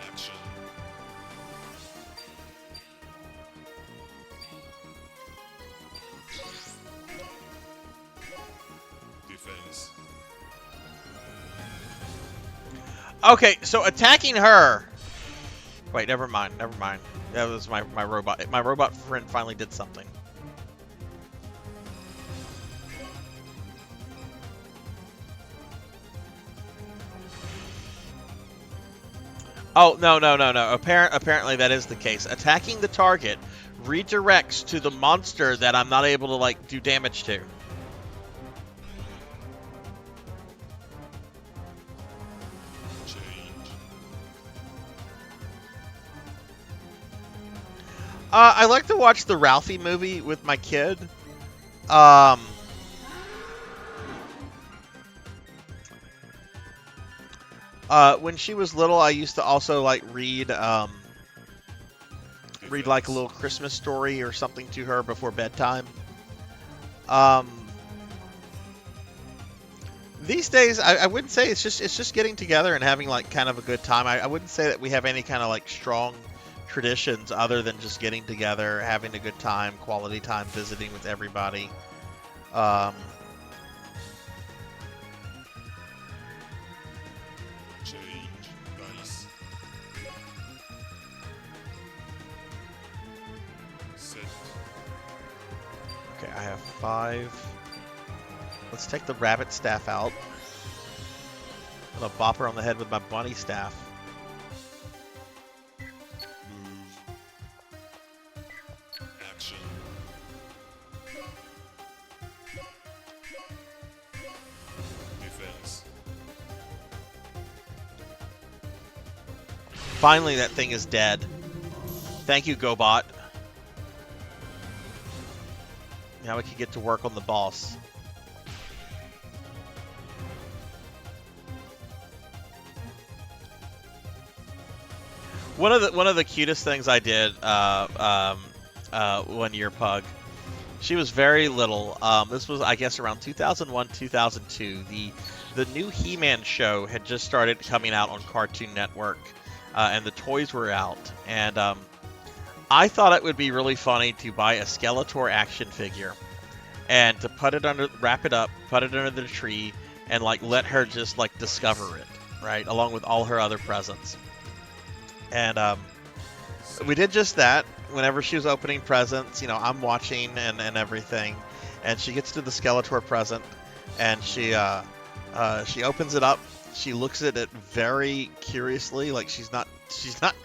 S4: Action. Defense.
S2: Okay, so attacking her. Wait, never mind. Never mind. That was my robot. My robot friend finally did something. Oh, no. Apparently that is the case. Attacking the target redirects to the monster that I'm not able to, like, do damage to.
S4: Change.
S2: I like to watch the Ralphie movie with my kid. When she was little, I used to also like read like a little Christmas story or something to her before bedtime. These days, I wouldn't say it's just getting together and having like kind of a good time. I wouldn't say that we have any kind of like strong traditions other than just getting together, having a good time, quality time, visiting with everybody.
S4: Change dice. Set.
S2: Okay, I have 5. Let's take the rabbit staff out. I'm gonna bop her on the head with my bunny staff.
S4: Move. Action. Defense.
S2: Finally, that thing is dead. Thank you, GoBot. Now we can get to work on the boss. One of the cutest things I did 1 year, Pug. She was very little. This was, I guess, around 2001, 2002. The new He-Man show had just started coming out on Cartoon Network, and the toys were out. And I thought it would be really funny to buy a Skeletor action figure and to wrap it up, put it under the tree, and like let her just like discover it, right, along with all her other presents. And we did just that. Whenever she was opening presents, you know, I'm watching and everything, and she gets to the Skeletor present, and she opens it up. She looks at it very curiously, like she's not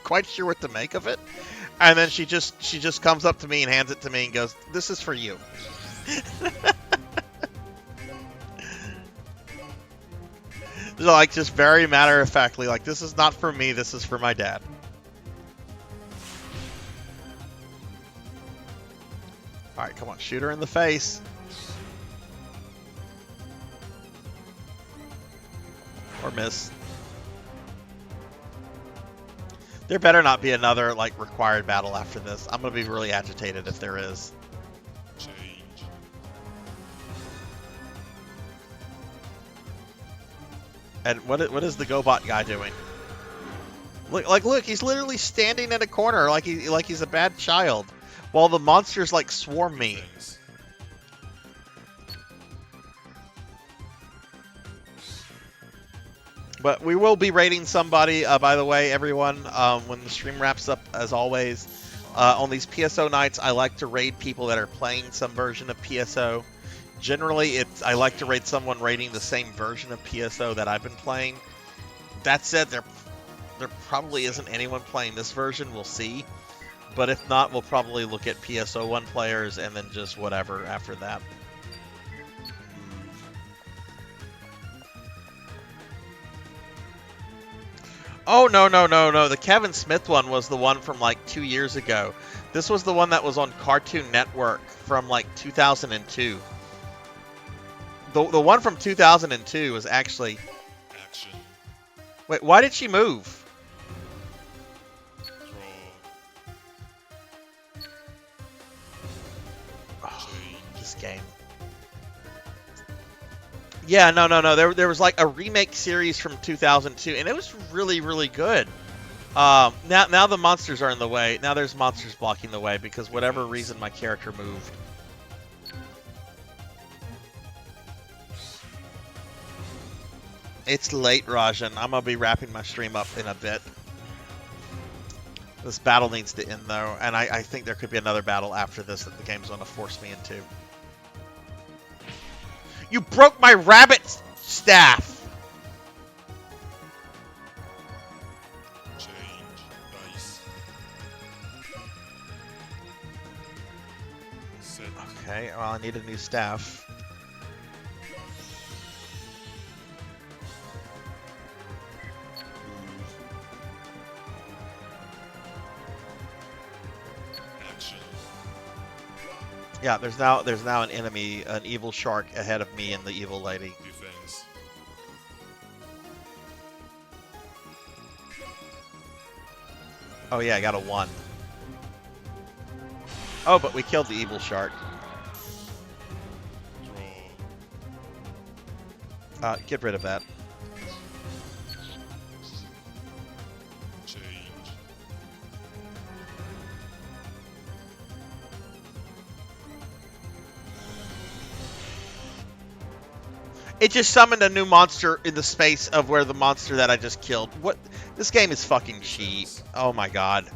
S2: quite sure what to make of it. And then she just comes up to me and hands it to me and goes, "This is for you." So, like, just very matter-of-factly, like, this is not for me, this is for my dad. Alright, come on, shoot her in the face. Or miss. There better not be another, like, required battle after this. I'm gonna be really agitated if there is.
S4: Change.
S2: And what is the GoBot guy doing? Look, he's literally standing in a corner like he's a bad child, while the monsters like swarm me.
S4: Defense.
S2: But we will be raiding somebody, by the way, everyone, when the stream wraps up, as always. On these PSO nights, I like to raid people that are playing some version of PSO. Generally, I like to raid someone raiding the same version of PSO that I've been playing. That said, there probably isn't anyone playing this version. We'll see. But if not, we'll probably look at PSO1 players and then just whatever after that. Oh, no. The Kevin Smith one was the one from like 2 years ago. This was the one that was on Cartoon Network from like 2002. The one from 2002 was actually...
S4: Action.
S2: Wait, why did she move?
S4: Draw.
S2: Oh,
S4: Change.
S2: this game. Yeah, no. There was like a remake series from 2002, and it was really, really good. Now the monsters are in the way. Now there's monsters blocking the way because whatever reason my character moved. It's late, Rajan. I'm gonna be wrapping my stream up in a bit. This battle needs to end though, and I think there could be another battle after this that the game's gonna force me into. You broke my rabbit staff!
S4: Change. Dice. Set.
S2: Okay, well, I need a new staff.
S4: Action.
S2: Yeah, there's now an enemy, an evil shark ahead of me and the evil lady.
S4: Defense.
S2: Oh yeah, I got a 1. Oh, but we killed the evil shark.
S4: Draw.
S2: Get rid of that.
S4: Change.
S2: It just summoned a new monster in the space of where the monster that I just killed. What? This game is fucking cheap. Oh my god.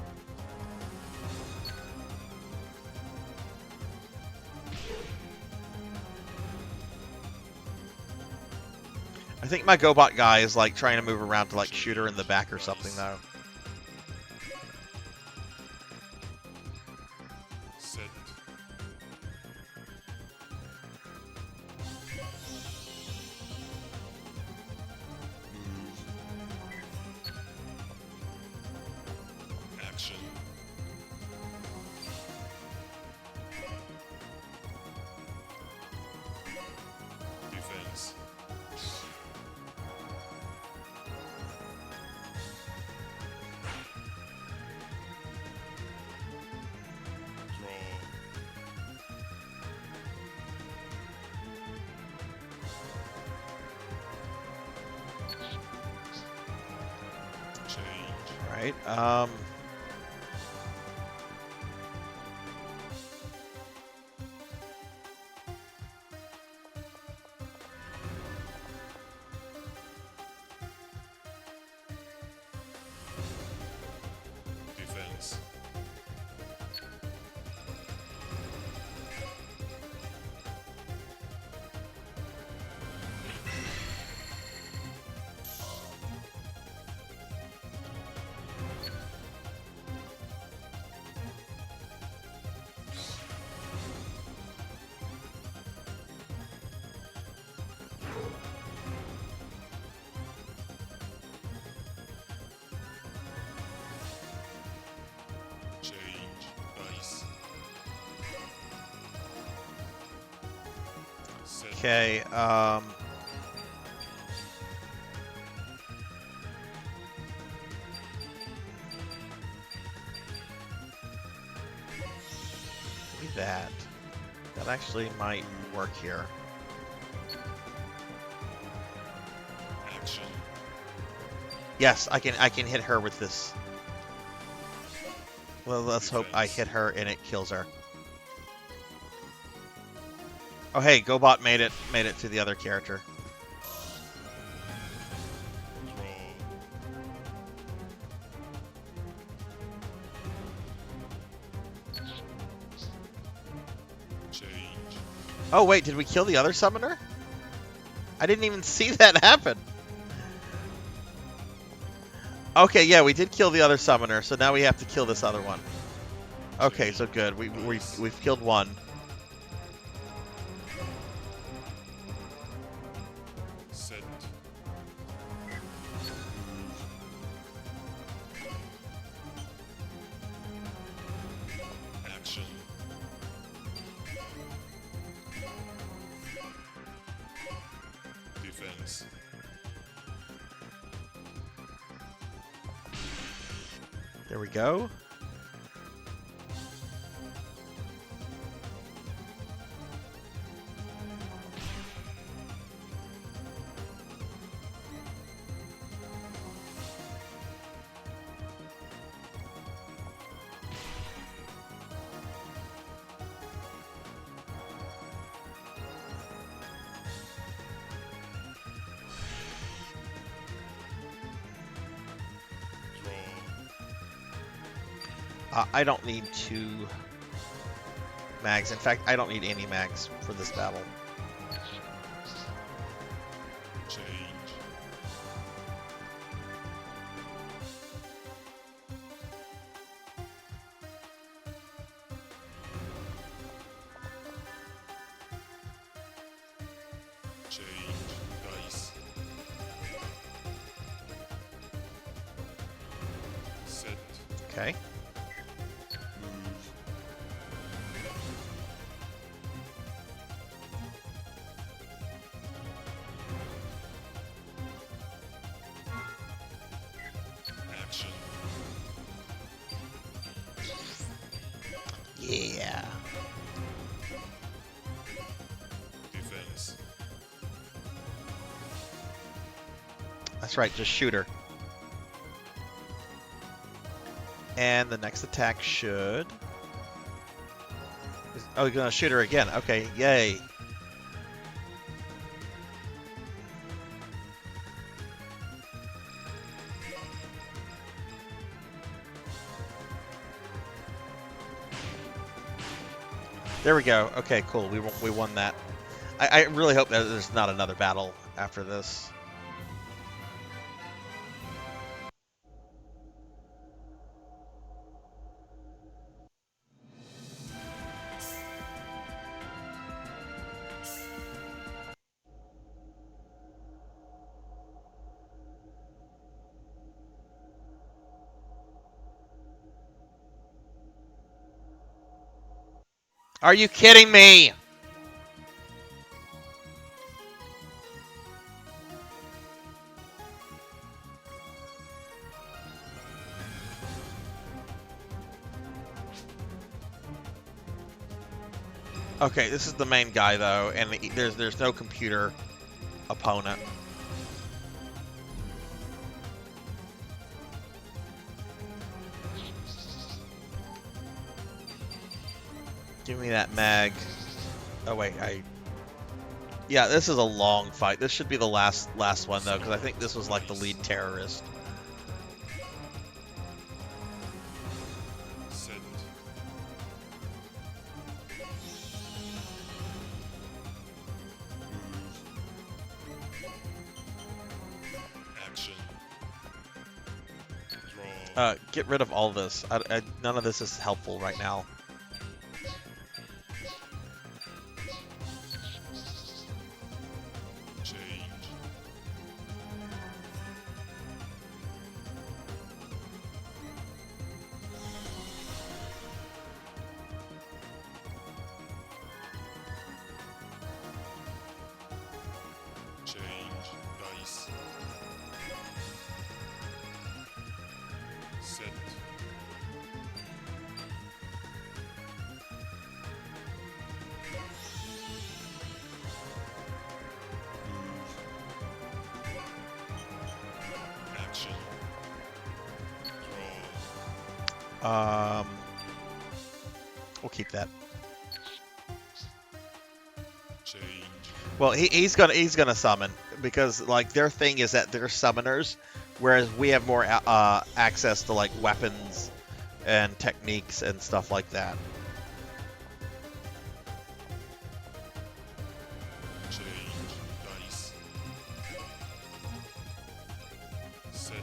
S2: I think my GoBot guy is like trying to move around to like shoot her in the back or something though.
S4: Set. Move. Action. Defense. Change.
S2: Right.
S4: Defense. Set.
S2: Okay, maybe that. That actually might work here.
S4: Action.
S2: Yes, I can hit her with this. Well, let's hope I hit her and it kills her. Oh hey, GoBot made it to the other character.
S4: Draw. Change.
S2: Oh wait, did we kill the other summoner? I didn't even see that happen. Okay, yeah, we did kill the other summoner, so now we have to kill this other one. Okay, so good. We've killed one.
S4: Set. Action. Defense.
S2: There we go.
S4: Draw.
S2: I don't need 2 mags. In fact, I don't need any mags for this battle.
S4: Change. Change. Dice. Set.
S2: Okay.
S4: Move. Action.
S2: Yeah.
S4: Defense.
S2: That's right, just shoot her. And the next attack should... Oh, you're gonna shoot her again. Okay, yay. There we go. Okay, cool. We won that. I really hope that there's not another battle after this. Are you kidding me? Okay, this is the main guy though, and there's no computer opponent. Give me that mag. Oh wait, yeah, this is a long fight. This should be the last one though, because I think this was like the lead terrorist.
S4: Set. Action. Draw.
S2: Get rid of all this. None of this is helpful right now.
S4: Change.
S2: We'll keep that.
S4: Change.
S2: Well, he's gonna summon because like their thing is that they're summoners, whereas we have more access to like weapons and techniques and stuff like that.
S4: Change. Dice. Set.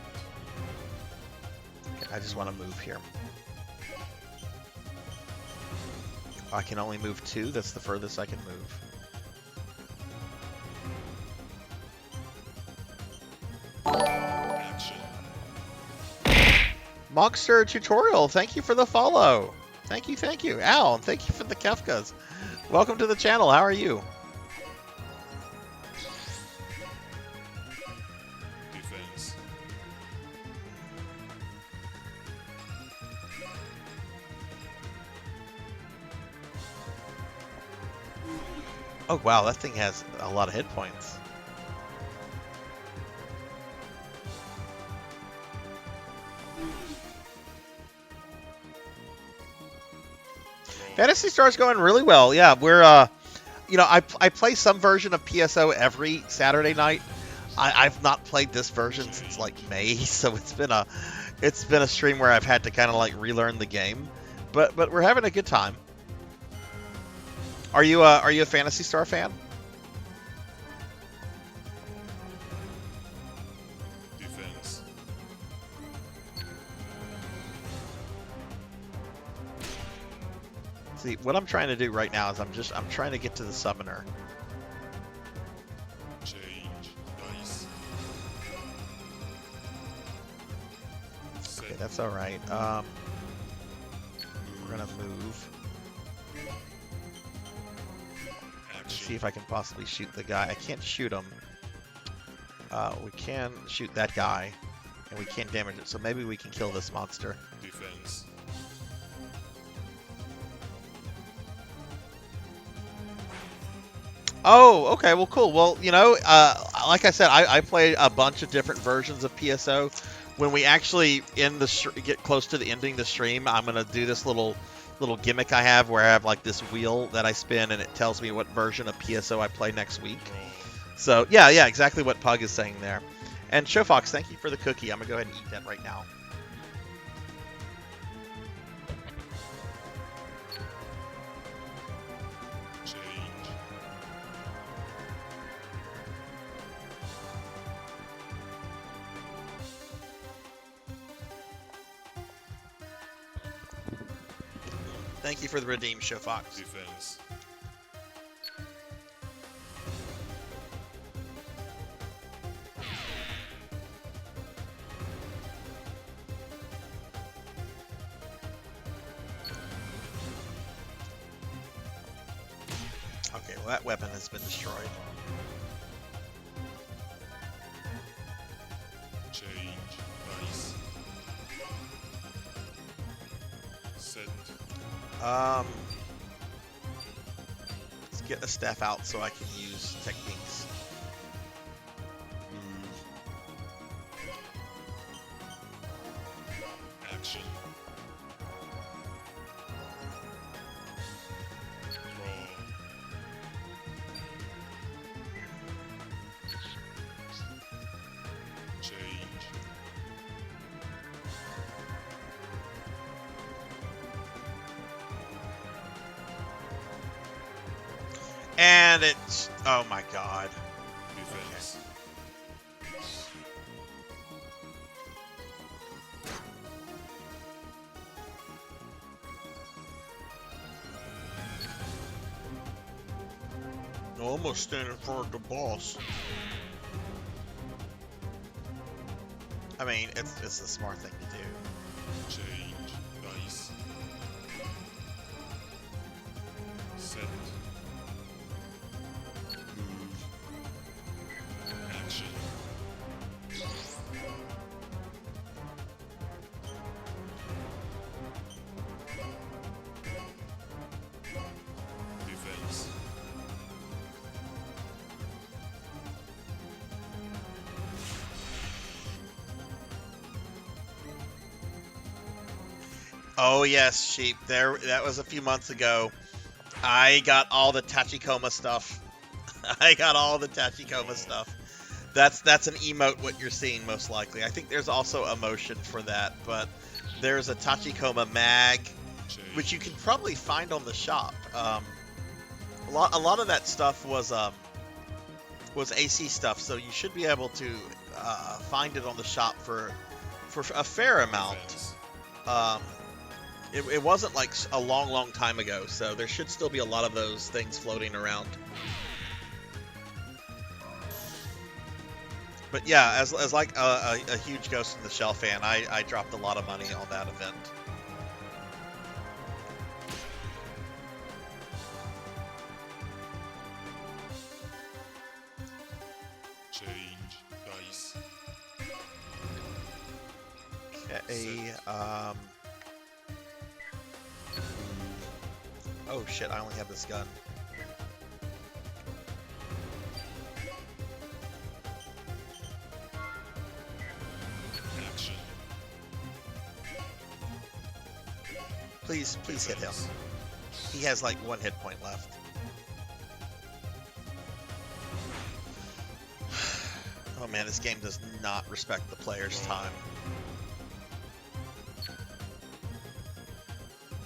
S2: Okay, I just want to move here. I can only move 2. That's the furthest I can move.
S4: Action.
S2: Monster Tutorial, thank you for the follow. Thank you, thank you. Al, thank you for the Kefkas. Welcome to the channel. How are you?
S4: Defense.
S2: Oh, wow, that thing has a lot of hit points. Phantasy Star's going really well. Yeah, we're you know, I play some version of PSO every Saturday night. I've not played this version since like May, so it's been a stream where I've had to kind of like relearn the game, but we're having a good time. Are you a Phantasy Star fan?
S4: Defense.
S2: See, what I'm trying to do right now is I'm trying to get to the summoner.
S4: Change. Dice. Set.
S2: Okay, that's all right. We're gonna move. See if I can possibly shoot the guy. I can't shoot him. We can shoot that guy, and we can't damage it. So maybe we can kill this monster.
S4: Defense.
S2: Oh, okay. Well, cool. Well, you know, like I said, I played a bunch of different versions of PSO. When we actually get close to the ending the stream, I'm gonna do this little gimmick I have where I have like this wheel that I spin and it tells me what version of PSO I play next week. So yeah, exactly what Pug is saying there. And Showfox, thank you for the cookie. I'm gonna go ahead and eat that right now.
S4: Change.
S2: Thank you for the redeem, Showfox.
S4: Defense.
S2: Okay, well that weapon has been destroyed.
S4: Change. Dice. Set.
S2: Let's get the staff out so I can use techniques.
S4: Action. Draw. Change.
S2: And it's, oh my god.
S4: Defense.
S2: No, I'm gonna stand in front of the boss. I mean, it's the smart thing to do.
S4: Change. Dice. Set. Action. Defense.
S2: Oh yes, sheep. There, that was a few months ago. I got all the Tachikoma stuff. I got all the Tachikoma stuff. That's an emote. What you're seeing most likely. I think there's also a motion for that, but there's a Tachikoma mag, which you can probably find on the shop. A lot of that stuff was AC stuff, so you should be able to find it on the shop for a fair amount. It wasn't like a long time ago, so there should still be a lot of those things floating around. But yeah, as like a huge Ghost in the Shell fan, I dropped a lot of money on that event.
S4: Change dice.
S2: Okay, oh shit, I only have this gun.
S4: Action.
S2: Please hit him. He has like 1 hit point left. Oh man, this game does not respect the player's time.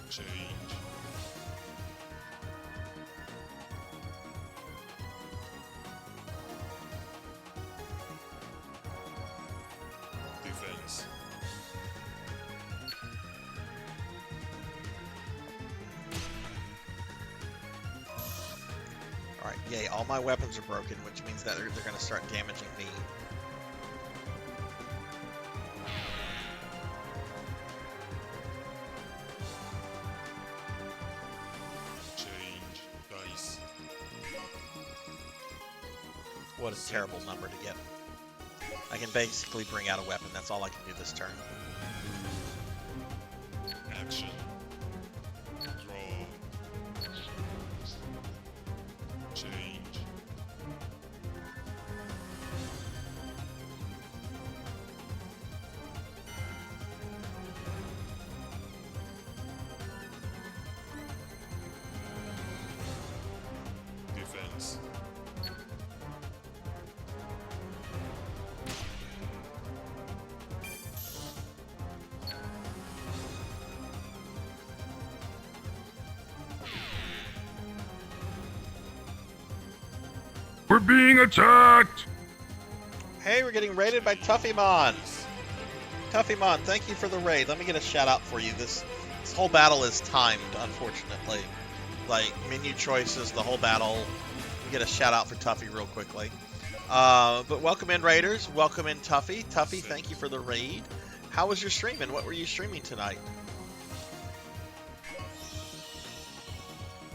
S4: Change. Defense.
S2: Alright, yay, all my weapons are broken, which means that they're going to start damaging me.
S4: Change dice.
S2: What a terrible number to get. I can basically bring out a weapon, that's all I can do this turn.
S4: Action. Draw. Change. Defense.
S6: We're being attacked!
S2: Hey, we're getting raided by Tuffymon! Tuffymon, thank you for the raid. Let me get a shout out for you. This whole battle is timed, unfortunately. Like, menu choices, the whole battle. We get a shout out for Tuffy real quickly. But welcome in, Raiders. Welcome in, Tuffy. Tuffy, thank you for the raid. How was your streaming? What were you streaming tonight?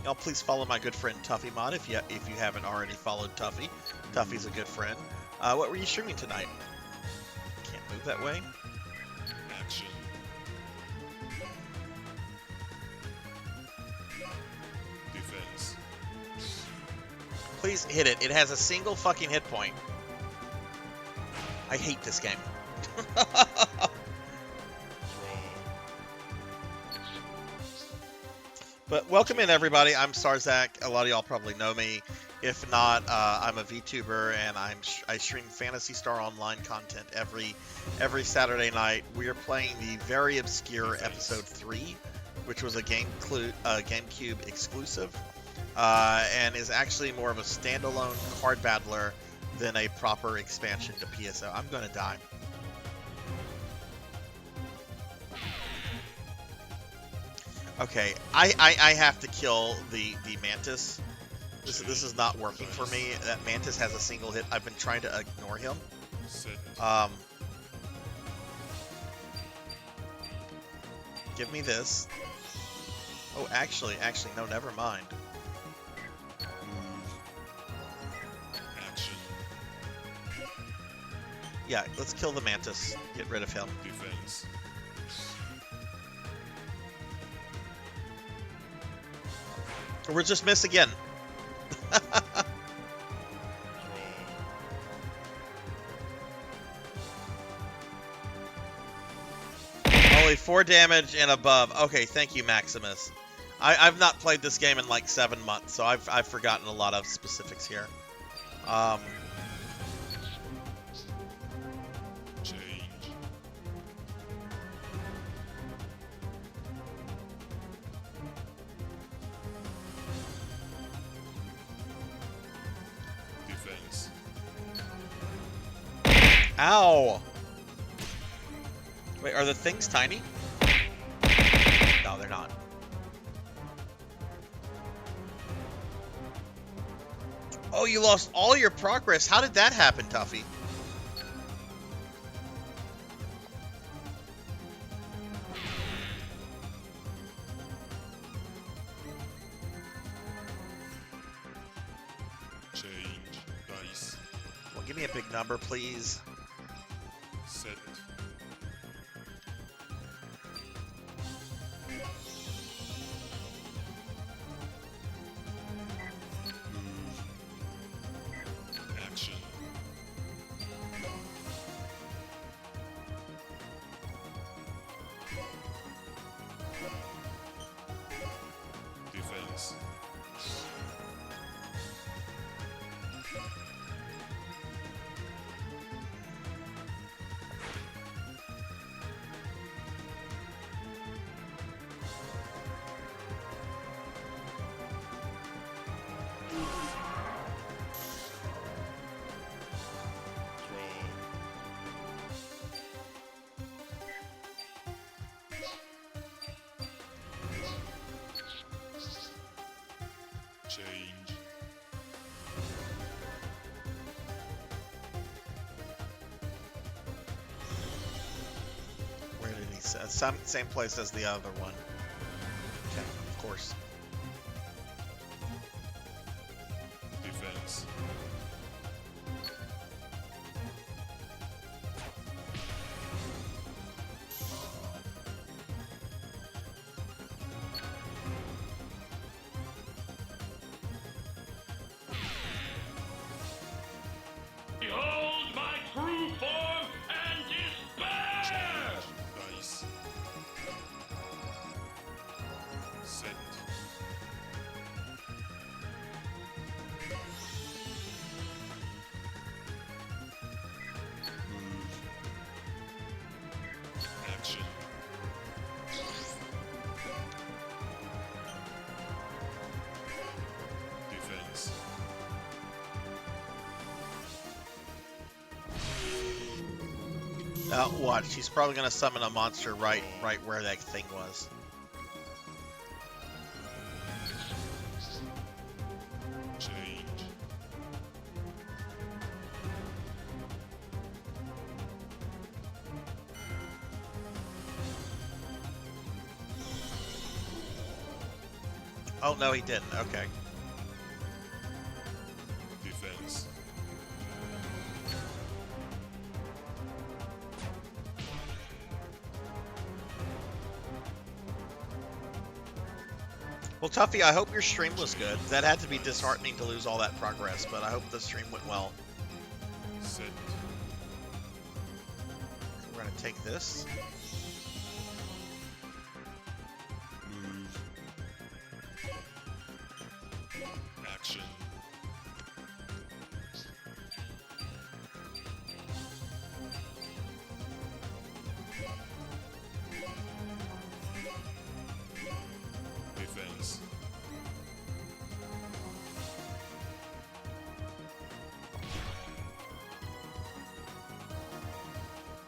S2: Y'all please follow my good friend Tuffymon if you haven't already followed Tuffy. Tuffy's a good friend. What were you streaming tonight? Can't move that way.
S4: Action. Defense.
S2: Please hit it. It has a single fucking hit point. I hate this game.
S4: Draw.
S2: But welcome in, everybody. I'm Sarzac. A lot of y'all probably know me. If not, I'm a VTuber, and I stream Phantasy Star Online content every Saturday night. We are playing the very obscure Episode 3, which was a GameCube exclusive, and is actually more of a standalone card battler than a proper expansion to PSO. I'm gonna die. Okay, I have to kill the Mantis. This is not working for me. That Mantis has a single hit. I've been trying to ignore him.
S4: Set.
S2: Give me this. Oh, actually, no, never mind.
S4: Action.
S2: Yeah, let's kill the Mantis. Get rid of him.
S4: Defense.
S2: We're just miss again.
S4: Draw.
S2: Oh Only 4 damage and above. Okay, thank you, Maximus. I've not played this game in like 7 months, so I've forgotten a lot of specifics here.
S4: Change. Defense.
S2: Ow! Wait, are the things tiny? No, they're not. Oh, you lost all your progress. How did that happen, Tuffy?
S4: Change. Dice.
S2: Well, give me a big number, please.
S4: Set. Move. Action. Defense. Draw. Change.
S2: Where did he say? Same place as the other one. Okay, of course.
S4: Defense.
S6: Behold my true form and despair!
S4: Dice. Set. Move. Action. Defense.
S2: Watch. He's probably gonna summon a monster right where that thing was.
S4: Change.
S2: Oh no, he didn't. Okay.
S4: Defense.
S2: Well, Tuffy, I hope your stream was good. That had to be disheartening to lose all that progress, but I hope the stream went well.
S4: Set.
S2: We're gonna take this.
S4: Move. Action. Defense.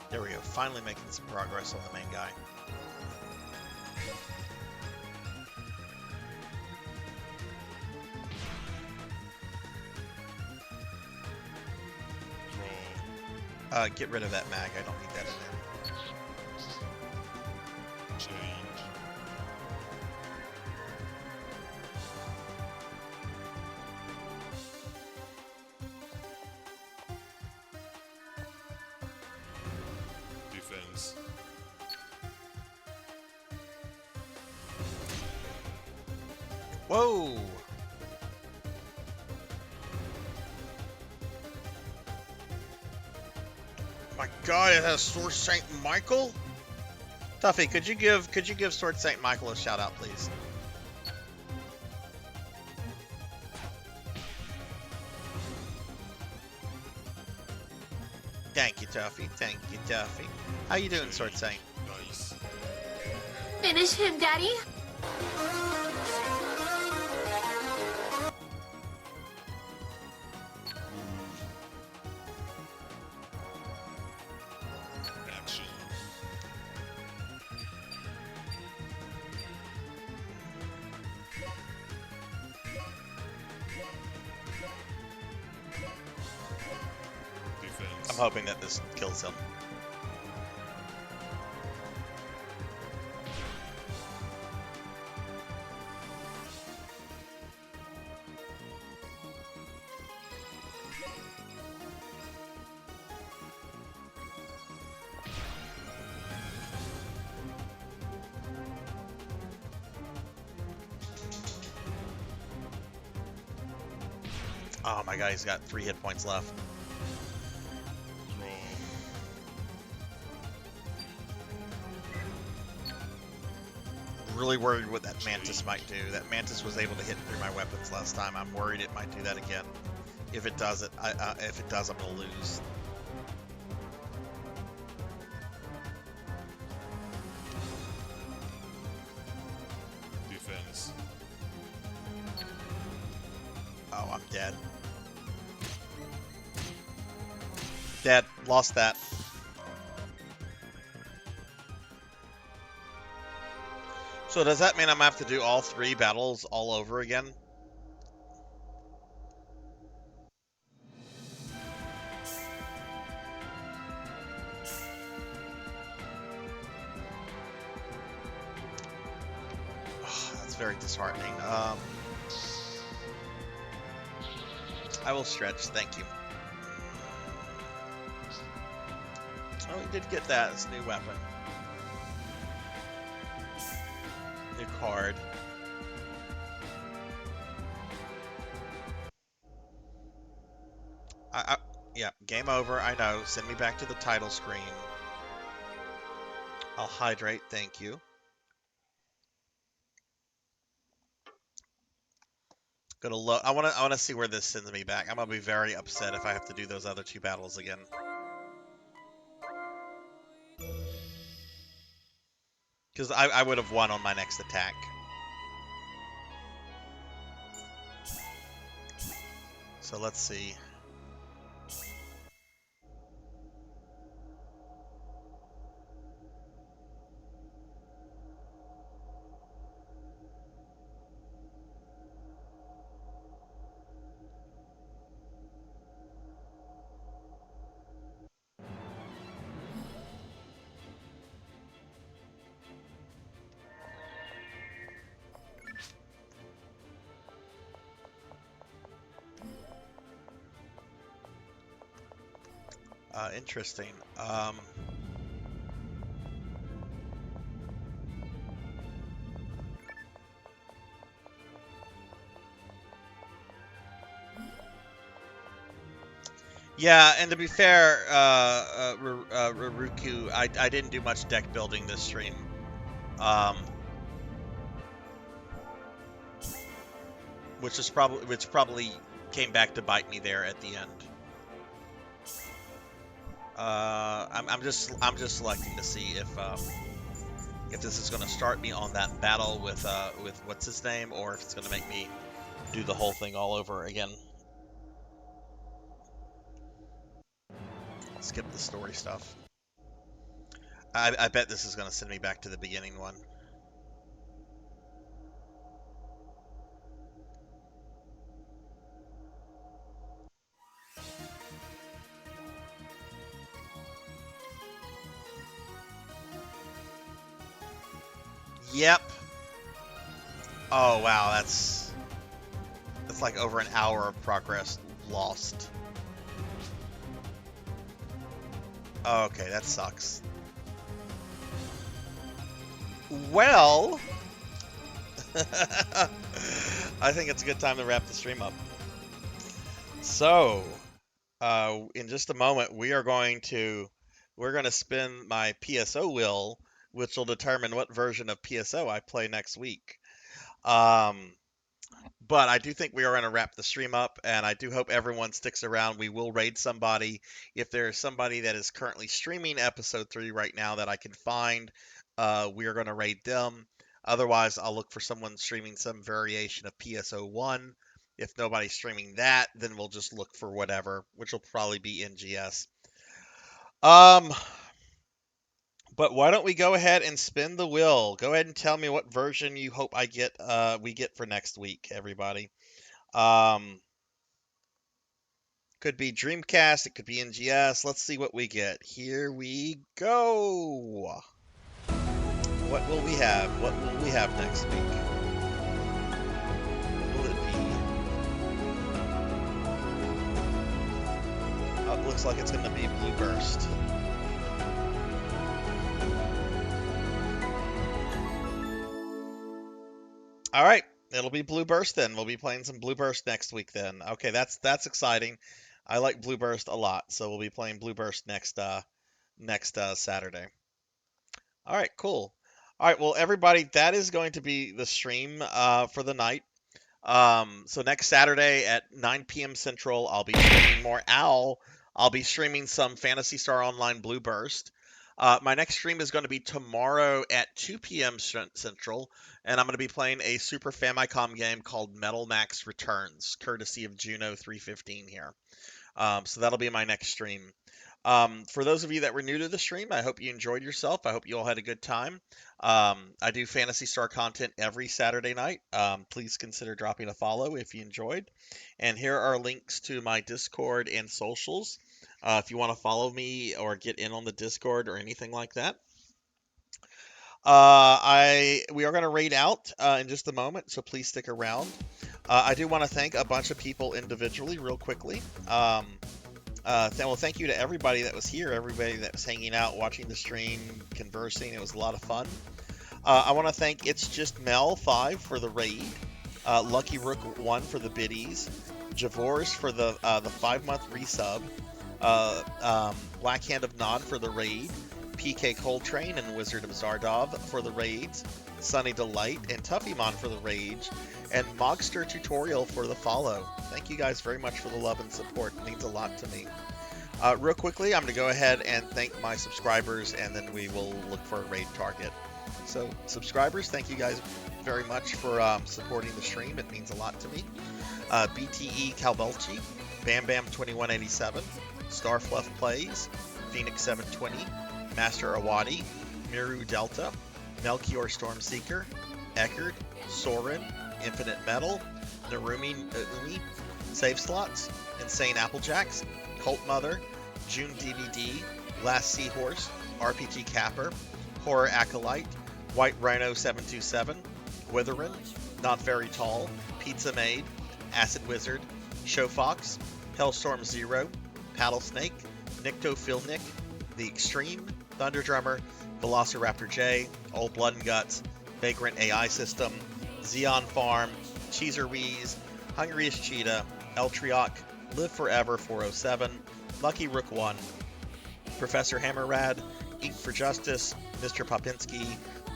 S2: There we go. Finally making some progress on the main guy.
S4: Draw.
S2: Get rid of that mag. I don't need that in there.
S4: Change. Defense.
S2: Whoa! My God, it has Source Saint Michael? Tuffy, could you give Sword Saint Michael a shout out, please? Thank you, Tuffy. Thank you, Tuffy. How you doing, Sword Saint?
S4: Nice.
S9: Finish him, Daddy.
S4: Action. Defense.
S2: I'm hoping that this kills him. Oh my god, he's got 3 hit points left.
S4: Draw.
S2: Really worried what that Mantis might do. That Mantis was able to hit through my weapons last time. I'm worried it might do that again. If it does, I'm gonna lose.
S4: Defense.
S2: Oh, I'm dead. Dead. Lost that. So does that mean I'm gonna have to do all 3 battles all over again? Oh, that's very disheartening. I will stretch, thank you. Oh, we did get that. It's a new weapon. New card. Yeah, game over. I know. Send me back to the title screen. I'll hydrate. Thank you. Go to low. I want to see where this sends me back. I'm gonna be very upset if I have to do those other 2 battles again. Because I would have won on my next attack. So let's see. Interesting. Yeah, and to be fair, Ruruku, I didn't do much deck building this stream. Which probably came back to bite me there at the end. I'm just selecting to see if this is going to start me on that battle with what's his name, or if it's going to make me do the whole thing all over again. I'll skip the story stuff. I bet this is going to send me back to the beginning one. Yep. Oh wow, that's like over an hour of progress lost. Okay, that sucks. Well, I think it's a good time to wrap the stream up. So, in just a moment, we're going to spin my PSO wheel which will determine what version of PSO I play next week. Um, but I do think we are going to wrap the stream up, and I do hope everyone sticks around. We will raid somebody. If there's somebody that is currently streaming episode 3 right now that I can find, we are going to raid them. Otherwise, I'll look for someone streaming some variation of PSO1. If nobody's streaming that, then we'll just look for whatever, which will probably be NGS. But why don't we go ahead and spin the wheel? Go ahead and tell me what version you hope we get for next week, everybody. Could be Dreamcast, it could be NGS. Let's see what we get. Here we go. What will we have? What will we have next week? What will it be? Oh, it looks like it's going to be Blue Burst. All right, it'll be Blue Burst then. We'll be playing some Blue Burst next week then. Okay, that's exciting. I like Blue Burst a lot, so we'll be playing Blue Burst next Saturday. All right, cool. All right, well, everybody, that is going to be the stream for the night. So next Saturday at 9 p.m. Central, I'll be streaming more OWL. I'll be streaming some Phantasy Star Online Blue Burst. My next stream is going to be tomorrow at 2 p.m. Central, and I'm going to be playing a Super Famicom game called Metal Max Returns, courtesy of Juno 315 here. So that'll be my next stream. For those of you that were new to the stream, I hope you enjoyed yourself. I hope you all had a good time. I do Phantasy Star content every Saturday night. Please consider dropping a follow if you enjoyed. And here are links to my Discord and socials. If you want to follow me or get in on the Discord or anything like that. We are going to raid out in just a moment, so please stick around. I do want to thank a bunch of people individually real quickly. Well, thank you to everybody that was here, everybody that was hanging out, watching the stream, conversing. It was a lot of fun. I want to thank It's Just Mel 5 for the raid, Lucky Rook 1 for the biddies, Javors for the 5-month resub, Black Hand of Nod for the raid, PK Coltrane and Wizard of Zardov for the raids, Sunny Delight and Tuffymon for the rage, and Mogster Tutorial for the follow. Thank you guys very much for the love and support. It means a lot to me. Real quickly, I'm going to go ahead and thank my subscribers, and then we will look for a raid target. So, subscribers, thank you guys very much for supporting the stream. It means a lot to me. BTE Calbelchi, Bam Bam 2187, Starfluff Plays, Phoenix 720, Master Awadi, Miru Delta, Melchior Stormseeker, Eckerd, Soren, Infinite Metal, Narumi Umi, Save Slots, Insane Applejacks, Cult Mother, June DVD, Last Seahorse, RPG Capper, Horror Acolyte, White Rhino 727, Witherin, Not Very Tall, Pizza Maid, Acid Wizard, Showfox, Hellstorm Zero, Paddlesnake, Nictofilnick, The Extreme, Thunder Drummer, Velociraptor J, Old Blood and Guts, Vagrant AI System, Xeon Farm, Cheezer Wheeze, Hungriest Cheetah, Eltrioc, Live Forever 407, Lucky Rook 1, Professor Hammerrad, Ink for Justice, Mr. Popinski,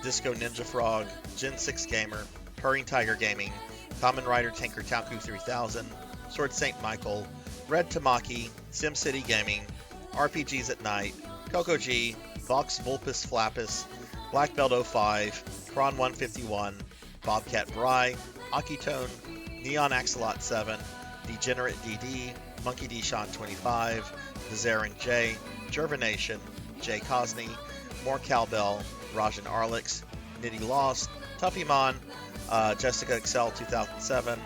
S2: Disco Ninja Frog, Gen 6 Gamer, Purring Tiger Gaming, Kamen Rider Tanker Tauku 3000, Sword Saint Michael, Red Tamaki, SimCity Gaming, RPGs at Night, Coco G, Vox Vulpus Flappus, Black Belt 05, Kron 151, Bobcat Bry, Akitone, Neon Axolot 7, Degenerate DD, Monkey D. Sean 25, Vizarin J, Jervination, Jay Cosney, More Cowbell, Rajan Arlix, Nitty Lost, Tuffymon, Jessica Excel 2007,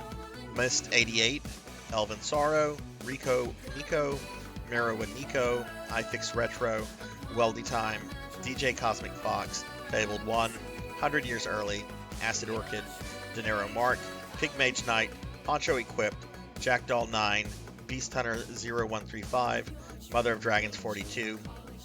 S2: Mist 88, Elvin Sorrow, Rico Nico, Miro and Nico, iFix Retro, Weldy Time, DJ Cosmic Fox, Fabled 1, 100 Years Early, Acid Orchid, Dinero Mark, Pig Mage Knight, Poncho Equipped, Jackdaw 9, Beast Hunter 0135, Mother of Dragons 42,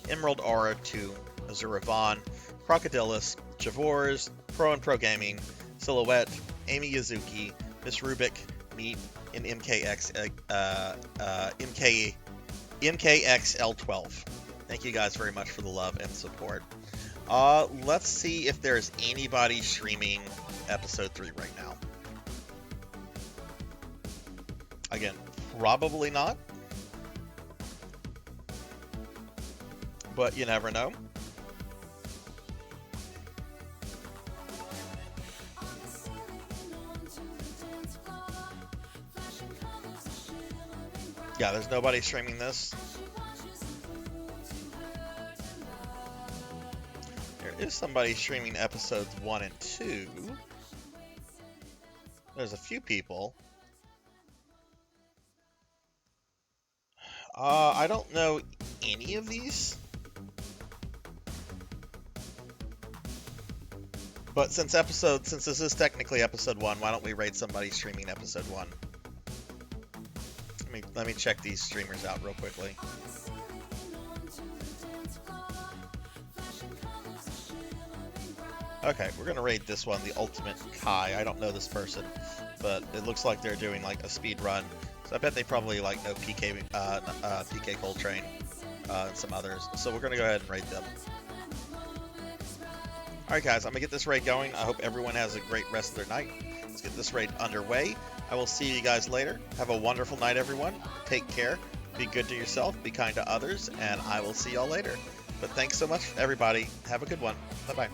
S2: Emerald Aura 2, Azura Vaughn, Crocodilus, Javors, Pro and Pro Gaming, Silhouette, Amy Yazuki, Miss Rubik, Meat, and MKXL12. Thank you guys very much for the love and support. Let's see if there's anybody streaming episode 3 right now. Again, probably not. But you never know. Yeah, there's nobody streaming this. There is somebody streaming episodes 1 and 2. There's a few people. I don't know any of these. But since this is technically episode 1, why don't we rate somebody streaming episode 1? Let me check these streamers out real quickly. Okay, we're gonna raid this one, the Ultimate Kai. I don't know this person, but it looks like they're doing like a speed run. So I bet they probably like know PK Coltrane and some others. So we're gonna go ahead and raid them. All right, guys, I'm gonna get this raid going. I hope everyone has a great rest of their night. Let's get this raid underway. I will see you guys later. Have a wonderful night, everyone. Take care. Be good to yourself. Be kind to others, and I will see y'all later. But thanks so much, everybody. Have a good one. Bye-bye.